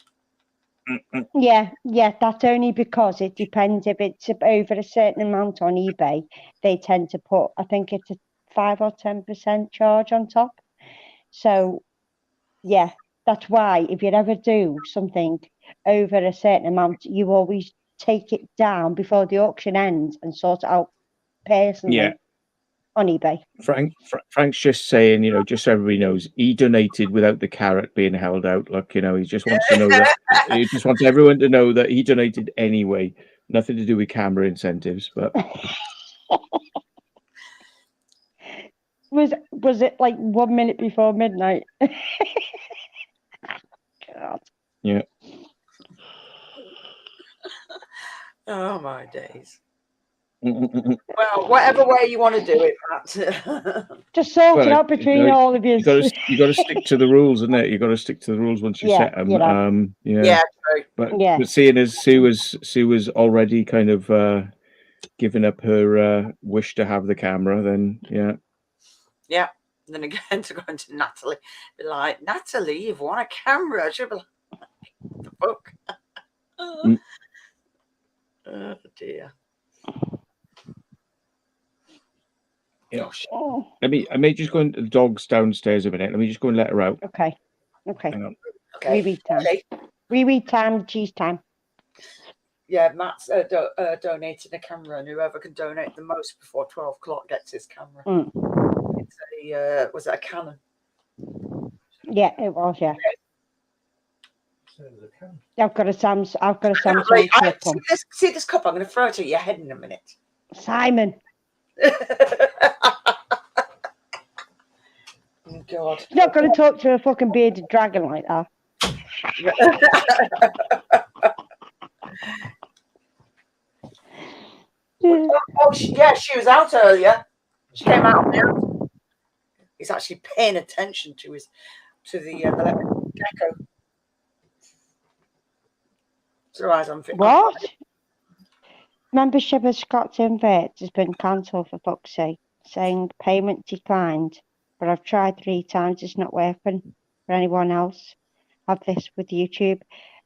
Yeah, that's only because it depends. If it's over a certain amount on eBay, they tend to put, I think it's a 5 or 10% charge on top. So, yeah, that's why if you ever do something over a certain amount, you always take it down before the auction ends and sort it out personally on eBay. Frank's just saying, just so everybody knows, he donated without the carrot being held out. Look, he just wants to know that he just wants everyone to know that he donated anyway. Nothing to do with camera incentives, but was it like 1 minute before midnight? God. Yeah. Oh my days. Well, whatever way you want to do it, Matt. Just sort it out between all of you. You got to stick to the rules, isn't it? You got to stick to the rules once you set them. Yeah, true. But seeing as Sue was already kind of giving up her wish to have the camera, then yeah. And then again to go into Natalie, be like, Natalie, you've won a camera. She'll be like, the book. Oh dear. Yeah. I may just go into the dog's downstairs a minute. Let me just go and let her out. Okay. Hang on. Okay. Maybe time. wee time, cheese time. Yeah, Matt's donated a camera, and whoever can donate the most before 12 o'clock gets his camera. It's a, was it a Canon? Yeah, it was, yeah. I've got a Samsung flip one. See this cup? I'm going to throw it at your head in a minute. Simon. Oh, God. You're not going to talk to a fucking bearded dragon like that. Yeah, she was out earlier. She came out now. He's actually paying attention to the gecko. Otherwise, I'm thinking. What? Membership of Scott's Inverts has been cancelled for fuck's sake, saying payment declined. But I've tried 3 times. It's not working for anyone else. Have this with YouTube.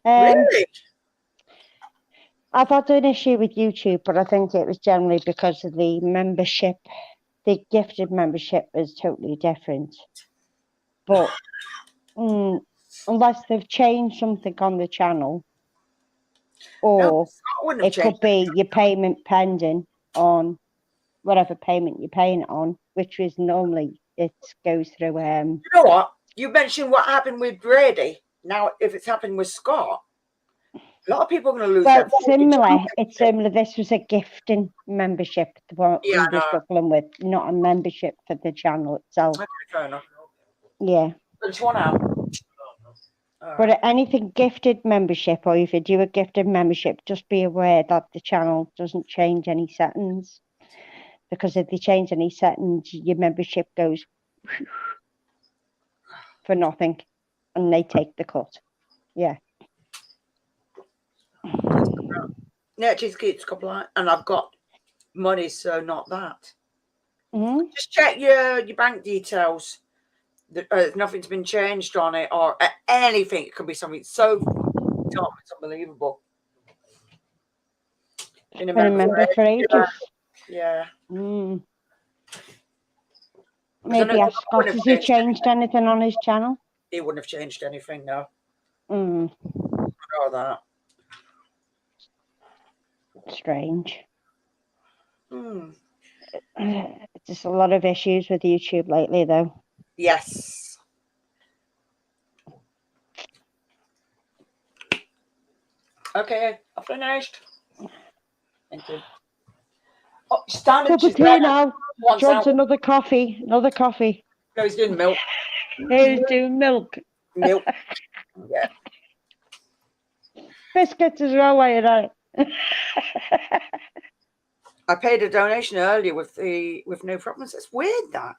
Really? I've had an issue with YouTube, but I think it was generally because of the membership. The gifted membership is totally different. But unless they've changed something on the channel, or it could be your payment pending on whatever payment you're paying it on, which is normally it goes through. You know what? You mentioned what happened with Brady. Now, if it's happened with Scott, a lot of people are going to lose. Well, it's similar. This was a gifting membership, the one we were struggling with, not a membership for the channel itself. Okay, fair enough. Yeah. Which one out? But anything gifted membership, or if you do a gifted membership, just be aware that the channel doesn't change any settings. Because if they change any settings, your membership goes for nothing, and they take the cut. Yeah. Yeah, cheese keeps a couple of, and I've got money, so not that. Just check your bank details. Nothing's been changed on it, or anything. It could be something so dumb, it's unbelievable. Been a member for ages. Yeah. Maybe ask Scott, has he changed anything on his channel? He wouldn't have changed anything, no. I know that. Strange. Just a lot of issues with YouTube lately, though. Yes. Okay, I finished. Thank you. Oh, standing. Cup of tea now. John's another coffee. Another coffee. No, he's doing milk. He's doing milk. Milk. Yeah. Biscuits as well, while you're at it. I paid a donation earlier with no problems. It's weird that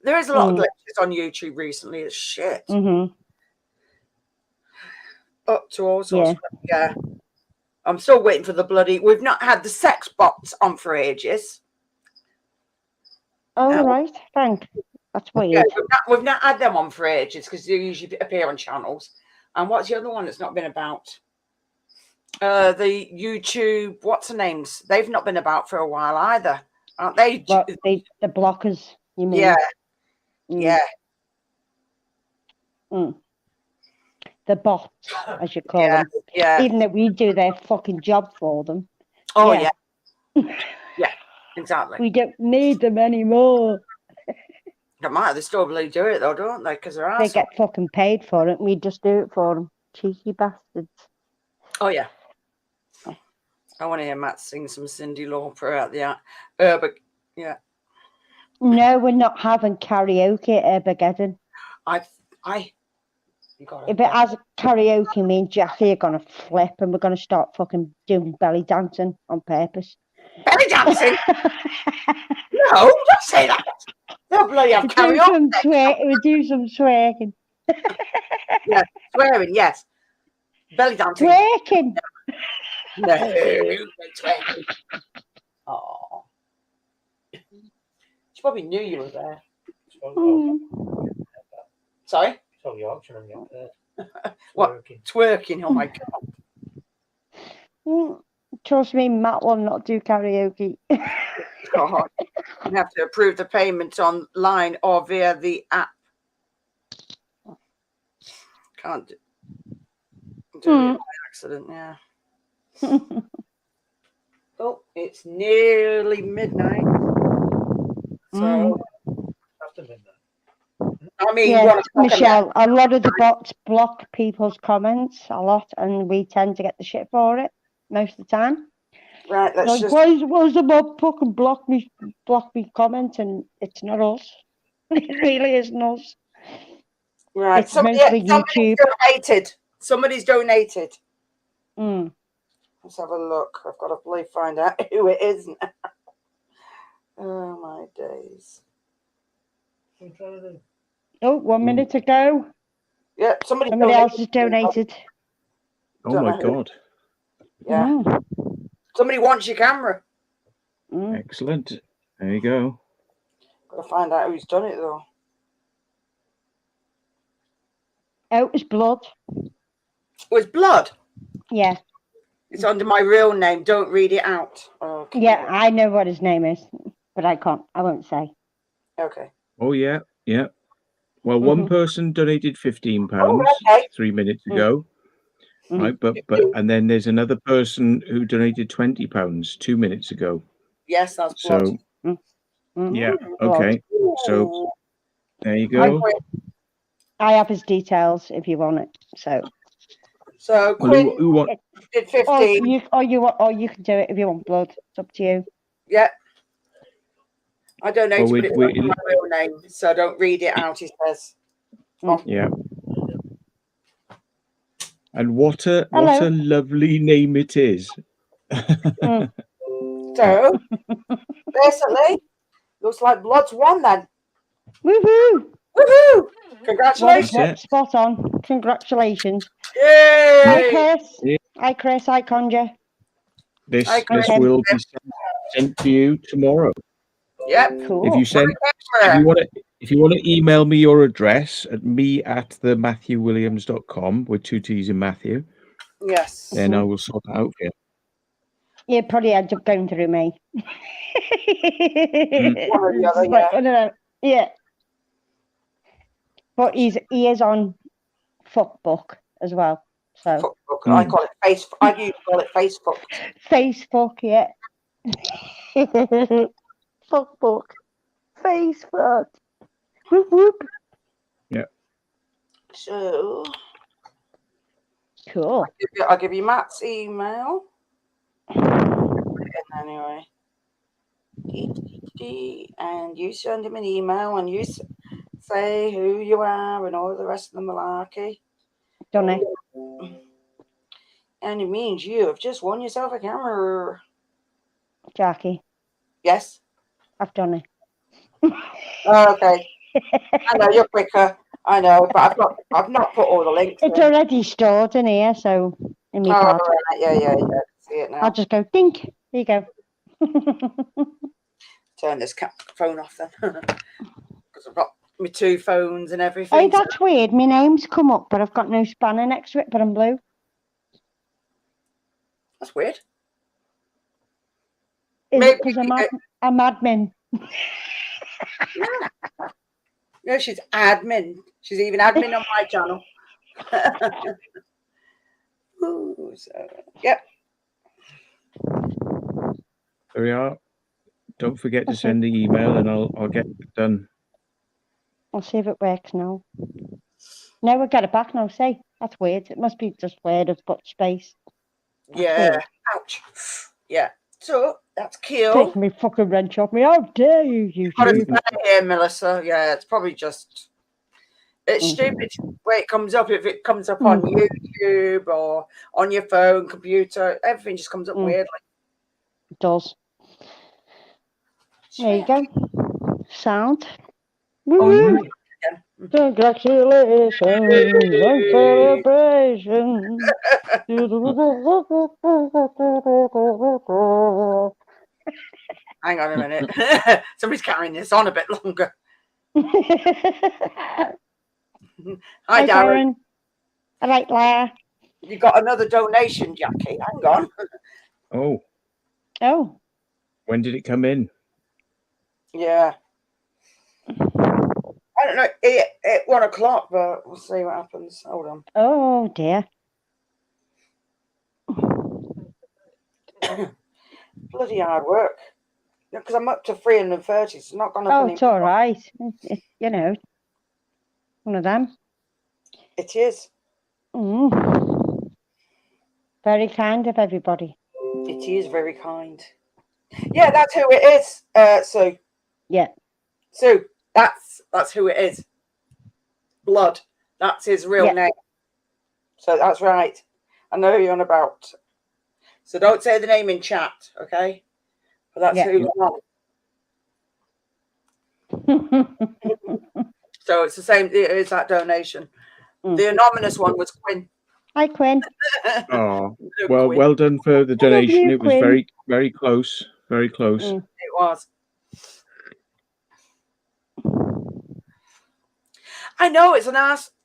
there is a lot of glitches on YouTube recently. It's shit. Up to all sorts. Yeah. I'm still waiting for the bloody. We've not had the sex bots on for ages. Oh right, thanks. That's weird. Yeah, we've not had them on for ages because they usually appear on channels. And what's the other one that's not been about? The YouTube, what's the names? They've not been about for a while either, aren't they? What, the blockers, you mean? Yeah. Yeah. The bots, as you call them. Yeah. Even though we do their fucking job for them. Oh, yeah. Yeah, exactly. We don't need them anymore. They might. They still really do it, though, don't they? Because they're They get fucking paid for it, and we just do it for them. Cheeky bastards. Oh, yeah. I want to hear Matt sing some Cyndi Lauper at the but yeah. No, we're not having karaoke at Armageddon. If it has karaoke, me and Jackie are going to flip, and we're going to start fucking doing belly dancing on purpose. Belly dancing? No, don't say that. They'll bloody have karaoke. We do some swearing. Yeah, swearing, yes. Belly dancing. Twerking. No, twerking. Oh. She probably knew you were there. Sorry? So Yorkshire and get there. What? Twerking, oh my God. Trust me, Matt will not do karaoke. God. You have to approve the payment online or via the app. Can't doing it by accident, yeah. Oh, it's nearly midnight. So, After midnight. I mean, yeah, Michelle, a lot of the bots block people's comments a lot, and we tend to get the shit for it most of the time. Right, let's like, just... why is the bot fucking block me comment, and it's not us. It really isn't us. Right, it's mostly YouTube. Somebody's donated. Mm. Let's have a look. I've got to find out who it is now. Oh my days. What are you trying to do? Oh, 1 minute to go. Yeah, somebody else has donated. Oh my God. Yeah. Mm. Somebody wants your camera. Mm. Excellent. There you go. Got to find out who's done it though. Oh, it's blood. Oh, it's blood? Yeah. It's under my real name. Don't read it out. Okay. Yeah, I know what his name is, but I won't say. Okay. Oh, yeah. Yeah. Well, one person donated £15 3 minutes ago. Right, but and then there's another person who donated £20 2 minutes ago. Yes, that's blood. So yeah, okay. So there you go. I have his details if you want it. So well, who did 15. Or you can do it if you want blood. It's up to you. Yeah. I donate, but it's not my real name, so don't read it out. He says. Yeah. And what a lovely name it is. So basically, looks like blood's won then. Woohoo! Woohoo! Congratulations! Spot on. Congratulations. Yay! Hi Chris. Yeah. Hi Chris. Hi Conjure. This will be sent to you tomorrow. Yep. Cool. If you want to email me your address at me@thematthewwilliams.com with 2 T's in Matthew. Yes. Then I will sort that out for you. Yeah, probably ends up going through me. Yeah. But he is on Fuckbook as well. So Fuckbook. I call it face. I used to call it Facebook. Facebook, yeah. Fuckbook. Facebook. Whoop whoop. Yeah. So cool. I'll give you Matt's email. Anyway. And you send him an email and you say who you are and all the rest of the malarkey. Done it. And it means you have just won yourself a camera. Jackie. Yes? I've done it. Okay. I know you're quicker. I know, but I've not put all the links. It's already stored in here, so in my pod. Right. Yeah. See it now. I'll just go dink. There you go. Turn this phone off then. Because I've got my 2 phones and everything. Hey, that's weird. My name's come up, but I've got no spanner next to it, but I'm blue. That's weird. Is it because I'm admin? No, she's admin. She's even admin on my channel. Ooh, so, yep. There we are. Don't forget to send the email and I'll get it done. I'll see if it works now. No, we'll get it back now. See, that's weird. It must be just weird. I've got space. That's yeah. weird. Ouch. Yeah. So that's cool. Taking me fucking wrench off me. How dare you? You here, Melissa. Yeah, it's probably just. It's stupid where it comes up. If it comes up on YouTube or on your phone, computer, everything just comes up weirdly. It does. There you go. Sound. Woo-hoo. Congratulations and celebrations. Hang on a minute. Somebody's carrying this on a bit longer. Hi, Darren. All right, Claire. You got another donation, Jackie. Hang on. Oh. When did it come in? Yeah. I don't know. At 1 o'clock, but we'll see what happens. Hold on. Oh, dear. Bloody hard work. Because I'm up to 330, so it's not gone up. Oh, it's all right. You know, one of them. It is. Very kind of everybody. It is very kind. Yeah, that's who it is, Sue. Yeah. Sue, that's who it is. Blood. That's his real name. So that's right. I know who you're on about. So don't say the name in chat, okay? But that's who you're on. So it's the same. It is that donation. The anonymous one was Quinn. Hi, Quinn. Oh, well, Quinn. Well done for the donation. It was very, very close. Very close. It was. I know it's an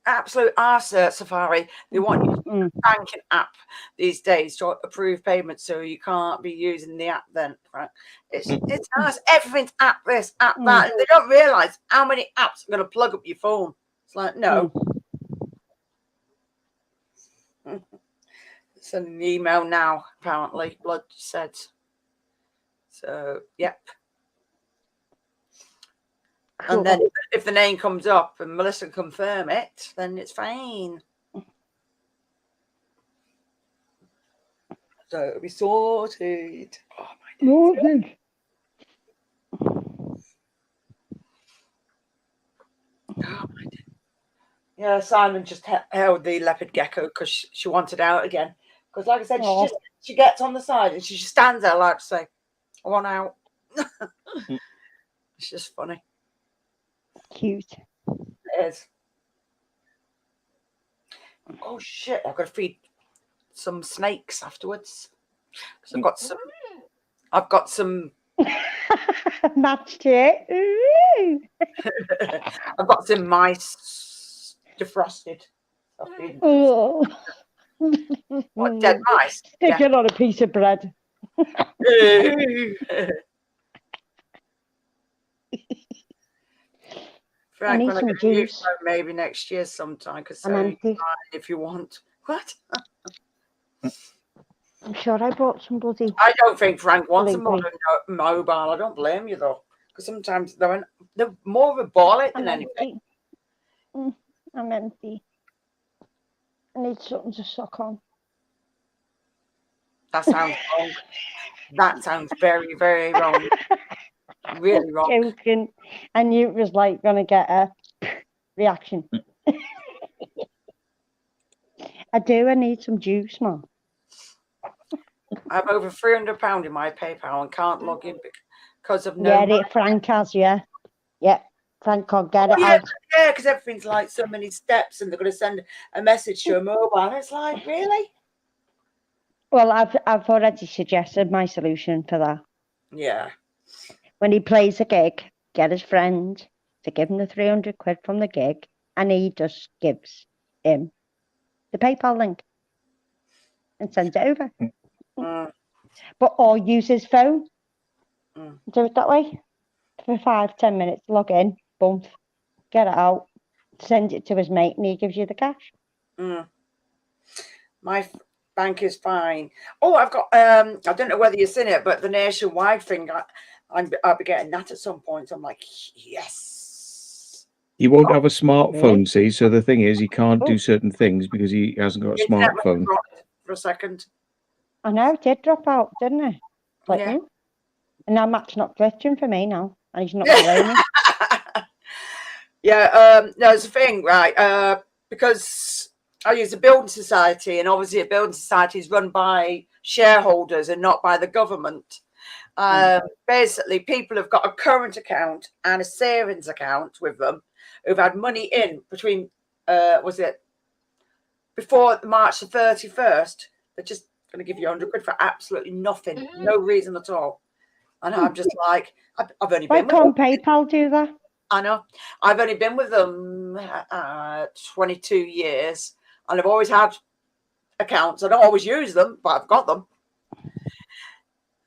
absolute arse, Safari. They want you to use a banking app these days to approve payments, so you can't be using the app then. Right? It's arse. Everything's app this, app that, and they don't realise how many apps are going to plug up your phone. It's like, no. Send an email now, apparently, Blood said. So, yep. Cool. And then if the name comes up and Melissa can confirm it, then it's fine. So it'll be sorted. Oh my God. Oh my God. Yeah, Simon just held the leopard gecko because she wanted out again. Because like I said, she gets on the side and she just stands there like to say, I want out. It's just funny. Cute. It is. Oh shit! I've got to feed some snakes afterwards. Because I've got some. Matched it. I've got some mice defrosted. Oh. What, dead mice? Stick it on a piece of bread. Frank, when I get a new phone, maybe next year sometime. Because if you want. What? I'm sure I bought some bloody. I don't think Frank wants a modern mobile. I don't blame you though, because sometimes they're more of a ball than anything. I'm empty. I need something to suck on. That sounds wrong. That sounds very, very wrong. Really wrong. Joking. I knew it was like going to get a reaction. I do. I need some juice, man. I have over £300 in my PayPal and can't log in because of no. Yeah, Frank has. Yeah. Frank can't get it out. Yeah, because everything's like so many steps, and they're going to send a message to a mobile. And it's like, really? Well, I've already suggested my solution for that. Yeah. When he plays a gig, get his friend to give him the 300 quid from the gig, and he just gives him the PayPal link and sends it over. But or use his phone. Do it that way for 5-10 minutes. Log in, boom, get it out, send it to his mate, and he gives you the cash. My bank is fine. Oh, I've got. I don't know whether you've seen it, but the nationwide thing. I'll be getting that at some point. So I'm like, yes. He won't have a smartphone, see. So the thing is, he can't do certain things because he hasn't got a smartphone. For a second. I know, it did drop out, didn't it? Like, And now Matt's not glitching for me now, and he's not blaming. There's a thing, right? Because I use a building society, and obviously a building society is run by shareholders and not by the government. Basically, people have got a current account and a savings account with them who've had money in between, before March the 31st. They're just going to give you 100 quid for absolutely nothing, no reason at all. And I'm just like, I've only been with them. Why can't PayPal do that? I know. I've only been with them 22 years, and I've always had accounts. I don't always use them, but I've got them.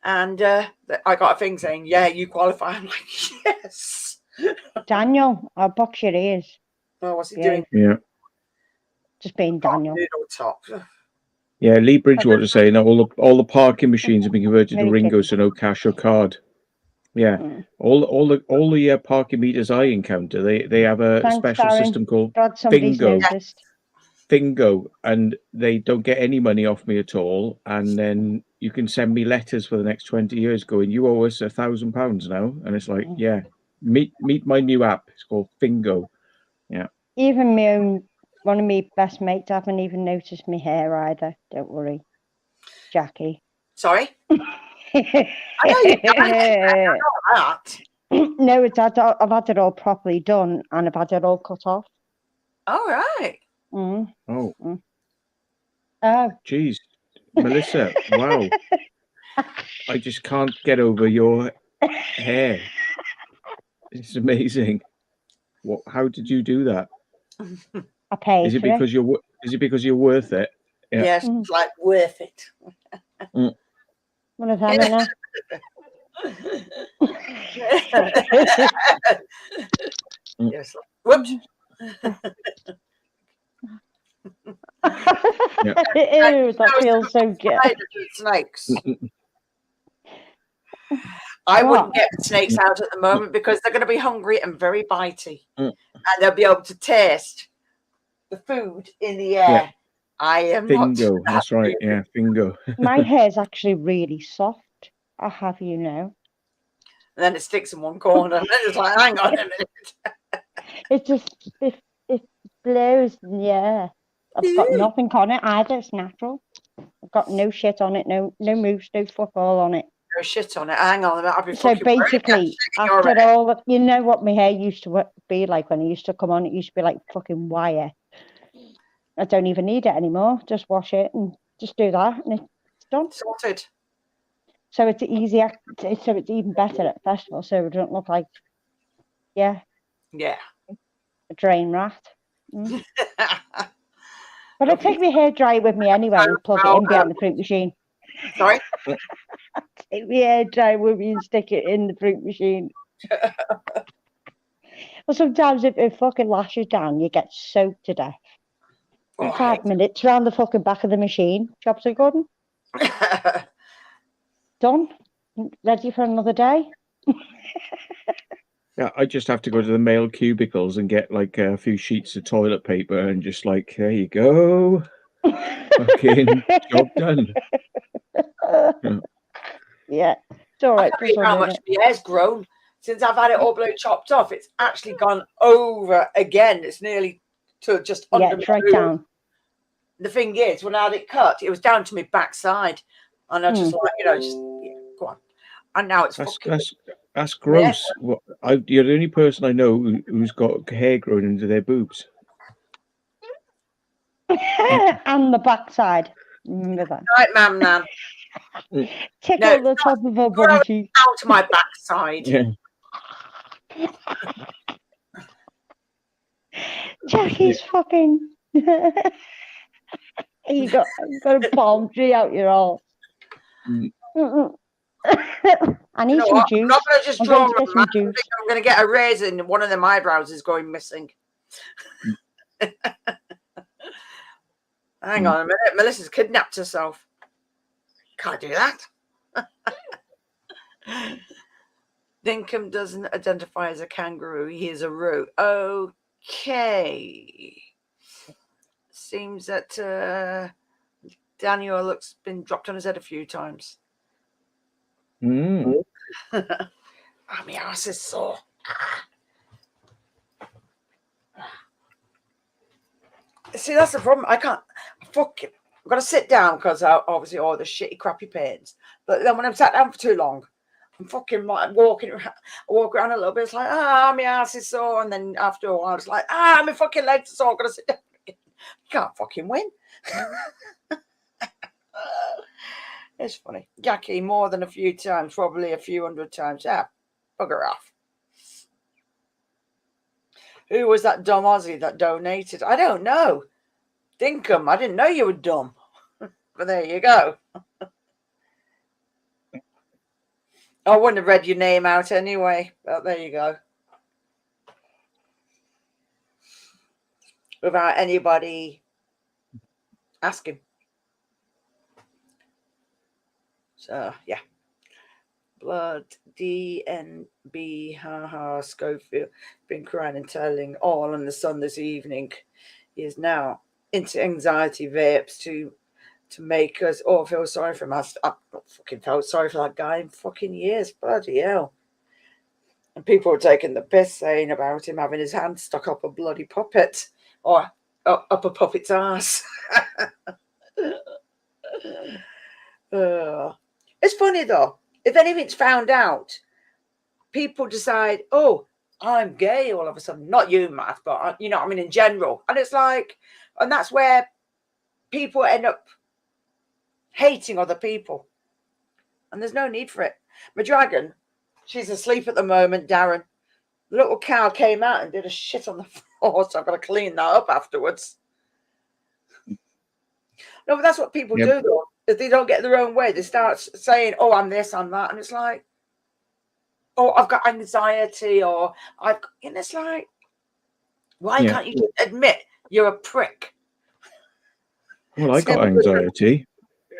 And I got a thing saying, yeah, you qualify. I'm like, yes. Daniel, I'll box your ears. Oh, what's he doing? Yeah. Just being Daniel. Noodle top. Yeah, Lee Bridgewater saying that all the parking machines have been converted to Ringo, so no cash or card. Yeah, all the parking meters I encounter, they have a special system called Fingo. Fingo, and they don't get any money off me at all. And then you can send me letters for the next 20 years going, you owe us £1,000 now. And it's like, yeah, meet my new app. It's called Fingo. Yeah. Even one of my best mates haven't even noticed my hair either. Don't worry, Jackie. Sorry? I know you know that. No, I've had it all properly done, and I've had it all cut off. All right. Oh. Oh. Jeez. Melissa, wow. I just can't get over your hair. It's amazing. How did you do that? I paid. Is it because you're worth it? Yeah. Yes, it's like worth it. What is happening now? Yes. Whoops. Ew, that feels so good. Snakes. I wouldn't get the snakes out at the moment because they're going to be hungry and very bitey, and they'll be able to taste the food in the air. Yeah. I am Fingo. That's right. Yeah, Fingo. My hair's actually really soft. I have you know. And then it sticks in one corner, and then it's like, hang on a minute. It blows in the air. I've got nothing on it either. It's natural. I've got no shit on it. No moves. No fuck all on it. No shit on it. Hang on a minute. I'll be so basically, after all, you know what my hair used to be like when it used to come on. It used to be like fucking wire. I don't even need it anymore. Just wash it and just do that, and it's done. Sorted. So it's easy. So it's even better at festivals. So it don't look like, a drain rat. But I take my hair dry with me anyway and plug it in behind the fruit machine. Sorry? Take my hair dry with me and stick it in the fruit machine. Well, sometimes if it fucking lashes down, you get soaked to death. 5 minutes round the fucking back of the machine. Jobs are good. Done. Ready for another day. Yeah, I just have to go to the male cubicles and get like a few sheets of toilet paper and just like, there you go. Fucking job done. Yeah. It's all right. I can't believe how much my hair's grown. Since I've had it all blown chopped off, it's actually gone over again. It's nearly to just under my right down. The thing is, when I had it cut, it was down to my backside. And I just like, go on. And now it's that's gross. Yeah. You're the only person I know who's got hair growing into their boobs. And the backside. Remember that. Right, ma'am, Nan. Tickle the top of her bum cheek. Out of my backside. Yeah. Jackie's fucking. you got a palm tree out your arse. I need some juice. I'm not going to just draw them. I'm going to get a razor and one of them eyebrows is going missing. Hang on a minute. Melissa's kidnapped herself. Can't do that. Dinkum doesn't identify as a kangaroo. He is a roo. Okay. Seems that Daniel looks been dropped on his head a few times. Oh, my ass is sore. See, that's the problem. I can't. Fuck it. I've got to sit down because obviously all the shitty, crappy pains. But then when I'm sat down for too long, I'm fucking like walking around. I walk around a little bit. It's like, my ass is sore. And then after a while, it's like, my fucking legs are sore. I've got to sit down again. You can't fucking win. It's funny. Jackie, more than a few times, probably a few hundred times. Yeah, bugger off. Who was that dumb Aussie that donated? I don't know. Dinkum, I didn't know you were dumb. But there you go. I wouldn't have read your name out anyway. But there you go. Without anybody asking. So, yeah. Blood, DNB, haha, Schofield, been crying and telling all on the sun this evening. He is now into anxiety vapes to make us all feel sorry for him. I've not fucking felt sorry for that guy in fucking years. Bloody hell. And people were taking the piss saying about him having his hand stuck up a bloody puppet or up a puppet's ass. It's funny though. If anything's found out, people decide, oh, I'm gay all of a sudden. Not you, Matt, but you know what I mean, in general. And it's like, and that's where people end up hating other people. And there's no need for it. My dragon, she's asleep at the moment, Darren. The little cow came out and did a shit on the floor, so I've got to clean that up afterwards. No, but that's what people do, though. If they don't get their own way, they start saying, oh, I'm this, I'm that. And it's like, oh, I've got anxiety, or I've got, and it's like, why can't you just admit you're a prick? Well, I got anxiety.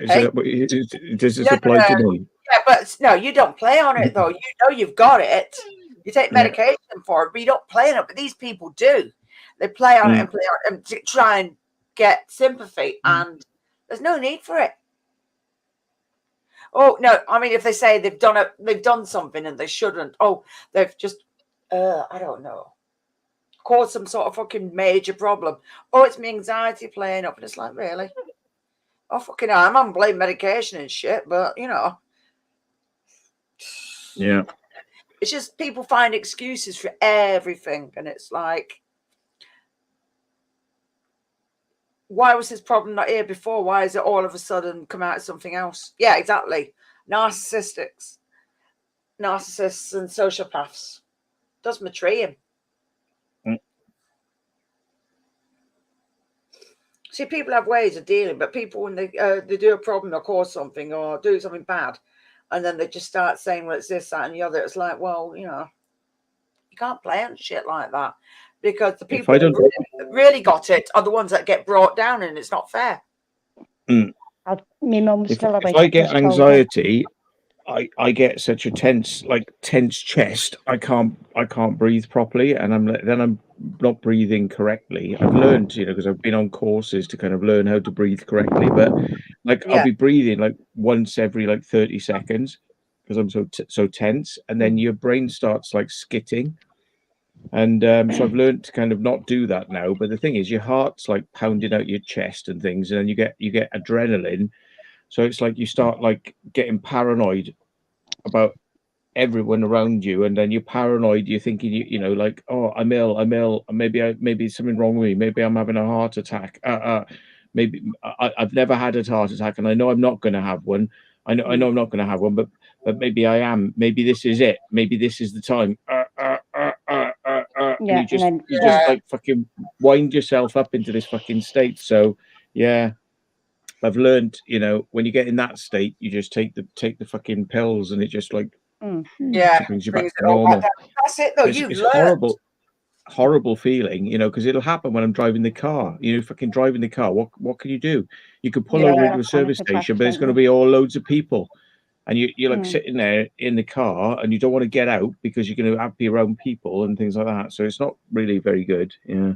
Does this apply to me? Yeah, but no, you don't play on it, though. You know you've got it. You take medication for it, but you don't play on it. But these people do. They play on it and play on it to try and get sympathy, and there's no need for it. Oh no, I mean, if they say they've done something and they shouldn't. Oh, they've just, I don't know, caused some sort of fucking major problem. Oh, it's my anxiety playing up, and it's like, really? Oh, fucking hell, I'm on blame medication and shit, but you know, it's just people find excuses for everything, and it's like, why was this problem not here before? Why is it all of a sudden come out as something else? Yeah, exactly. Narcissists and sociopaths. Does betray him. See, people have ways of dealing, but people, when they do a problem or cause something or do something bad, and then they just start saying, well, it's this, that, and the other. It's like, well, you know, you can't play on shit like that. Because the people that really got it are the ones that get brought down, and it's not fair. My mum's still awake. If I get anxiety, I get such a tense chest. I can't breathe properly, and I'm not breathing correctly. I've learned, you know, because I've been on courses to kind of learn how to breathe correctly. But I'll be breathing like once every 30 seconds because I'm so tense, and then your brain starts like skitting. And so I've learned to kind of not do that now. But the thing is, your heart's like pounding out your chest and things, and then you get adrenaline. So it's like you start like getting paranoid about everyone around you, and then you're paranoid. You're thinking, you know, like, oh, I'm ill. Maybe something wrong with me. Maybe I'm having a heart attack. Maybe I've never had a heart attack, and I know I'm not going to have one. I know I'm not going to have one, but maybe I am. Maybe this is it. Maybe this is the time. You just like fucking wind yourself up into this fucking state. So yeah, I've learned, you know, when you get in that state, you just take the fucking pills, and it just like brings you back to normal. That's it, though. It's horrible feeling, you know, because it'll happen when I'm driving the car. You know, fucking driving the car. What can you do? You could pull over into a service station, but it's going to be all loads of people. And you're like sitting there in the car, and you don't want to get out because you're going to have to be around people and things like that. So it's not really very good. Yeah.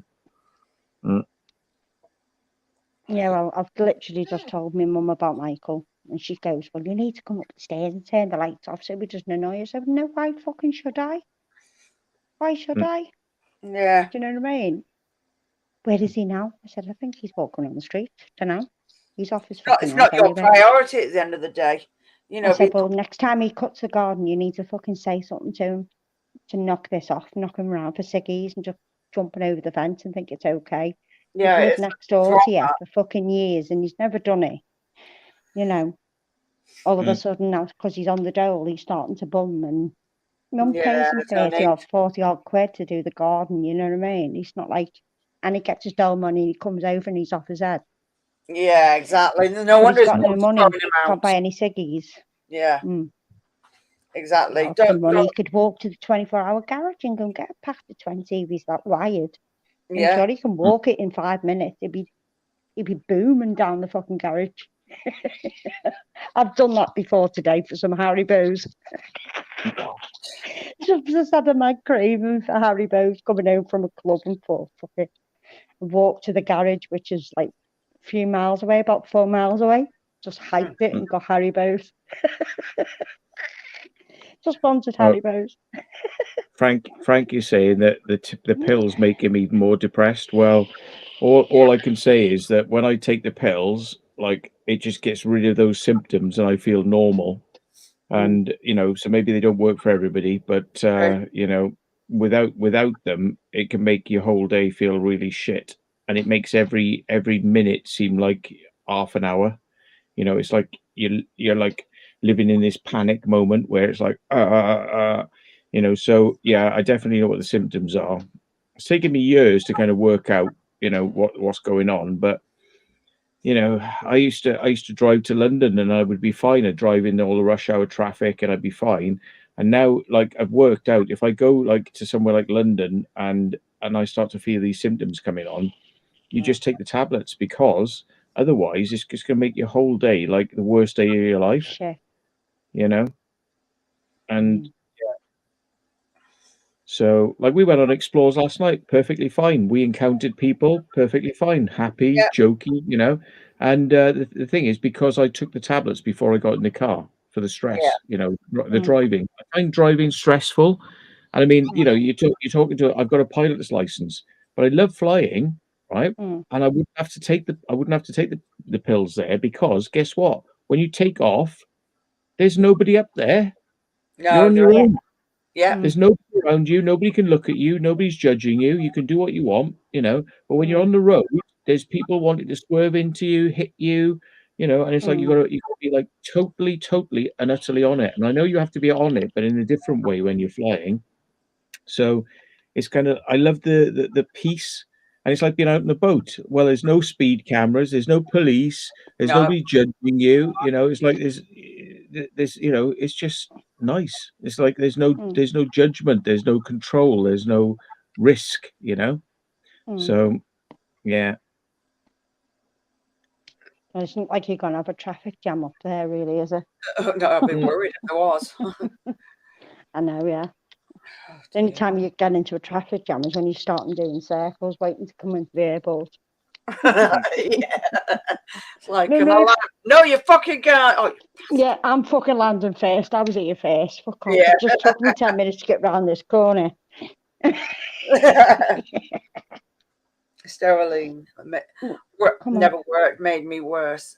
Yeah, well, I've literally just told my mum about Michael, and she goes, well, you need to come up the stairs and turn the lights off so we doesn't annoy us. I said, no, why fucking should I? Why should I? Yeah. Do you know what I mean? Where is he now? I said, I think he's walking on the street. Don't know. He's off his fucking It's not your priority at the end of the day. You know, I said, well, next time he cuts the garden, you need to fucking say something to him to knock this off, knock him around for ciggies and just jumping over the fence and think it's okay. Yeah, he's lived next door to you for fucking years and he's never done it. You know, all of a sudden now, because he's on the dole, he's starting to bum, and mum pays him 30 or 40 odd quid to do the garden, you know what I mean? He's not like, and he gets his dole money and he comes over and he's off his head. Yeah, exactly. No wonder he's got no money, can't buy any ciggies. Yeah. Exactly. He could walk to the 24-hour garage and go and get a pack of 20 if he's that wired. I'm sure he can walk it in 5 minutes. He'd be booming down the fucking garage. I've done that before today for some Haribos. Just had a mad craving for Haribos coming home from a club and thought, fuck it. I walked to the garage, which is like a few miles away, about 4 miles away. Just hiked it and got Haribos. Just wanted Haribos. Frank is saying that the pills make him even more depressed. Well, all I can say is that when I take the pills, like it just gets rid of those symptoms and I feel normal. And so maybe they don't work for everybody, but without them, it can make your whole day feel really shit, and it makes every minute seem like half an hour. It's like you're like living in this panic moment where it's like So yeah, I definitely know what the symptoms are. It's taken me years to kind of work out what's going on, but I used to drive to London and I would be fine. I'd drive in all the rush hour traffic and I'd be fine. And now, like, I've worked out if I go like to somewhere like London and I start to feel these symptoms coming on, you just take the tablets, because otherwise it's just going to make your whole day like the worst day of your life. Sure. And so, like, we went on explores last night, perfectly fine. We encountered people, perfectly fine, happy, jokey, And the thing is, because I took the tablets before I got in the car for the stress, the driving. I find driving stressful. And I mean, you're talking to. I've got a pilot's license, but I love flying, right? And I wouldn't have to take the pills there, because guess what? When you take off, there's nobody up there. You're on your own. Yeah. There's nobody around you. Nobody can look at you. Nobody's judging you. You can do what you want, But when you're on the road, there's people wanting to swerve into you, hit you, And it's like you got to be like totally and utterly on it. And I know you have to be on it, but in a different way when you're flying. So it's kind of, I love the peace. And it's like being out in a boat. Well, there's no speed cameras. There's no police. There's nobody judging you. It's like there's it's just nice. It's like there's no judgment. There's no control. There's no risk. So yeah. It's not like you're going to have a traffic jam up there, really, is it? Oh, no, I'd be worried if there was. I know, yeah. The only time you get into a traffic jam is when you're starting doing circles, waiting to come into the airport. It's like, no, you fucking can't. Oh. Yeah, I'm fucking landing first. I was here first. Fuck off. It just took me 10 minutes to get round this corner. Sterling never worked, made me worse.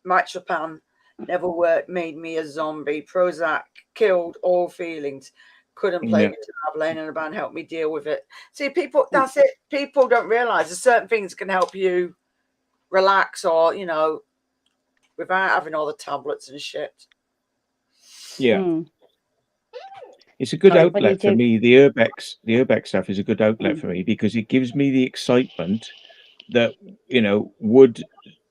Mitropan never worked, made me a zombie. Prozac killed all feelings. Couldn't play guitar, Lane and a band helped me deal with it. See, people, that's it. People don't realize there's certain things can help you relax, or without having all the tablets and shit. Yeah. It's a good outlet for me. The Urbex stuff is a good outlet for me, because it gives me the excitement that would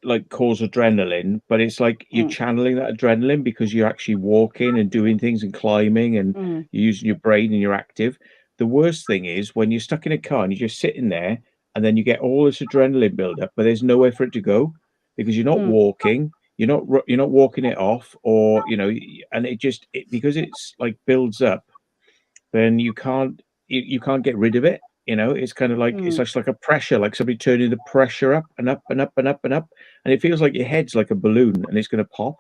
like cause adrenaline, but it's like you're channeling that adrenaline because you're actually walking and doing things and climbing and you're using your brain and you're active. The worst thing is when you're stuck in a car and you're just sitting there and then you get all this adrenaline build up, but there's nowhere for it to go because you're not walking, you're not walking it off, or and because it's like builds up, then you can't get rid of it. It's kind of like it's just like a pressure, like somebody turning the pressure up and up and up and up and up, and it feels like your head's like a balloon and it's going to pop.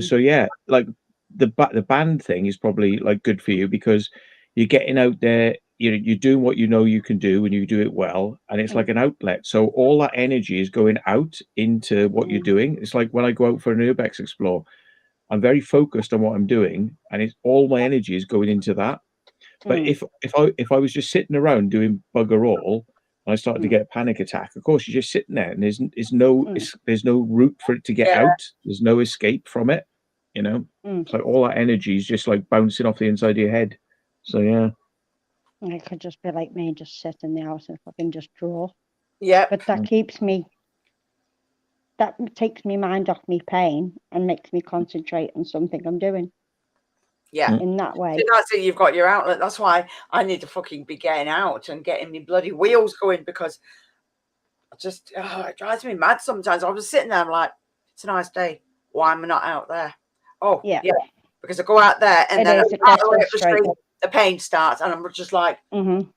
So yeah, like the band thing is probably like good for you because you're getting out there, you're doing what you can do and you do it well, and it's like an outlet. So all that energy is going out into what you're doing. It's like when I go out for an Urbex explore, I'm very focused on what I'm doing, and it's all my energy is going into that. But if I was just sitting around doing bugger all, and I started to get a panic attack, of course you're just sitting there, and there's no route for it to get out. There's no escape from it. It's like all that energy is just like bouncing off the inside of your head. So yeah. It could just be like me, just sit in the house and fucking just draw. Yeah. But that takes me mind off me pain and makes me concentrate on something I'm doing. Yeah. In that way. So that's it, you've got your outlet. That's why I need to fucking be getting out and getting me bloody wheels going, because it drives me mad sometimes. I was sitting there, I'm like, it's a nice day. Why am I not out there? Oh, Yeah. Because I go out there and It then is, it gets frustrating. the pain starts, and I'm just like, Mm-hmm.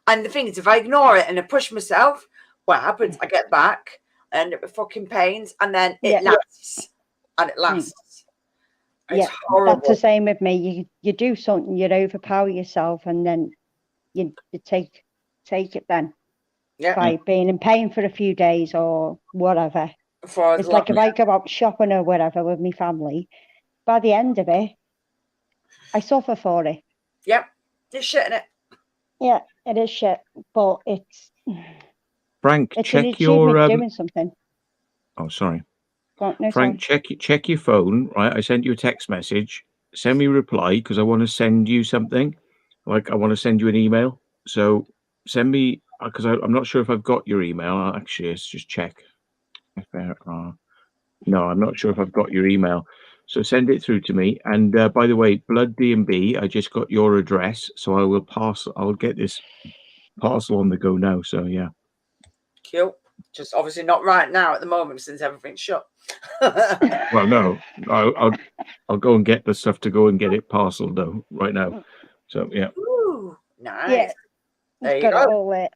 And the thing is, if I ignore it and I push myself, what happens? I get back and it fucking pains, and then it lasts, and it lasts. It's horrible. That's the same with me. You do something, you overpower yourself, and then you take it then. By being in pain for a few days or whatever. It's like if I go out shopping or whatever with my family, by the end of it, I suffer for it. Yep, it's shit, isn't it? Yeah, it is shit, but it's Frank, it's check an achievement your doing something. Oh, sorry. No, Frank, check your phone. Right, I sent you a text message. Send me a reply because I want to send you something. Like I want to send you an email. So send me because I'm not sure if I've got your email. Actually, let's just check. No, I'm not sure if I've got your email. So send it through to me. And by the way, Blood D&B, I just got your address, so I'll get this parcel on the go now. So yeah. Cute. Just obviously not right now at the moment since everything's shut. Well, no, I'll go and get the stuff to go and get it parceled though right now. So yeah. Ooh, nice. Yeah, there you got go. it all there.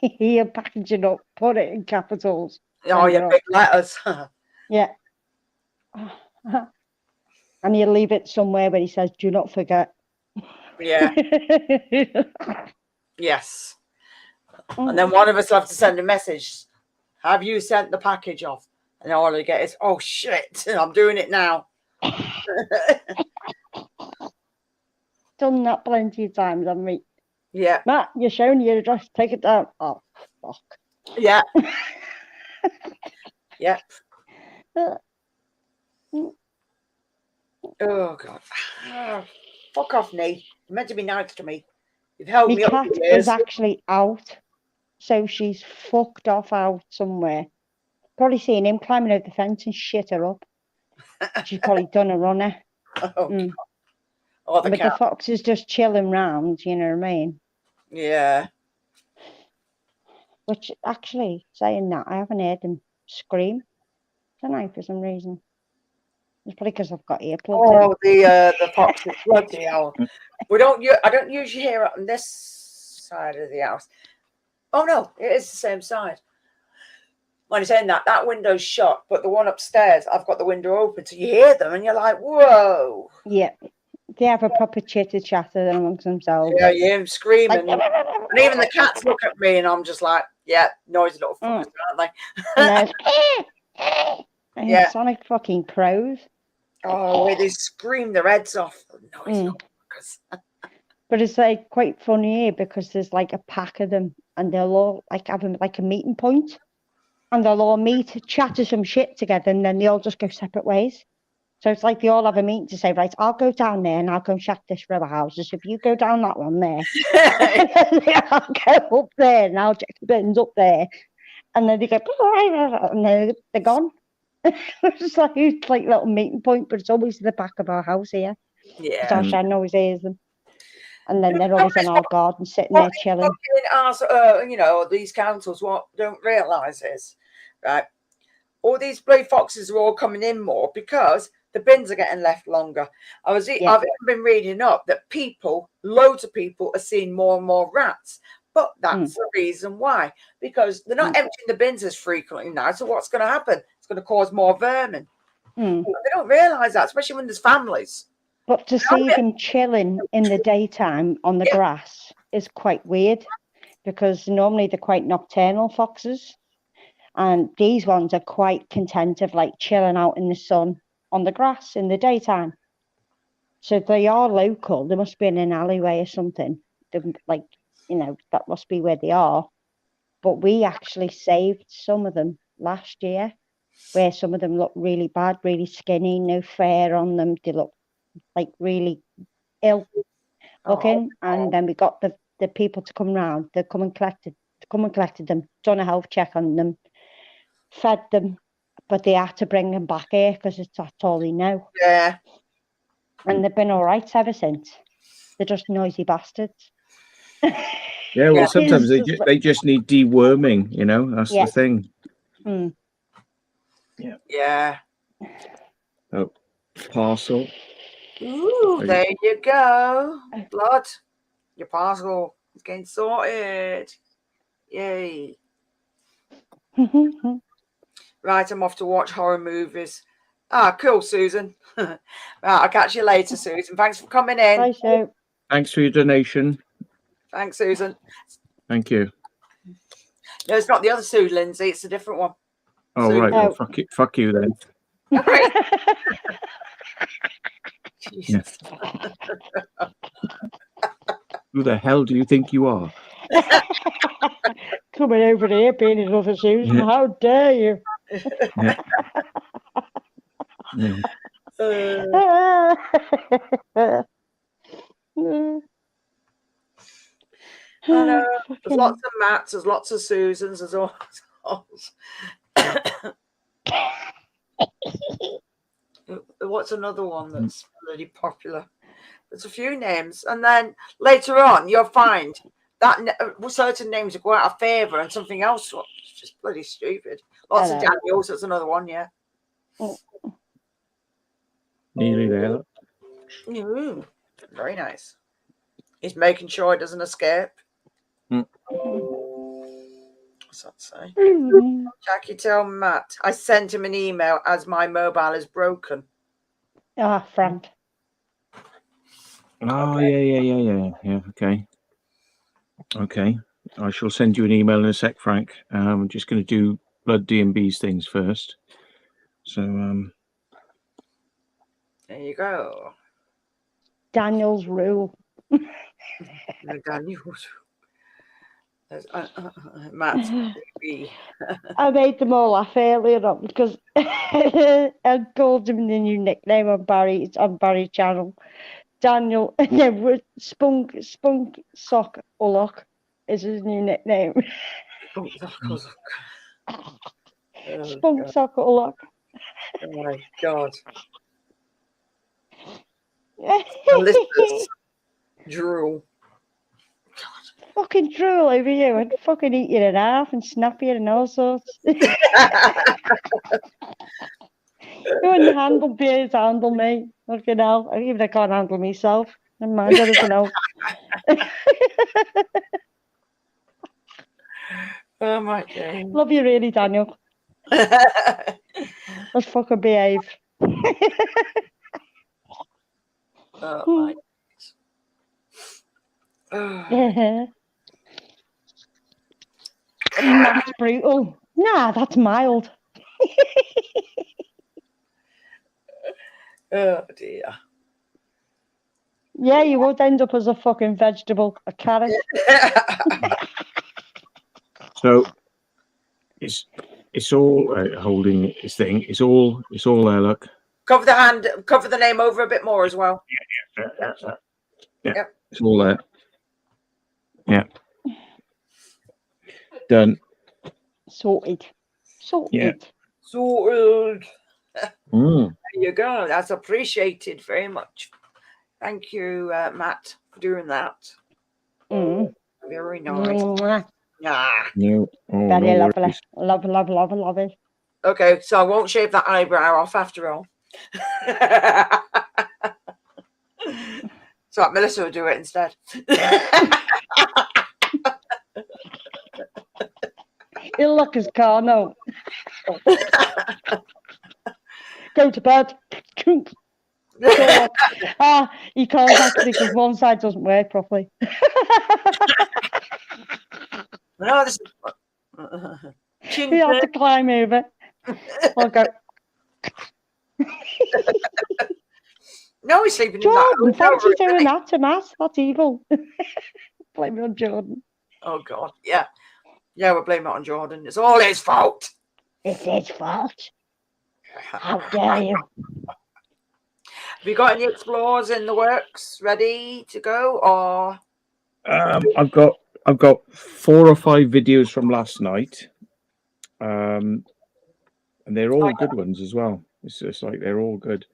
Here, package it up, put it in capitals. Oh, yeah, big letters. Yeah. And you leave it somewhere where he says, "Do not forget." Yeah. Yes. And then one of us will have to send a message. Have you sent the package off? And all I get is, oh shit, I'm doing it now. Done that plenty of times, haven't we? Yeah. Matt, you're showing your address, take it down. Oh, fuck. Yeah. Yeah. Oh, God. Oh, fuck off, Nee. You're meant to be nice to me. You've held me up for years. My cat is actually out. So she's fucked off out somewhere. Probably seen him climbing over the fence and shit her up. She's probably done a runner. Oh, oh, but the fox is just chilling round, you know what I mean? Yeah. Which actually, saying that, I haven't heard him scream tonight for some reason. It's probably because I've got earplugs. Oh, the fox is bloody hell. I don't usually hear it on this side of the house. Oh no, it is the same side. When you're saying that window's shut, but the one upstairs, I've got the window open, so you hear them and you're like, whoa. Yeah. They have a proper chitter chatter amongst themselves. Yeah, you hear them screaming. Like, and even the cats look at me and I'm just like, yeah, noisy little fuckers, aren't they? Yeah. Sonic fucking crows. Oh, they scream their heads off. Noisy little fuckers. But it's like quite funny here because there's like a pack of them and they'll all like have like a meeting point and they'll all meet, chatter some shit together and then they all just go separate ways. So it's like they all have a meeting to say, right, I'll go down there and I'll go and check this row of houses. If you go down that one there, I'll go up there and I'll check the bins up there. And then they go, and then they're gone. It's like little meeting point, but it's always the back of our house here. Yeah. Because Shan always hears them. And then they're always in our garden sitting there chilling. You know, these councils don't realise is, right, all these blue foxes are all coming in more because the bins are getting left longer. I've been reading up that loads of people are seeing more and more rats. But that's the reason why. Because they're not emptying the bins as frequently now. So what's going to happen? It's going to cause more vermin. They don't realise that, especially when there's families. But to see them chilling in the daytime on the grass is quite weird because normally they're quite nocturnal foxes. And these ones are quite content of like chilling out in the sun on the grass in the daytime. So they are local. They must be in an alleyway or something. Like, you know, that must be where they are. But we actually saved some of them last year where some of them look really bad, really skinny, no fur on them. They look like really ill looking. And then we got the people to come round. They come and collected them, done a health check on them, fed them, but they had to bring them back here because that's all they know. Yeah. And they've been all right ever since. They're just noisy bastards. Yeah, well, sometimes they just need deworming, you know, that's the thing. Yeah. Yeah. Oh, parcel. Ooh, there you go. Blood. Your parcel is getting sorted. Yay. Right, I'm off to watch horror movies. Ah, cool, Susan. Right, I'll catch you later, Susan. Thanks for coming in. Bye, Sue. Thanks for your donation. Thanks, Susan. Thank you. No, it's not the other Sue, Lindsay. It's a different one. Oh, Sue. right. Well, fuck you then. Okay. Jesus. Who the hell do you think you are? Coming over here being another Susan. Yeah. How dare you? Yeah. Yeah. I know. There's lots of Matts, there's lots of Susans, there's all. What's another one that's really popular? There's a few names, and then later on you'll find that certain names will go out of favour and something else. It's just bloody stupid. Lots of Daniels. That's another one. Yeah. Nearly there. Ooh, very nice. He's making sure it doesn't escape. What's that say? Jackie, tell Matt I sent him an email as my mobile is broken. Ah, Frank. Oh, yeah. Okay. I shall send you an email in a sec, Frank. I'm just going to do Blood D&B's things first. So, there you go. Daniel's rule. Daniel's. Matt's baby. I made them all laugh earlier on because I called him the new nickname on Barry's channel. Daniel, no, Spunk Sock Ullock is his new nickname. Spunk Sock Ullock. Oh my God. Listeners drool. Fucking drool over you. I'd fucking eat you in half and snap you and all sorts. You wouldn't handle beers, handle me. Fucking hell. Even I can't handle myself. Never mind everything else. Oh my God. Love you really, Daniel. Let's fucking behave. Oh my. That's brutal. Nah, that's mild. Oh dear. Yeah, you would end up as a fucking vegetable, a carrot. So it's all holding its thing. It's all there. Look. Cover the hand. Cover the name over a bit more as well. Yeah. Yep. It's all there. Yeah. Done. Sorted. Yeah. Sorted. Mm. There you go. That's appreciated very much. Thank you, Matt, for doing that. Very nice. Yeah. No. Oh, Very no lovely. worries. Love it. Okay, so I won't shave that eyebrow off after all. So Melissa will do it instead. He'll lock his car now. Go to bed. He can't actually because one side doesn't work properly. No, this is He had to climb over. I'll go. No, he's sleeping Jordan, in that. fancy doing that to Matt? That's evil. Blame it on Jordan. Oh God, yeah, we'll blame it on Jordan. It's all his fault. It's his fault. How dare you? Have you got any explorers in the works ready to go, or? I've got 4 or 5 videos from last night, and they're all good ones as well. It's just like they're all good.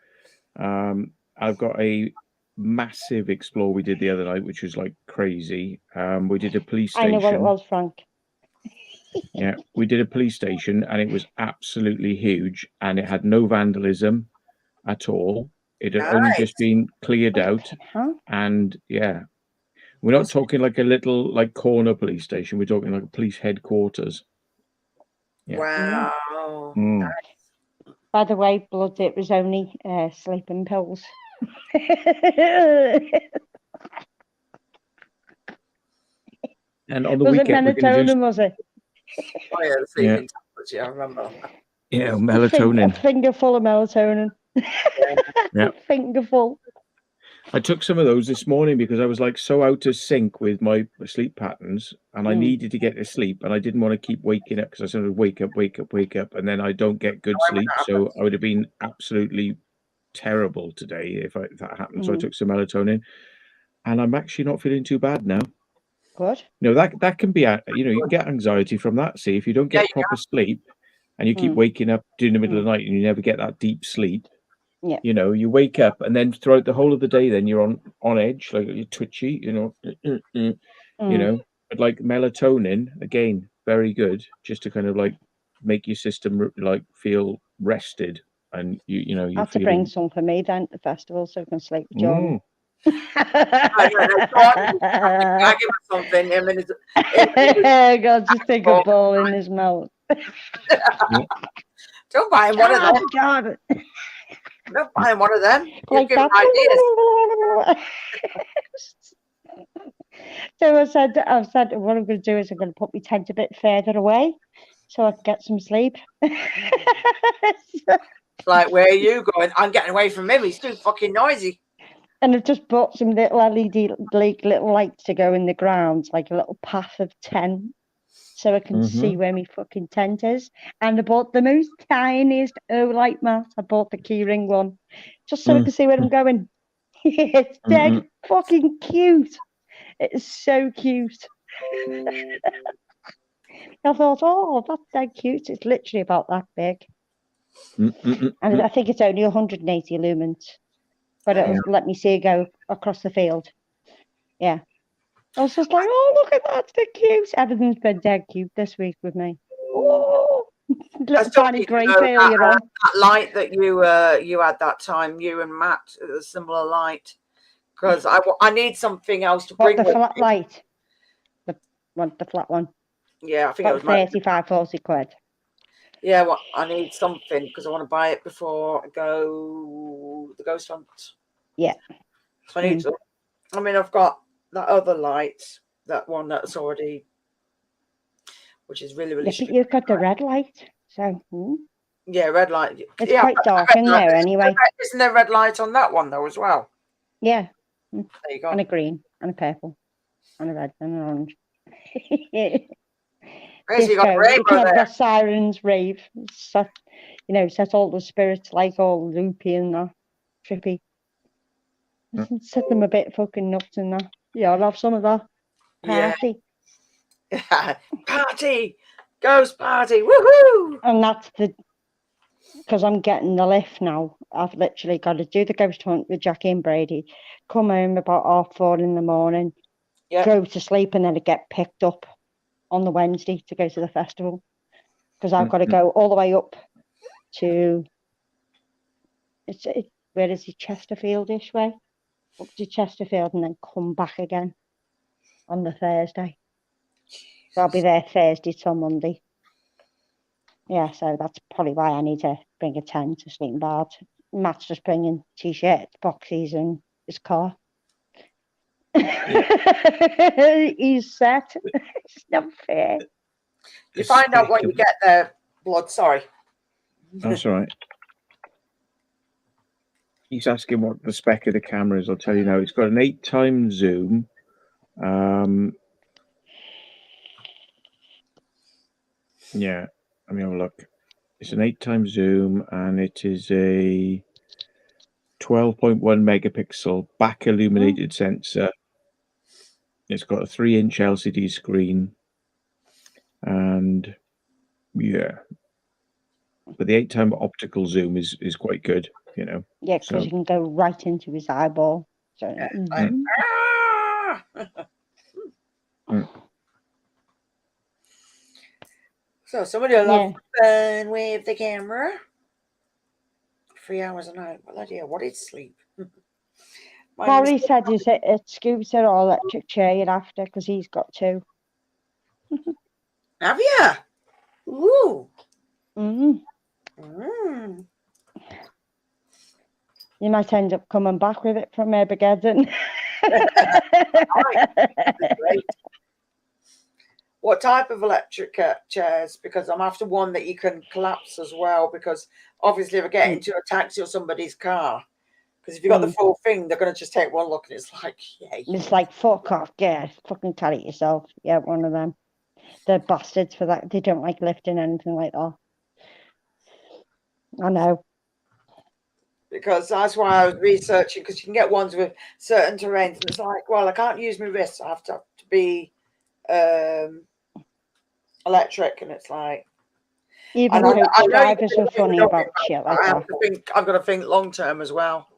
I've got a massive explore we did the other night, which was like crazy. We did a police station. I know what it was, Frank. Yeah, we did a police station, and it was absolutely huge, and it had no vandalism at all. It had only just been cleared out, and yeah, we're not talking like a little like corner police station. We're talking like a police headquarters. Yeah. Wow. Mm. By the way, blood, it was only sleeping pills. And on the was weekend, it melatonin, was it? Oh, yeah, the sleeping tablets, yeah, I remember. Yeah, melatonin. A finger full of melatonin. Yeah. A finger full. I took some of those this morning because I was like so out of sync with my sleep patterns, and I needed to get to sleep, and I didn't want to keep waking up because I sort of wake up, and then I don't get good sleep. So I would have been absolutely terrible today if that happened. So I took some melatonin, and I'm actually not feeling too bad now. Good. No, that can be, you can get anxiety from that. See, if you don't get proper sleep, and you keep waking up during the middle of the night, and you never get that deep sleep. Yeah. You wake up, and then throughout the whole of the day, then you're on edge, like you're twitchy, But like melatonin, again, very good, just to kind of like make your system like feel rested, and you have to bring some for me then at the festival so I can sleep with John. I give her something. I mean, God, just take a ball in his mouth. Don't buy him one of them. God. Don't buy him one of them. Like give that. So I said, what I'm going to do is I'm going to put my tent a bit further away so I can get some sleep. Like, where are you going? I'm getting away from him. He's too fucking noisy. And I've just bought some little LED little lights to go in the ground, like a little path of 10, so I can see where my fucking tent is. And I bought the most tiniest light mat. I bought the keyring one, just so I can see where I'm going. It's dead fucking cute. It's so cute. I thought, oh, that's dead cute. It's literally about that big. And I think it's only 180 lumens. But it'll let me see it go across the field. Yeah. I was just like, oh, look at that. They're cute. Everything's been dead cute this week with me. Oh, little tiny grape earlier on. That light that you had that time, you and Matt, a similar light. Because I need something else to bring. What, the flat light? The flat one? Yeah, I think it was 35, 40 quid. Yeah, well, I need something because I want to buy it before I go the ghost hunt. Yeah. So I need to. I mean, I've got that other light, that one that's already, which is really, really. Yeah, but you've got the red light, so. Yeah, red light. It's quite dark in there anyway. Isn't there red light on that one though as well? Yeah. There you go. And a green, and a purple, and a red, and an orange. You got rainbow there. The sirens rave, set all the spirits like all loopy and that, trippy. Set them a bit fucking nuts in that. Yeah, I'll have some of that. Party. Yeah. Party. Ghost party. Woohoo! And that's because I'm getting the lift now. I've literally got to do the ghost hunt with Jackie and Brady, come home about 4:30 in the morning, go to sleep, and then I get picked up on the Wednesday to go to the festival, because I've got to go all the way up to where is it, Chesterfield-ish way, up to Chesterfield, and then come back again on the Thursday. So I'll be there Thursday till Monday. Yeah, so that's probably why I need to bring a tent, a sleeping bag. Matt's just bringing t-shirts, boxes, and his car. He's set. It's not fair. You find out what you get there, blood. Sorry. That's all right. He's asking what the spec of the camera is. I'll tell you now. It's got an 8x zoom. Yeah, let me have a look. It's an 8x zoom, and it is a 12.1 megapixel back illuminated sensor. It's got a 3-inch LCD screen, and yeah, but the 8x optical zoom is quite good, Yeah, because you can go right into his eyeball. So, So somebody will have fun with the camera. 3 hours a night. Well, idea. What is sleep? Corey said he's a scooter or electric chair after because he's got 2. Have you? Ooh. You might end up coming back with it from Armageddon. Great. What type of electric chairs? Because I'm after one that you can collapse as well. Because obviously, if I get into a taxi or somebody's car, because if you've got the full thing, they're going to just take one look and it's like, yay. It's like, fuck off, yeah, fucking carry it yourself. Yeah, one of them. They're bastards for that. They don't like lifting anything like that. I know. Because that's why I was researching, because you can get ones with certain terrains, and it's like, well, I can't use my wrists. I have to be electric, and it's like, even coach drivers are funny about shit like that. I've got to think long term as well.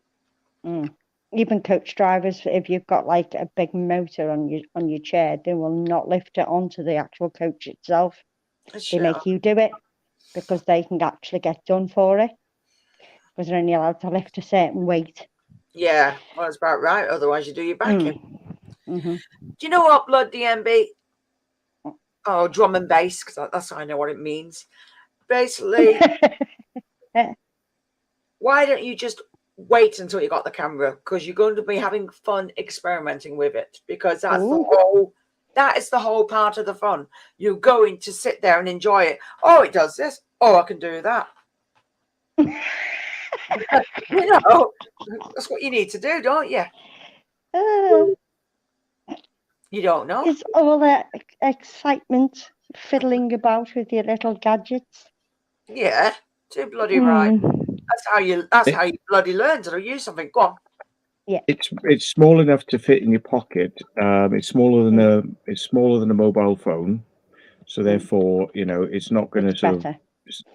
Even coach drivers, if you've got like a big motor on your chair, they will not lift it onto the actual coach itself. They make you do it because they can actually get done for it. Because they're only allowed to lift a certain weight. Yeah, well, that's about right. Otherwise, you do your back in. Do you know what, blood DMB? Oh, drum and bass, because that's how I know what it means. Basically, why don't you just wait until you got the camera? Because you're going to be having fun experimenting with it. Because that's that is the whole part of the fun. You're going to sit there and enjoy it. Oh, it does this. Oh, I can do that. You know, that's what you need to do, don't you? You don't know. It's all that excitement fiddling about with your little gadgets. Yeah, too bloody right. That's how you bloody learn to use something. Go on. Yeah. It's small enough to fit in your pocket. It's smaller than a mobile phone. So therefore, you know, it's not going to sort of.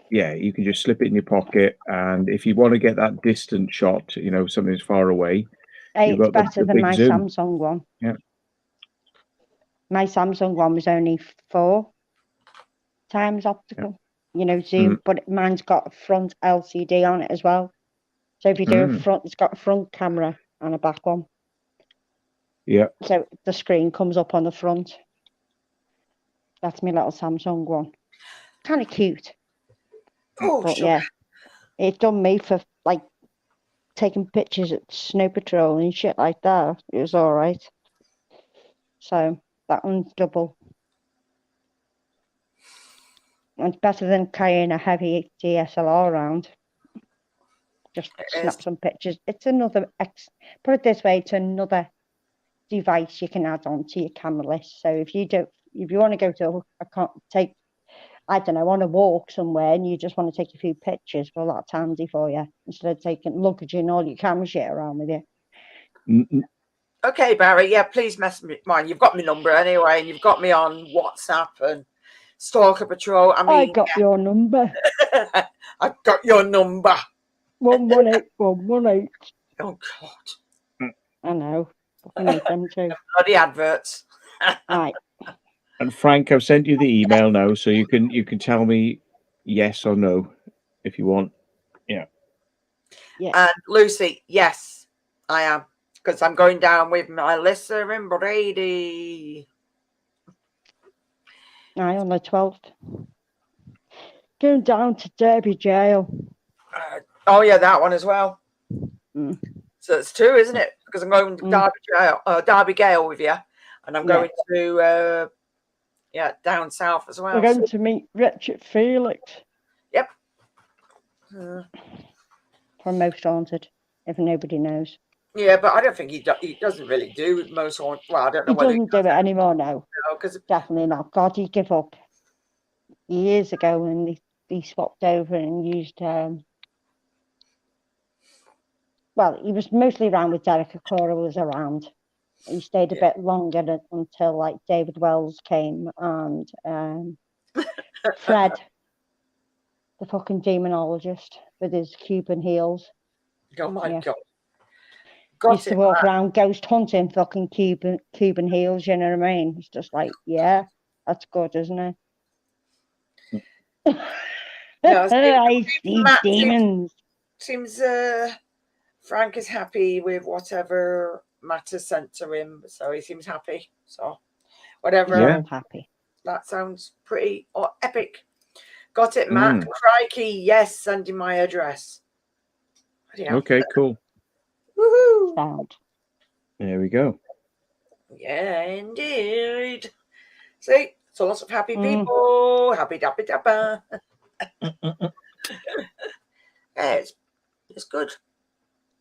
Yeah, you can just slip it in your pocket, and if you want to get that distant shot, you know, something's far away. It's better than my zoom. Samsung one. Yeah. My Samsung one was only 4 times optical, you know, zoom, but mine's got a front LCD on it as well. So if you do a front, it's got a front camera and a back one. Yeah. So the screen comes up on the front. That's my little Samsung one. Kind of cute. Oh, but yeah, it done me for like taking pictures at Snow Patrol and shit like that. It was all right. So that one's double. It's better than carrying a heavy DSLR around. Just snap some pictures. It's another, put it this way, it's another device you can add on to your camera list. So if you want to go to on a walk somewhere and you just want to take a few pictures, well, that's handy for you instead of taking luggage and all your camera shit around with you. Okay, Barry. Yeah, please mess me mine. You've got my number anyway, and you've got me on WhatsApp and Stalker Patrol. I got your number. I got your number. 118. Oh God. I know. I need them too. Bloody adverts. Right. And Frank, I've sent you the email now, so you can tell me yes or no if you want. Yeah. And Lucy, yes, I am, because I'm going down with Melissa and Brady. On the 12th. Going down to Derby Jail. Oh yeah, that one as well. So it's 2, isn't it? Because I'm going to Derby Gale with you, and I'm going to down south as well. We're going to meet Richard Felix. Yep. From Most Haunted, if nobody knows. Yeah, but I don't think he doesn't really do Most Haunted. Well, I don't know. He doesn't do it anymore now. No, definitely not. God, he gave up years ago, and he swapped over and used. Well, he was mostly around with Derek Acora was around. He stayed a bit longer until like David Wells came and Fred, the fucking demonologist with his Cuban heels. Oh my God. He used to walk around ghost hunting fucking Cuban heels, you know what I mean? It's just like, yeah, that's good, isn't it? No, I see Matt demons. seems Frank is happy with whatever Matt has sent to him, so he seems happy. So whatever. Yeah, I'm happy. That sounds pretty epic. Got it, Matt. Crikey, yes, sending my address. Yeah. Okay, cool. Woohoo! Sound. There we go. Yeah, indeed. See, so lots of happy people. Happy dappy dapper. Yeah, it's good.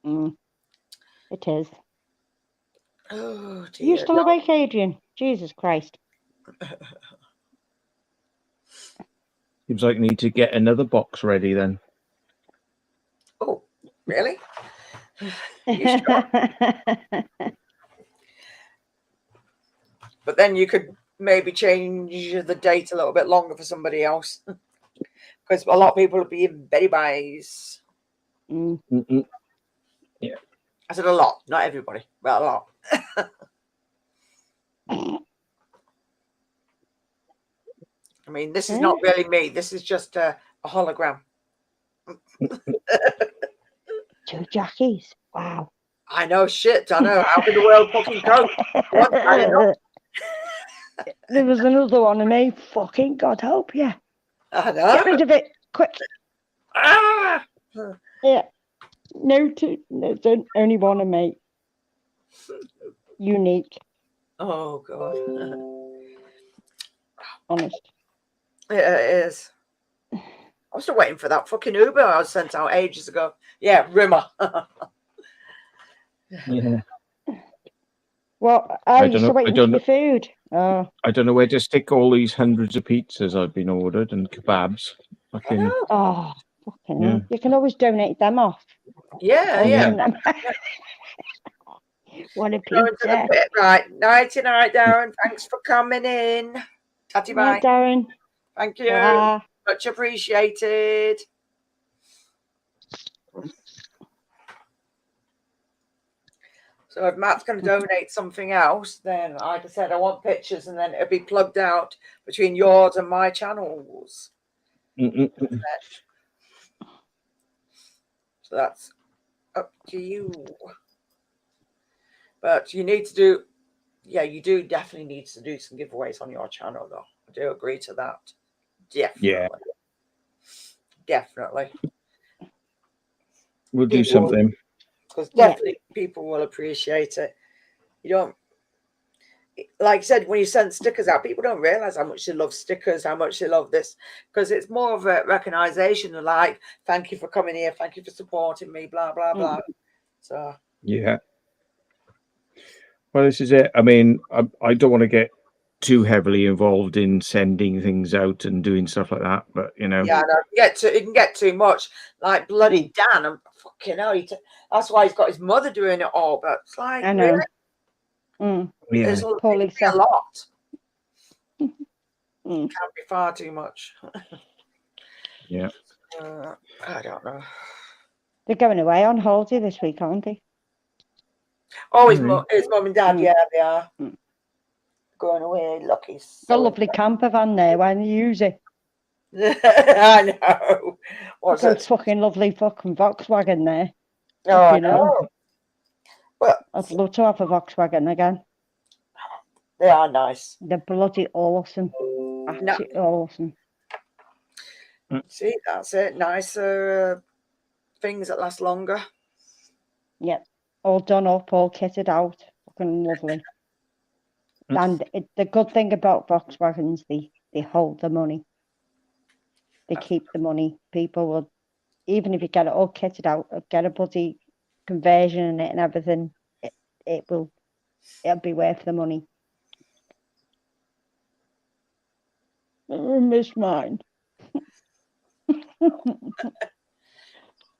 It is. Oh dear. You still awake, Adrian? Jesus Christ. Seems like I need to get another box ready then. Oh, really? You sure? But then you could maybe change the date a little bit longer for somebody else. Because a lot of people will be in Betty Buys. Yeah. I said a lot, not everybody, but a lot. I mean, this is not really me. This is just a hologram. 2 Jackies. Wow. I know, shit. I know. How can the world fucking cope? There was another one of me. Fucking God help you. I know. Get rid of it. Quick. Ah! Yeah. No, there's only one of me. Unique. Oh, God. Honest. Yeah, it is. I'm still waiting for that fucking Uber I was sent out ages ago. Yeah, Rimmer. Yeah. Well, you're still waiting for your food. Oh. I don't know where to stick all these hundreds of pizzas I've been ordered and kebabs. Fucking. Oh, fucking hell. You can always donate them off. Yeah. What a pizza. Right. Nighty night, Darren. Thanks for coming in. Tatty bye. Night, Darren. Thank you. Much appreciated. So if Matt's going to donate something else, then like I said, I want pictures and then it'll be plugged out between yours and my channels. So that's up to you. But you need to do, you do definitely need to do some giveaways on your channel, though. I do agree to that. Definitely. Yeah. Definitely. We'll do something. Because definitely people will appreciate it. You don't, like I said, when you send stickers out, people don't realize how much they love stickers, how much they love this, because it's more of a recognition of like, thank you for coming here, thank you for supporting me, blah, blah, blah. So, yeah. Well, this is it. I mean, I don't want to get too heavily involved in sending things out and doing stuff like that, but you know. Yeah, no, it can get too much. Like bloody Dan, I'm fucking hell. That's why he's got his mother doing it all. But it's like, I know. Really? Yeah. It's a lot. It can be far too much. Yeah. I don't know. They're going away on holiday this week, aren't they? Oh, his mum and dad, yeah, they are. Going away, lucky. Got a lovely camper van there. Why don't you use it? I know. What's it? Fucking lovely fucking Volkswagen there. Oh, I know. Well, I'd love to have a Volkswagen again. They are nice. They're bloody awesome. Absolutely awesome. See, that's it. Nicer things that last longer. Yep. All done up, all kitted out. Fucking lovely. And the good thing about Volkswagens, they hold the money. They keep the money. People will, even if you get it all kitted out, get a bloody conversion in it and everything, it'll be worth the money. I miss mine.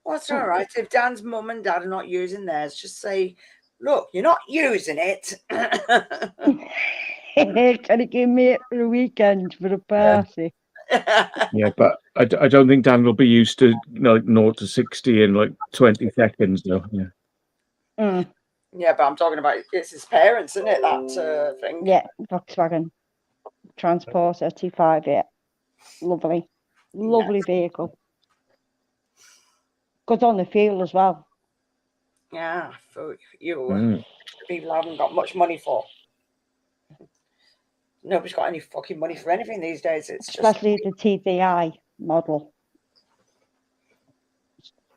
Well, it's all right. If Dan's mum and dad are not using theirs, just say, look, you're not using it. Can you give me it for a weekend for a party? Yeah, but I don't think Dan will be used to like 0 to 60 in like 20 seconds, though. Yeah. Yeah, but I'm talking about it's his parents, isn't it? That thing. Yeah, Volkswagen Transporter T5. Yeah, lovely. Lovely vehicle. Good on the fuel as well. Yeah, for you people haven't got much money for. Nobody's got any fucking money for anything these days. It's especially the TDI model.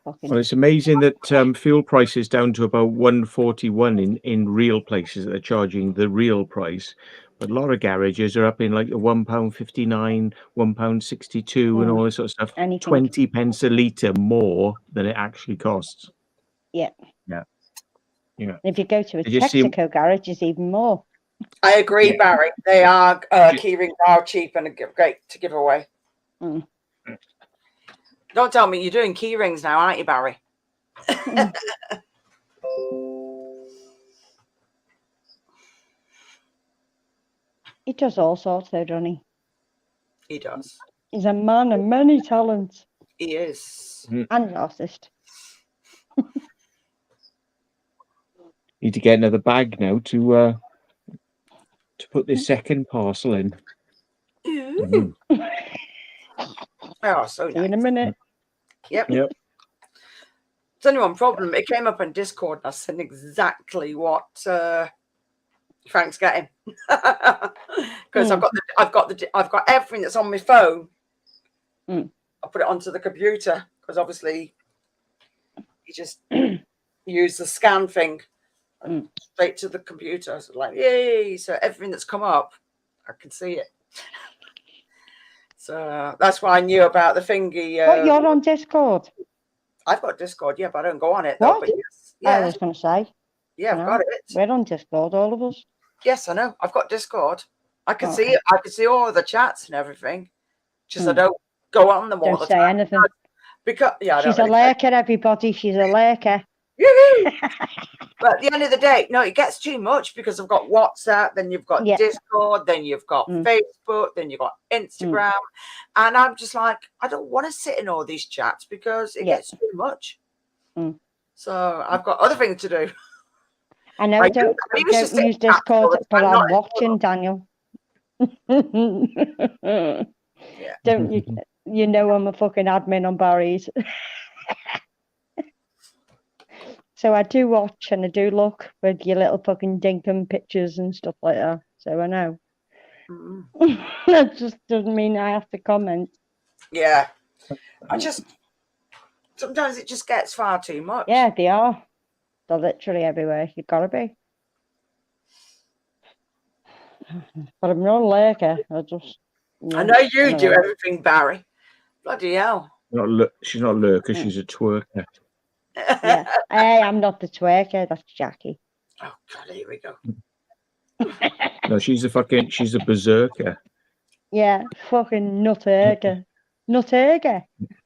Well, it's amazing that fuel price is down to about 141 in real places that they're charging the real price. But a lot of garages are up in like the £1.59, £1.62 and all this sort of stuff. Anything. 20 pence a litre more than it actually costs. Yeah. Yeah. Yeah. If you go to a Texaco garage, it's even more. I agree, Barry. They are key rings are cheap and great to give away. Mm. Don't tell me you're doing key rings now, aren't you, Barry? He does all sorts, though, doesn't he? He does. He's a man of many talents. He is. And an artist. Need to get another bag now to put this second parcel in. Oh, so nice. In a minute. Yep. It's only one problem. It came up on Discord and I said exactly what Frank's getting. Because I've got everything that's on my phone. I put it onto the computer because obviously you just use the scan thing and straight to the computer. So like, yay! So everything that's come up, I can see it. So that's why I knew about the thingy. What, you're on Discord? I've got Discord, yeah, but I don't go on it. Though, what? but yes, yeah. I was going to say. Yeah, I've got it. We're on Discord, all of us. Yes, I know. I've got Discord. I can see it. I can see all of the chats and everything. Just I don't go on them all the time. Don't say anything. Because she's a lurker, everybody. She's a lurker. But at the end of the day, no, it gets too much because I've got WhatsApp, then you've got Discord, then you've got Facebook, then you've got Instagram. And I'm just like, I don't want to sit in all these chats because it gets too much. So I've got other things to do. I know, don't use Discord, but I'm watching, Daniel. Don't you know I'm a fucking admin on Barry's. So I do watch and I do look with your little fucking dinkum pictures and stuff like that. So I know. That just doesn't mean I have to comment. Yeah. Sometimes it just gets far too much. Yeah, they are. They're literally everywhere. You've got to be. But I'm not a lurker. I know you do everything, Barry. Bloody hell. She's not a lurker, she's a twerker. Yeah. Hey, I'm not the twerker, that's Jackie. Oh God, here we go. No, she's a berserker. Yeah, fucking nutterger. Nutterger.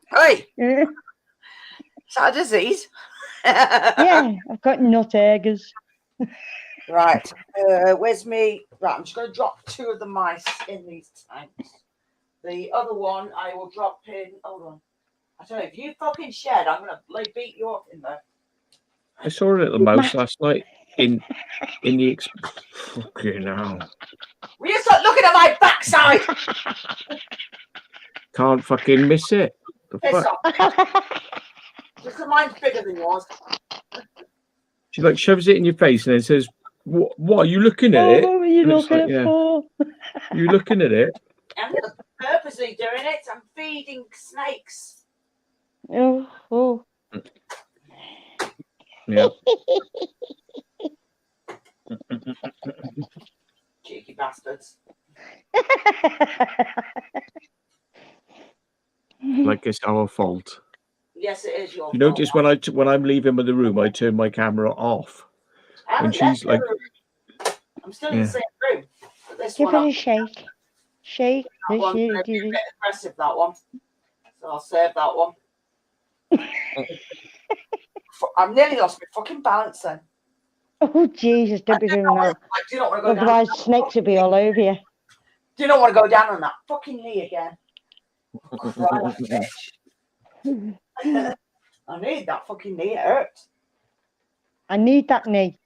Hey. Is that a disease? Yeah, I've got nuttergers. Right. Where's me? Right, I'm just going to drop 2 of the mice in these tanks. The other one I will drop in. Hold on. I tell you, if you fucking shed, I'm going to beat you up in there. I saw a little mouse last night in the fucking hell. Will you stop looking at my backside? Can't fucking miss it. The fuck? Just mine's bigger than yours. She like shoves it in your face and then says, "What are you looking at it?" What were you looking at for? You looking at it? I'm not purposely doing it. I'm feeding snakes. Oh. Yeah. Cheeky bastards. Like it's our fault. Yes, it is your fault. You notice when I'm leaving the room, I turn my camera off. And she's like, I'm still in the same room. Give it a shake. Shake. That one's a bit aggressive, that one. So I'll save that one. I've nearly lost my fucking balance then. Oh, Jesus, don't be doing that. Do you not want to go Otherwise, down? snakes will be all over you. Do you not want to go down on that fucking knee again? Right, bitch. I need that fucking knee. It hurts. I need that knee.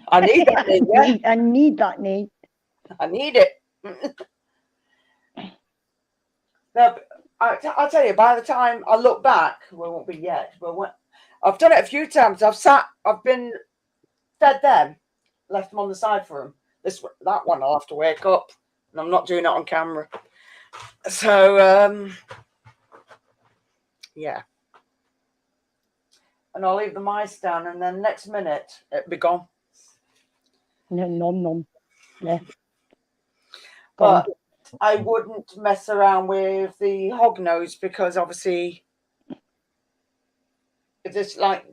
I need that knee. Yeah. I need that knee. I need it. No, I'll tell you, by the time I look back, well, it won't be yet, but I've done it a few times. I've been fed them, left them on the side for them. That one I'll have to wake up, and I'm not doing it on camera. So, yeah. And I'll leave the mice down, and then next minute, it'll be gone. No. Yeah. But I wouldn't mess around with the hognose because obviously, if it's like,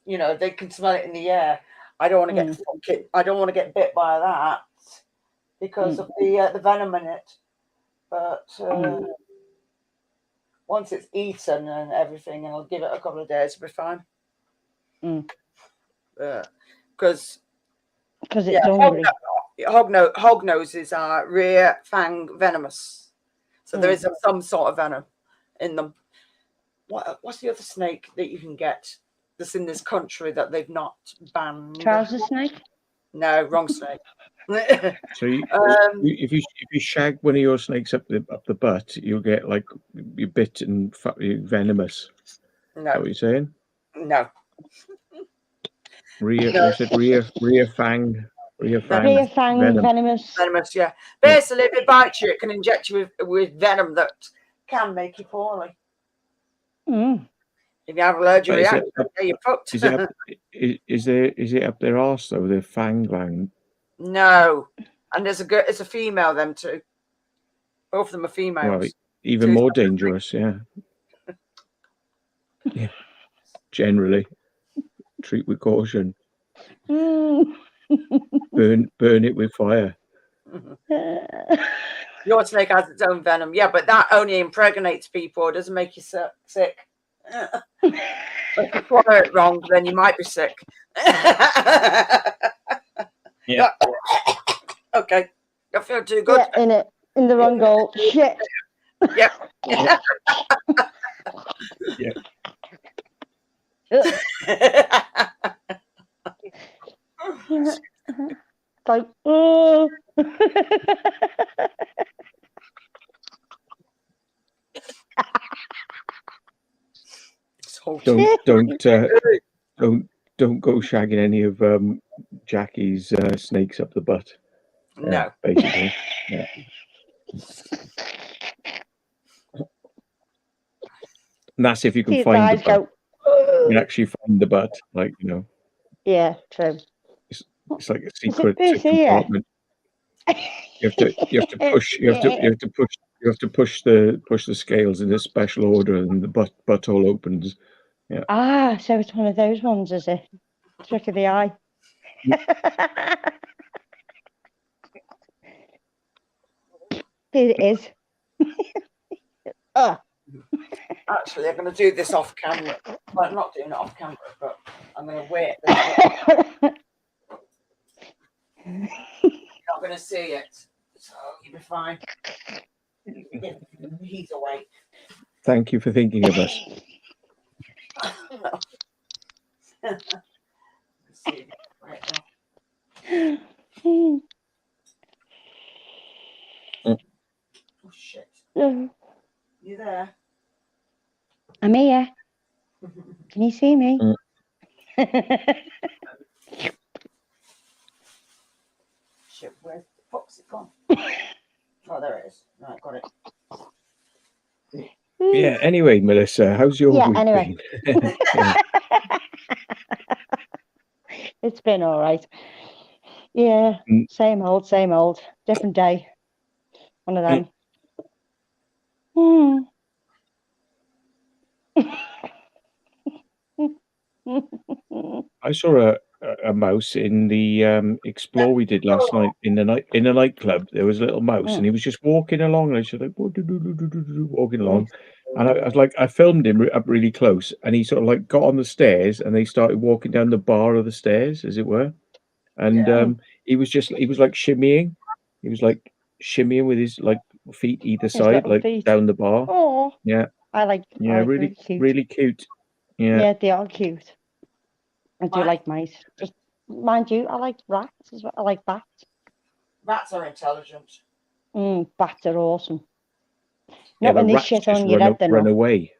they can smell it in the air. I don't want to get I don't want to get bit by that because of the venom in it. But once it's eaten and everything, and I'll give it a couple of days, it'll be fine. Because it's hungry. Hognoses are rear fang venomous, so there is some sort of venom in them. What's the other snake that you can get that's in this country that they've not banned? Trouser snake? No, wrong snake. So if you shag one of your snakes up the butt, you'll get like you bit and venomous. No. Is that what you're saying? No. You said rear fang. Rear fang venomous. Venomous, yeah. Basically, if it bites you, it can inject you with venom that can make you poorly. If you have an allergic reaction, you're fucked. Is it up their arse though? Their fang gland? No, and it's a female. Them two, both of them are females. Well, even more dangerous, yeah. Yeah. Generally, treat with caution. Burn it with fire. Your snake has its own venom, yeah, but that only impregnates people. It doesn't make you sick. If you swallow it wrong, then you might be sick. Yeah. Okay. I feel too good. Yeah, in the wrong goal. Shit. Yeah. Yeah. Like, oh. Don't go shagging any of Jackie's snakes up the butt. No, basically. Yeah. And that's if you can find the butt. You can actually find the butt, like Yeah, true. It's like a secret compartment. You have to push the scales in a special order, and the butthole opens. Yeah. Ah, so it's one of those ones, is it? Trick of the eye. It is. Actually, I'm going to do this off camera. Well, I'm not doing it off camera, but I'm going to wait. You're not going to see it, so you'll be fine. He's awake. Thank you for thinking of us. See right now. Oh, shit. You there? I'm here. Can you see me? Shit, where's the fuck's it gone? Oh, there it is. Right, got it. Yeah, anyway, Melissa, how's your week been? It's been all right. Yeah, same old. Different day. One of them. I saw a mouse in the explore we did last night in the nightclub. There was a little mouse, and he was just walking along. And I was like, walking along, and I was like, I filmed him up really close, and he sort of like got on the stairs, and they started walking down the bar of the stairs, as it were, and he was like shimmying. He was like shimmying with his like feet either side, like down the bar. Oh, yeah, I like. Yeah, really cute. Really cute. Yeah, they are cute. I do like mice. Just mind you, I like rats as well. I like bats. Rats are intelligent. Bats are awesome. Not when they rats shit just on your head, run away.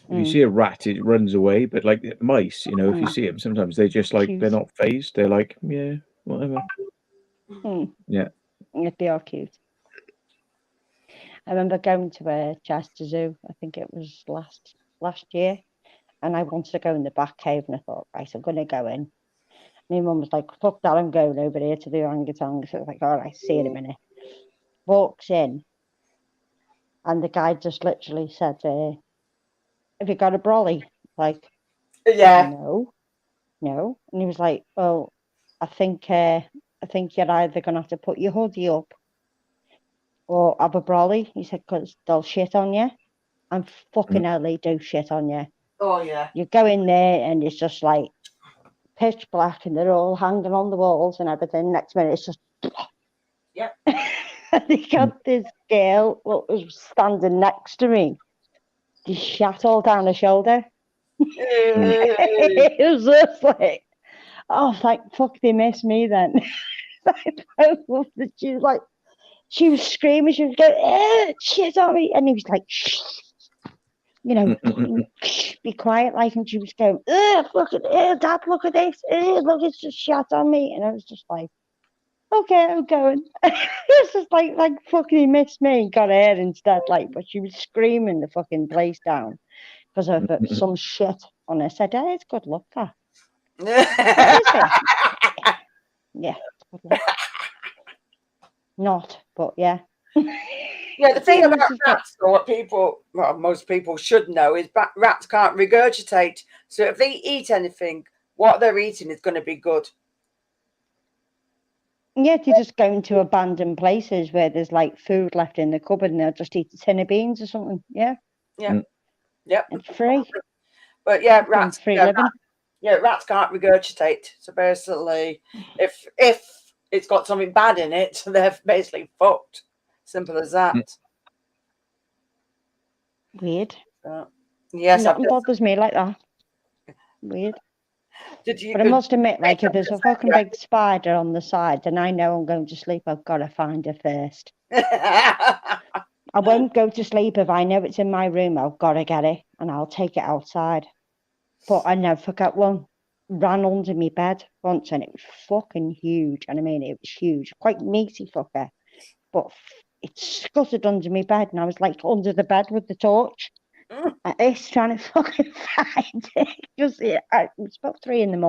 If you Mm. see a rat, it runs away. But like mice, you know, if you see them, sometimes they just like, they're Cute. not phased. They're like, yeah, whatever. Yeah. They are cute. I remember going to a Chester Zoo. I think it was last year, and I wanted to go in the back cave, and I thought, right, I'm going to go in. My mum was like, fuck that, I'm going over here to the orangutan. So I was like, all right, see you in a minute. Walks in, and the guy just literally said, have you got a brolly? Like, Yeah. no. And he was like, well, I think you're either going to have to put your hoodie up or have a brolly. He said, because they'll shit on you. And fucking hell, they do shit on you. Oh, yeah. You go in there and it's just like pitch black and they're all hanging on the walls and everything. Next minute, it's just... Yep. And he got this girl what was standing next to me. She shat all down her shoulder. It was just like, oh, like, fuck, they missed me then. She was like, she was screaming, she was going, shit on me. And he was like, shh, you know, be quiet, like, and she was going, look at it, Dad, look at this, look, it's just shot on me. And I was just like, okay, I'm going. It's just like fucking he missed me, got her instead, like, but she was screaming the fucking place down because of some shit on her. I said, hey, it's good luck, that. Is it? Yeah, it's good luck. Not, but yeah. Yeah, the thing about rats, or what most people should know, is rats can't regurgitate. So if they eat anything, what they're eating is going to be good. Yeah, they just go into abandoned places where there's like food left in the cupboard and they'll just eat a tin of beans or something. Yeah. Yep. It's free. But yeah, rats. Free living. Rats can't regurgitate. So basically, if it's got something bad in it, they're basically fucked. Simple as that. Weird. Yes, nothing bothers me like that. Weird. But I must admit, like, if there's a fucking big spider on the side, then I know I'm going to sleep. I've got to find her first. I won't go to sleep if I know it's in my room. I've got to get it, and I'll take it outside. But I never forgot one. Ran under my bed once, and it was fucking huge. And I mean, it was huge, quite meaty fucker. But it scuttered under my bed, and I was like under the bed with the torch. I was trying to fucking find it because it was about 3 a.m.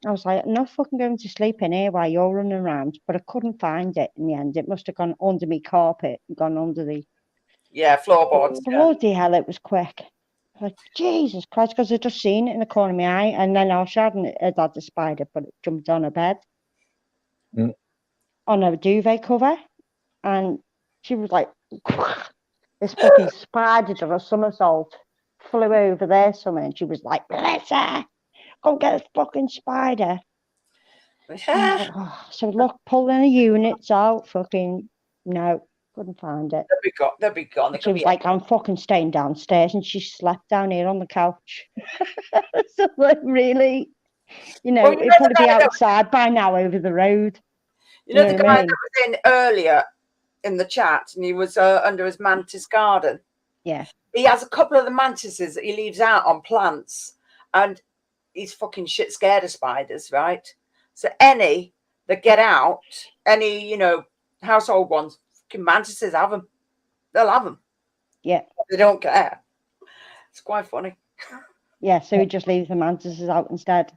I was like, I'm not fucking going to sleep in here while you're running around, but I couldn't find it in the end. It must have gone under my carpet, gone under the floorboards. Bloody hell, it was quick. Like, Jesus Christ, because I'd just seen it in the corner of my eye, and then I was shouting it had a spider, but it jumped on her bed on a duvet cover, and she was like, this fucking spider did a somersault, flew over there somewhere, and she was like, Melissa, go get this fucking spider. Like, so look, pulling the units out, fucking, no, couldn't find it. They'll be gone. She was like, I'm fucking staying downstairs, and she slept down here on the couch. So, like, really, you know, it'd probably be outside by now over the road. You know the guy that was in earlier in the chat, and he was under his mantis garden. Yeah. He has a couple of the mantises that he leaves out on plants, and he's fucking shit scared of spiders, right? So any that get out, any, you know, household ones, fucking mantises have them. They'll have them. Yeah. They don't care. It's quite funny. Yeah, so he just leaves the mantises out instead.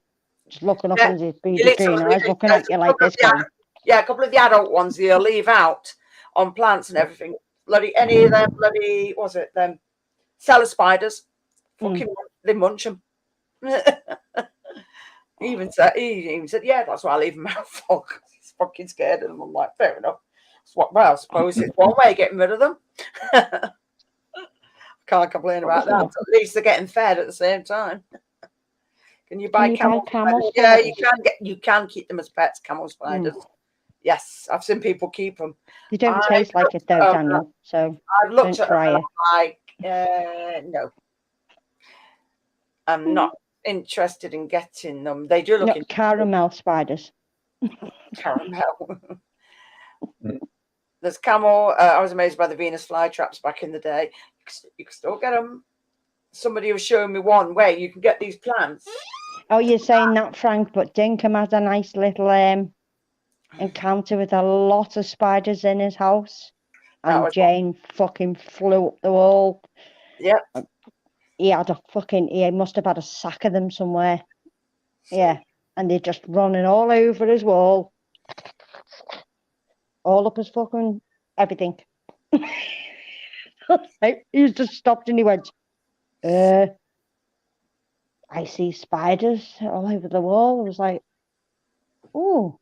Just looking up into his beady green eyes, looking at you like this guy. Yeah, a couple of the adult ones he'll leave out on plants and everything. Bloody any of them bloody them cellar spiders. Fucking they munch them. He even said, yeah, that's why I leave them out for. He's fucking scared of them. I'm like, fair enough. I suppose it's one way of getting rid of them. Can't complain about that. At least they're getting fed at the same time. Can you buy camel spiders? Yeah, you can keep them as pets, camel spiders. Yes, I've seen people keep them. They don't taste like it though, Daniel. So I've looked at them like, no. I'm not interested in getting them. They do look caramel spiders. Caramel. There's camel. I was amazed by the Venus flytraps back in the day. You can still get them. Somebody was showing me one way you can get these plants. Oh, you're saying that, Frank, but Dinkum had a nice little encounter with a lot of spiders in his house. And Jane fucking flew up the wall. Yep. He must have had a sack of them somewhere. Yeah. And they're just running all over his wall. All up his fucking everything. He just stopped and he went, I see spiders all over the wall. I was like, oh,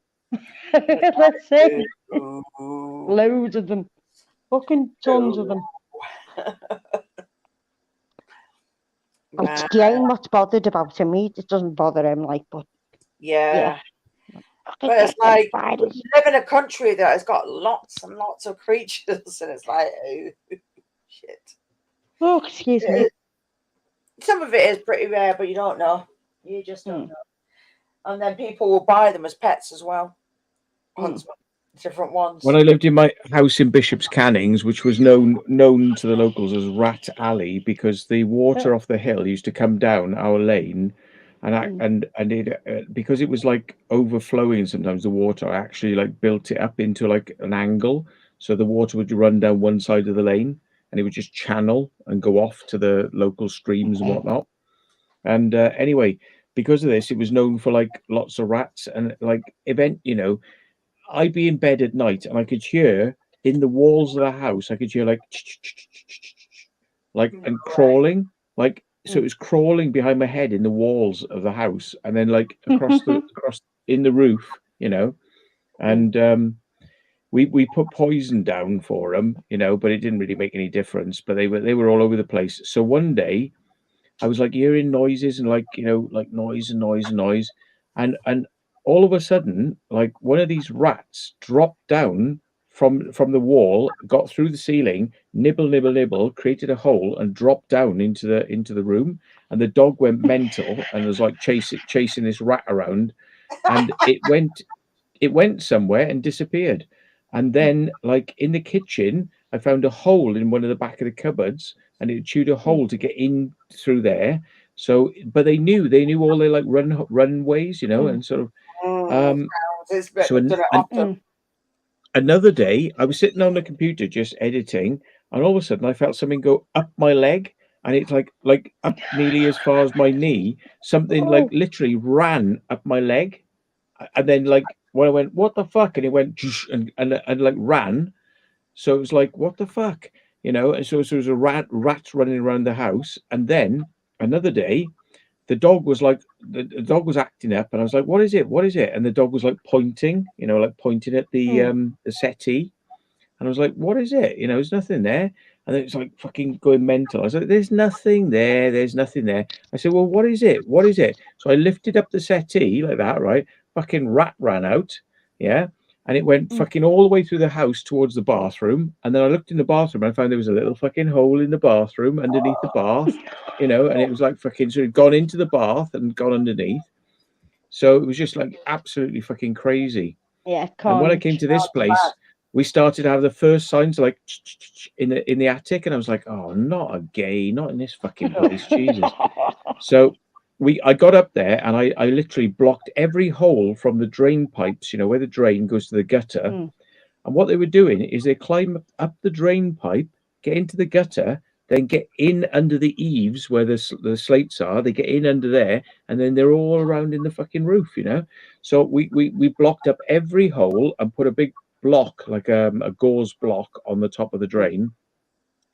let's see. Loads of them. Fucking tons of them. It's Jane what's bothered about him. It doesn't bother him, like, but yeah. But it's like spiders. You live in a country that has got lots and lots of creatures, and it's like, oh, shit. Oh, excuse me. Some of it is pretty rare, but you don't know. You just don't know. And then people will buy them as pets as well. Different ones. When I lived in my house in Bishop's Cannings, which was known to the locals as Rat Alley, because the water off the hill used to come down our lane, and it because it was like overflowing sometimes, the water, I actually like built it up into like an angle, so the water would run down one side of the lane and it would just channel and go off to the local streams and whatnot. And anyway, because of this, it was known for like lots of rats and like I'd be in bed at night and I could hear in the walls of the house, I could hear like and crawling, like, so it was crawling behind my head in the walls of the house and then like across in the roof, and we put poison down for them, but it didn't really make any difference, but they were all over the place. So one day I was like hearing noises and like noise and all of a sudden, like one of these rats dropped down from the wall, got through the ceiling, nibble, created a hole and dropped down into the room. And the dog went mental and was like chasing this rat around, and it went somewhere and disappeared. And then, like in the kitchen, I found a hole in one of the back of the cupboards, and it chewed a hole to get in through there. So, but they knew all their like runways, and sort of. Another day, I was sitting on the computer just editing, and all of a sudden, I felt something go up my leg, and it's like up nearly as far as my knee. Something like literally ran up my leg, and then like when I went, "What the fuck?" and it went and like ran. So it was like, "What the fuck?" And so there was a rat running around the house, and then another day. The dog was like, the dog was acting up, and I was like, "What is it? What is it?" And the dog was like pointing, like pointing at the settee, and I was like, "What is it? There's nothing there." And then it's like fucking going mental. I was like, "There's nothing there. There's nothing there." I said, "Well, what is it? What is it?" So I lifted up the settee like that, right? Fucking rat ran out, yeah, and it went fucking all the way through the house towards the bathroom. And then I looked in the bathroom and I found there was a little fucking hole in the bathroom underneath the bath, and it was like fucking, so it had gone into the bath and gone underneath. So it was just like absolutely fucking crazy. Yeah. And when I came to this place, we started to have the first signs like in the attic, and I was like, "Oh, not a gay, not in this fucking place, Jesus." So I got up there and I literally blocked every hole from the drain pipes, where the drain goes to the gutter. And what they were doing is they climb up the drain pipe, get into the gutter, then get in under the eaves where the slates are. They get in under there, and then they're all around in the fucking roof, So we blocked up every hole and put a big block, like a gauze block on the top of the drain.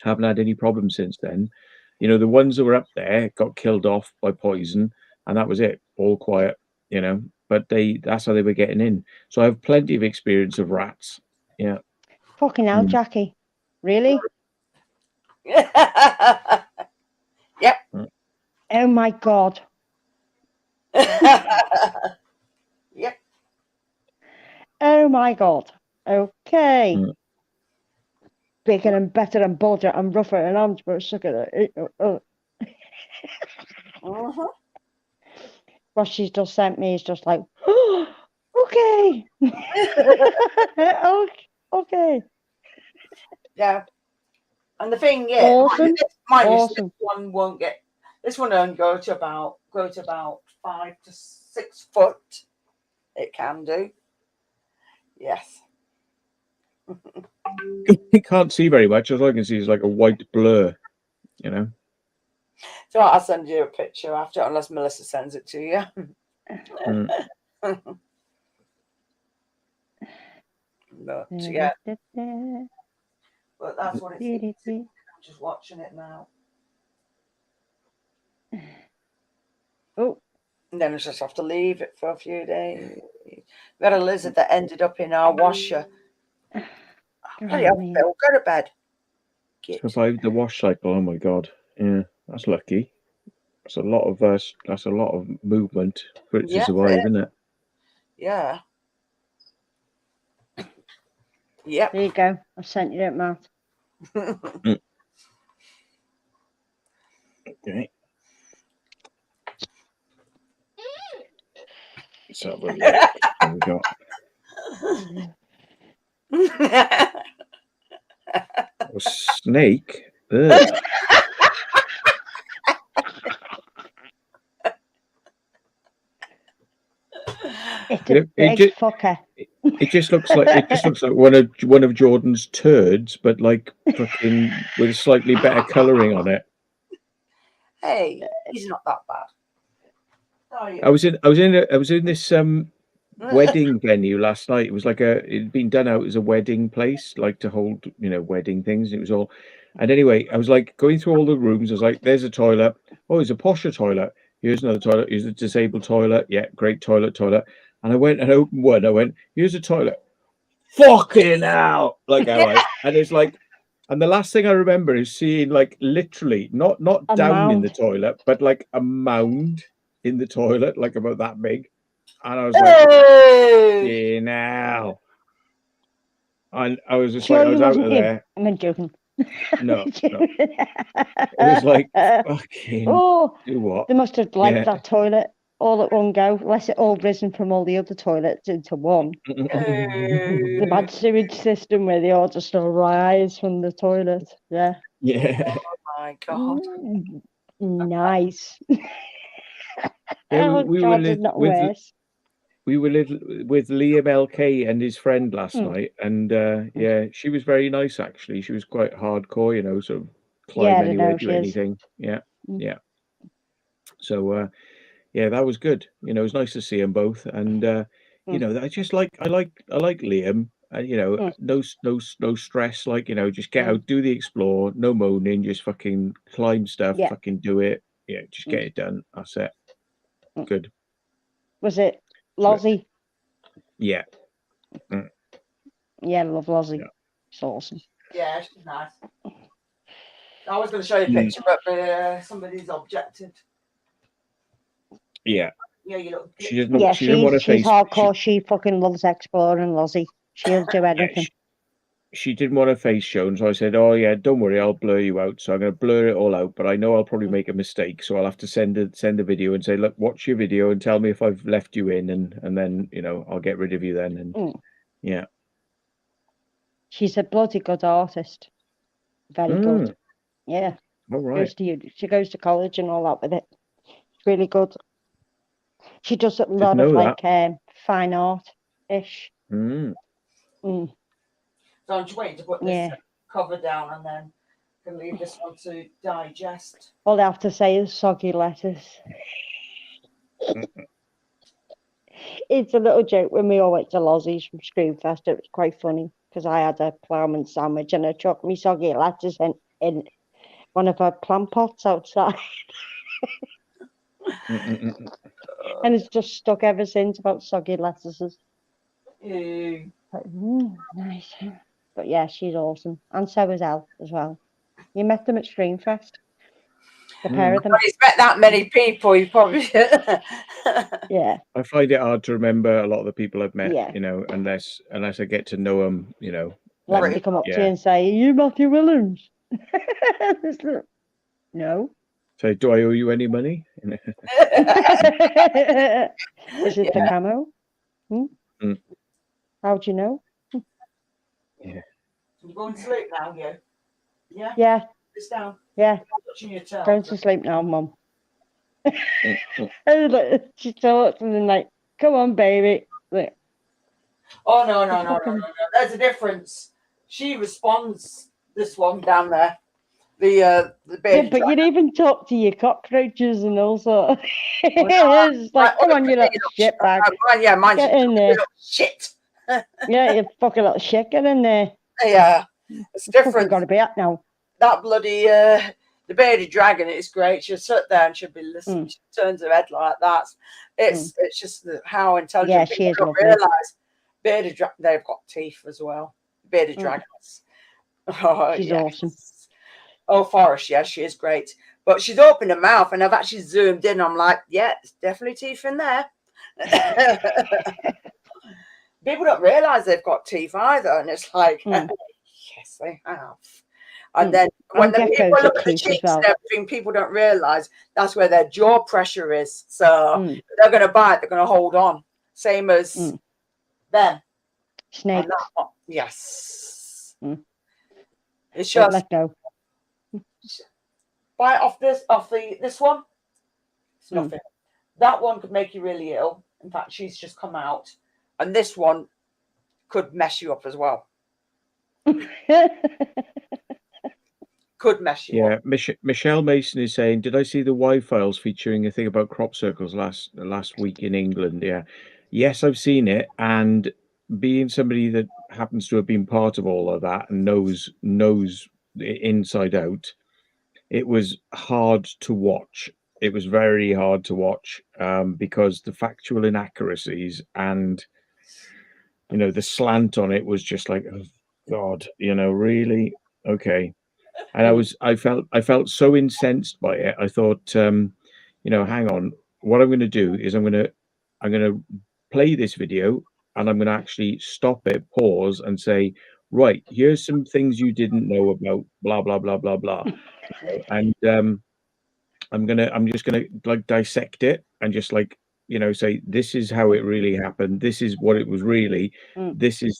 Haven't had any problems since then. The ones that were up there got killed off by poison, and that was it. All quiet, But that's how they were getting in. So I have plenty of experience of rats. Yeah. Fucking hell, Jackie. Really? Yep. Oh my God. Yep. Oh my God. Okay. Bigger and better and bolder and rougher and arms, but suck at it. What she's just sent me is just like, oh, okay. Okay. Yeah. And the thing is, Awesome. this one won't get. This one won't grow to about 5 to 6 foot. It can do. Yes. You can't see very much. All I can see is like a white blur, you know. So I'll send you a picture after, unless Melissa sends it to you. But yeah. But that's what it's. I'm just watching it now. Oh. And then I just have to leave it for a few days. We had a lizard that ended up in our washer. Bloody hell, Phil, go to bed. Survived the wash cycle. Oh my god. Yeah, that's lucky. That's a lot of movement for it to survive, isn't it? Yeah. Yep. There you go. I sent you it, Matt. Okay. Let's have a look. What we got? A snake. Ugh. It's a big fucker. It just looks like one of Jordan's turds, but like fucking with slightly better colouring on it. Hey, he's not that bad. I was in this wedding venue last night. It was like it'd been done out as a wedding place, like to hold, wedding things. It was all, and anyway, I was like going through all the rooms. I was like, there's a toilet. Oh, it's a posher toilet. Here's another toilet. Here's a disabled toilet. Yeah, great toilet. And I went and opened one. I went, here's a toilet. Fucking hell! Like, all right. And it's like, and the last thing I remember is seeing like literally not down in the toilet, but like a mound in the toilet, like about that big. And I was like, now. And I was just like, I was out of there. I'm joking. No. It was like, fucking do what? They must have liked that toilet all at one go, unless it all risen from all the other toilets into one. The bad sewage system where they all just rise from the toilet. Yeah. Yeah. Oh my god. Nice. Yeah, we were with Liam LK and his friend last night, and yeah, she was very nice actually. She was quite hardcore, sort of climb anywhere, do anything. Yeah. So yeah, that was good. It was nice to see them both, and I like Liam. No stress. Like just get out, do the explore, no moaning, just fucking climb stuff, fucking do it. Yeah, just get it done. That's it. Good. Was it Lozzie? Yeah. Yeah, I love Lozzie. Yeah. It's awesome. Yeah, she's nice. I was going to show you a picture, but somebody's objected. Yeah. Yeah, you look. She didn't want to face. She's hardcore. She fucking loves exploring, Lozzie. She'll do anything. Yeah, she didn't want her face shown, so I said, "Oh yeah, don't worry, I'll blur you out." So I'm going to blur it all out, but I know I'll probably make a mistake, so I'll have to send a video and say, "Look, watch your video and tell me if I've left you in, and then I'll get rid of you then." And yeah, she's a bloody good artist. Very good. Yeah. All right. She goes to college and all that with it. It's really good. She does a lot of like fine art ish. So I'm just waiting to put this cover down, and then can leave this one to digest. All they have to say is soggy lettuce. It's a little joke when we all went to Lozzie's from Screamfest. It was quite funny because I had a ploughman sandwich and I chucked me soggy lettuce in one of her plant pots outside. And it's just stuck ever since about soggy lettuces. Nice. But yeah, she's awesome. And so is Elle as well. You met them at Screamfest. The pair of them. When he's met that many people, you probably Yeah. I find it hard to remember a lot of the people I've met, unless I get to know them, Like they come up to you and say, "Are you Matthew Williams?" No. So, do I owe you any money? Is it the camo? How'd you know? Yeah. You going to sleep now, you? Yeah? Yeah. It's down. Yeah. Touching your tail. Going to sleep now, Mum. She talks and then like, come on, baby. Like, oh, no. There's a difference. She responds, this one down there. The baby. Yeah, but you'd even talk to your cockroaches and all sorts. Well, It's like, come on, you little shit bag. Yeah, mine's Get in there. Shit. Yeah, you fucking little shit. Get in there. Yeah, it's different. Got to be at now. That bloody the bearded dragon is great. She'll sit there and she'll be listening. She turns her head like that. It's just how intelligent she is people don't realise. Bearded they've got teeth as well. Bearded dragons. Oh, she's awesome. Oh, Forrest, yeah, she is great. But she's opened her mouth and I've actually zoomed in. I'm like, yeah, there's definitely teeth in there. People don't realise they've got teeth either. And it's like, yes, they have. And then when the people look at the cheeks and everything, people don't realise that's where their jaw pressure is. So they're going to bite, they're going to hold on. Same as them. Snakes. Yes. It's just let go. Bite off this one. It's nothing. That one could make you really ill. In fact, she's just come out. And this one could mess you up as well. Could mess you up. Michelle Mason is saying, did I see the Y-Files featuring a thing about crop circles last week in England? Yeah. Yes, I've seen it. And being somebody that happens to have been part of all of that and knows inside out, it was hard to watch. It was very hard to watch because the factual inaccuracies and, the slant on it was just like, oh, God, really? Okay. And I felt so incensed by it. I thought, hang on, what I'm going to do is I'm going to play this video and I'm going to actually stop it, pause and say, right, here's some things you didn't know about blah, blah, blah, blah, blah. And I'm just gonna like dissect it and just like say this is how it really happened, this is what it was really, this is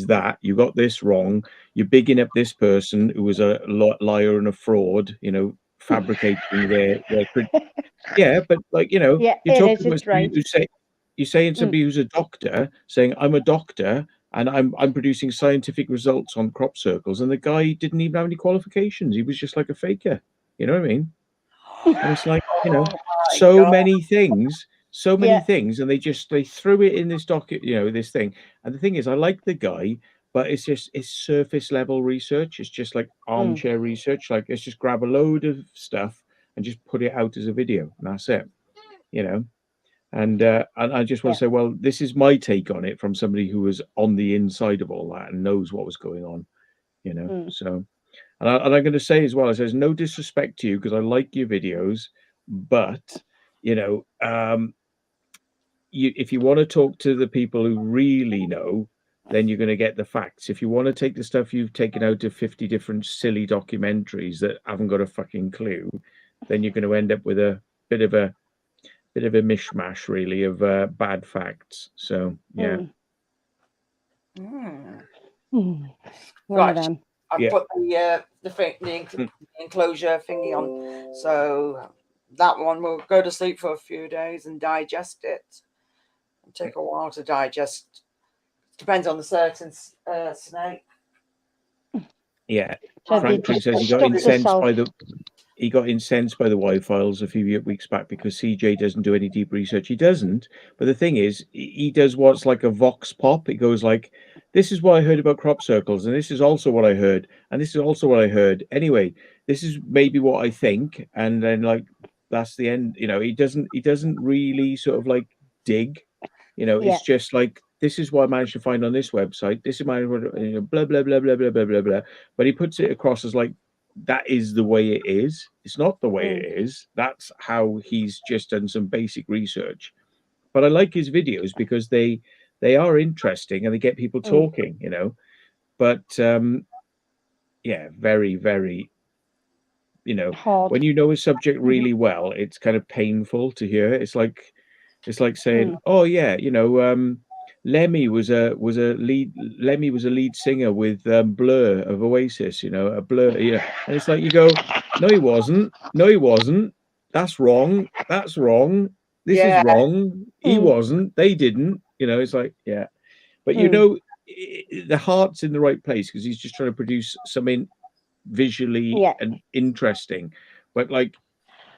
that, you got this wrong, you're bigging up this person who was a liar and a fraud, fabricating their yeah, but like you're talking about you're saying somebody who's a doctor saying I'm a doctor and I'm producing scientific results on crop circles, and the guy didn't even have any qualifications, he was just like a faker. You know what I mean? And it's like, so many things, and they threw it in this docket, this thing. And the thing is, I like the guy, but it's surface level research. It's just like armchair research. Like, let's just grab a load of stuff and just put it out as a video, and that's it, And I just want to say, well, this is my take on it from somebody who was on the inside of all that and knows what was going on, So. And I'm going to say as well, it says no disrespect to you because I like your videos, but if you want to talk to the people who really know, then you're going to get the facts. If you want to take the stuff you've taken out of 50 different silly documentaries that haven't got a fucking clue, then you're going to end up with a bit of a mishmash, really, of bad facts. So yeah. One of them. I put the enclosure thingy on, so that one will go to sleep for a few days and digest it. It'll take a while to digest. Depends on the certain snake. Yeah, Franklin says he got incensed by the Y-Files a few weeks back because CJ doesn't do any deep research. He doesn't, but the thing is, he does what's like a vox pop. It goes like, this is what I heard about crop circles, and this is also what I heard, and this is also what I heard. Anyway, this is maybe what I think, and then like that's the end. He doesn't really sort of like dig. It's just like, this is what I managed to find on this website. This is my blah blah blah blah blah blah blah blah. But he puts it across as like, that is the way it is. It's not the way it is. That's how he's just done some basic research. But I like his videos because they are interesting and they get people talking, But very, very, hard. when you know a subject really well, it's kind of painful to hear. It's like saying, oh yeah, Lemmy was a lead singer with Blur of Oasis, a Blur, and it's like you go, no, he wasn't. No, he wasn't. That's wrong. That's wrong. This is wrong. He wasn't. They didn't. It's like, yeah. But the heart's in the right place because he's just trying to produce something visually and interesting. But like,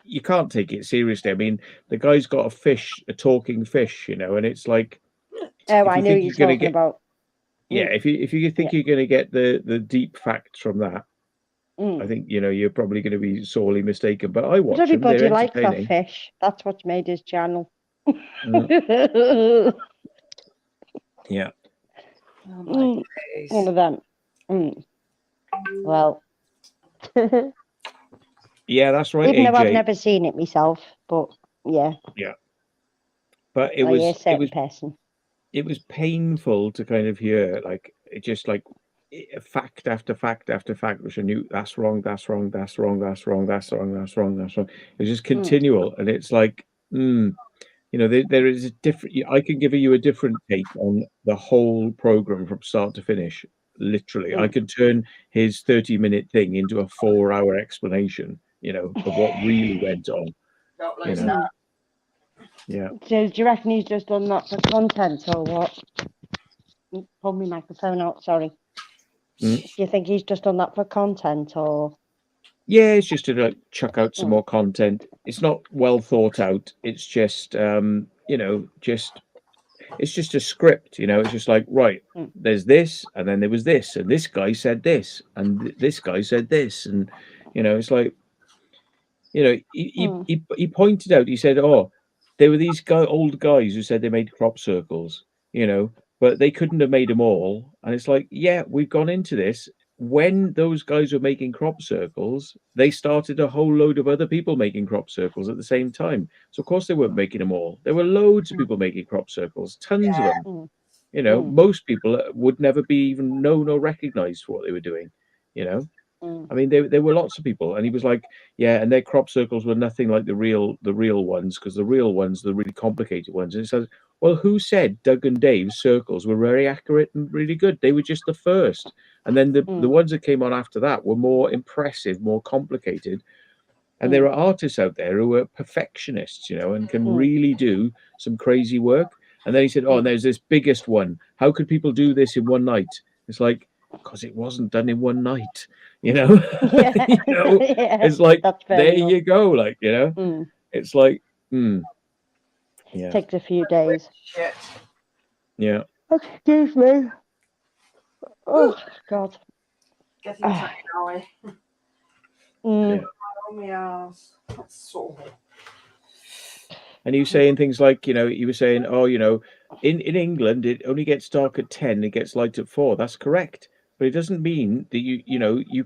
you can't take it seriously. I mean, the guy's got a talking fish, and it's like, oh, I knew you're talking about. Yeah, if you think you're going to get the deep facts from that, I think you're probably going to be sorely mistaken. But I watch them; they're likes entertaining. that fish. That's what's made his channel. Yeah. Oh my one of them. Well. Yeah, that's right. Even AJ. though I've never seen it myself, but yeah. Yeah. But it was person. It was painful to kind of hear, like, it just like fact after fact after fact, which I knew that's wrong, that's wrong, that's wrong, that's wrong, that's wrong, that's wrong, that's wrong. It was just continual, and it's like, there is a different. I can give you a different take on the whole program from start to finish. Literally, I could turn his 30-minute thing into a 4-hour explanation, of what really went on. Yeah. So do you reckon he's just done that for content or what? Pull my microphone out, sorry. Do you think he's just done that for content or? Yeah, it's just to like chuck out some more content. It's not well thought out. It's just it's just a script, it's just like, right, there's this, and then there was this, and this guy said this, and this guy said this, and it's like, he pointed out, he said, oh, there were these old guys who said they made crop circles, but they couldn't have made them all. And it's like, yeah, we've gone into this. When those guys were making crop circles, they started a whole load of other people making crop circles at the same time. So of course they weren't making them all. There were loads of people making crop circles, tons of them. Most people would never be even known or recognized for what they were doing. I mean, there were lots of people, and he was like, yeah, and their crop circles were nothing like the real ones, because the real ones, the really complicated ones. And he says, well, who said Doug and Dave's circles were very accurate and really good? They were just the first. And then the ones that came on after that were more impressive, more complicated. And there are artists out there who are perfectionists, and can really do some crazy work. And then he said, oh, and there's this biggest one. How could people do this in one night? It's like, because it wasn't done in one night, it's like, there you go, like, it's like, yeah, takes a few days. Shit. Yeah. Excuse me. Oh God. Getting tired, are we? Yeah. Oh my ass. That's so. And he was saying things like, he was saying, oh, in England it only gets dark at 10, it gets light at 4. That's correct. But it doesn't mean that you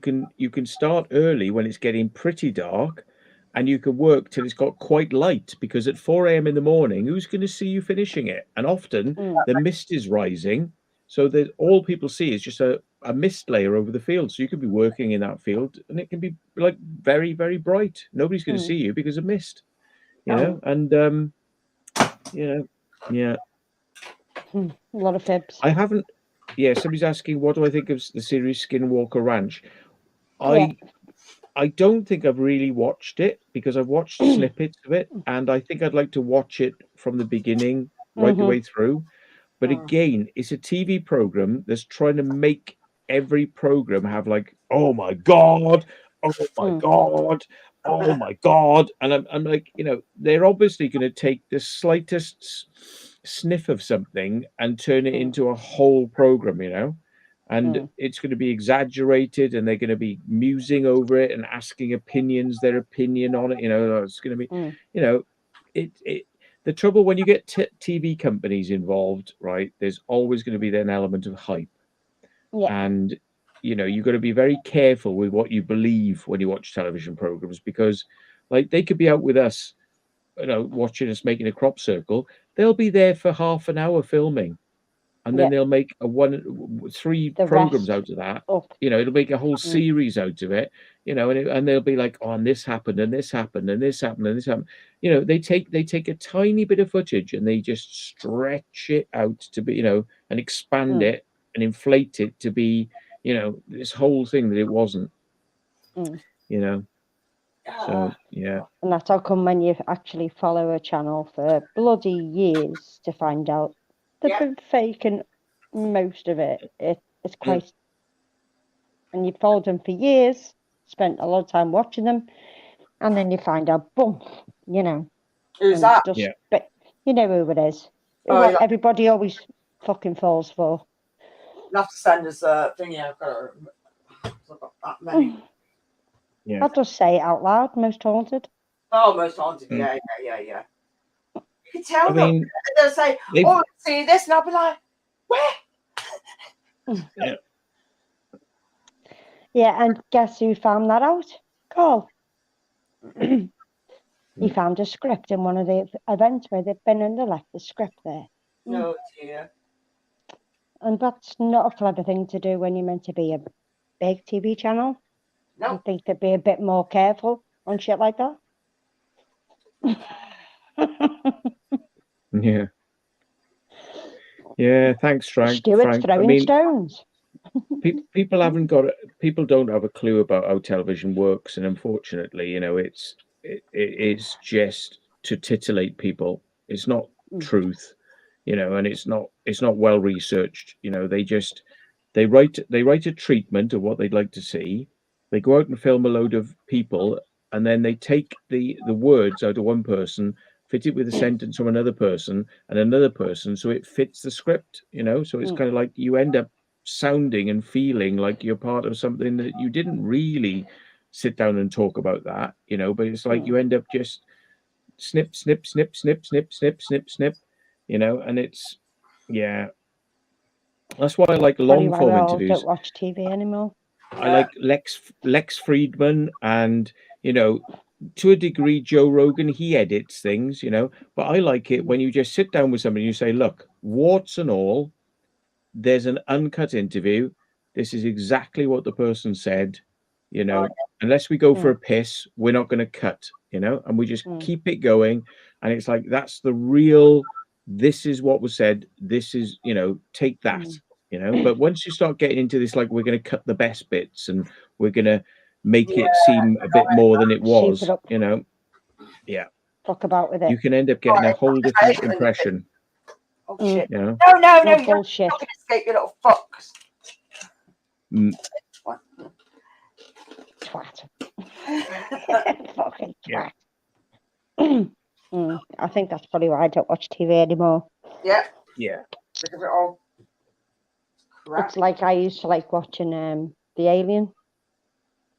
can start early when it's getting pretty dark, and you can work till it's got quite light, because at 4 a.m. in the morning, who's going to see you finishing it? And often the mist is rising, so that all people see is just a mist layer over the field. So you could be working in that field, and it can be like very, very bright. Nobody's going to see you because of mist, and yeah. A lot of fibs. I haven't. Yeah, somebody's asking, what do I think of the series Skinwalker Ranch? I don't think I've really watched it, because I've watched snippets of it, and I think I'd like to watch it from the beginning right the way through. But again, it's a TV program that's trying to make every program have like, oh my God, oh my God, oh my God. And I'm like, they're obviously going to take the slightest sniff of something and turn it into a whole program, and it's going to be exaggerated, and they're going to be musing over it and asking their opinion on it. It's going to be, the trouble when you get TV companies involved, right? There's always going to be an element of hype, and you've got to be very careful with what you believe when you watch television programs, because like they could be out with us, watching us making a crop circle. They'll be there for half an hour filming, and then they'll make three programs out of that. It'll make a whole series out of it. And they'll be like, oh, and this happened, and this happened, and this happened, and this happened. They take a tiny bit of footage and they just stretch it out to be, and expand it and inflate it to be, this whole thing that it wasn't. So yeah. And that's how come when you actually follow a channel for bloody years to find out they've been faking most of it. It's quite. And you followed them for years, spent a lot of time watching them, and then you find out, boom, Who's that? But you know who it is. Everybody always fucking falls for. You have to send us a thing. I've got that many. Yeah. I'll just say it out loud. Most haunted. Oh, most haunted. Yeah. You can tell them. They'll say, "Oh, see this," and I'll be like, "Where?" Yeah, and guess who found that out? Carl. He found a script in one of the events where they've been and they left the script there. No dear. And that's not a clever thing to do when you're meant to be a big TV channel. No. I think they'd be a bit more careful on shit like that. Yeah, thanks, Frank. Stuart's throwing stones. People don't have a clue about how television works, and unfortunately, it's just to titillate people. It's not truth, and it's not well researched. They write a treatment of what they'd like to see. They go out and film a load of people, and then they take the words out of one person, fit it with a sentence from another person and another person, so it fits the script. So it's kind of like you end up sounding and feeling like you're part of something that you didn't really sit down and talk about that, but it's like you end up just snip, snip, snip, snip, snip, snip, snip, snip, and it's, that's why I like long form interviews. I don't watch TV anymore. I like Lex Friedman and, to a degree, Joe Rogan, he edits things, but I like it when you just sit down with somebody and you say, look, warts and all, there's an uncut interview. This is exactly what the person said, unless we go for a piss, we're not going to cut, and we just keep it going. And it's like, that's the real, this is what was said. This is, take that, but once you start getting into this, like, we're going to cut the best bits and we're going to make it seem a bit more than it was, Talk about with it. You can end up getting a whole different impression. Oh shit! No, bullshit! You're not escape, you little fucks. What? Twat. Fucking twat. I think that's probably why I don't watch TV anymore. Yeah. Look at it all. It's like I used to like watching the Alien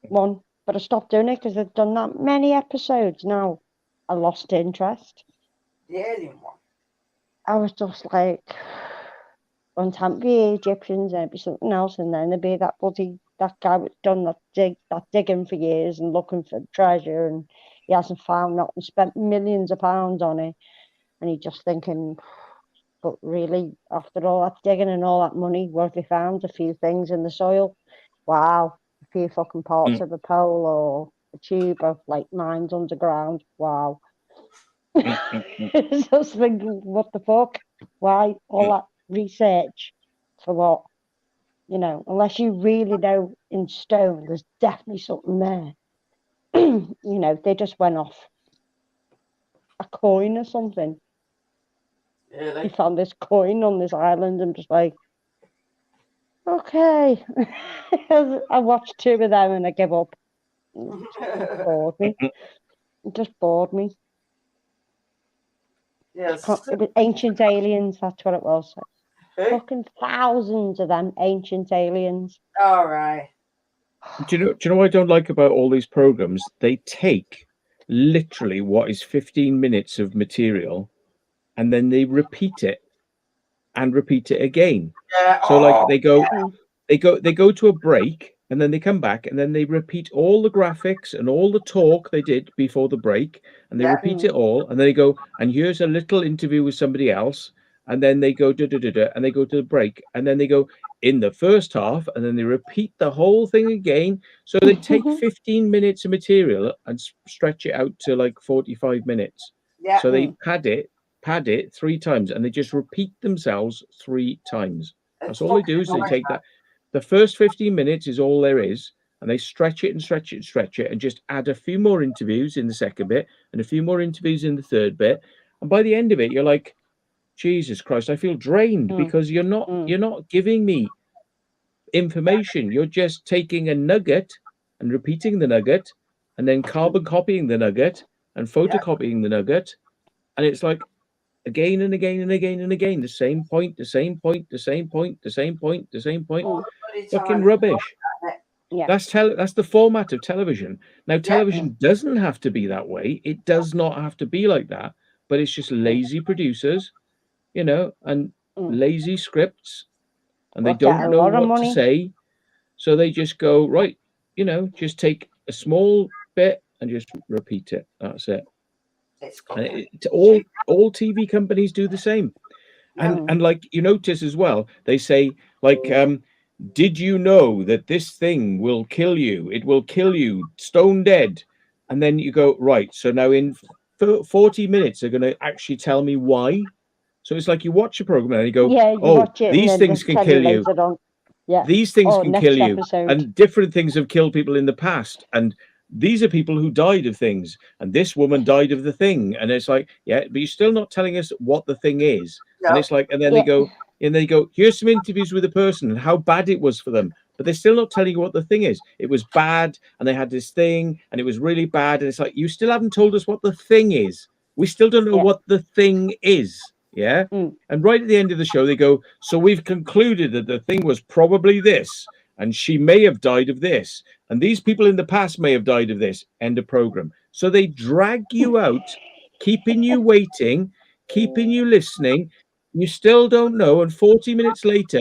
one, but I stopped doing it because they've done that many episodes now. I lost interest. The Alien one. I was just like, one time be Egyptians, and it'd be something else, and then there'd be that guy that's done that digging for years and looking for treasure, and he hasn't found nothing, spent millions of pounds on it, and he's just thinking, but really, after all that digging and all that money, what have they found? A few things in the soil. Wow, a few fucking parts of a pole or a tube of like mines underground. Wow. Just thinking, what the fuck? Why all that research for what? Unless you really know in stone, there's definitely something there. They just went off a coin or something. Yeah, they found this coin on this island and just like, okay. I watched 2 of them and I give up. It bored me. It just bored me. Yes. It was ancient aliens, that's what it was. Fucking thousands of them ancient aliens. All right. Do you know what I don't like about all these programs? They take literally what is 15 minutes of material and then they repeat it and repeat it again. Yeah. So like they go to a break and then they come back and then they repeat all the graphics and all the talk they did before the break and they repeat it all and then they go, and here's a little interview with somebody else, and then they go and they go to the break, and then they go in the first half, and then they repeat the whole thing again. So they take 15 minutes of material and stretch it out to like 45 minutes. Yeah. So they pad it 3 times, and they just repeat themselves 3 times. That's all they do. Is they take that. The first 15 minutes is all there is, and they stretch it and stretch it and stretch it, and just add a few more interviews in the second bit and a few more interviews in the third bit. And by the end of it, you're like, Jesus Christ, I feel drained because you're not giving me information. You're just taking a nugget and repeating the nugget, and then carbon copying the nugget and photocopying the nugget, and it's like again and again and again and again, the same point, the same point, the same point, the same point, the same point. Fucking rubbish. Yeah. That's the format of television. Now, television doesn't have to be that way. It does not have to be like that, but it's just lazy producers, you know, and lazy scripts, and they don't know what to say. So they just go, right, you know, just take a small bit and just repeat it. That's it. And all TV companies do the same. And like you notice as well, they say like, did you know that this thing will kill you? It will kill you stone dead. And then you go, right, so now in 40 minutes they're going to actually tell me why. So it's like you watch a program and you go, these things can kill you. These things can kill you. And different things have killed people in the past. And these are people who died of things. And this woman died of the thing. And it's like, yeah, but you're still not telling us what the thing is. No. And it's like, and then they go, here's some interviews with a person and how bad it was for them. But they're still not telling you what the thing is. It was bad, and they had this thing, and it was really bad. And it's like, you still haven't told us what the thing is. We still don't know what the thing is. Yeah. And right at the end of the show, they go, so we've concluded that the thing was probably this, and she may have died of this, and these people in the past may have died of this. End of program. So they drag you out, keeping you waiting, keeping you listening. You still don't know. And 40 minutes later,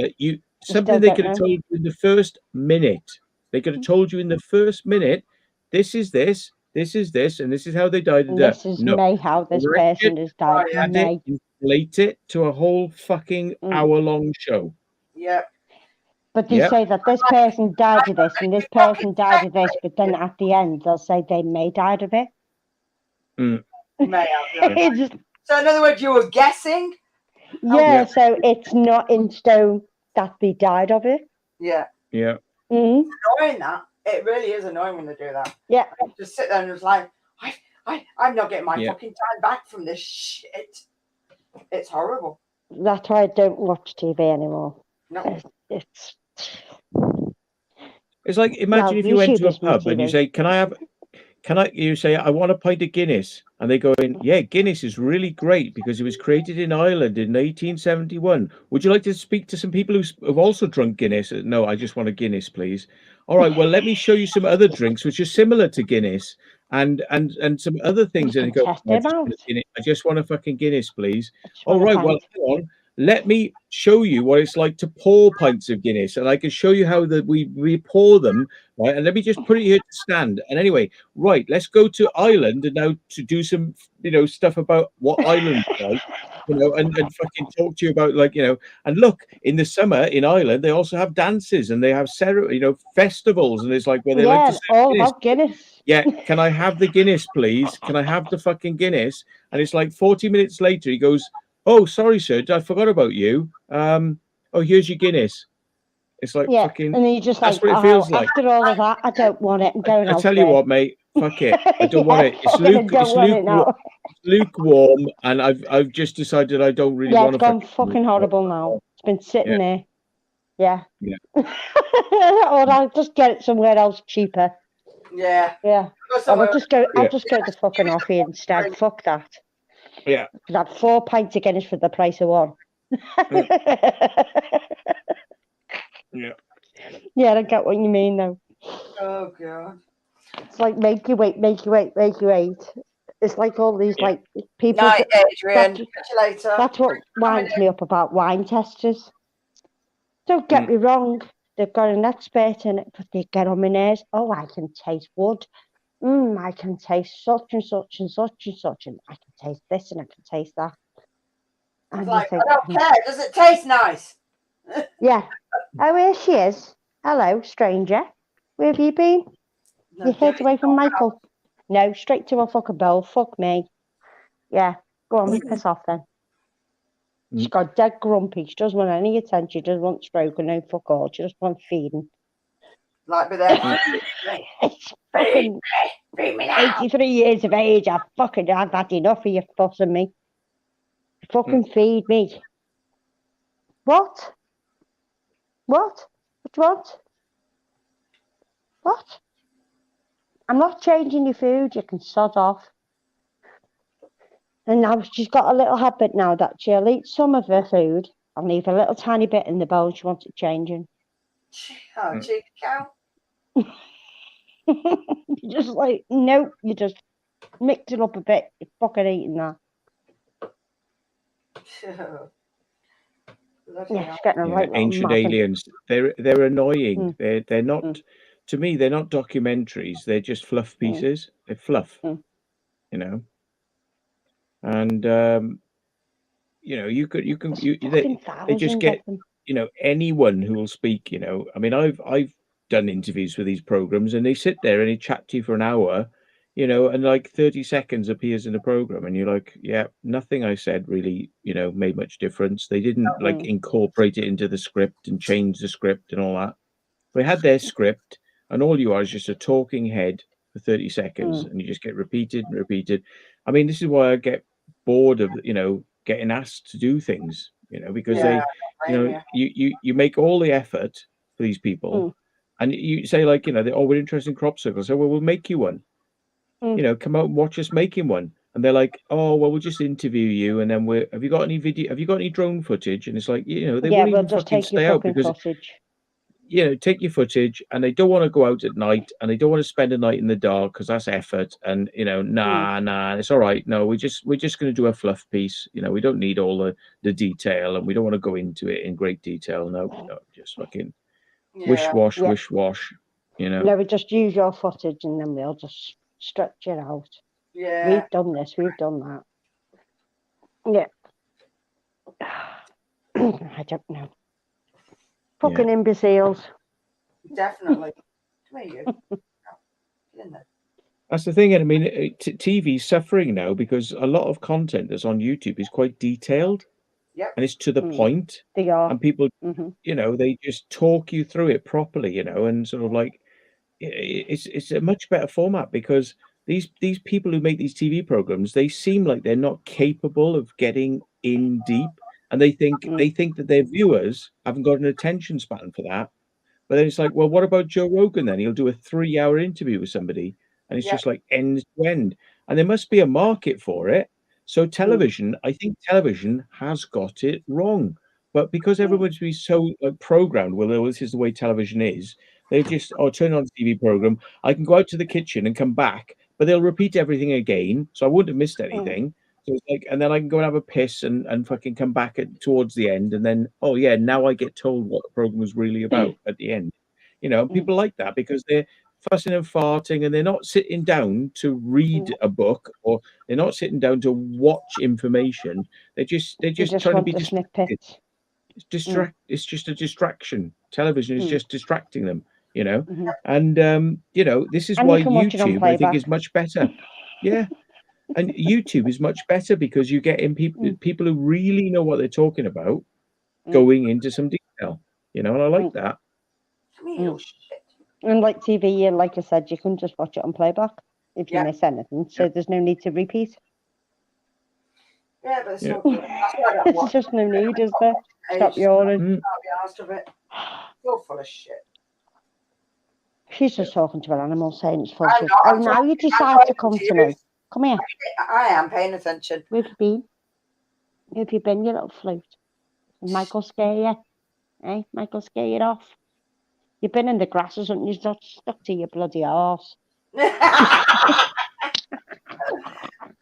something they could have told you in the first minute. They could have told you in the first minute, this is this, this is this, and this is how they died of death. This is how this person has died. Inflate it to a whole fucking hour-long show. Yeah. But they say that this person died of this and this person died of this, but then at the end they'll say they may died of it. May have. So in other words, you were guessing? Yeah, so it's not in stone that they died of it. Yeah. Yeah. It's annoying that. It really is annoying when they do that. Yeah. Just sit there and it's like, I'm not getting my fucking time back from this shit. It's horrible. That's why I don't watch TV anymore. No. It's like, imagine if you went to a pub and you say, you say, I want a pint of Guinness. And they go in, yeah, Guinness is really great because it was created in Ireland in 1871. Would you like to speak to some people who've also drunk Guinness? No, I just want a Guinness, please. All right, well, let me show you some other drinks which are similar to Guinness and some other things. And they go, I just want a fucking Guinness, please. All right, well, hang on. Let me show you what it's like to pour pints of Guinness, and I can show you how we pour them, right? And let me just put it here to stand. And anyway, right, let's go to Ireland and now to do some, stuff about what Ireland's like, and fucking talk to you about and look, in the summer in Ireland, they also have dances and they have festivals, and it's like where they like to all about Guinness. Yeah, can I have the Guinness, please? Can I have the fucking Guinness? And it's like 40 minutes later, he goes, oh, sorry, sir, I forgot about you. Oh, here's your Guinness. It's like fucking. And then you just like, what it feels like. After all of that, I don't want it. I'm going I tell you what, mate, fuck it. I don't want it. It's lukewarm, and I've just decided I don't really want to. Yeah, it's gone fucking horrible now. It's been sitting there. Yeah. Yeah. Or I'll just get it somewhere else cheaper. Yeah. Yeah. I'll just go to fucking Offie instead. Fuck that. Yeah. I'd have 4 pints of Guinness for the price of one. Yeah. Yeah, I get what you mean though. Oh god. It's like make you wait. It's like all these like people. Night, Adrian. Catch you later. That's what winds me up about wine testers. Don't get me wrong, they've got an expert in it, but they get on my nerves. Oh, I can taste wood. I can taste such and such and such and such, and I can taste this and I can taste that. I was like, I don't care. Does it taste nice? Yeah. Oh, here she is. Hello, stranger. Where have you been? No, You hid away from Michael. No, straight to a fucking bowl. Fuck me. Yeah. Go on, piss off then. She's got dead grumpy. She doesn't want any attention. She doesn't want stroke and no fuck all. She just wants feeding. Like with them. It's fucking 83 years of age. I've had enough of you fussing me. Fucking feed me. What? What? What? What? I'm not changing your food. You can sod off. And now she's got a little habit now that she'll eat some of her food and leave a little tiny bit in the bowl. She wants it changing. Oh, cheeky cow. You're just like, nope, you just mix it up a bit. You're fucking eating that. Yeah, she's getting a right Ancient Aliens. They're annoying. They're not. To me, they're not documentaries. They're just fluff pieces. They're fluff. You know. And they just get anyone who will speak. I mean, I've done interviews with these programs, and they sit there and they chat to you for an hour. And like 30 seconds appears in the program, and you're like, yeah, nothing I said really, made much difference. They didn't like incorporate it into the script and change the script and all that. They had their script, and all you are is just a talking head for 30 seconds, and you just get repeated and repeated. I mean, this is why I get bored of, getting asked to do things, because you make all the effort for these people, and you say like, we're interested in crop circles, so we'll make you one. Come out and watch us making one. And they're like, oh, well, we'll just interview you. And then have you got any video? Have you got any drone footage? And it's like, they won't even fucking stay out because, take your footage, and they don't want to go out at night, and they don't want to spend a night in the dark because that's effort. And, nah, it's all right. No, we're just going to do a fluff piece. We don't need all the detail, and we don't want to go into it in great detail. No, just fucking wish wash. No, we just use your footage and then we'll just stretch it out. Yeah. We've done this, we've done that. Yeah. I don't know. Fucking imbeciles. Definitely. Come here, you. Get in there. That's the thing. I mean, TV's suffering now because a lot of content that's on YouTube is quite detailed. Yep. And it's to the point. They are. And people, they just talk you through it properly, and sort of like, it's a much better format because these people who make these TV programs, they seem like they're not capable of getting in deep, and they think that their viewers haven't got an attention span for that. But then it's like, well, what about Joe Rogan then? He'll do a 3-hour interview with somebody, and it's just like end to end, and there must be a market for it. So television, I think television has got it wrong. But because everybody's been so programmed, well, this is the way television is, they just, turn on the TV program. I can go out to the kitchen and come back, but they'll repeat everything again. So I wouldn't have missed anything. So it's like, and then I can go and have a piss and fucking come back towards the end. And then, now I get told what the program was really about at the end. People like that because they're fussing and farting, and they're not sitting down to read a book, or they're not sitting down to watch information. They're just trying to be distracted. It's just a distraction. Television is just distracting them, and this is why YouTube I think is much better. Yeah. And YouTube is much better because you get in people who really know what they're talking about going into some detail, and I like that. And like TV, like I said, you can just watch it on playback if you miss anything, so there's no need to repeat. Yeah, but it's not good. There's just no need, is there? Stop yawning. I'll be asked of it. You're full of shit. She's just talking to an animal saying it's full of shit. Oh, now you decide to come to me. Come here. I am paying attention. Where have you been? Where have you been, you little float? Did Michael scare you? Eh? Michael scare you off? You've been in the grass or something, you're not stuck to your bloody arse.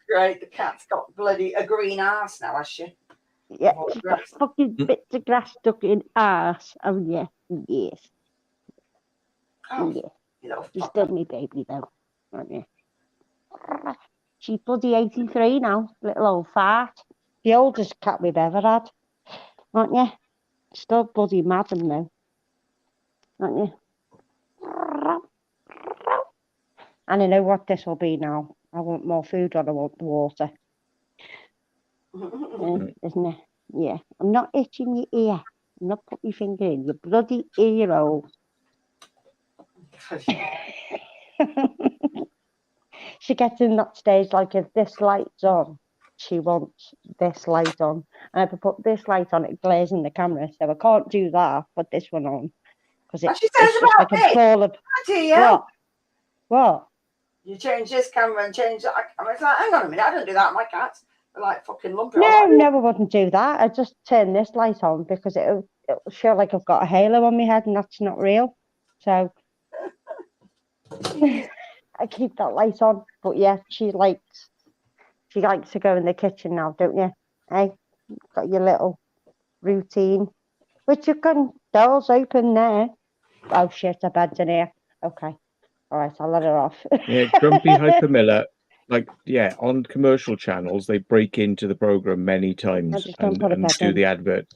Great, the cat's got bloody a green arse now, has she? Yeah, she's got fucking bits of grass stuck in arse. Oh, yeah. Yes. Oh, yeah. You're still me baby, though, aren't you? She's bloody 83 now, little old fart. the oldest cat we've ever had, aren't you? Still bloody madam though, aren't you? And I know what this will be now. I want more food or I want the water. Isn't it? Yeah. I'm not itching your ear. I'm not putting my finger in your bloody ear hole. She gets in that stage like, if this light's on, she wants this light on. And if I put this light on, it glares in the camera. So I can't do that. Put this one on. Because it's just like a ball of... What? You change this camera and change that camera. It's like, hang on a minute, I don't do that. My cats are like fucking lumpy. No, I wouldn't do that. I just turn this light on because it'll show like I've got a halo on my head and that's not real. So I keep that light on. But yeah, she likes to go in the kitchen now, don't you? Hey, got your little routine, which you can. Doors open there. Oh shit, I bed's in here. Okay. All right, I'll let her off. Yeah, Grumpy Hyper Miller, like, yeah, on commercial channels, they break into the program many times and do the advert.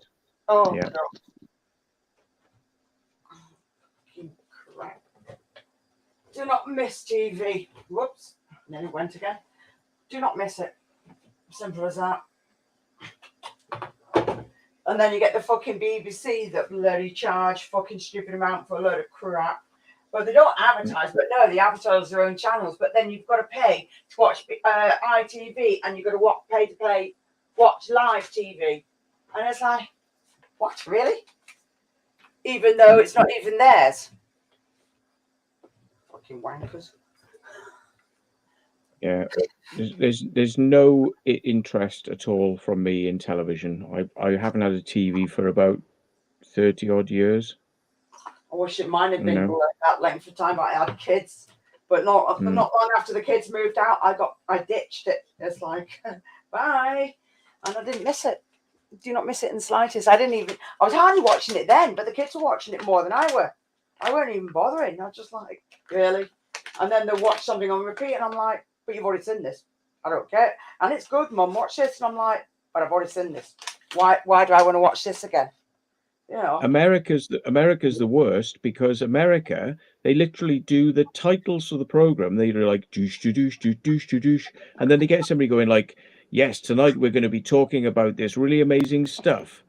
Oh, yeah. Crap. Do not miss TV. Whoops. Then it went again. Do not miss it. Simple as that. And then you get the fucking BBC that bloody charge fucking stupid amount for a load of crap. Well, they don't advertise, but no, they advertise their own channels. But then you've got to pay to watch ITV, and you've got to pay to watch live TV. And it's like, what, really? Even though it's not even theirs. Fucking wankers. Yeah, there's no interest at all from me in television. I haven't had a TV for about 30 odd years. I wish mine had been like that length of time. I had kids, but not long after the kids moved out. I ditched it. It's like, bye, and I didn't miss it. Do not miss it in the slightest. I was hardly watching it then, but the kids were watching it more than I were. I weren't even bothering. I was just like, really? And then they'll watch something on repeat, and I'm like, but you've already seen this. I don't care. And it's good, Mum, watch this. And I'm like, but I've already seen this. Why do I want to watch this again? You know. America's the worst, because America, they literally do the titles of the program. They're like douche douche douche douche douche, and then they get somebody going like, yes, tonight we're going to be talking about this really amazing stuff.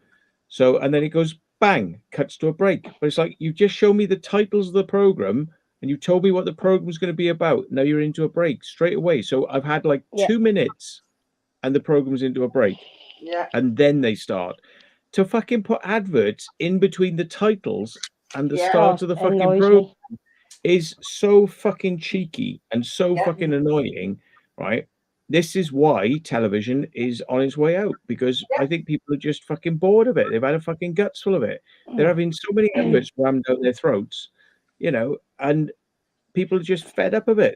So, and then it goes bang, cuts to a break. But it's like, you just show me the titles of the program and you told me what the program was going to be about. Now you're into a break straight away. So I've had like 2 minutes and the program's into a break. Yeah. And then they start to fucking put adverts in between the titles and the start of the fucking program is so fucking cheeky and so fucking annoying, right? This is why television is on its way out, because I think people are just fucking bored of it. They've had a fucking guts full of it. They're having so many adverts rammed down their throats, you know, and people are just fed up of it.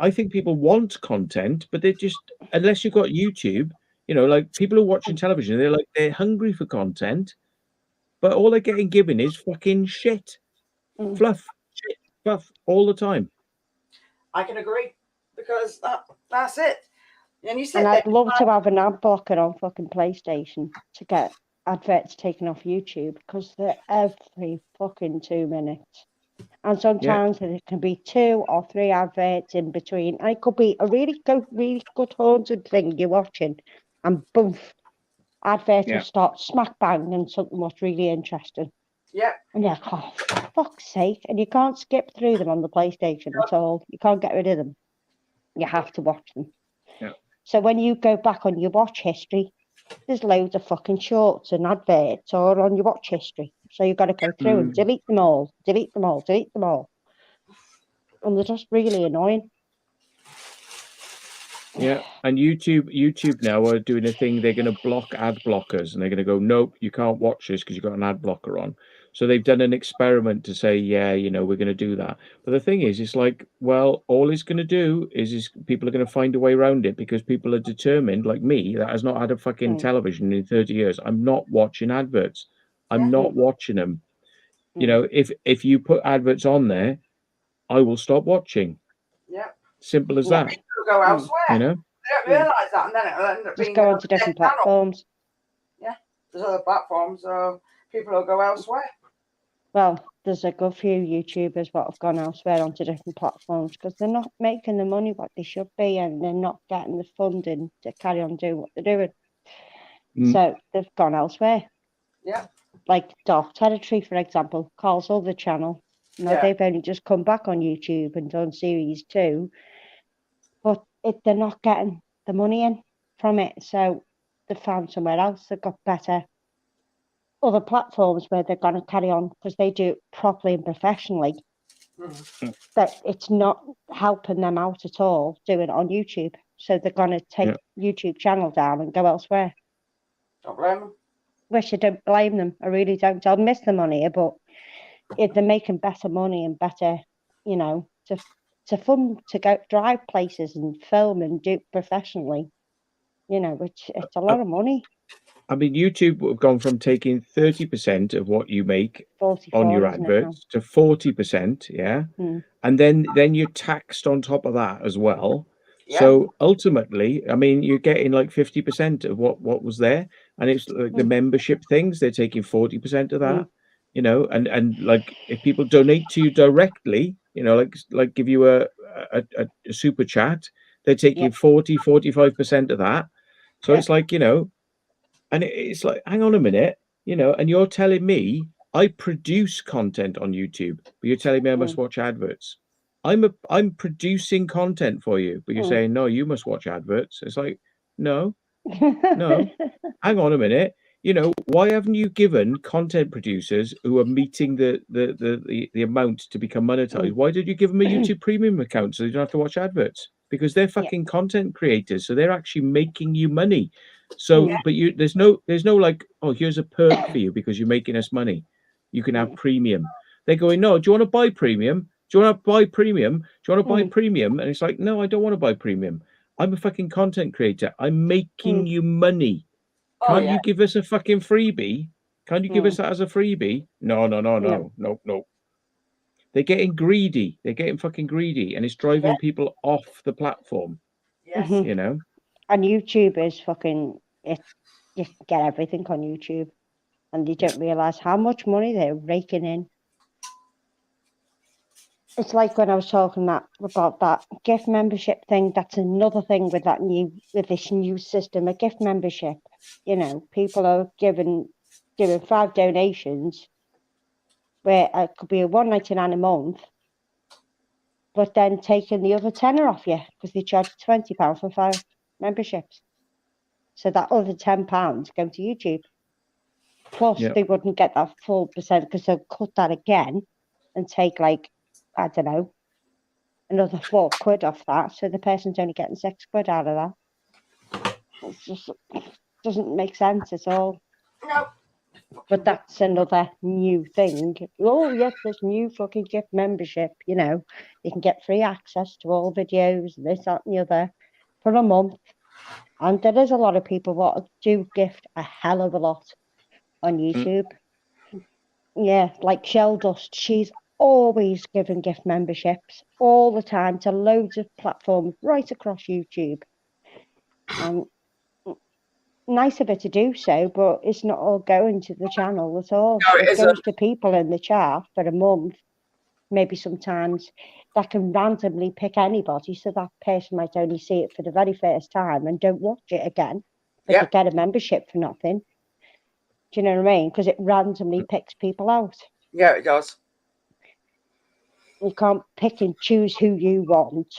I think people want content, but they just, unless you've got YouTube, you know, like people who are watching television, they're hungry for content, but all they're getting given is fucking shit, fluff all the time. I can agree, because that's it. And I'd love to have an ad blocker on fucking PlayStation to get adverts taken off YouTube, because they're every fucking 2 minutes. And sometimes there can be 2 or 3 adverts in between. And it could be a really good haunted thing you're watching, and boom, adverts will start smack bang and something was really interesting. Yeah. And you're like, oh, for fuck's sake. And you can't skip through them on the PlayStation at all. You can't get rid of them. You have to watch them. Yeah. So when you go back on your watch history, there's loads of fucking shorts and adverts all on your watch history. So you've got to go through and delete them all. And they're just really annoying. Yeah, and YouTube now are doing a thing. They're going to block ad blockers, and they're going to go, nope, you can't watch this because you've got an ad blocker on. So they've done an experiment to say, yeah, you know, we're going to do that. But the thing is, it's like, well, all it's going to do is people are going to find a way around it, because people are determined, like me, that has not had a fucking television in 30 years. I'm not watching adverts. I'm not watching them. You know, if you put adverts on there, I will stop watching. Yeah. Simple as that. Go elsewhere. You know? don't realise that, and then it'll end up Just being go onto different platforms. Yeah, there's other platforms, so people will go elsewhere. Well, there's a good few YouTubers what have gone elsewhere onto different platforms because they're not making the money what they should be, and they're not getting the funding to carry on doing what they're doing. So they've gone elsewhere. Yeah. Like Dark Territory, for example, Carl's other channel. Now they've only just come back on YouTube and done series 2, but they're not getting the money in from it. So they've found somewhere else. They've got better other platforms where they're going to carry on because they do it properly and professionally. That it's not helping them out at all doing it on YouTube. So they're going to take YouTube channel down and go elsewhere. Don't blame them. Wish I don't blame them. I really don't. I'll miss them on here, but if they're making better money and better, you know, to fund to go drive places and film and do it professionally, you know, which it's a lot of money. I mean, YouTube have gone from taking 30% of what you make 44, on your isn't it, adverts to 40%, and then you're taxed on top of that as well. So ultimately, I mean, you're getting like 50% of what was there, and it's like the membership things, they're taking 40% of that, you know, and like if people donate to you directly, you know, like give you a super chat, they're taking 45% of that. So it's like, you know, and it's like, hang on a minute, you know, and you're telling me I produce content on YouTube, but you're telling me I must watch adverts. I'm producing content for you, but you're saying no, you must watch adverts. It's like, no, hang on a minute. You know, why haven't you given content producers who are meeting the amount to become monetized? Why did you give them a YouTube premium account so they don't have to watch adverts? Because they're fucking content creators, so they're actually making you money. So, but there's no like, oh, here's a perk for you because you're making us money. You can have premium. They're going, no, do you want to buy premium? Do you want to buy premium? Do you want to buy premium? And it's like, no, I don't want to buy premium. I'm a fucking content creator. I'm making you money. Can't you give us a fucking freebie? Can't you give us that as a freebie? No. They're getting greedy. They're getting fucking greedy, and it's driving people off the platform. Yes. You know? And YouTubers fucking you get everything on YouTube, and they don't realise how much money they're raking in. It's like when I was talking about that gift membership thing. That's another thing with this new system, a gift membership. You know, people are doing 5 donations, where it could be a £1.99 a month, but then taking the other tenner off you because they charge £20 for 5 memberships. So that other £10 going to YouTube. Plus, they wouldn't get that full percent because they'll cut that again and take like, I don't know, another £4 off that. So the person's only getting £6 out of that. It just doesn't make sense at all. No. But that's another new thing. Oh, yes, this new fucking gift membership, you know, you can get free access to all videos, this, that, and the other for a month. And there is a lot of people what do gift a hell of a lot on YouTube. Yeah, like Shell Dust, she's always giving gift memberships all the time to loads of platforms right across YouTube. Nice of her to do so, but it's not all going to the channel at all. No, it goes to people in the chat for a month. Maybe sometimes that can randomly pick anybody, so that person might only see it for the very first time and don't watch it again, but they get a membership for nothing. Do you know what I mean? Because it randomly picks people out. Yeah, it does. You can't pick and choose who you want.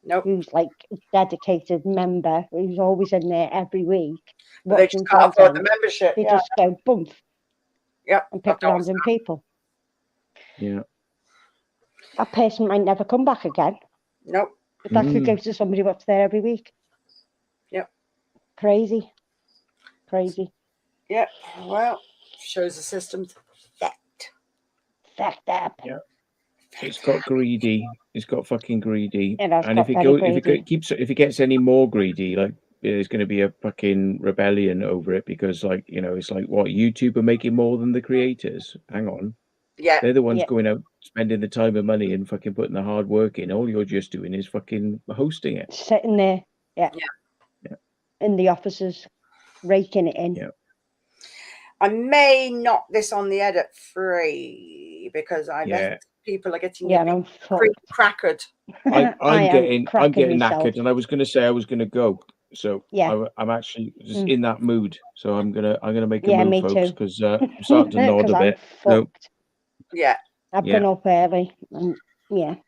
Nope. Who's like a dedicated member, who's always in there every week. They just can't afford the membership. They just go bump. Yeah. And pick random people. Yeah. That person might never come back again. Nope. But that could go to somebody what's there every week. Yep. Crazy. Yeah. Well, shows the system's fucked up. Yeah. It's got greedy. It's got fucking greedy. And if it gets any more greedy, like there's going to be a fucking rebellion over it because, like, you know, it's like what YouTube are making more than the creators. Hang on. Yeah. They're the ones going out spending the time and money and fucking putting the hard work in. All you're just doing is fucking hosting it. Sitting there. Yeah. And the officers raking it in. Yeah. I may knock this on the head at 3 because I bet people are getting crackered. I'm getting myself. knackered, and I was going to say I was going to go. So I'm actually just in that mood. So I'm gonna make a move, folks, because I'm starting to nod a bit. So, yeah, I've been up early, and right.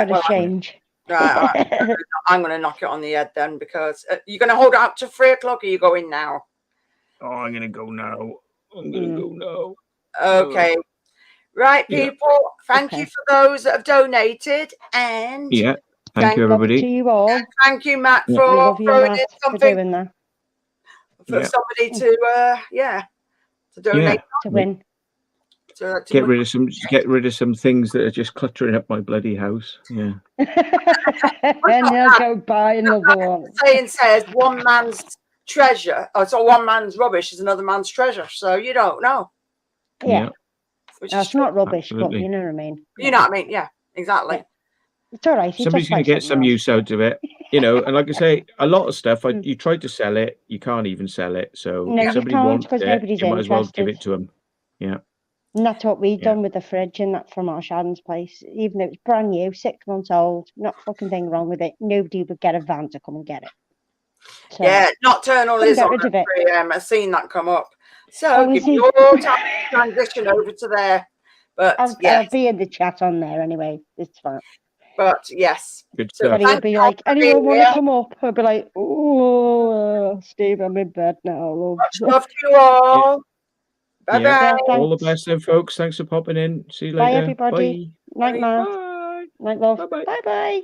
Well, change. Right, I'm gonna knock it on the head then, because you're gonna hold it up to 3 o'clock. Or are you going now? Oh, I'm gonna go now. I'm gonna go now. Okay. Right, people. Thank you for those that have donated, and thank you, everybody. To you all. Thank you, Matt, for throwing in something for doing that. For somebody to donate to win. Get rid of some things that are just cluttering up my bloody house. Yeah. And they'll go buy another one. The saying says one man's treasure, so one man's rubbish is another man's treasure. So you don't know. Yeah. That's not rubbish, but you know what I mean. You know what I mean? Yeah, exactly. Yeah. It's all right. Somebody's going to get some use out of it, and like I say, a lot of stuff. You tried to sell it, you can't even sell it. So if somebody wants it, you might as well give it to them. Yeah. And that's what we've done with the fridge, and that from our Shannon's place. Even though it's brand new, 6 months old, not fucking thing wrong with it. Nobody would get a van to come and get it. So, Nocturnal is on at 3 a.m. I've seen that come up. So give me your time to transition over to there. But I'll be in the chat on there anyway. It's fine. But yes, good stuff. But he'll be like, anyone want to come up? I'll be like, oh, Steve, I'm in bed now. Much love to you all. Bye bye. All the best then, folks. Thanks for popping in. See you later. Bye, everybody. Bye. Night, Matt. Bye. Night, love. Bye-bye. Bye bye.